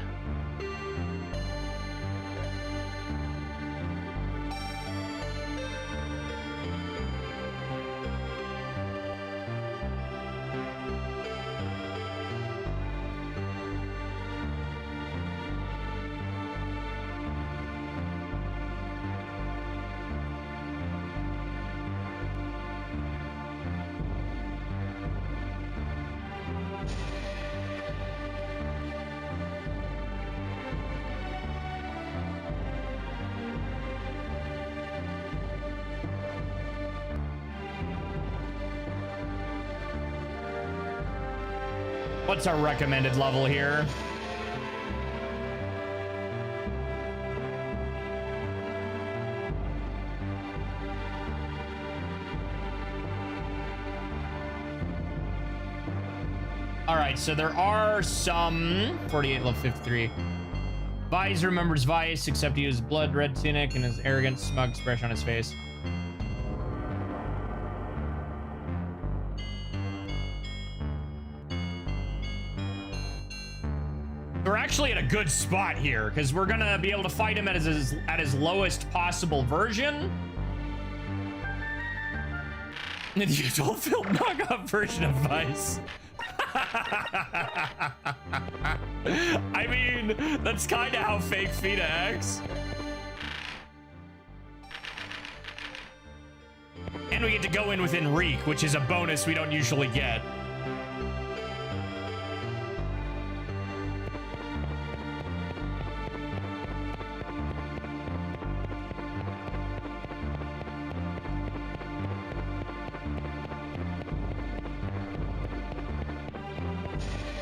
What's our recommended level here? All right, so there are some 48 level 53. Vice remembers Vice, except he uses blood red tunic and his arrogant, smug expression on his face. We're actually at a good spot here because we're gonna be able to fight him at his lowest possible version. The adult film knockoff version of Vice. I mean, that's kind of how fake Fina acts. And we get to go in with Enrique, which is a bonus we don't usually get.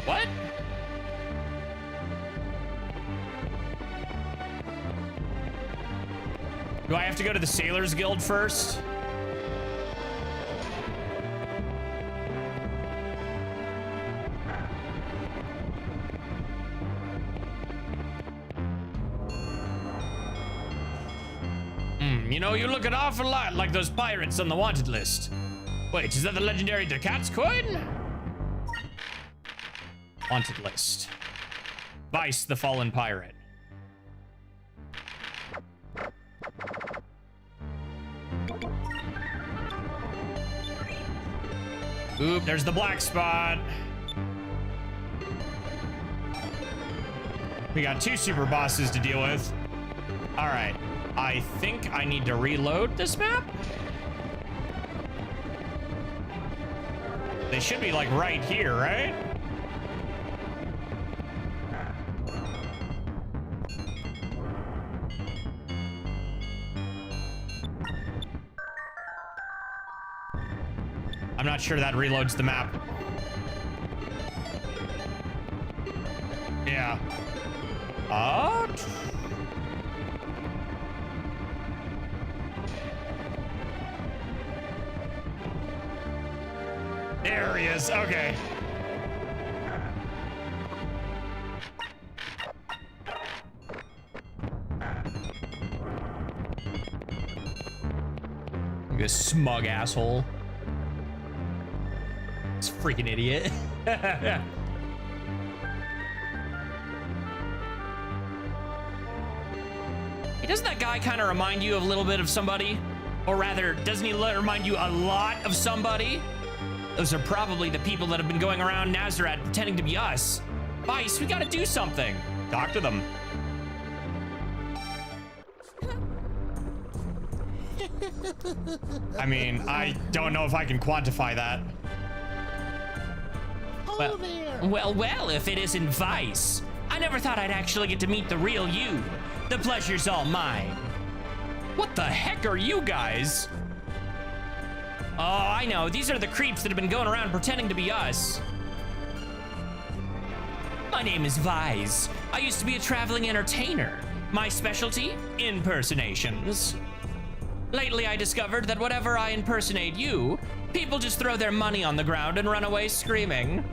What? Do I have to go to the Sailors Guild first? You know, you look an awful lot like those pirates on the wanted list. Wait, is that the legendary Ducats coin? Wanted list. Vice, the fallen pirate. Oop, there's the black spot. We got 2 super bosses to deal with. All right, I think I need to reload this map. They should be like right here, right? I'm not sure that reloads the map. Yeah. There he is. Okay. This smug asshole. This freaking idiot. Doesn't that guy kind of remind you of a little bit of somebody? Or rather, doesn't he remind you a lot of somebody? Those are probably the people that have been going around Nazareth pretending to be us. Vice, we gotta do something. Talk to them. I mean, I don't know if I can quantify that. Well, if it isn't Vice. I never thought I'd actually get to meet the real you. The pleasure's all mine. What the heck are you guys? Oh, I know. These are the creeps that have been going around pretending to be us. My name is Vice. I used to be a traveling entertainer. My specialty? Impersonations. Lately, I discovered that whenever I impersonate you, people just throw their money on the ground and run away screaming.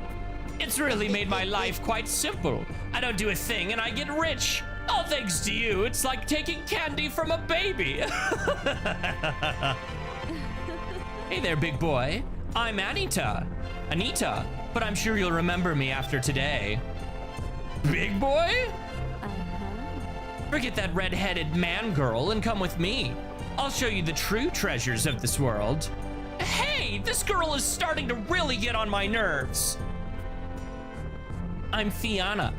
It's really made my life quite simple. I don't do a thing and I get rich. All thanks to you. It's like taking candy from a baby. Hey there, big boy. I'm Anita, but I'm sure you'll remember me after today. Big boy? Forget that red-headed man girl and come with me. I'll show you the true treasures of this world. Hey, this girl is starting to really get on my nerves. I'm Fiana.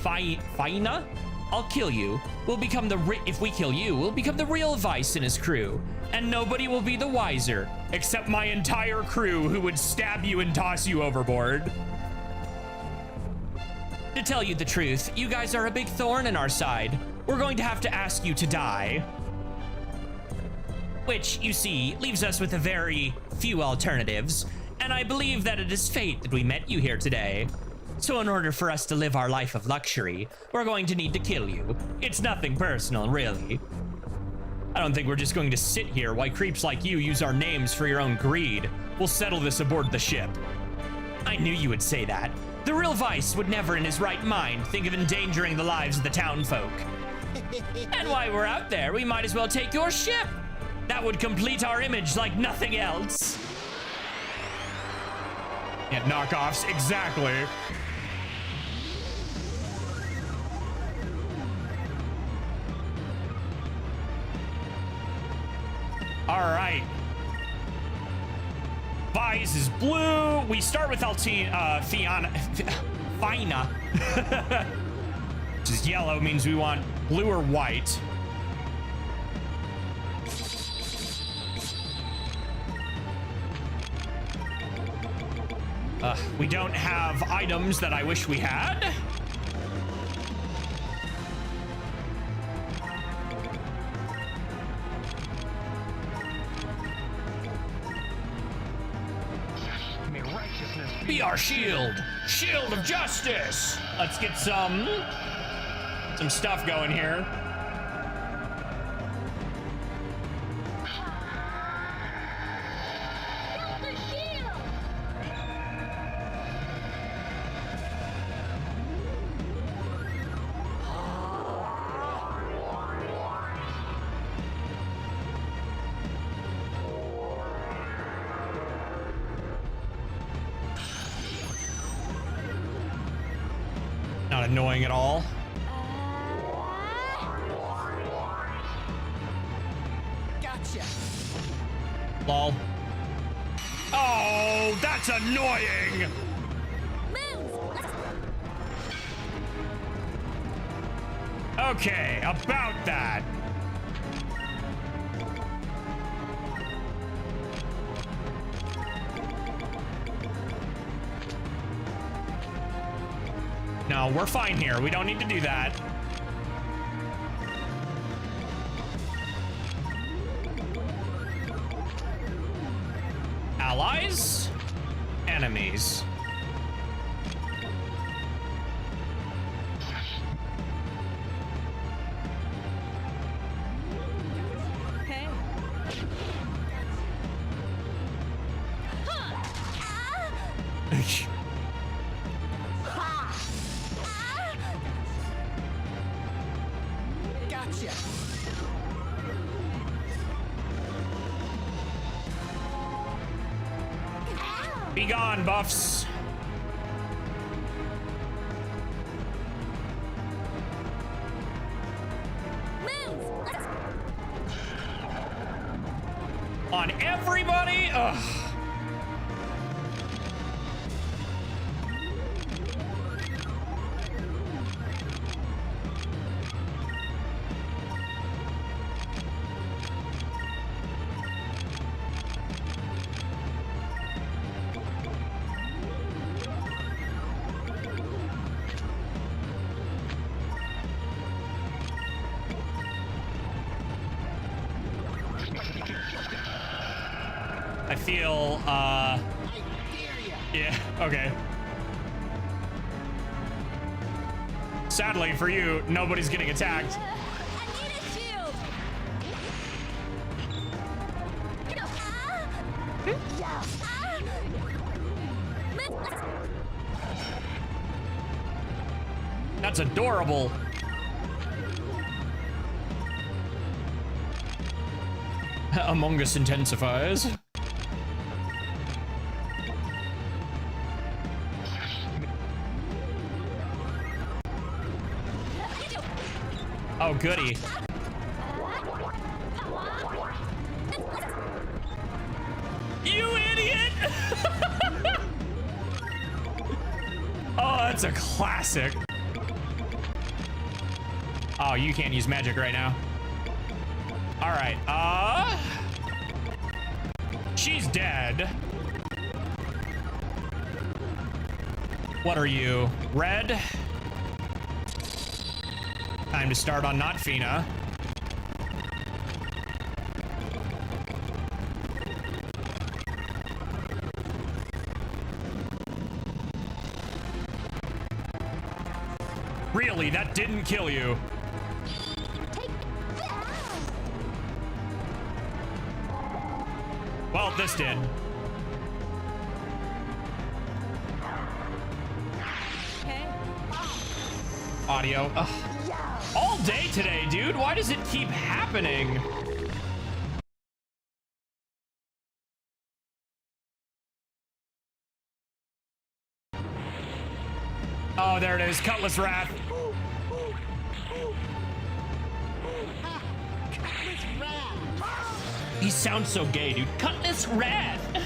Faina? I'll kill you. If we kill you, we'll become the real Vice and his crew. And nobody will be the wiser. Except my entire crew who would stab you and toss you overboard. To tell you the truth, you guys are a big thorn in our side. We're going to have to ask you to die. Which, you see, leaves us with a very few alternatives. And I believe that it is fate that we met you here today. So in order for us to live our life of luxury, we're going to need to kill you. It's nothing personal, really. I don't think we're just going to sit here while creeps like you use our names for your own greed. We'll settle this aboard the ship. I knew you would say that. The real Vice would never in his right mind think of endangering the lives of the townfolk. And while we're out there, we might as well take your ship. That would complete our image like nothing else. Yeah, knockoffs, exactly. All right. Vice is blue. We start with Fina, which is yellow, means we want blue or white. We don't have items that I wish we had. Be our shield of justice. Let's get some stuff going here. Not annoying at all. Gotcha. Lol. Oh, that's annoying. Okay, about that. No, we're fine here. We don't need to do that. Allies? Enemies. Hey. Gotcha. Be gone, buffs. On everybody? Ugh. I feel, yeah, okay. Sadly for you, nobody's getting attacked. I need a shield. That's adorable. Among Us intensifies. Oh, goody. You idiot! Oh, that's a classic. Oh, you can't use magic right now. All right, she's dead. What are you? Red? Time to start on not Fina. Really, that didn't kill you. Take that. Well, this did. Okay. Audio. Ugh. All day today, dude. Why does it keep happening? Oh, there it is. Cutlass Wrath. Cutlass Wrath. He sounds so gay, dude. Cutlass Wrath. I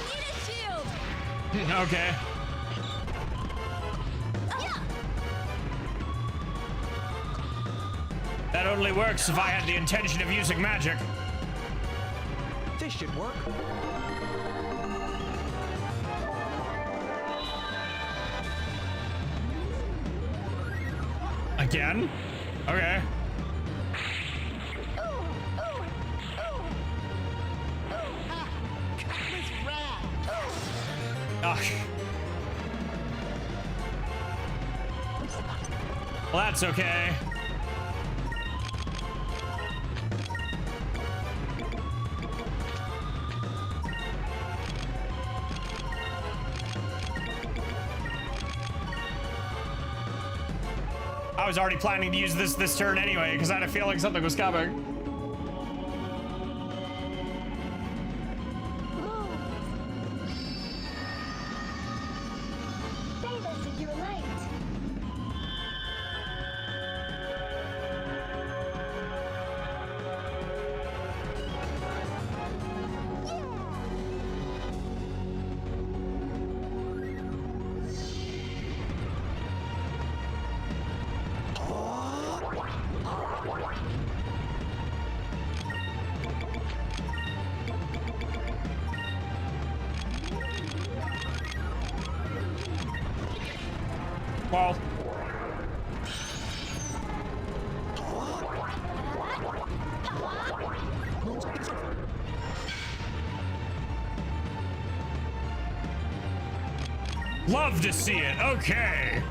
need a shield. Okay. That only works if I had the intention of using magic. This should work. Again? Okay. Cutlass Wrath. Ugh. Well, that's okay. I was already planning to use this turn anyway, because I had a feeling something was coming. Save us with your light. Well, love to see it. Okay.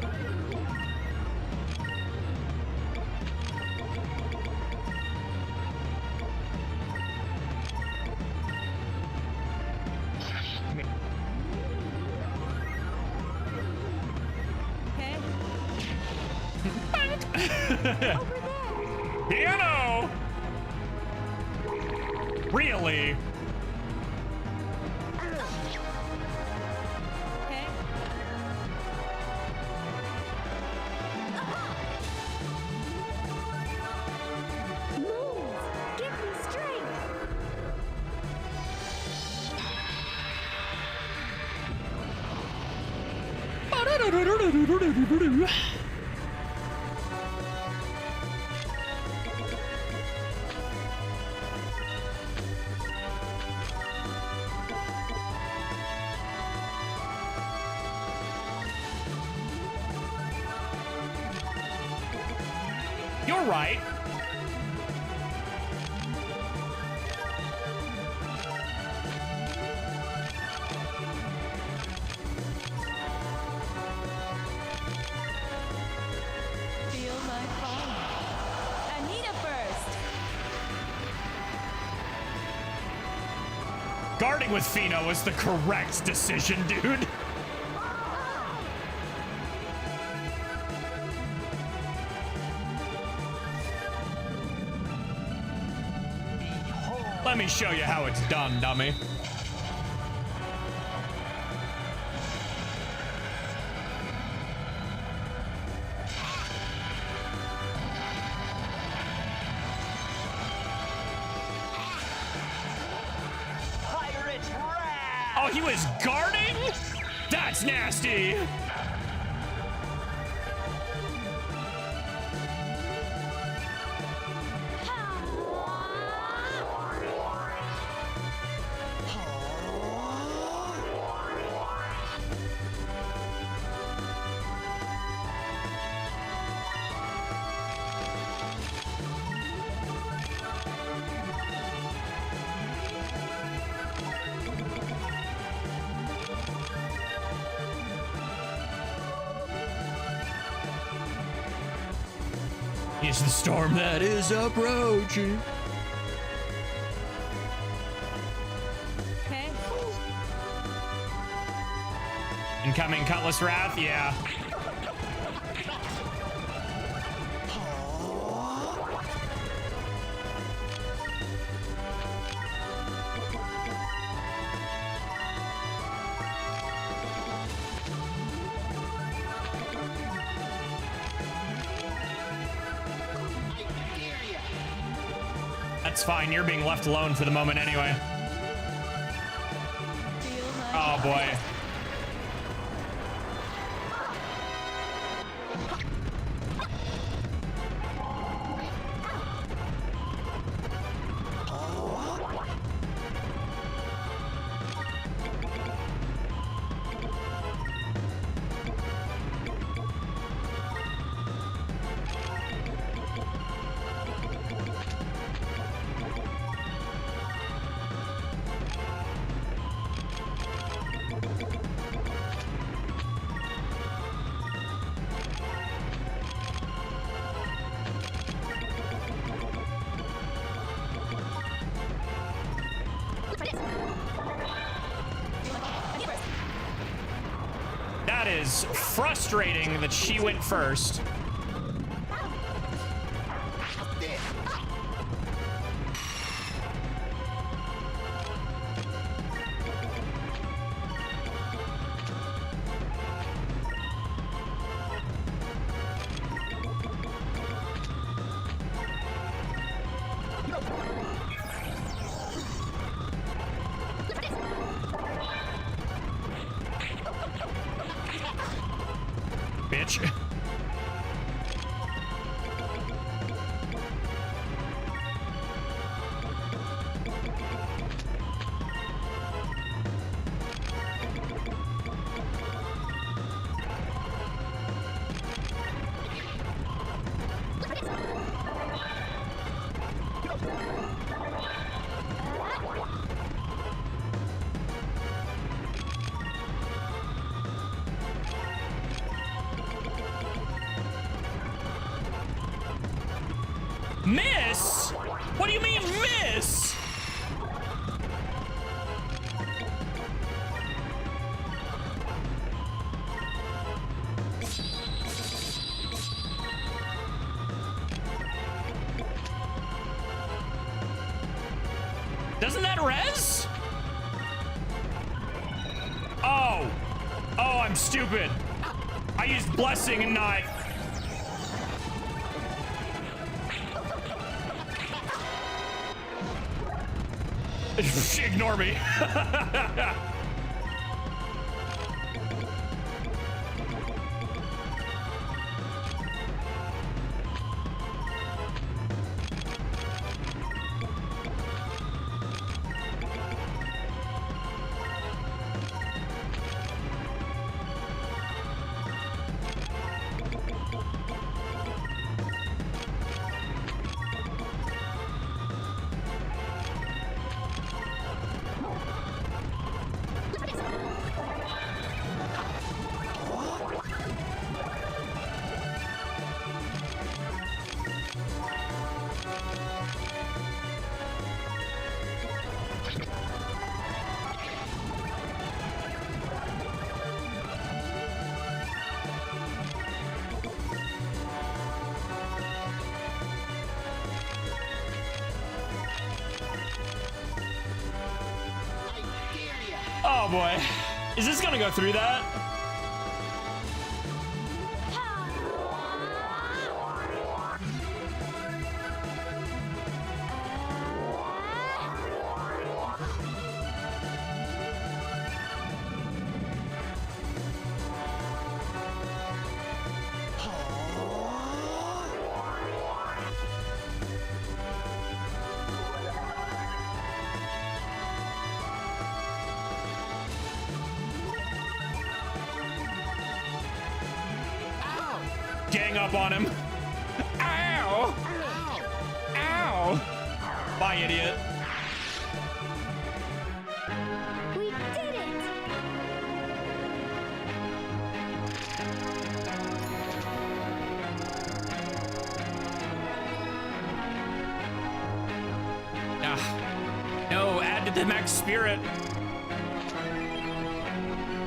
Okay. Piano. Really? Okay. Move. Give me strength. You're right. Feel my fire. I need a burst. Guarding with Fino was the correct decision, dude. Let me show you how it's done, dummy. Oh, he was guarding? That's nasty. It's the storm that is approaching. Okay. Incoming Cutlass Wrath, yeah. That's fine, you're being left alone for the moment anyway. Feel my Oh boy. That is frustrating that she went first. Bitch. Miss? What do you mean, miss? Doesn't that res? Oh. Oh, I'm stupid. I used blessing and not... Ignore me. Oh boy. Is this gonna go through that? Gang up on him. Ow! Ow! Bye, idiot. We did it! No, add to the max spirit.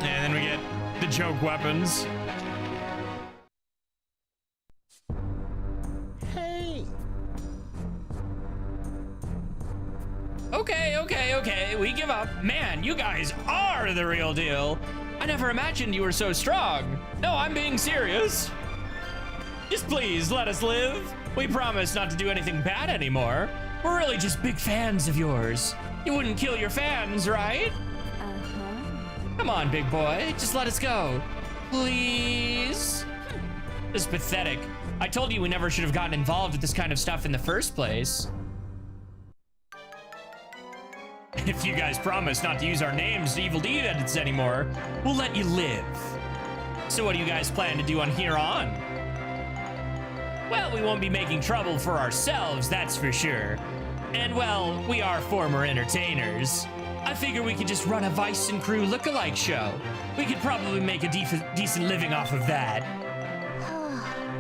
And then we get the joke weapons. Hey! Okay, we give up. Man, you guys are the real deal. I never imagined you were so strong. No, I'm being serious. Just please let us live. We promise not to do anything bad anymore. We're really just big fans of yours. You wouldn't kill your fans, right? Come on, big boy, just let us go. Please? This is pathetic. I told you we never should have gotten involved with this kind of stuff in the first place. If you guys promise not to use our names to evil deed edits anymore, we'll let you live. So what do you guys plan to do on here on? Well, we won't be making trouble for ourselves, that's for sure. And well, we are former entertainers. I figure we could just run a Vice and Crew lookalike show. We could probably make a decent living off of that.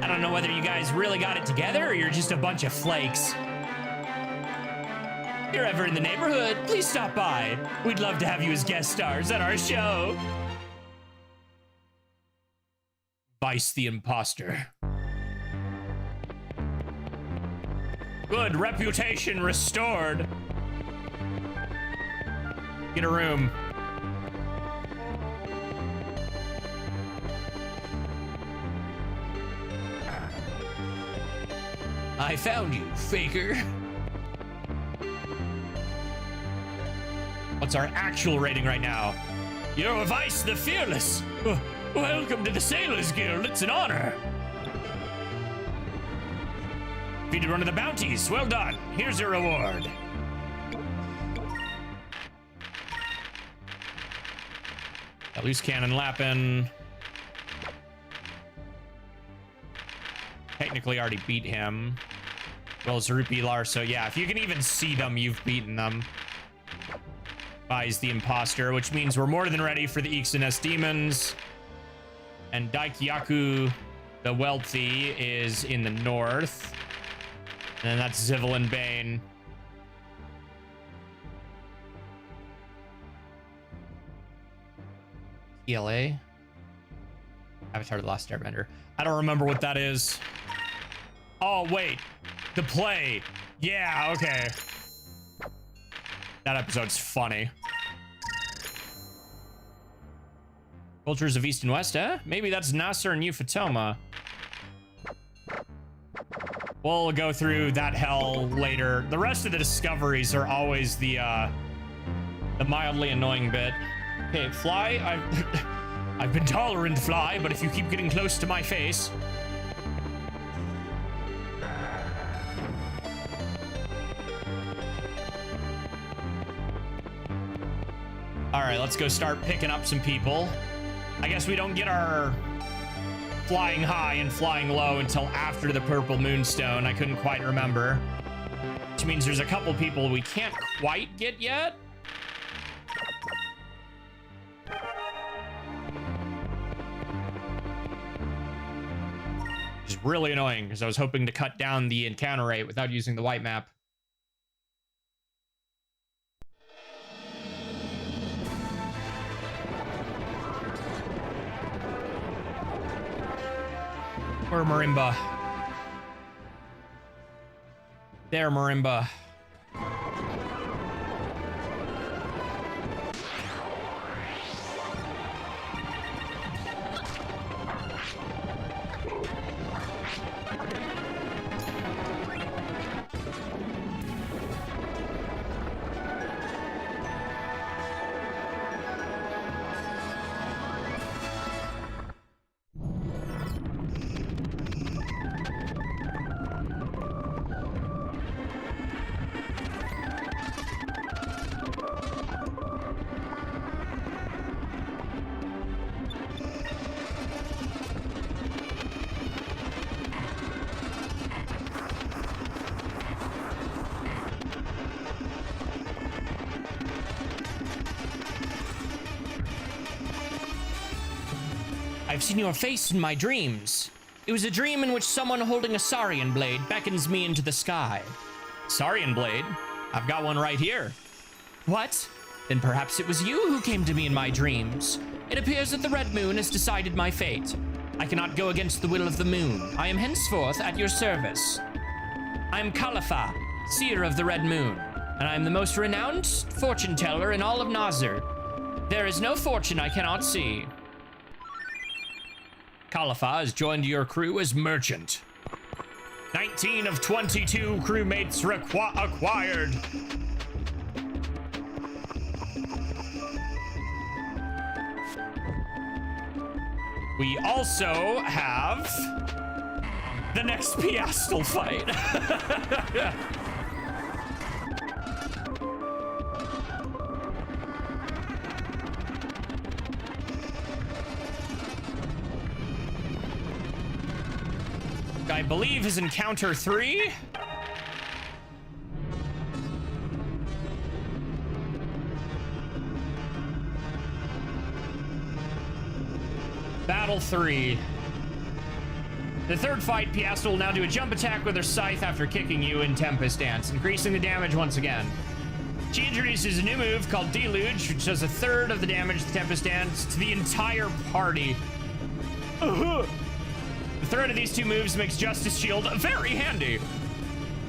I don't know whether you guys really got it together or you're just a bunch of flakes. If you're ever in the neighborhood, please stop by. We'd love to have you as guest stars on our show. Vice the Imposter. Good, reputation restored. Get a room. I found you, faker. What's our actual rating right now? You're Vice the Fearless. Welcome to the Sailors Guild. It's an honor. Defeated one of the bounties. Well done. Here's your reward. Got loose cannon Lappin. Technically already beat him. Well as Rupee Larso. Yeah, if you can even see them, you've beaten them. Buys the Imposter, which means we're more than ready for the Ixanes Demons. And Daikyaku, the Wealthy, is in the north. And then that's Exalin Bane. ELA? Avatar The Last Airbender. I don't remember what that is. Oh, wait. The play. Yeah, okay. That episode's funny. Cultures of East and West, eh? Maybe that's Nasser and Euphotoma. We'll go through that hell later. The rest of the discoveries are always the mildly annoying bit. Okay, Fly, I've been tolerant, Fly, but if you keep getting close to my face... All right, let's go start picking up some people. I guess we don't get our flying high and flying low until after the Purple Moonstone. I couldn't quite remember. Which means there's a couple people we can't quite get yet. Which is really annoying because I was hoping to cut down the encounter rate without using the white map. Where Marimba? There, Marimba. I've seen your face in my dreams. It was a dream in which someone holding a Saurian blade beckons me into the sky. Saurian blade? I've got one right here. What? Then perhaps it was you who came to me in my dreams. It appears that the Red Moon has decided my fate. I cannot go against the will of the moon. I am henceforth at your service. I am Khalifa, seer of the Red Moon, and I am the most renowned fortune teller in all of Nazr. There is no fortune I cannot see. Khalifa has joined your crew as merchant. 19 of 22 crewmates acquired. We also have the next Piastel fight. I believe is encounter 3. Battle 3. The third fight, Piastel will now do a jump attack with her scythe after kicking you in Tempest Dance, increasing the damage once again. She introduces a new move called Deluge, which does a third of the damage to Tempest Dance to the entire party. The third of these two moves makes Justice Shield very handy.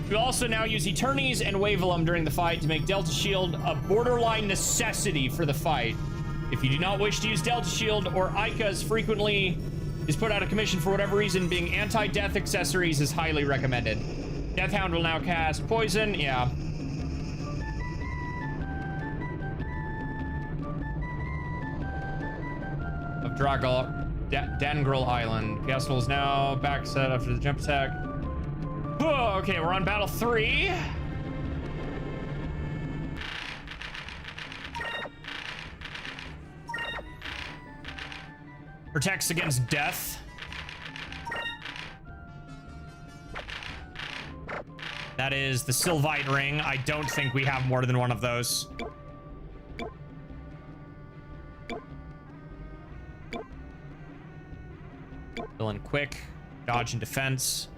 You'll also now use Eternities and Wavelum during the fight to make Delta Shield a borderline necessity for the fight. If you do not wish to use Delta Shield or Ica as frequently is put out of commission for whatever reason, being anti-death accessories is highly recommended. Deathhound will now cast Poison, yeah. Of Dangrel Island. Piastel is now back set after the jump attack. Whoa, okay, we're on battle 3. Protects against death. That is the Sylvite Ring. I don't think we have more than one of those. Villain quick. Dodge and defense.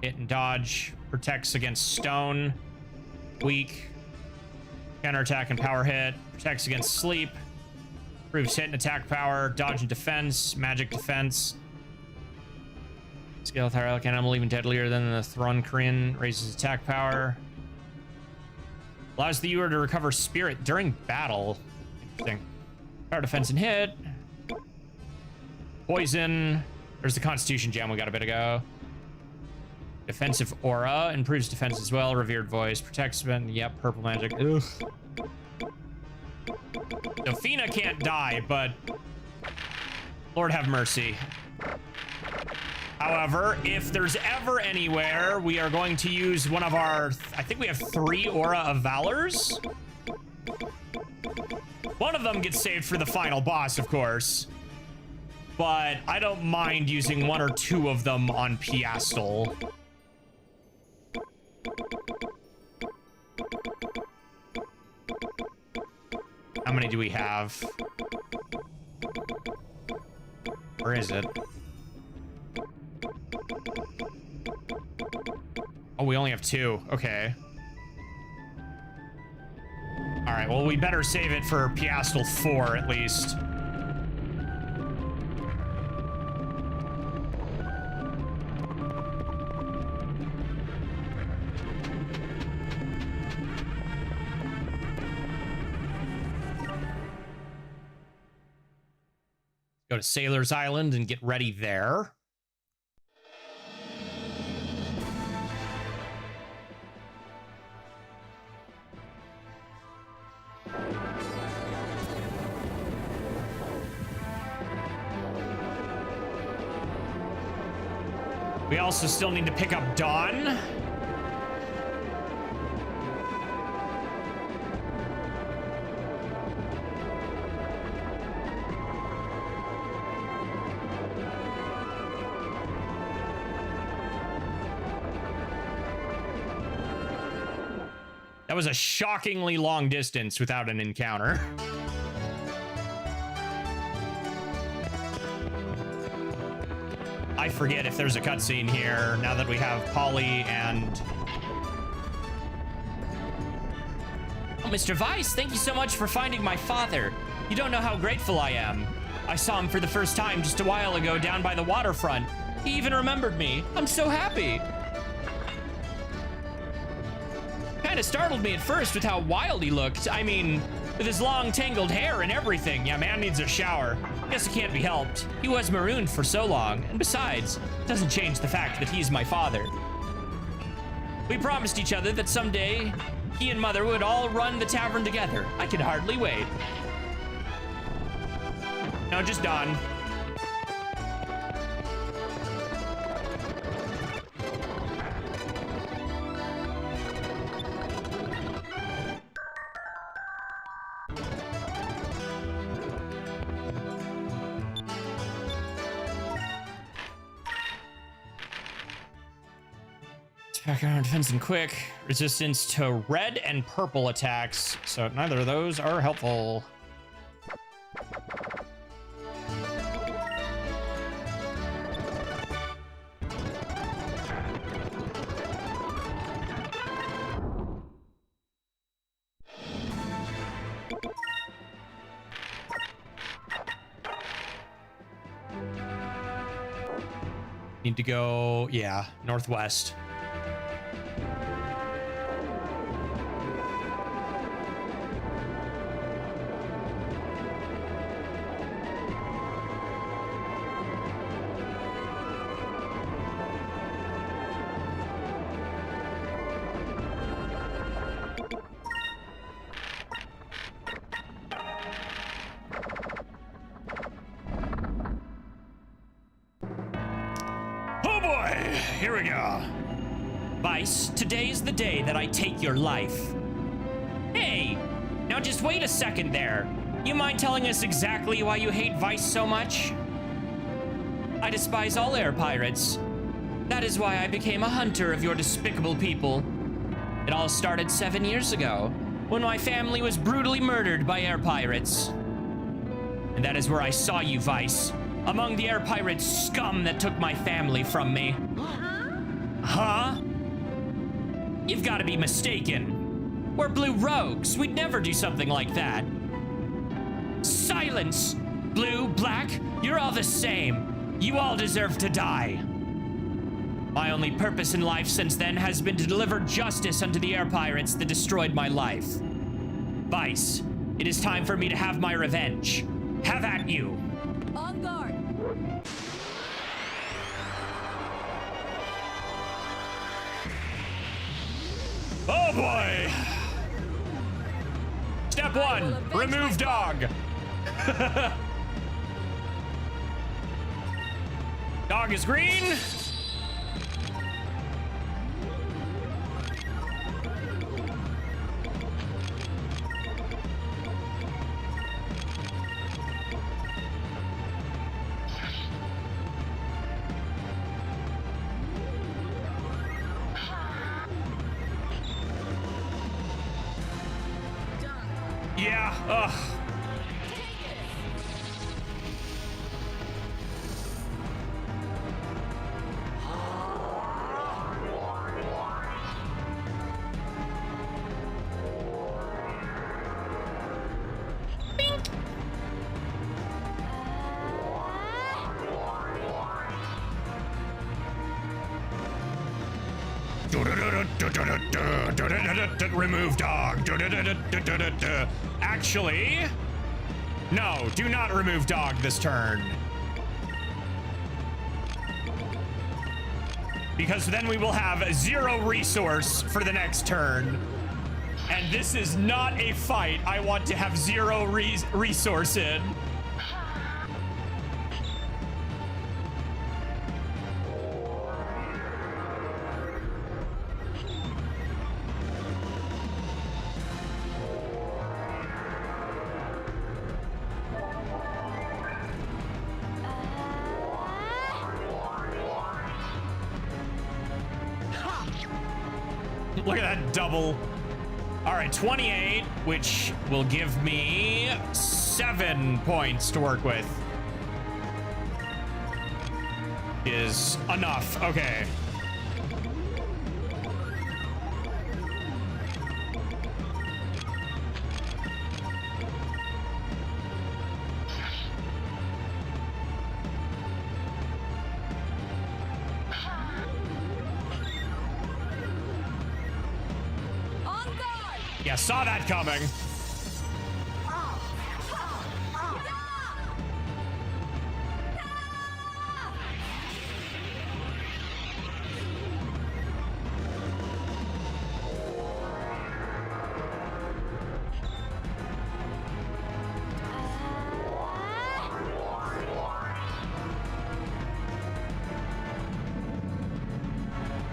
Hit and dodge. Protects against stone. Weak. Counterattack and power hit. Protects against sleep. Improves hit and attack power. Dodge and defense. Magic defense. Scale with hierarchic animal even deadlier than the Thronkrin. Raises attack power. Allows the viewer to recover spirit during battle. Interesting. Power defense and hit. Poison. There's the Constitution gem we got a bit ago. Defensive aura. Improves defense as well. Revered voice. Protects. Yep. Purple magic. Ugh. Delphina can't die, but Lord have mercy. However, if there's ever anywhere we are going to use one of our, I think we have 3 Aura of Valors. One of them gets saved for the final boss, of course. But I don't mind using 1 or 2 of them on Piastel. How many do we have? Where is it? Oh, we only have 2. Okay. All right, well, we better save it for Piastel 4 at least. Go to Sailor's Island and get ready there. We also still need to pick up Dawn. That was a shockingly long distance without an encounter. I forget if there's a cutscene here now that we have Polly and... Oh, Mr. Weiss, thank you so much for finding my father. You don't know how grateful I am. I saw him for the first time just a while ago down by the waterfront. He even remembered me. I'm so happy. Kinda startled me at first with how wild he looked. I mean, with his long tangled hair and everything. Yeah, man needs a shower. Guess it can't be helped. He was marooned for so long, and besides, it doesn't change the fact that he's my father. We promised each other that someday he and Mother would all run the tavern together. I can hardly wait. No, just done. Background defense and quick. Resistance to red and purple attacks. So neither of those are helpful. Need to go, yeah, northwest. Here we go. Weiss, today is the day that I take your life. Hey, now just wait a second there. You mind telling us exactly why you hate Weiss so much? I despise all air pirates. That is why I became a hunter of your despicable people. It all started 7 years ago, when my family was brutally murdered by air pirates. And that is where I saw you, Weiss, among the air pirate scum that took my family from me. Huh? You've got to be mistaken. We're blue rogues. We'd never do something like that. Silence! Blue, black, you're all the same. You all deserve to die. My only purpose in life since then has been to deliver justice unto the air pirates that destroyed my life. Weiss, it is time for me to have my revenge. Have at you. On guard. Oh boy! Step one, remove dog. Dog is green. Yeah, ugh. Remove dog. Actually, no, do not remove dog this turn. Because then we will have 0 resource for the next turn. And this is not a fight I want to have 0 resource in. Look at that double. All right, 28, which will give me 7 points to work with. is enough. Okay. On guard! Yeah, saw that coming.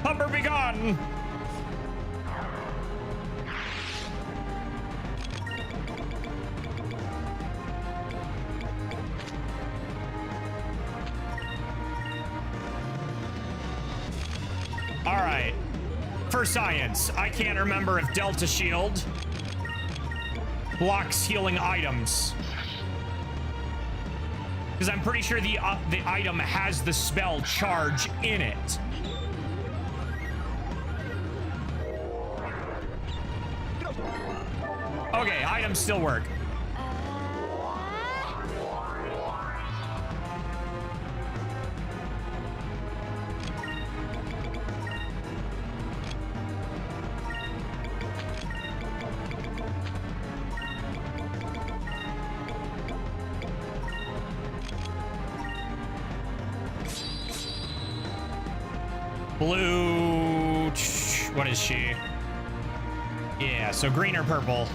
Humber be gone! All right. For science, I can't remember if Delta Shield blocks healing items. Because I'm pretty sure the item has the spell charge in it. Okay, items still work. Blue, what is she? Yeah, so green or purple.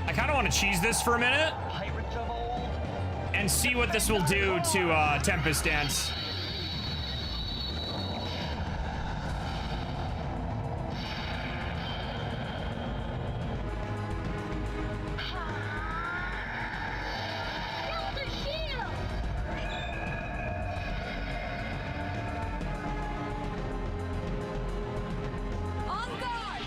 I kind of want to cheese this for a minute and see what this will do to Tempest Dance. On guard!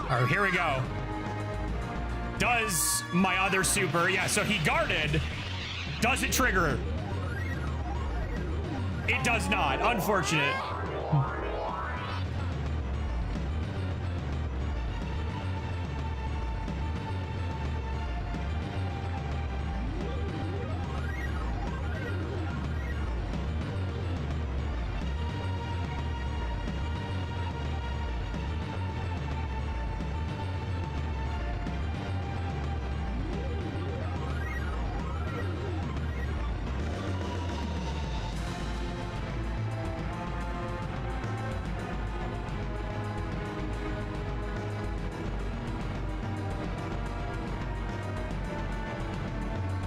All right, here we go. Does my other super, yeah, so he guarded. Does it trigger? It does not, unfortunate.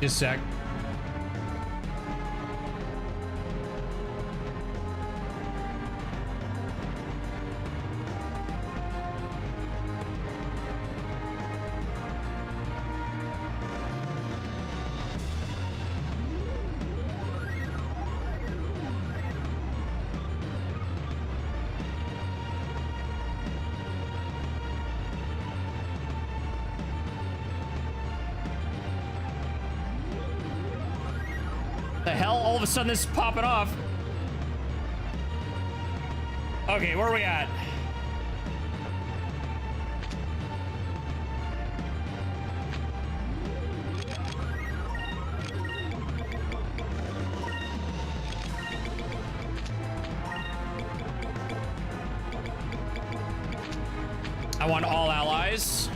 Just a sec. The hell? All of a sudden this is popping off. Okay, where are we at? I want all allies.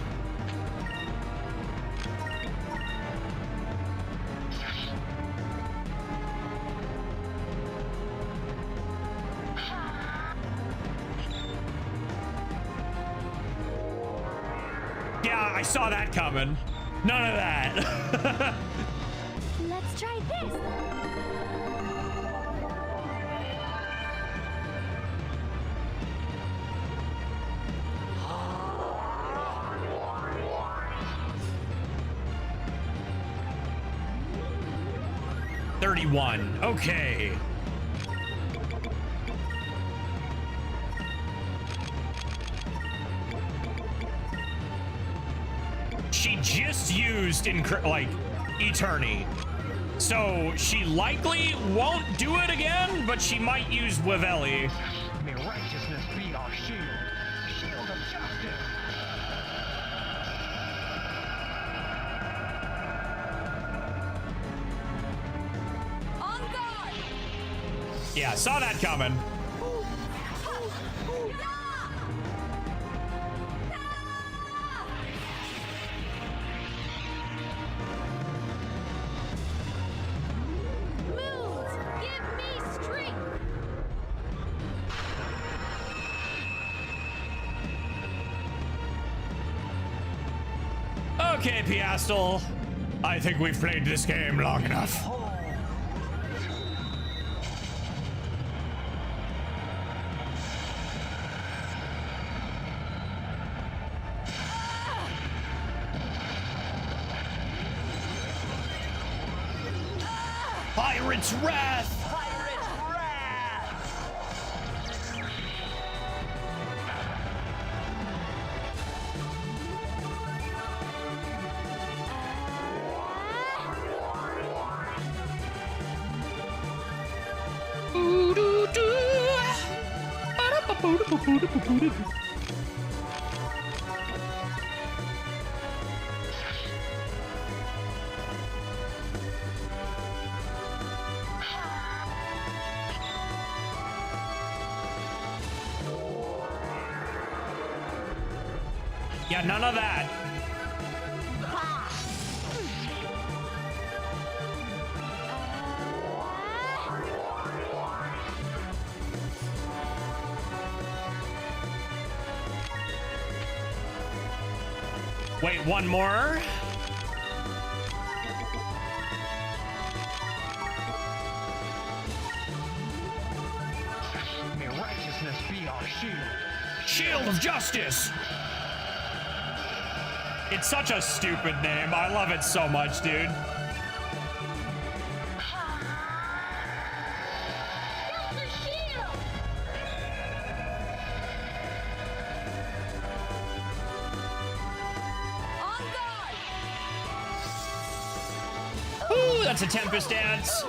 Yeah, I saw that coming. None of that. Let's try this! 31. Okay. She just used Eterni. So she likely won't do it again, but she might use Wavelli. May righteousness be our shield. Shield of justice. On guard! Yeah, saw that coming. Moves, give me strength! Okay, Piastel. I think we've played this game long enough. Pirate's Wrath! Yeah, none of that. Wait, one more. May righteousness be our shield. Shield of Justice. It's such a stupid name. I love it so much, dude. On guard! Ooh, that's a Tempest Dance.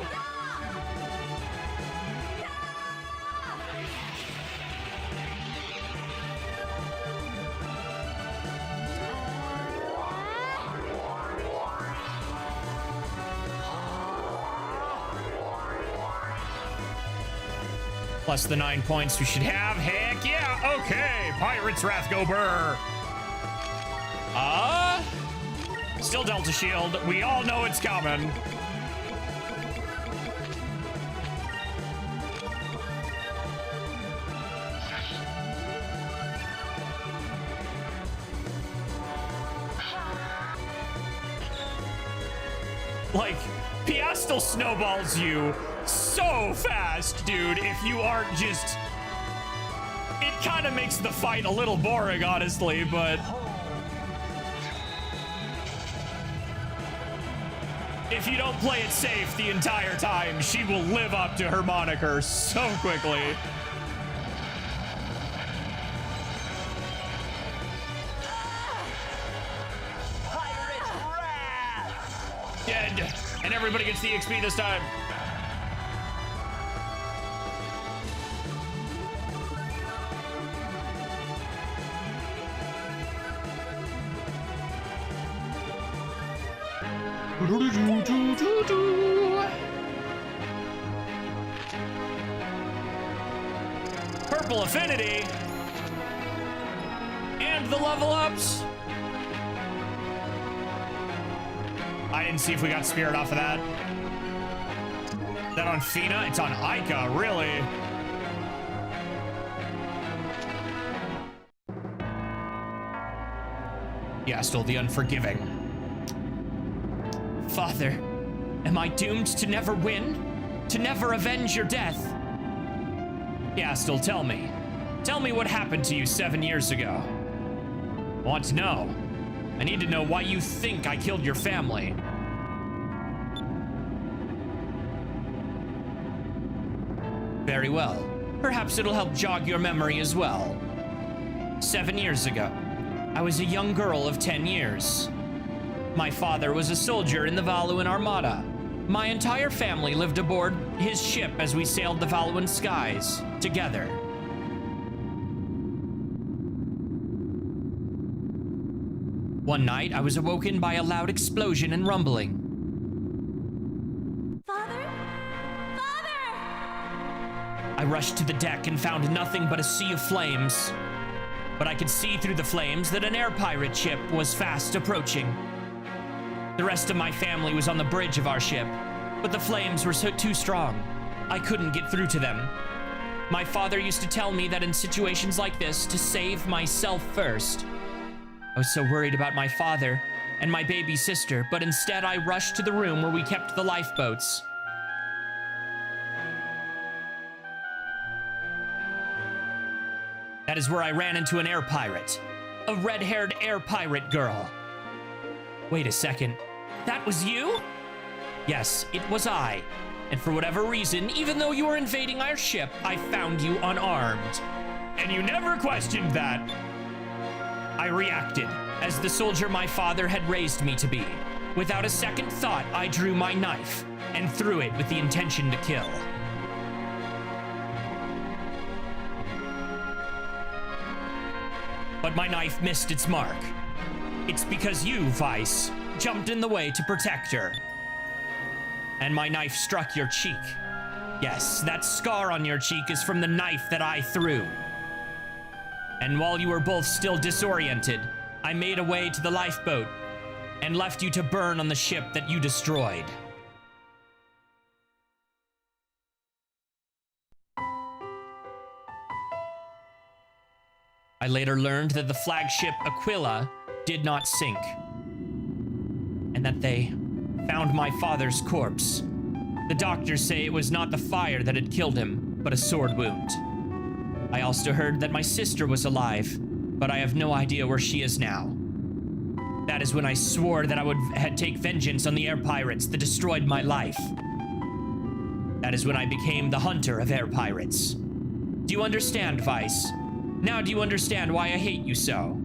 Plus the 9 points we should have. Heck yeah. Okay. Pirate's Wrath, go burr. Still Delta Shield. We all know it's coming. Like, Piastel snowballs you so fast, dude, if you aren't just... It kind of makes the fight a little boring, honestly, but... If you don't play it safe the entire time, she will live up to her moniker so quickly. Dead. And everybody gets the XP this time. Purple Affinity. And the level ups. I didn't see if we got Spirit off of that. Is that on Fina? It's on Ica, really? Yeah, still the Unforgiving. Father, am I doomed to never win? To never avenge your death? Yeah, still tell me. Tell me what happened to you 7 years ago. I want to know. I need to know why you think I killed your family. Very well. Perhaps it'll help jog your memory as well. 7 years ago, I was a young girl of 10 years. My father was a soldier in the Valuan Armada. My entire family lived aboard his ship as we sailed the Valuan skies together. One night, I was awoken by a loud explosion and rumbling. Father? Father! I rushed to the deck and found nothing but a sea of flames. But I could see through the flames that an air pirate ship was fast approaching. The rest of my family was on the bridge of our ship, but the flames were too strong. I couldn't get through to them. My father used to tell me that in situations like this, to save myself first. I was so worried about my father and my baby sister, but instead I rushed to the room where we kept the lifeboats. That is where I ran into an air pirate, a red-haired air pirate girl. Wait a second, that was you? Yes, it was I. And for whatever reason, even though you were invading our ship, I found you unarmed. And you never questioned that. I reacted, as the soldier my father had raised me to be. Without a second thought, I drew my knife and threw it with the intention to kill. But my knife missed its mark. It's because you, Vice, jumped in the way to protect her. And my knife struck your cheek. Yes, that scar on your cheek is from the knife that I threw. And while you were both still disoriented, I made a way to the lifeboat and left you to burn on the ship that you destroyed. I later learned that the flagship Aquila did not sink, and that they found my father's corpse. The doctors say it was not the fire that had killed him, but a sword wound. I also heard that my sister was alive, but I have no idea where she is now. That is when I swore that I would take vengeance on the air pirates that destroyed my life. That is when I became the hunter of air pirates. Do you understand, Vice? Now do you understand why I hate you so?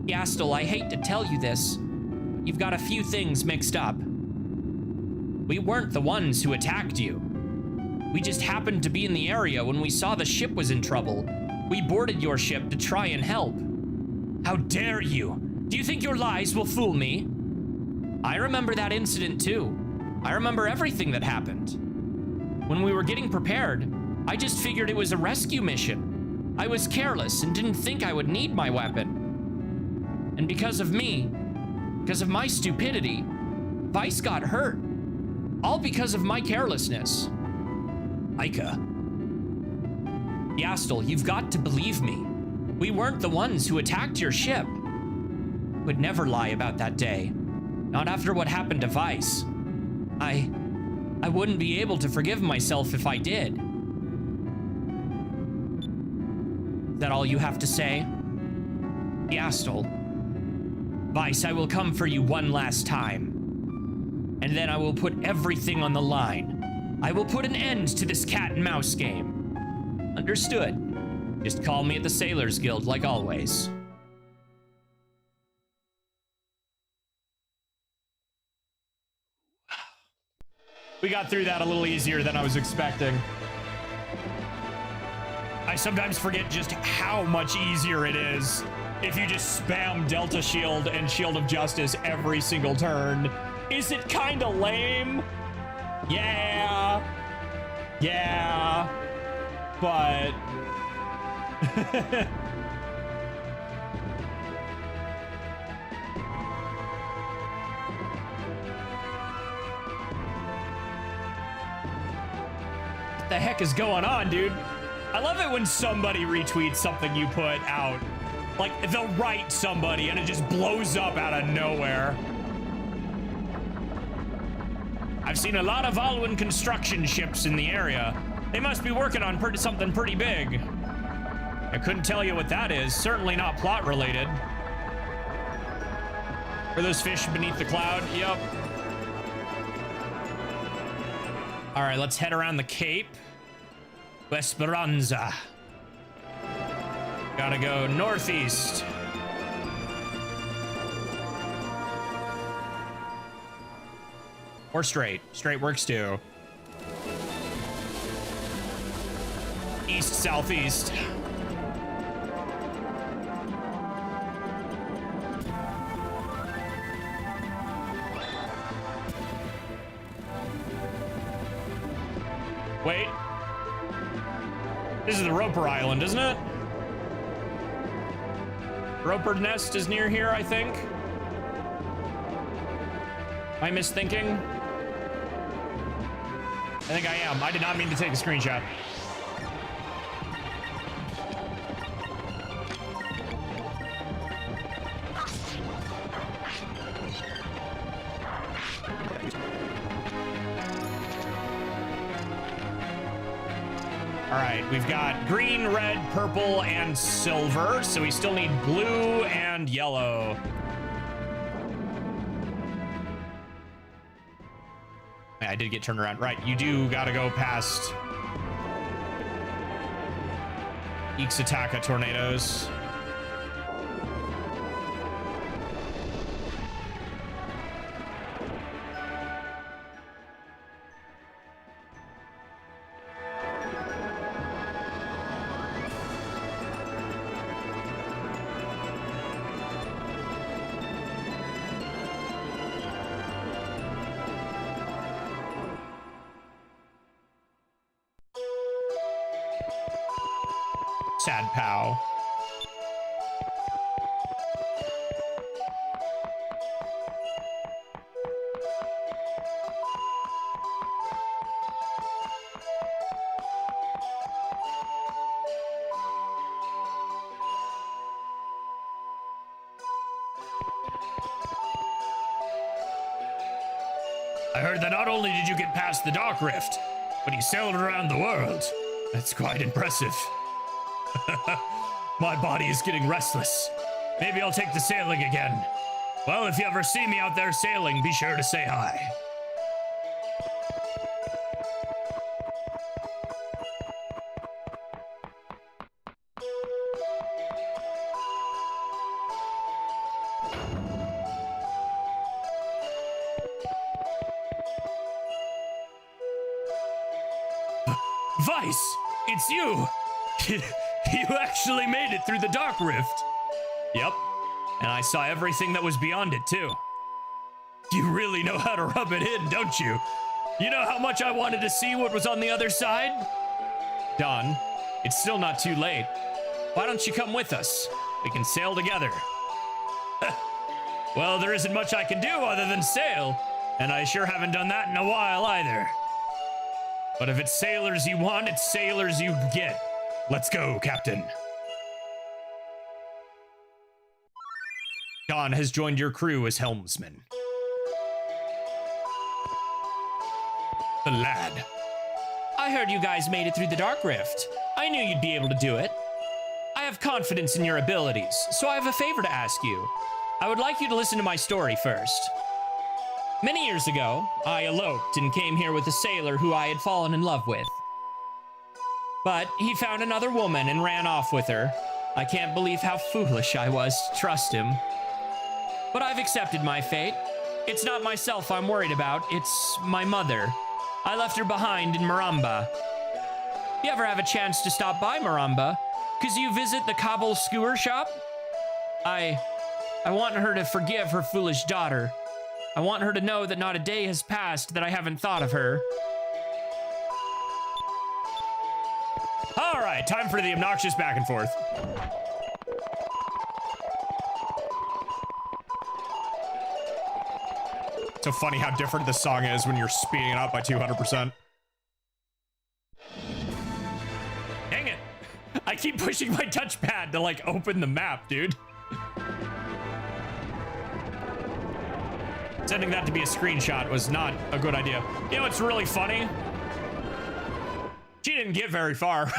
Yastel, I hate to tell you this, but you've got a few things mixed up. We weren't the ones who attacked you. We just happened to be in the area when we saw the ship was in trouble. We boarded your ship to try and help. How dare you? Do you think your lies will fool me? I remember that incident too. I remember everything that happened. When we were getting prepared, I just figured it was a rescue mission. I was careless and didn't think I would need my weapon. And because of me, because of my stupidity, Vice got hurt. All because of my carelessness. Micah. Yastel, you've got to believe me. We weren't the ones who attacked your ship. Would never lie about that day. Not after what happened to Vice. I wouldn't be able to forgive myself if I did. Is that all you have to say? Yastel. Vice, I will come for you one last time. And then I will put everything on the line. I will put an end to this cat and mouse game. Understood. Just call me at the Sailors Guild like always. We got through that a little easier than I was expecting. I sometimes forget just how much easier it is if you just spam Delta Shield and Shield of Justice every single turn. Is it kinda lame? Yeah. Yeah. But... What the heck is going on, dude? I love it when somebody retweets something you put out. Like, the right somebody, and it just blows up out of nowhere. I've seen a lot of Alwyn construction ships in the area. They must be working on something pretty big. I couldn't tell you what that is. Certainly not plot related. Are those fish beneath the cloud? Yep. All right, let's head around the Cape. Esperanza. Gotta go northeast. Or straight. Straight works too. East, southeast. Wait. This is the Roper Island, isn't it? Roper Nest is near here, I think. Am I misthinking? I think I am. I did not mean to take a screenshot. All right, we've got green, red, purple, and silver, so we still need blue and yellow. I did get turned around. Right, you do gotta go past Ixataka tornadoes. Sad Pow. I heard that not only did you get past the Dark Rift, but you sailed around the world. That's quite impressive. My body is getting restless. Maybe I'll take to sailing again. Well, if you ever see me out there sailing, be sure to say hi. Vice, it's you. You actually made it through the Dark Rift. Yep, and I saw everything that was beyond it too. You really know how to rub it in, don't you? You know how much I wanted to see what was on the other side? Don, it's still not too late. Why don't you come with us? We can sail together. Well, there isn't much I can do other than sail, and I sure haven't done that in a while either. But if it's sailors you want, it's sailors you get. Let's go, Captain. Don has joined your crew as helmsman. The lad. I heard you guys made it through the Dark Rift. I knew you'd be able to do it. I have confidence in your abilities, so I have a favor to ask you. I would like you to listen to my story first. Many years ago, I eloped and came here with a sailor who I had fallen in love with. But he found another woman and ran off with her. I can't believe how foolish I was to trust him. But I've accepted my fate. It's not myself I'm worried about, it's my mother. I left her behind in Maramba. You ever have a chance to stop by Maramba? Could you visit the Cobble Skewer Shop? I want her to forgive her foolish daughter. I want her to know that not a day has passed that I haven't thought of her. All right, time for the obnoxious back and forth. So funny how different this song is when you're speeding it up by 200%. Dang it. I keep pushing my touchpad to like open the map, dude. Sending that to be a screenshot was not a good idea. You know what's really funny? She didn't get very far.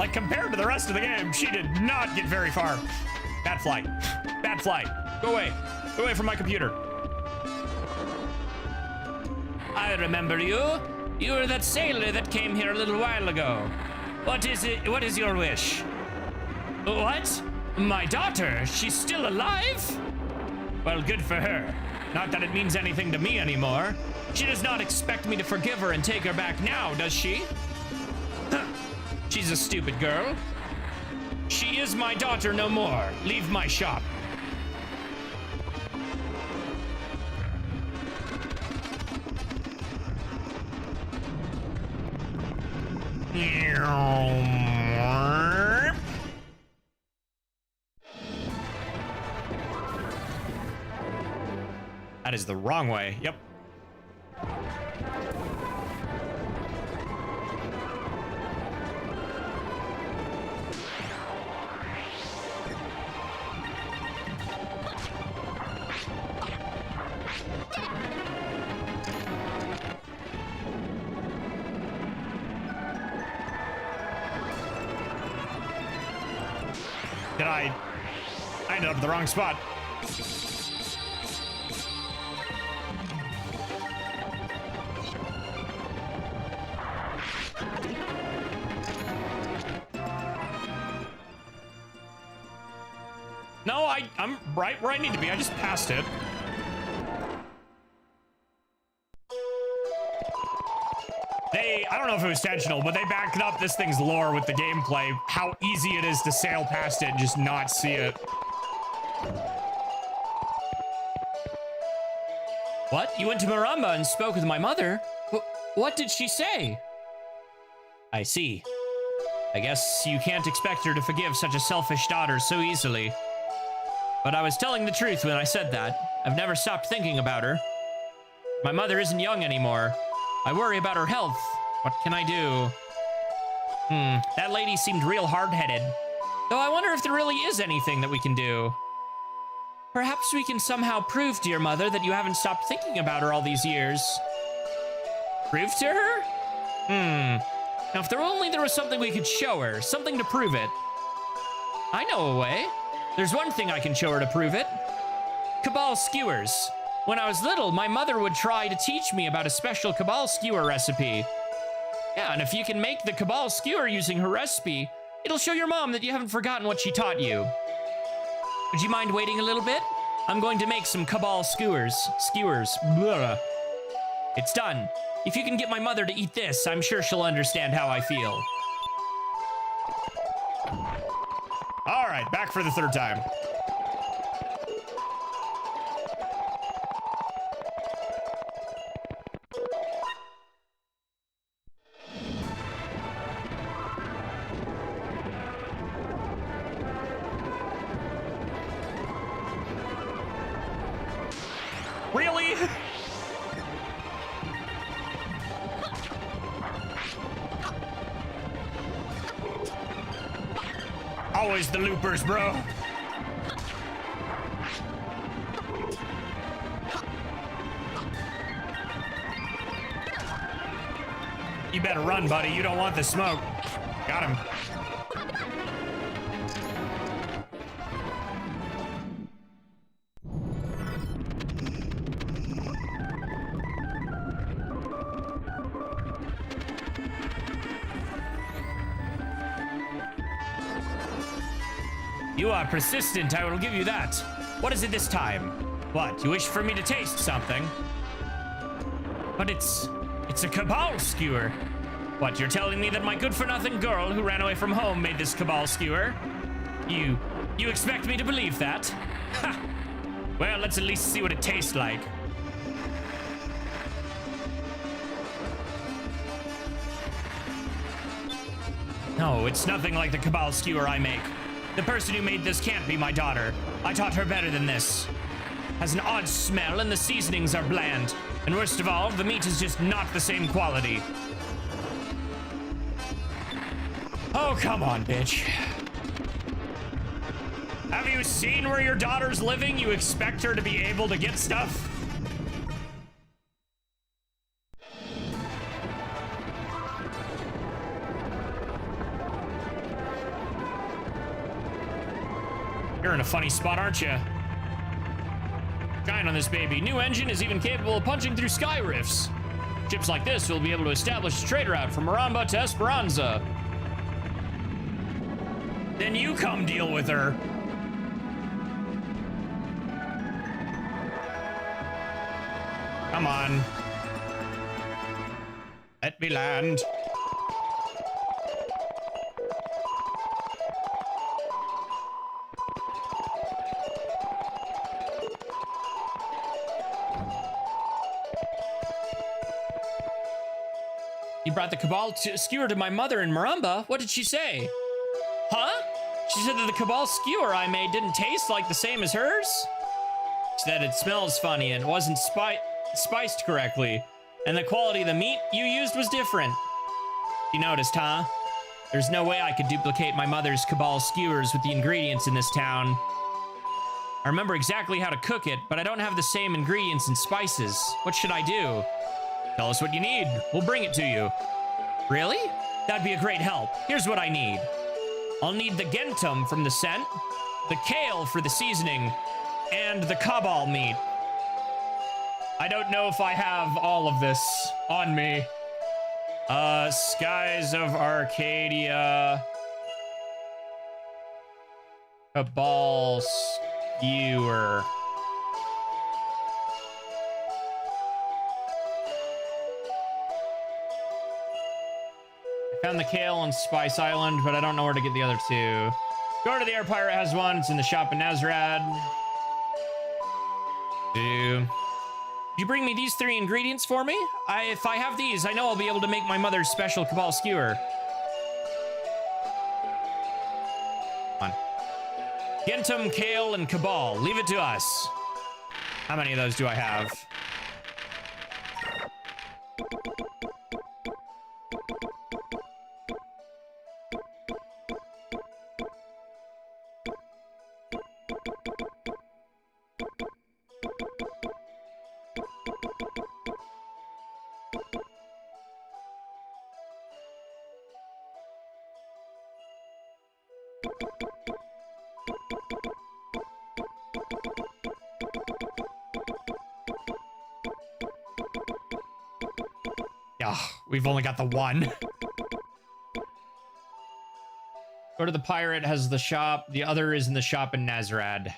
Like, compared to the rest of the game, she did not get very far. Bad flight. Bad flight. Go away. Go away from my computer. I remember you. You were that sailor that came here a little while ago. What is it? What is your wish? What? My daughter? She's still alive? Well, good for her. Not that it means anything to me anymore. She does not expect me to forgive her and take her back now, does she? She's a stupid girl. She is my daughter no more. Leave my shop. That is the wrong way. Yep. I ended up in the wrong spot. No, I'm right where I need to be. I just passed it. I don't know if it was intentional, but they backed up this thing's lore with the gameplay. How easy it is to sail past it and just not see it. What? You went to Maramba and spoke with my mother? What did she say? I see. I guess you can't expect her to forgive such a selfish daughter so easily. But I was telling the truth when I said that. I've never stopped thinking about her. My mother isn't young anymore. I worry about her health. What can I do? That lady seemed real hard-headed. Though I wonder if there really is anything that we can do. Perhaps we can somehow prove to your mother that you haven't stopped thinking about her all these years. Prove to her? Now, if there was something we could show her, something to prove it. I know a way. There's one thing I can show her to prove it. Cabal skewers. When I was little, my mother would try to teach me about a special Cabal skewer recipe. Yeah, and if you can make the Cabal skewer using her recipe, it'll show your mom that you haven't forgotten what she taught you. Would you mind waiting a little bit? I'm going to make some Cabal skewers. Blah. It's done. If you can get my mother to eat this, I'm sure she'll understand how I feel. All right, back for the third time. Really? Always the loopers, bro. You better run, buddy. You don't want the smoke. Got him. You are persistent, I will give you that. What is it this time? What, you wish for me to taste something? But it's a Cabal skewer. What, you're telling me that my good-for-nothing girl who ran away from home made this Cabal skewer? You expect me to believe that? Ha! Well, let's at least see what it tastes like. No, it's nothing like the Cabal skewer I make. The person who made this can't be my daughter. I taught her better than this. Has an odd smell and the seasonings are bland. And worst of all, the meat is just not the same quality. Oh, come on, bitch. Have you seen where your daughter's living? You expect her to be able to get stuff? You're in a funny spot, aren't you? Shine on this baby. New engine is even capable of punching through sky rifts. Ships like this will be able to establish a trade route from Maramba to Esperanza. Then you come deal with her. Come on. Let me land. You brought the Cabal skewer to my mother in Maramba? What did she say? Huh? She said that the Cabal skewer I made didn't taste like the same as hers? She said it smells funny and wasn't spiced correctly, and the quality of the meat you used was different. You noticed, huh? There's no way I could duplicate my mother's Cabal skewers with the ingredients in this town. I remember exactly how to cook it, but I don't have the same ingredients and spices. What should I do? Tell us what you need. We'll bring it to you. Really? That'd be a great help. Here's what I need. I'll need the gentum from the scent, the kale for the seasoning, and the cabal meat. I don't know if I have all of this on me. Skies of Arcadia. Cabal skewer. Found the kale on Spice Island, but I don't know where to get the other two. Go to the Air Pirate has one. It's in the shop in Nazrad. Did you bring me these 3 ingredients for me? If I have these, I know I'll be able to make my mother's special Cabal skewer. Come on. Gentum, kale, and Cabal. Leave it to us. How many of those do I have? We've only got the 1. Go to the pirate, has the shop. The other is in the shop in Nazrad.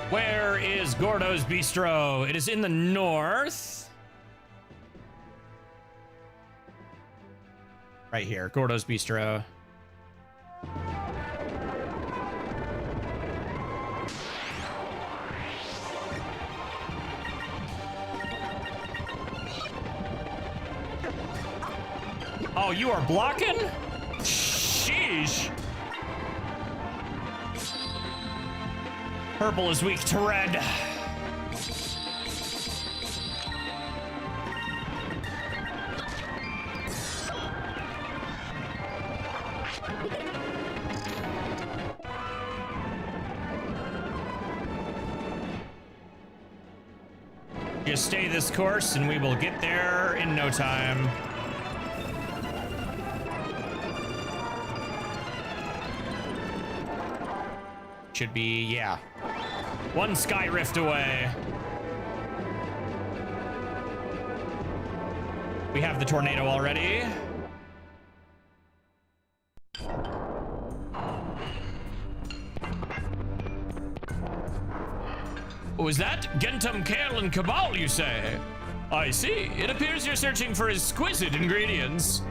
Where is Gordo's Bistro? It is in the north. Right here, Gordo's Bistro. Oh, you are blocking? Sheesh. Purple is weak to red. Just stay this course and we will get there in no time. Should be, yeah. 1 sky rift away. We have the tornado already. Was that Gentum, Kale, and Cabal, you say? I see. It appears you're searching for exquisite ingredients.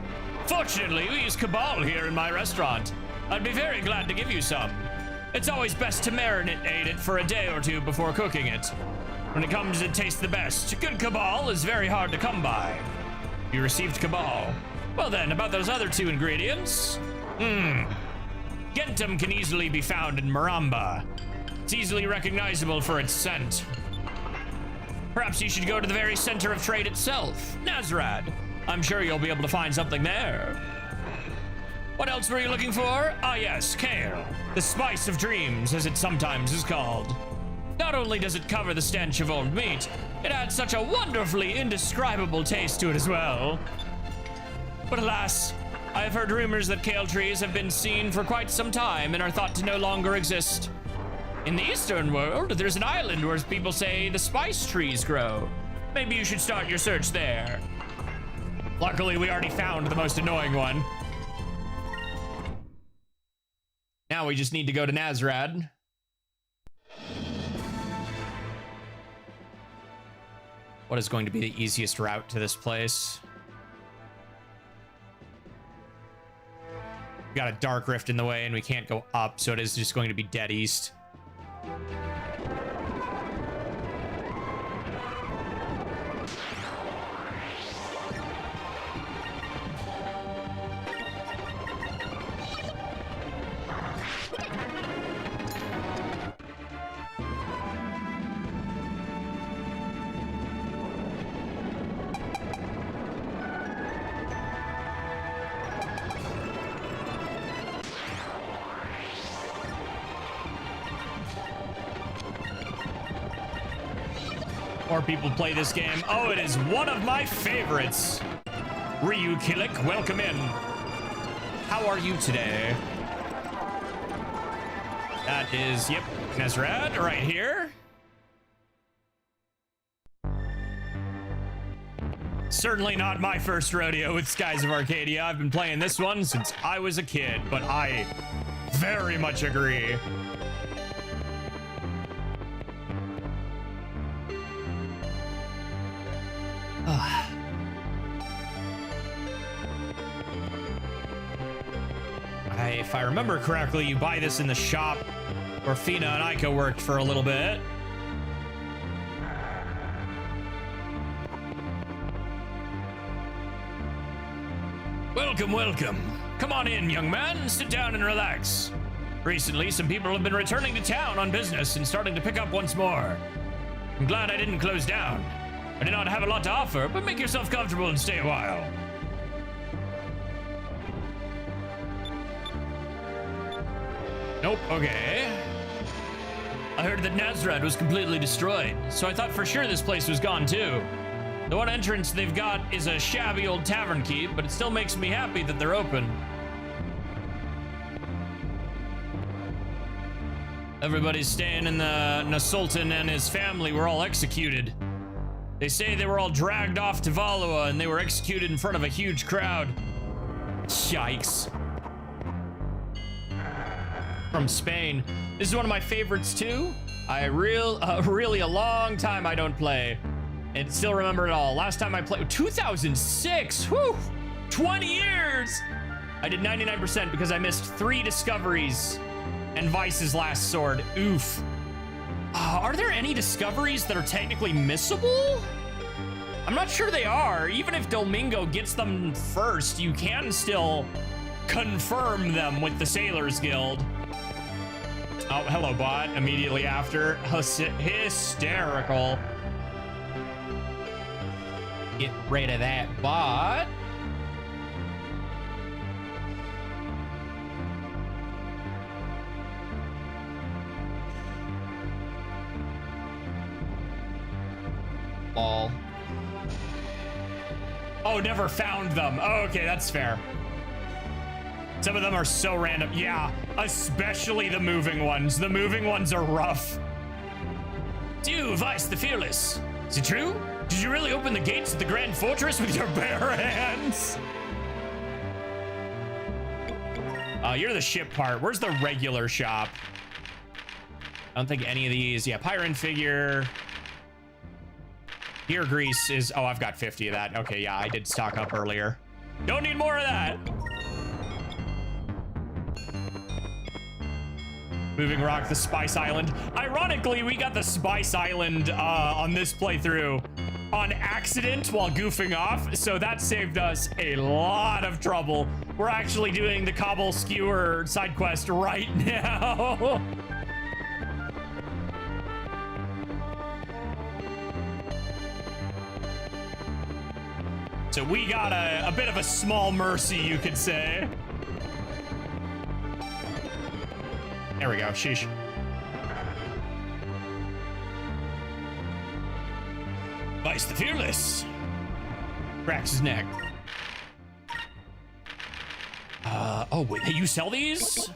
Fortunately, we use Cabal here in my restaurant. I'd be very glad to give you some. It's always best to marinate it for a day or 2 before cooking it. When it comes, it tastes the best. Good Cabal is very hard to come by. You received Cabal. Well then, about those other 2 ingredients. Gentum can easily be found in Maramba. It's easily recognizable for its scent. Perhaps you should go to the very center of trade itself, Nazrad. I'm sure you'll be able to find something there. What else were you looking for? Ah yes, kale. The spice of dreams, as it sometimes is called. Not only does it cover the stench of old meat, it adds such a wonderfully indescribable taste to it as well. But alas, I have heard rumors that kale trees have been seen for quite some time and are thought to no longer exist. In the Eastern world, there's an island where people say the spice trees grow. Maybe you should start your search there. Luckily, we already found the most annoying one. Now we just need to go to Nazrad. What is going to be the easiest route to this place? We got a dark rift in the way and we can't go up, so it is just going to be dead east. More people play this game. Oh, it is one of my favorites. Ryu Killick, welcome in. How are you today? That is, yep, Nezrad right here. Certainly not my first rodeo with Skies of Arcadia. I've been playing this one since I was a kid, but I very much agree. If I remember correctly, you buy this in the shop where Fina and Aika worked for a little bit. Welcome, welcome. Come on in, young man. Sit down and relax. Recently, some people have been returning to town on business and starting to pick up once more. I'm glad I didn't close down. I do not have a lot to offer, but make yourself comfortable and stay a while. Nope, okay. I heard that Nazrad was completely destroyed, so I thought for sure this place was gone too. The one entrance they've got is a shabby old tavern keep, but it still makes me happy that they're open. Everybody's staying in the Sultan and his family were all executed. They say they were all dragged off to Valua and they were executed in front of a huge crowd. Yikes. From Spain. This is one of my favorites too. Really a long time I don't play. And still remember it all. Last time I played, 2006, whew, 20 years. I did 99% because I missed 3 discoveries and Vice's last sword, oof. Are there any discoveries that are technically missable? I'm not sure they are. Even if Domingo gets them first, you can still confirm them with the Sailors Guild. Oh, hello, bot. Immediately after. Hysterical. Get rid of that bot. Lol. Oh, never found them. Oh, okay, that's fair. Some of them are so random. Yeah, especially the moving ones. The moving ones are rough. You, Vice the Fearless. Is it true? Did you really open the gates of the Grand Fortress with your bare hands? You're the ship part. Where's the regular shop? I don't think any of these. Yeah, Pyron figure. Gear grease is... Oh, I've got 50 of that. Okay, yeah, I did stock up earlier. Don't need more of that. Moving Rock, the Spice Island. Ironically, we got the Spice Island on this playthrough on accident while goofing off, so that saved us a lot of trouble. We're actually doing the Cobble Skewer side quest right now. So we got a bit of a small mercy, you could say. There we go. Sheesh. Vice the Fearless. Cracks his neck. Oh, wait, you sell these?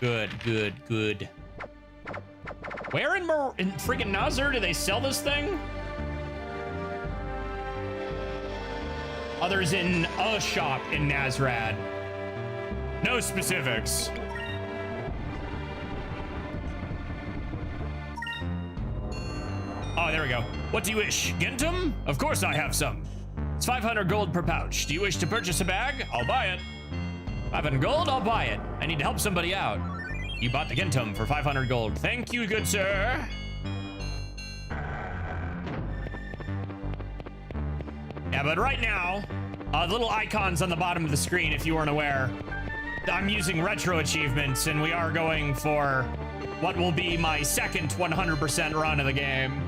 Good, good, good. Where in freaking Nazar do they sell this thing? Others in a shop in Nazrad. No specifics. Oh, there we go. What do you wish? Gentum? Of course I have some. It's 500 gold per pouch. Do you wish to purchase a bag? I'll buy it. 500 gold? I'll buy it. I need to help somebody out. You bought the Gentum for 500 gold. Thank you, good sir. Yeah, but right now, the little icons on the bottom of the screen, if you weren't aware, I'm using retro achievements, and we are going for what will be my second 100% run of the game.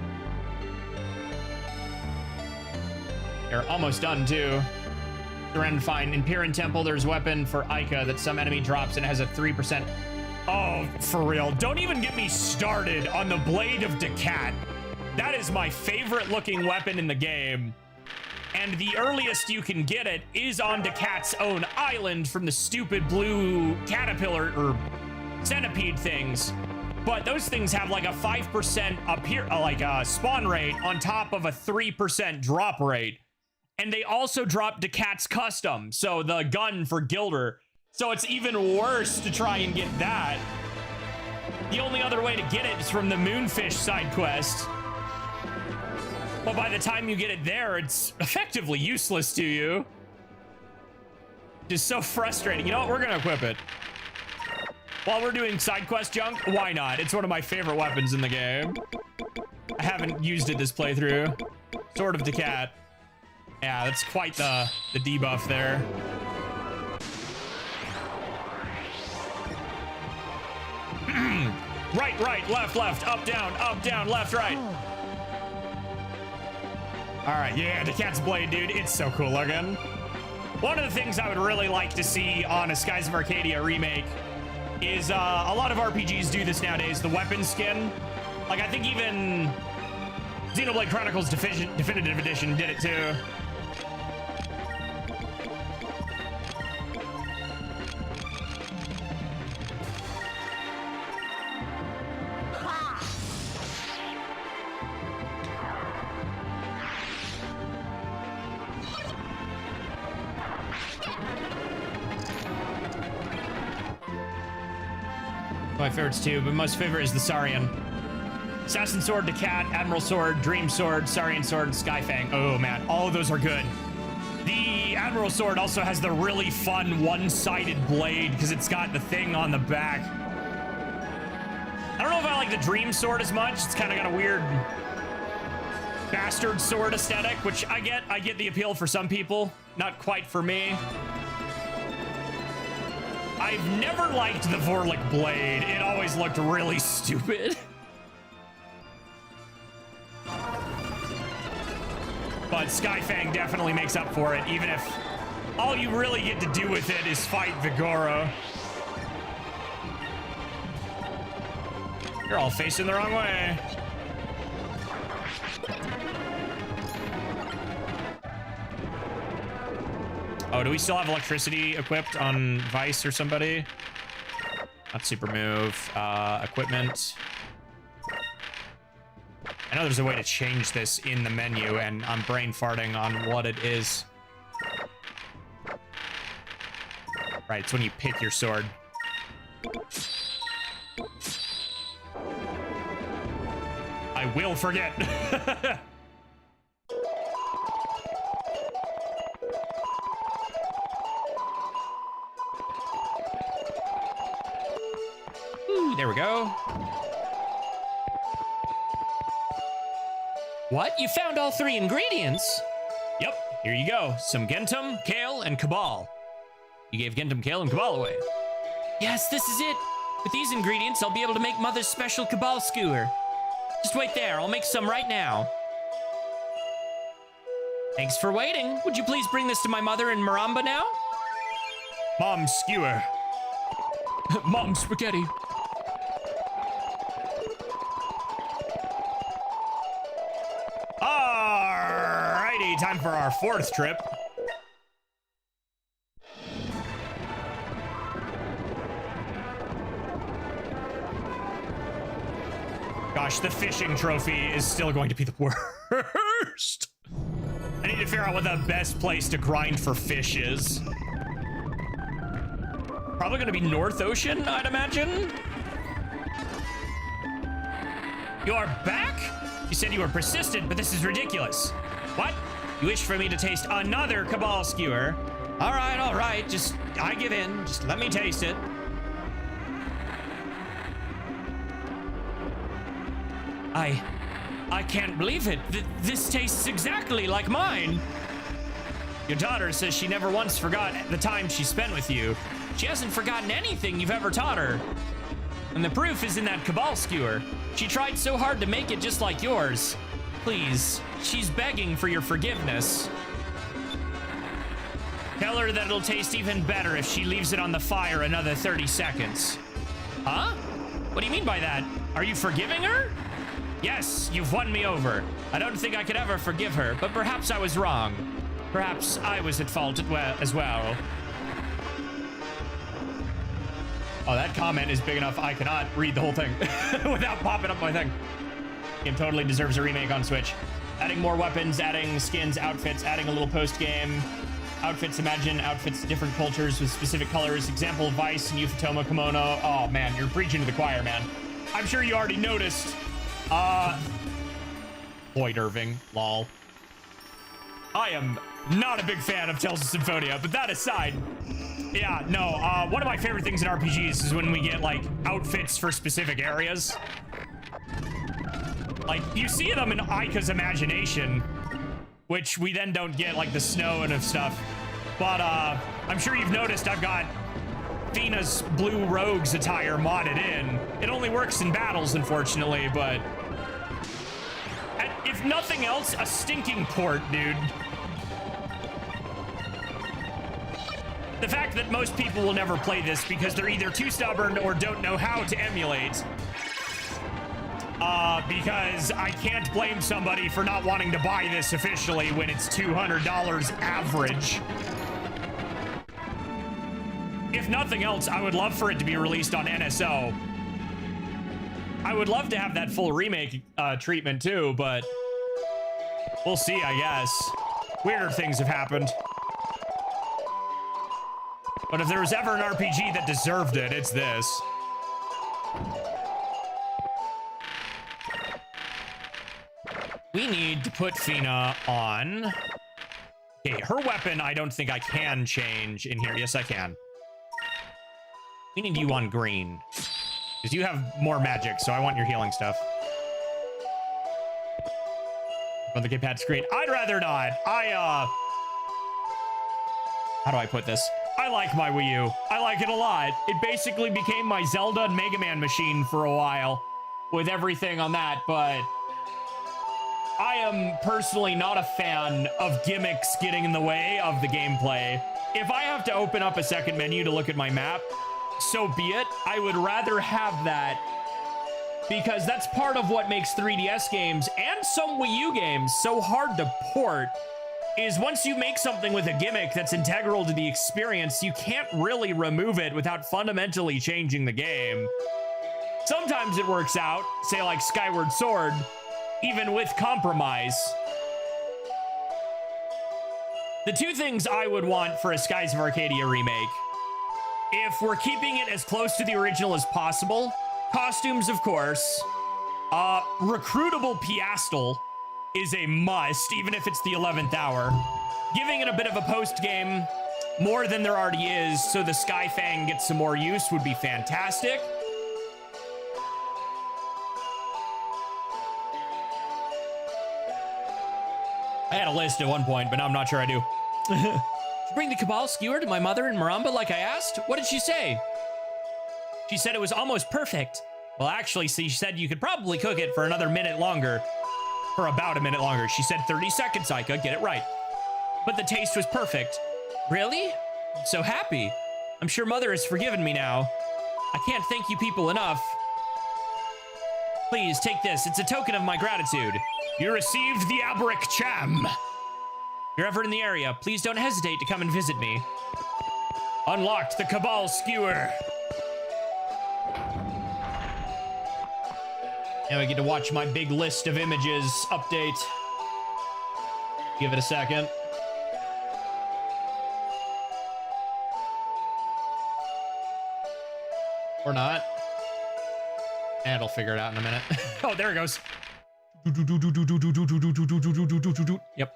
They're almost done, too. Surrender fine. In Piran Temple, there's a weapon for Ica that some enemy drops and it has a 3%. Oh, for real. Don't even get me started on the Blade of Decat. That is my favorite looking weapon in the game. And the earliest you can get it is on Decat's own island from the stupid blue caterpillar or centipede things. But those things have like a 5% spawn rate on top of a 3% drop rate. And they also drop Decat's custom, so the gun for Gilder. So it's even worse to try and get that. The only other way to get it is from the Moonfish side quest. But by the time you get it there, it's effectively useless to you. Just so frustrating. You know what? We're gonna equip it. While we're doing side quest junk, why not? It's one of my favorite weapons in the game. I haven't used it this playthrough. Sword of Decat. Yeah, that's quite the debuff there. Right, left, up, down, left, right. All right, yeah, Decat's blade, dude. It's so cool looking. One of the things I would really like to see on a Skies of Arcadia remake is a lot of RPGs do this nowadays, the weapon skin. Like, I think even Xenoblade Chronicles Definitive Edition did it too. My favorites too, but most favorite is the Saurian. Assassin Sword, Decat, Admiral Sword, Dream Sword, Saurian Sword, Skyfang. Oh man, all of those are good. The Admiral Sword also has the really fun one-sided blade because it's got the thing on the back. I don't know if I like the Dream Sword as much. It's kind of got a weird bastard sword aesthetic, which I get the appeal for some people, not quite for me. I've never liked the Vorlik blade. It always looked really stupid. But Skyfang definitely makes up for it, even if all you really get to do with it is fight Vigoro. You're all facing the wrong way. Oh, do we still have electricity equipped on Vice or somebody? Not super move. Equipment. I know there's a way to change this in the menu, and I'm brain farting on what it is. Right, it's when you pick your sword. I will forget. Ooh, there we go. What? You found all 3 ingredients? Yep, here you go. Some Gentum, Kale, and Cabal. You gave Gentum, Kale, and Cabal away. Yes, this is it. With these ingredients, I'll be able to make Mother's special Cabal skewer. Just wait there. I'll make some right now. Thanks for waiting. Would you please bring this to my mother in Maramba now? Mom skewer. Mom spaghetti. Alrighty, time for our fourth trip. Gosh, the fishing trophy is still going to be the worst. I need to figure out what the best place to grind for fish is. Probably gonna be North Ocean, I'd imagine. You're back? You said you were persistent, but this is ridiculous. What? You wish for me to taste another Cabal skewer? All right. Just, I give in. Just let me taste it. I can't believe it. This tastes exactly like mine. Your daughter says she never once forgot the time she spent with you. She hasn't forgotten anything you've ever taught her. And the proof is in that Cabal skewer. She tried so hard to make it just like yours. Please, she's begging for your forgiveness. Tell her that it'll taste even better if she leaves it on the fire another 30 seconds. Huh? What do you mean by that? Are you forgiving her? Yes, you've won me over. I don't think I could ever forgive her, but perhaps I was wrong. Perhaps I was at fault as well. Oh, that comment is big enough I cannot read the whole thing without popping up my thing. Game totally deserves a remake on Switch. Adding more weapons, adding skins, outfits, adding a little post-game. Outfits, imagine outfits, different cultures with specific colors. Example, Vice and Ufotoma kimono. Oh, man, you're preaching to the choir, man. I'm sure you already noticed. Lloyd Irving, lol. I am not a big fan of Tales of Symphonia, but that aside, yeah, no, one of my favorite things in RPGs is when we get, like, outfits for specific areas. Like, you see them in Aika's imagination, which we then don't get, like, the snow and stuff. But, I'm sure you've noticed I've got Fina's Blue Rogue's attire modded in. It only works in battles, unfortunately, but... if nothing else, a stinking port, dude. The fact that most people will never play this because they're either too stubborn or don't know how to emulate. Because I can't blame somebody for not wanting to buy this officially when it's $200 average. If nothing else, I would love for it to be released on NSO. I would love to have that full remake treatment too, but we'll see, I guess. Weirder things have happened. But if there was ever an RPG that deserved it, it's this. We need to put Fina on. Okay, her weapon, I don't think I can change in here. Yes, I can. We need you on green. Because you have more magic, so I want your healing stuff. On the gamepad screen. I'd rather not. How do I put this? I like my Wii U. I like it a lot. It basically became my Zelda and Mega Man machine for a while with everything on that, but I am personally not a fan of gimmicks getting in the way of the gameplay. If I have to open up a second menu to look at my map, so be it. I would rather have that because that's part of what makes 3DS games and some Wii U games so hard to port. Is once you make something with a gimmick that's integral to the experience, you can't really remove it without fundamentally changing the game. Sometimes it works out, say like Skyward Sword, even with compromise. The two things I would want for a Skies of Arcadia remake, if we're keeping it as close to the original as possible, costumes, of course, recruitable Piastel is a must, even if it's the 11th hour. Giving it a bit of a post-game, more than there already is, so the Skyfang gets some more use would be fantastic. I had a list at one point, but now I'm not sure I do. Did you bring the Cabal skewer to my mother in Maramba like I asked? What did she say? She said it was almost perfect. Well, actually, she said you could probably cook it for another minute longer. For about a minute longer. She said 30 seconds, Aika. Get it right. But the taste was perfect. Really? I'm so happy. I'm sure Mother has forgiven me now. I can't thank you people enough. Please, take this. It's a token of my gratitude. You received the Abric Cham. If you're ever in the area, please don't hesitate to come and visit me. Unlocked the Cabal Skewer. Now I get to watch my big list of images update. Give it a second. Or not. And it'll figure it out in a minute. Oh, there it goes. Yep.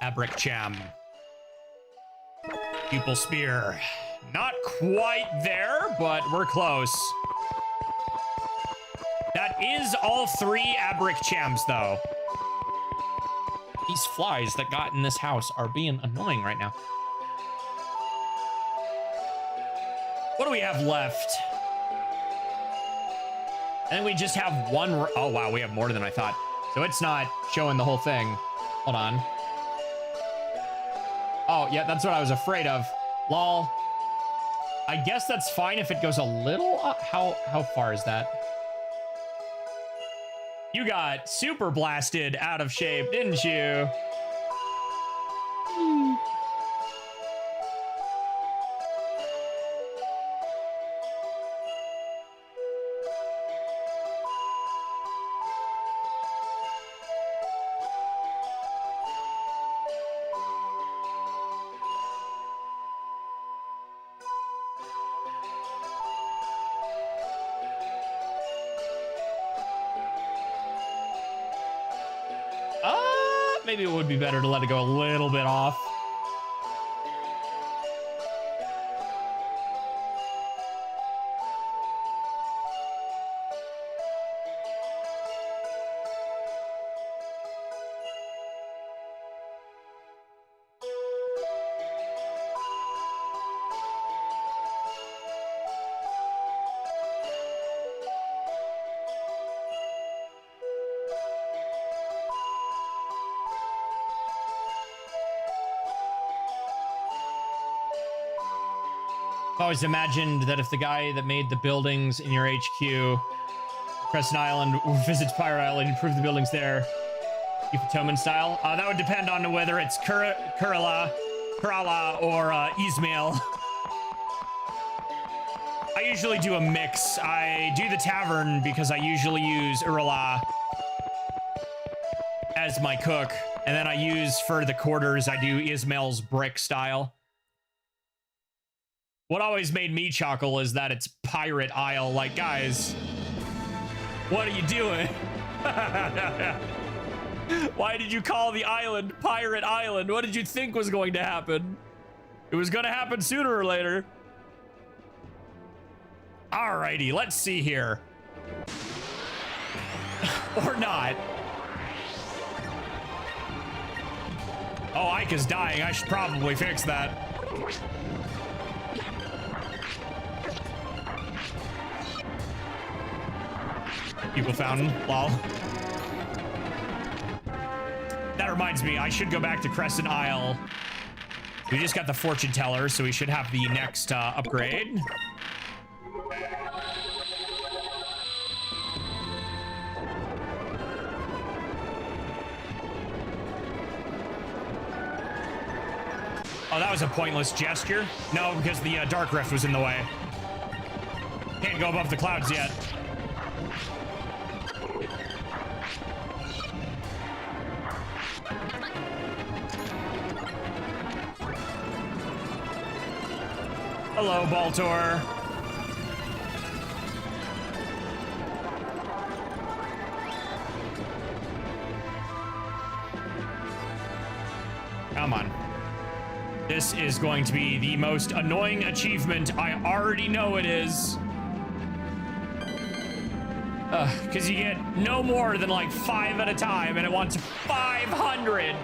Abric Cham. Pupil Spear. Not quite there, but we're close. That is all 3 Abric Chams, though. These flies that got in this house are being annoying right now. What do we have left? And we just have one. Oh, wow, we have more than I thought. So it's not showing the whole thing. Hold on. Oh, yeah, that's what I was afraid of. Lol. I guess that's fine if it goes a little up. How far is that? You got super blasted out of shape, didn't you? Maybe it would be better to let it go a little bit off. I've always imagined that if the guy that made the buildings in your HQ, Crescent Island, visits Pirate Island, improve the buildings there, keep it Toman style, that would depend on whether it's Kerala or Ismail. I usually do a mix. I do the tavern because I usually use Urala as my cook, and then I use for the quarters, I do Ismail's brick style. What always made me chuckle is that it's Pirate Isle. Like, guys, what are you doing? Why did you call the island Pirate Island? What did you think was going to happen? It was going to happen sooner or later. Alrighty, let's see here. Or not. Oh, Ika's dying. I should probably fix that. People fountain, lol. That reminds me, I should go back to Crescent Isle. We just got the fortune teller, so we should have the next upgrade. Oh, that was a pointless gesture. No, because the Dark Rift was in the way. Can't go above the clouds yet. Hello, Baltor. Come on. This is going to be the most annoying achievement. I already know it is. Because you get no more than like 5 at a time, and it wants 500.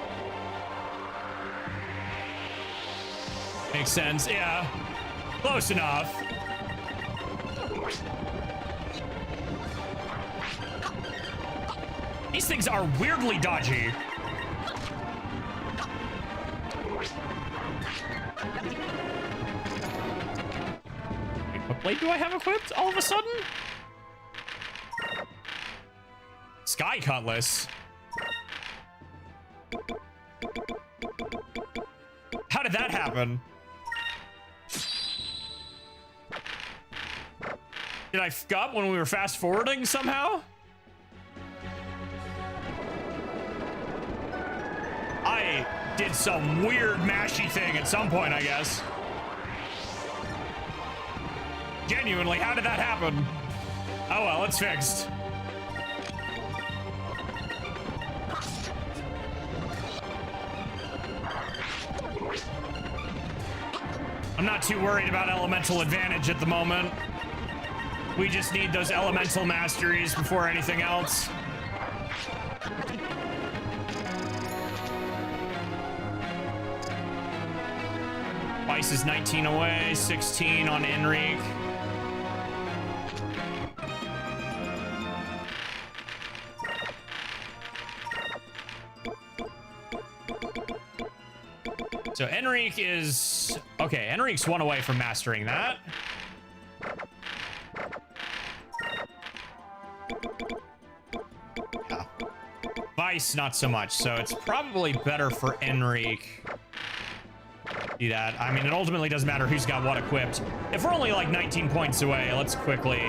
Makes sense, yeah. Close enough. These things are weirdly dodgy. Wait, what blade do I have equipped all of a sudden? Sky Cutlass. How did that happen? Did I fuck up when we were fast forwarding somehow? I did some weird mashy thing at some point, I guess. Genuinely, how did that happen? Oh well, it's fixed. I'm not too worried about elemental advantage at the moment. We just need those elemental masteries before anything else. Vice is 19 away, 16 on Enrique. So Enrique is... Okay, Enrique's 1 away from mastering that. Yeah. Vice, not so much. So it's probably better for Enrique. Do that. I mean, it ultimately doesn't matter who's got what equipped. If we're only like 19 points away, let's quickly...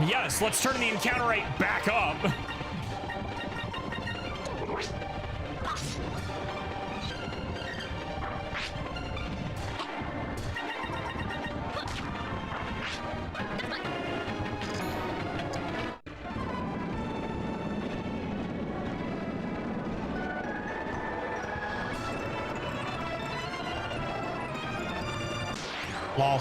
Yes, let's turn the encounter rate back up. Lol.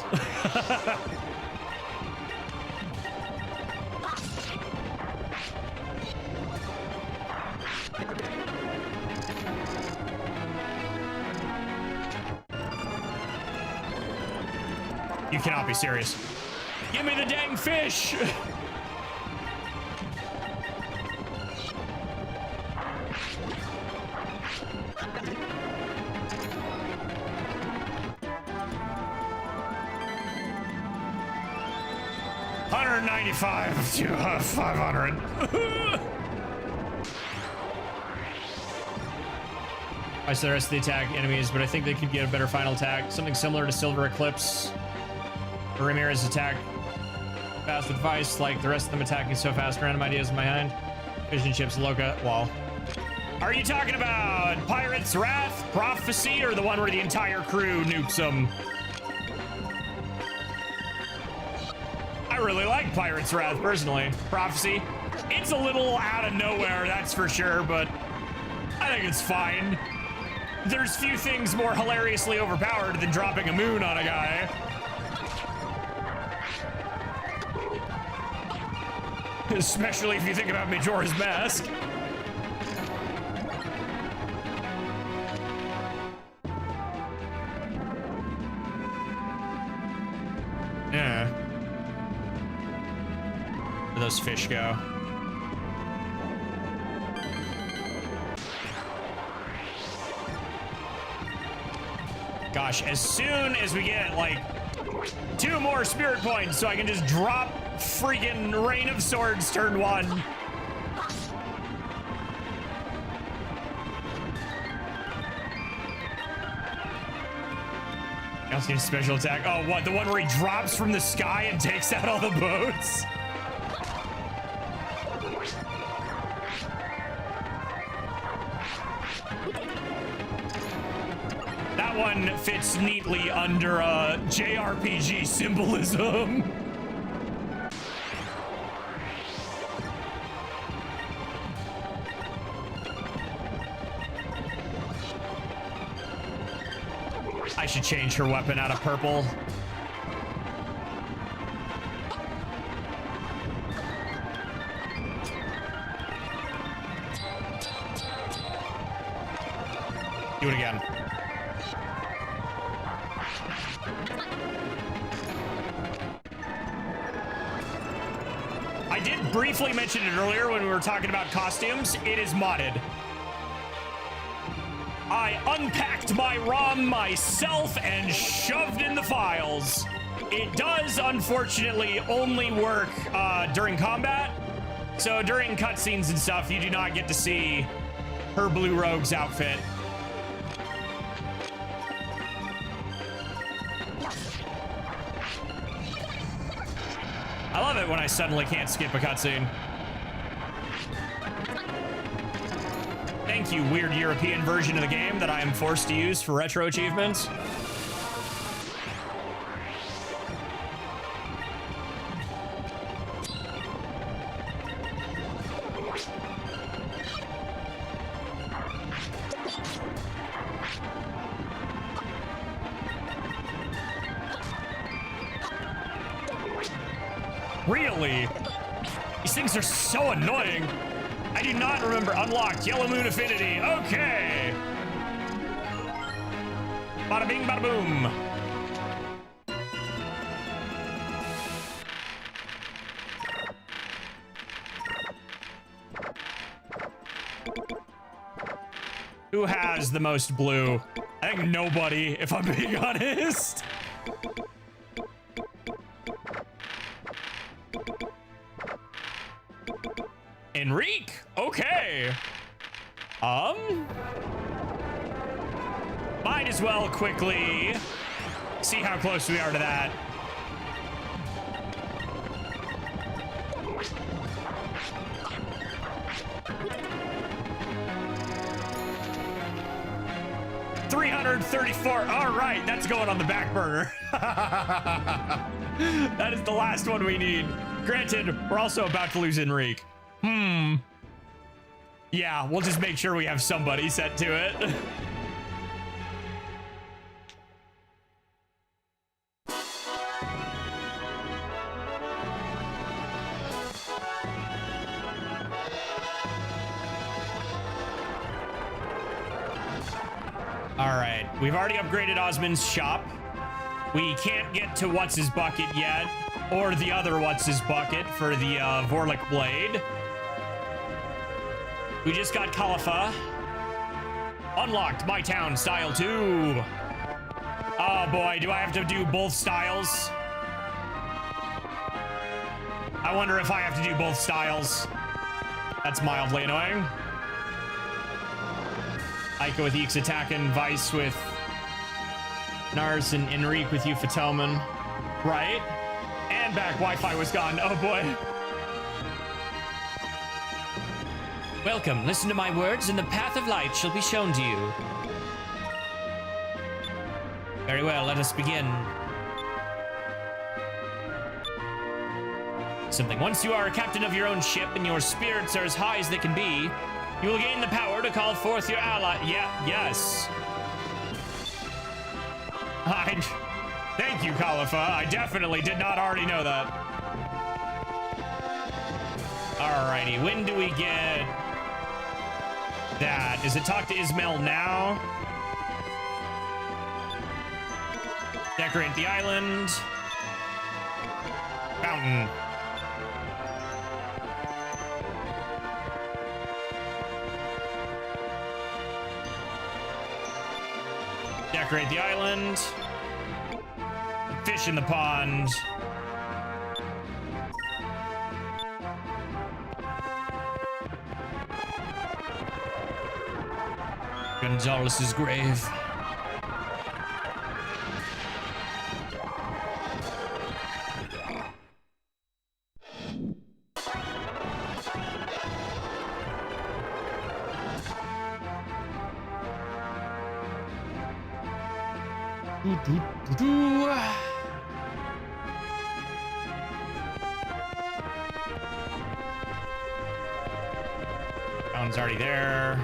You cannot be serious. Give me the dang fish! $195 to 500. I said the rest of the attack enemies, but I think they could get a better final attack. Something similar to Silver Eclipse. Ramirez attack fast with Vice, like the rest of them attacking so fast. Random ideas in my mind. Vision chips, Loca, wall. Are you talking about Pirate's Wrath, Prophecy, or the one where the entire crew nukes them? I really like Pirate's Wrath, personally. Prophecy, it's a little out of nowhere, that's for sure, but I think it's fine. There's few things more hilariously overpowered than dropping a moon on a guy. Especially if you think about Majora's Mask. Yeah. Where those fish go? Gosh, as soon as we get like 2 more spirit points so I can just drop freaking Rain of Swords turn 1. I also need a special attack. Oh, what? The one where he drops from the sky and takes out all the boats? That one fits neatly under JRPG symbolism. I should change her weapon out of purple. Do it again. I did briefly mention it earlier when we were talking about costumes. It is modded. I unpacked my ROM myself and shoved in the files. It does, unfortunately, only work during combat. So during cutscenes and stuff, you do not get to see her Blue Rogue's outfit. I love it when I suddenly can't skip a cutscene. Thank you, weird European version of the game that I am forced to use for retro achievements. Really? These things are so annoying. I do not remember. Unlocked Yellow Moon Affinity. Okay. Bada bing, bada boom. Who has the most blue? I think nobody, if I'm being honest. Enrique, okay. Might as well quickly see how close we are to that. $334. All right, that's going on the back burner. That is the last one we need. Granted, we're also about to lose Enrique. Yeah, we'll just make sure we have somebody set to it. All right, we've already upgraded Osmond's shop. We can't get to What's His Bucket yet, or the other What's His Bucket for the Vorlik Blade. We just got Khalifa. Unlocked My Town Style 2. Oh boy, do I have to do both styles? I wonder if I have to do both styles. That's mildly annoying. Aiko with Eek's attacking, Vice with Nars, and Enrique with you, Fatoman. Right? And back, Wi-Fi was gone. Oh boy. Welcome. Listen to my words, and the path of light shall be shown to you. Very well, let us begin. Something. Once you are a captain of your own ship and your spirits are as high as they can be, you will gain the power to call forth your ally. Yes. Thank you, Khalifa. I definitely did not already know that. Alrighty, when do we get that? Is it talk to Ismail now? Decorate the island. Fountain. Decorate the island. Fish in the pond. Gonzalez's grave. Fountain's already there.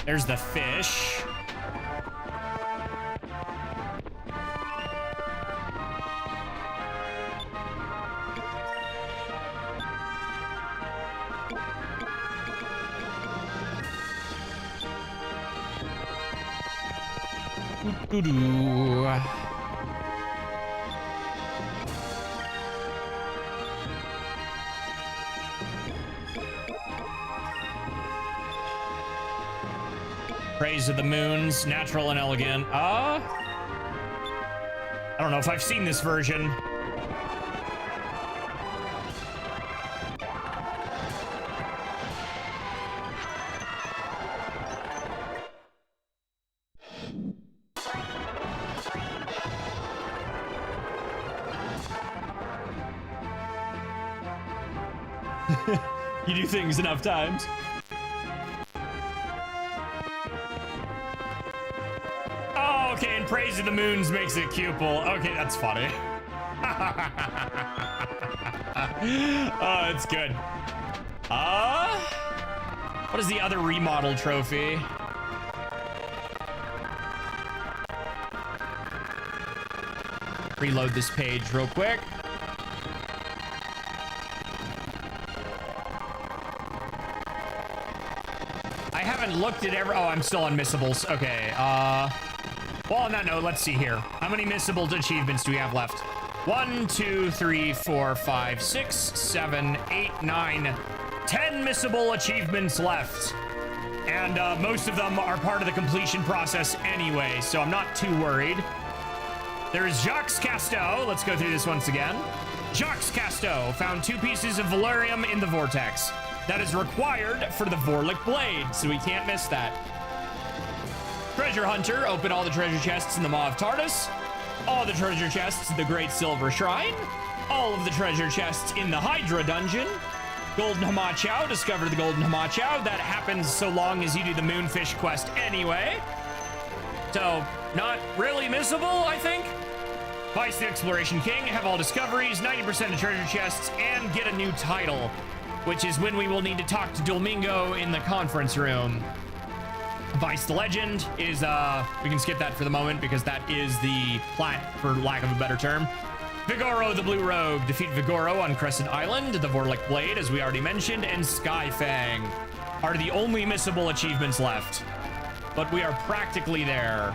There's the fish. Doo-doo. Praise of the Moons, natural and elegant. I don't know if I've seen this version. You do things enough times. Oh, okay, and Praise of the Moons makes it Cupel. Okay, that's funny. Oh, it's good. What is the other remodel trophy? Reload this page real quick. I haven't looked at every... Oh, I'm still on missables. Okay, well, on that note, let's see here. How many missable achievements do we have left? 1, 2, 3, 4, 5, 6, 7, 8, 9, 10 missable achievements left. And most of them are part of the completion process anyway, so I'm not too worried. There's Jacques Casteau. Let's go through this once again. Jacques Casteau found 2 pieces of Valerium in the Vortex. That is required for the Vorlic Blade, so we can't miss that. Treasure Hunter, open all the treasure chests in the Maw of Tardis. All the treasure chests in the Great Silver Shrine. All of the treasure chests in the Hydra Dungeon. Golden Hamachow, discover the Golden Hamachow. That happens so long as you do the Moonfish quest anyway. So, not really missable, I think. Vice the Exploration King, have all discoveries, 90% of treasure chests, and get a new title, which is when we will need to talk to Domingo in the conference room. Vice the Legend is, we can skip that for the moment because that is the plat, for lack of a better term. Vigoro the Blue Rogue, defeat Vigoro on Crescent Island. The Vorlic Blade, as we already mentioned, and Skyfang are the only missable achievements left. But we are practically there.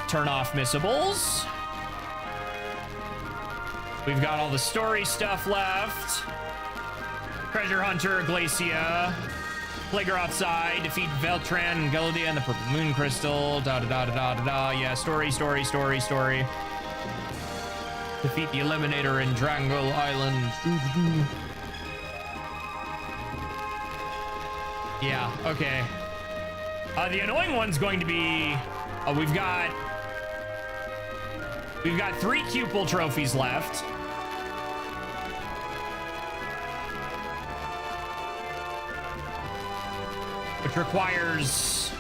Turn off missables. We've got all the story stuff left. Treasure Hunter, Glacia. Plaguer outside, defeat Veltran and Galadia and the Purple Moon Crystal. Da-da-da-da-da-da-da. Yeah, story. Defeat the Eliminator in Drangle Island. Yeah, okay. The annoying one's going to be... we've got 3 Cupel trophies left. Which requires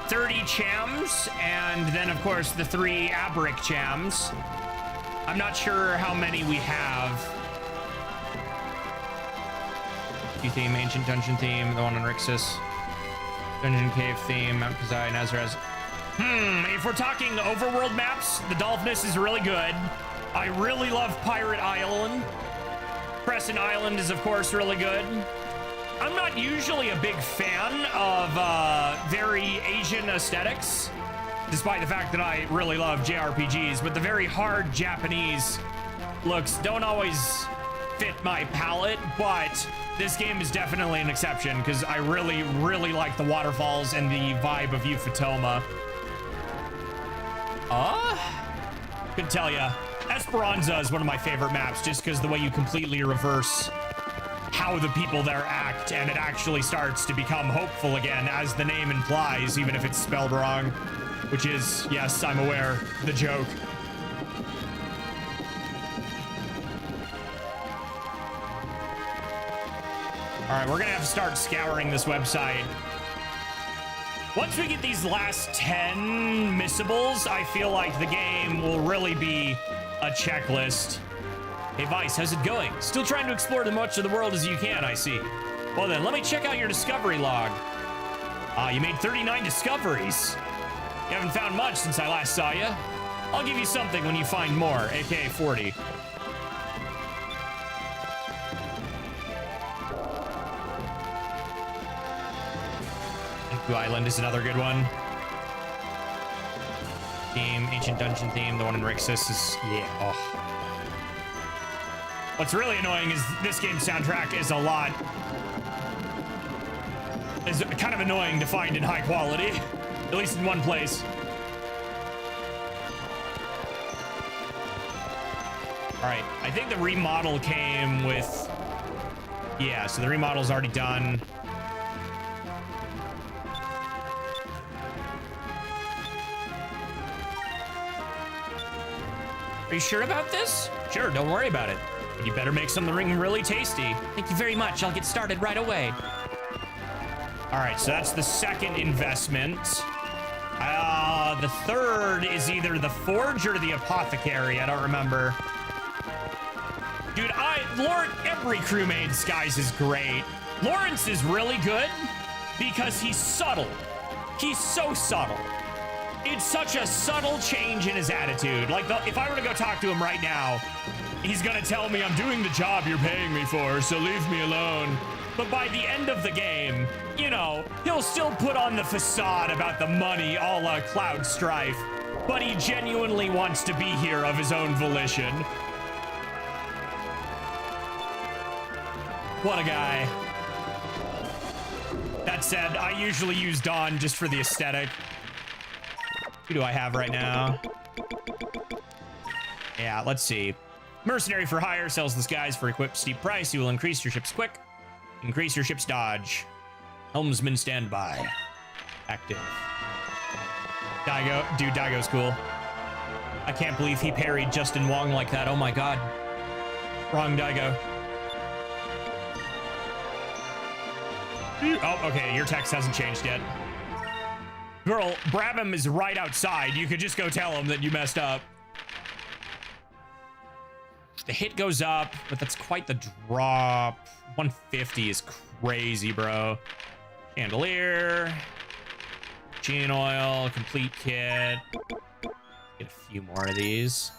30 chams, and then, of course, the 3 Abric chams. I'm not sure how many we have. Theme, Ancient Dungeon theme, the one on Rixus. Dungeon Cave theme, Mount Kazai, Nazareth. If we're talking overworld maps, the Dolphinus is really good. I really love Pirate Island. Crescent Island is, of course, really good. I'm not usually a big fan of very Asian aesthetics, despite the fact that I really love JRPGs, but the very hard Japanese looks don't always fit my palette, but this game is definitely an exception because I really, really like the waterfalls and the vibe of Euphotoma. Could tell ya. Esperanza is one of my favorite maps just because the way you completely reverse how the people there act, and it actually starts to become hopeful again, as the name implies, even if it's spelled wrong, which is, yes, I'm aware, the joke. All right, we're gonna have to start scouring this website. Once we get these last 10 missables, I feel like the game will really be a checklist. Hey, Vice, how's it going? Still trying to explore as much of the world as you can, I see. Well then, let me check out your discovery log. You made 39 discoveries. You haven't found much since I last saw you. I'll give you something when you find more, aka 40. Blue Island is another good one. theme, ancient dungeon theme. The one in Rixus is, yeah. Oh. What's really annoying is this game's soundtrack is kind of annoying to find in high quality, at least in one place. All right, I think the remodel came with, yeah, so the remodel's already done. Are you sure about this? Sure, don't worry about it. But you better make something really tasty. Thank you very much. I'll get started right away. All right, so that's the second investment. The third is either the forge or the apothecary. I don't remember. Dude, every crewmate's guys is great. Lawrence is really good because he's subtle. He's so subtle. It's such a subtle change in his attitude. Like, if I were to go talk to him right now, he's gonna tell me, I'm doing the job you're paying me for, so leave me alone. But by the end of the game, you know, he'll still put on the facade about the money a la Cloud Strife, but he genuinely wants to be here of his own volition. What a guy. That said, I usually use Dawn just for the aesthetic. Who do I have right now? Yeah, let's see. Mercenary for hire sells disguise for equipped steep price. You will increase your ship's quick. Increase your ship's dodge. Helmsman standby. Active. Daigo. Dude, Daigo's cool. I can't believe he parried Justin Wong like that. Oh my god. Wrong Daigo. Oh, okay. Your text hasn't changed yet. Girl, Brabham is right outside. You could just go tell him that you messed up. The hit goes up, but that's quite the drop. 150 is crazy, bro. Chandelier. Gene oil, complete kit. Get a few more of these.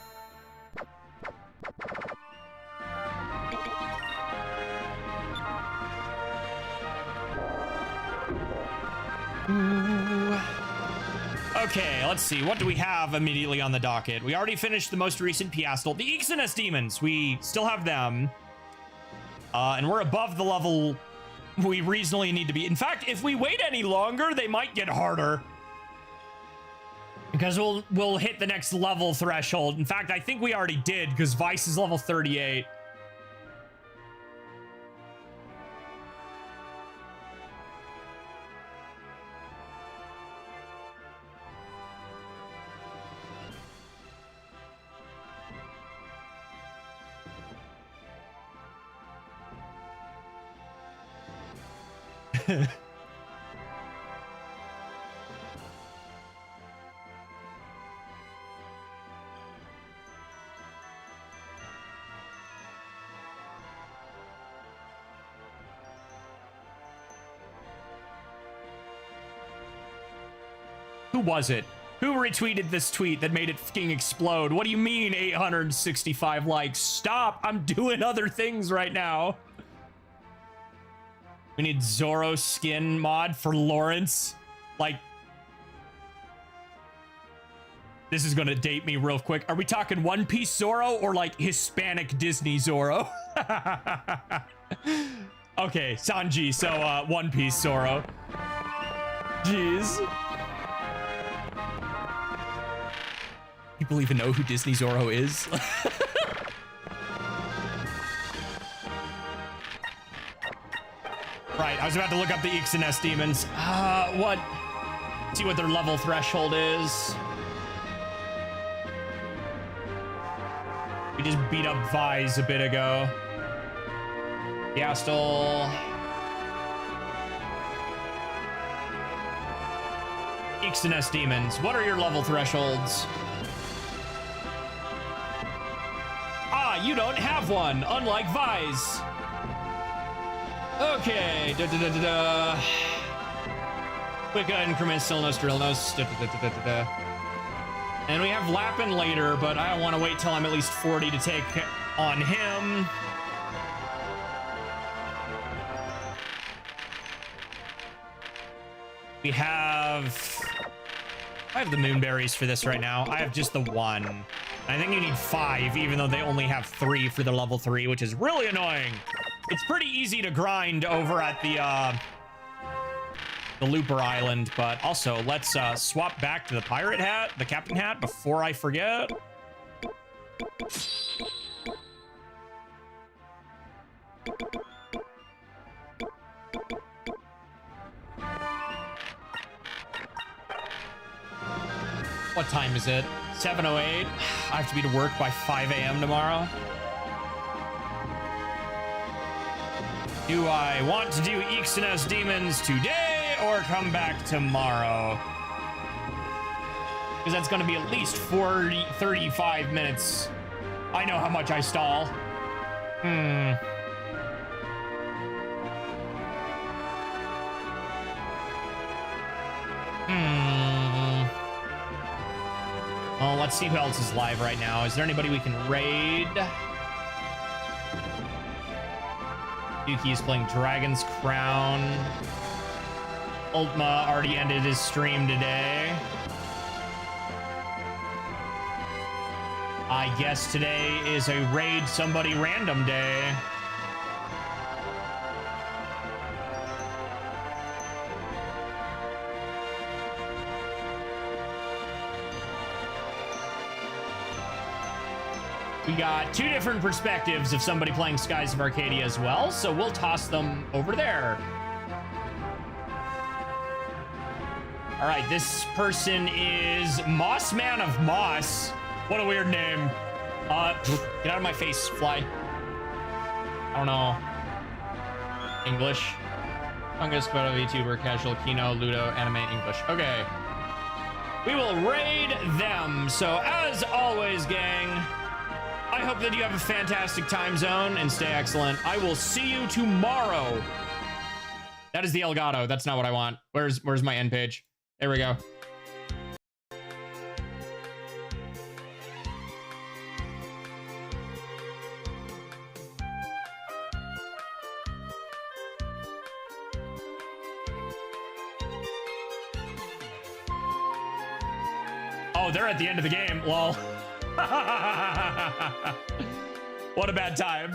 Ooh. Okay, let's see. What do we have immediately on the docket? We already finished the most recent Piastel. The Exalin demons. We still have them. And we're above the level we reasonably need to be. In fact, if we wait any longer, they might get harder. Because we'll hit the next level threshold. In fact, I think we already did, because Vice is level 38. Who was it? Who retweeted this tweet that made it fucking explode? What do you mean 865 likes? Stop! I'm doing other things right now. We need Zoro skin mod for Lawrence. Like, this is gonna date me real quick. Are we talking One Piece Zoro or like Hispanic Disney Zoro? Okay, Sanji, so One Piece Zoro. Jeez. People even know who Disney Zoro is? Right, I was about to look up the Exalin demons. What? See what their level threshold is. We just beat up Vise a bit ago. Yastel. Exalin demons. What are your level thresholds? Ah, you don't have one, unlike Vise. Okay. Quick increments, still no Strilnos. And we have Lappin later, but I want to wait till I'm at least 40 to take on him. We have... I have the moonberries for this right now. I have just the one. I think you need 5, even though they only have 3 for the level 3, which is really annoying. It's pretty easy to grind over at the Looper Island, but also let's swap back to the pirate hat, the captain hat, before I forget. What time is it? 7:08. I have to be to work by 5 a.m. tomorrow. Do I want to do Exalin Demons today or come back tomorrow? Because that's going to be at least 35 minutes. I know how much I stall. Oh, let's see who else is live right now. Is there anybody we can raid? Yuki is playing Dragon's Crown. Ultima already ended his stream today. I guess today is a raid somebody random day. We got 2 different perspectives of somebody playing Skies of Arcadia as well, so we'll toss them over there. All right, this person is Mossman of Moss. What a weird name. Get out of my face, fly. I don't know. English. Fungus, photo, VTuber, casual, Kino, Ludo, anime, English. Okay. We will raid them. So as always, gang, I hope that you have a fantastic time zone and stay excellent. I will see you tomorrow. That is the Elgato. That's not what I want. Where's my end page? There we go. Oh, they're at the end of the game. Lol. What a bad time.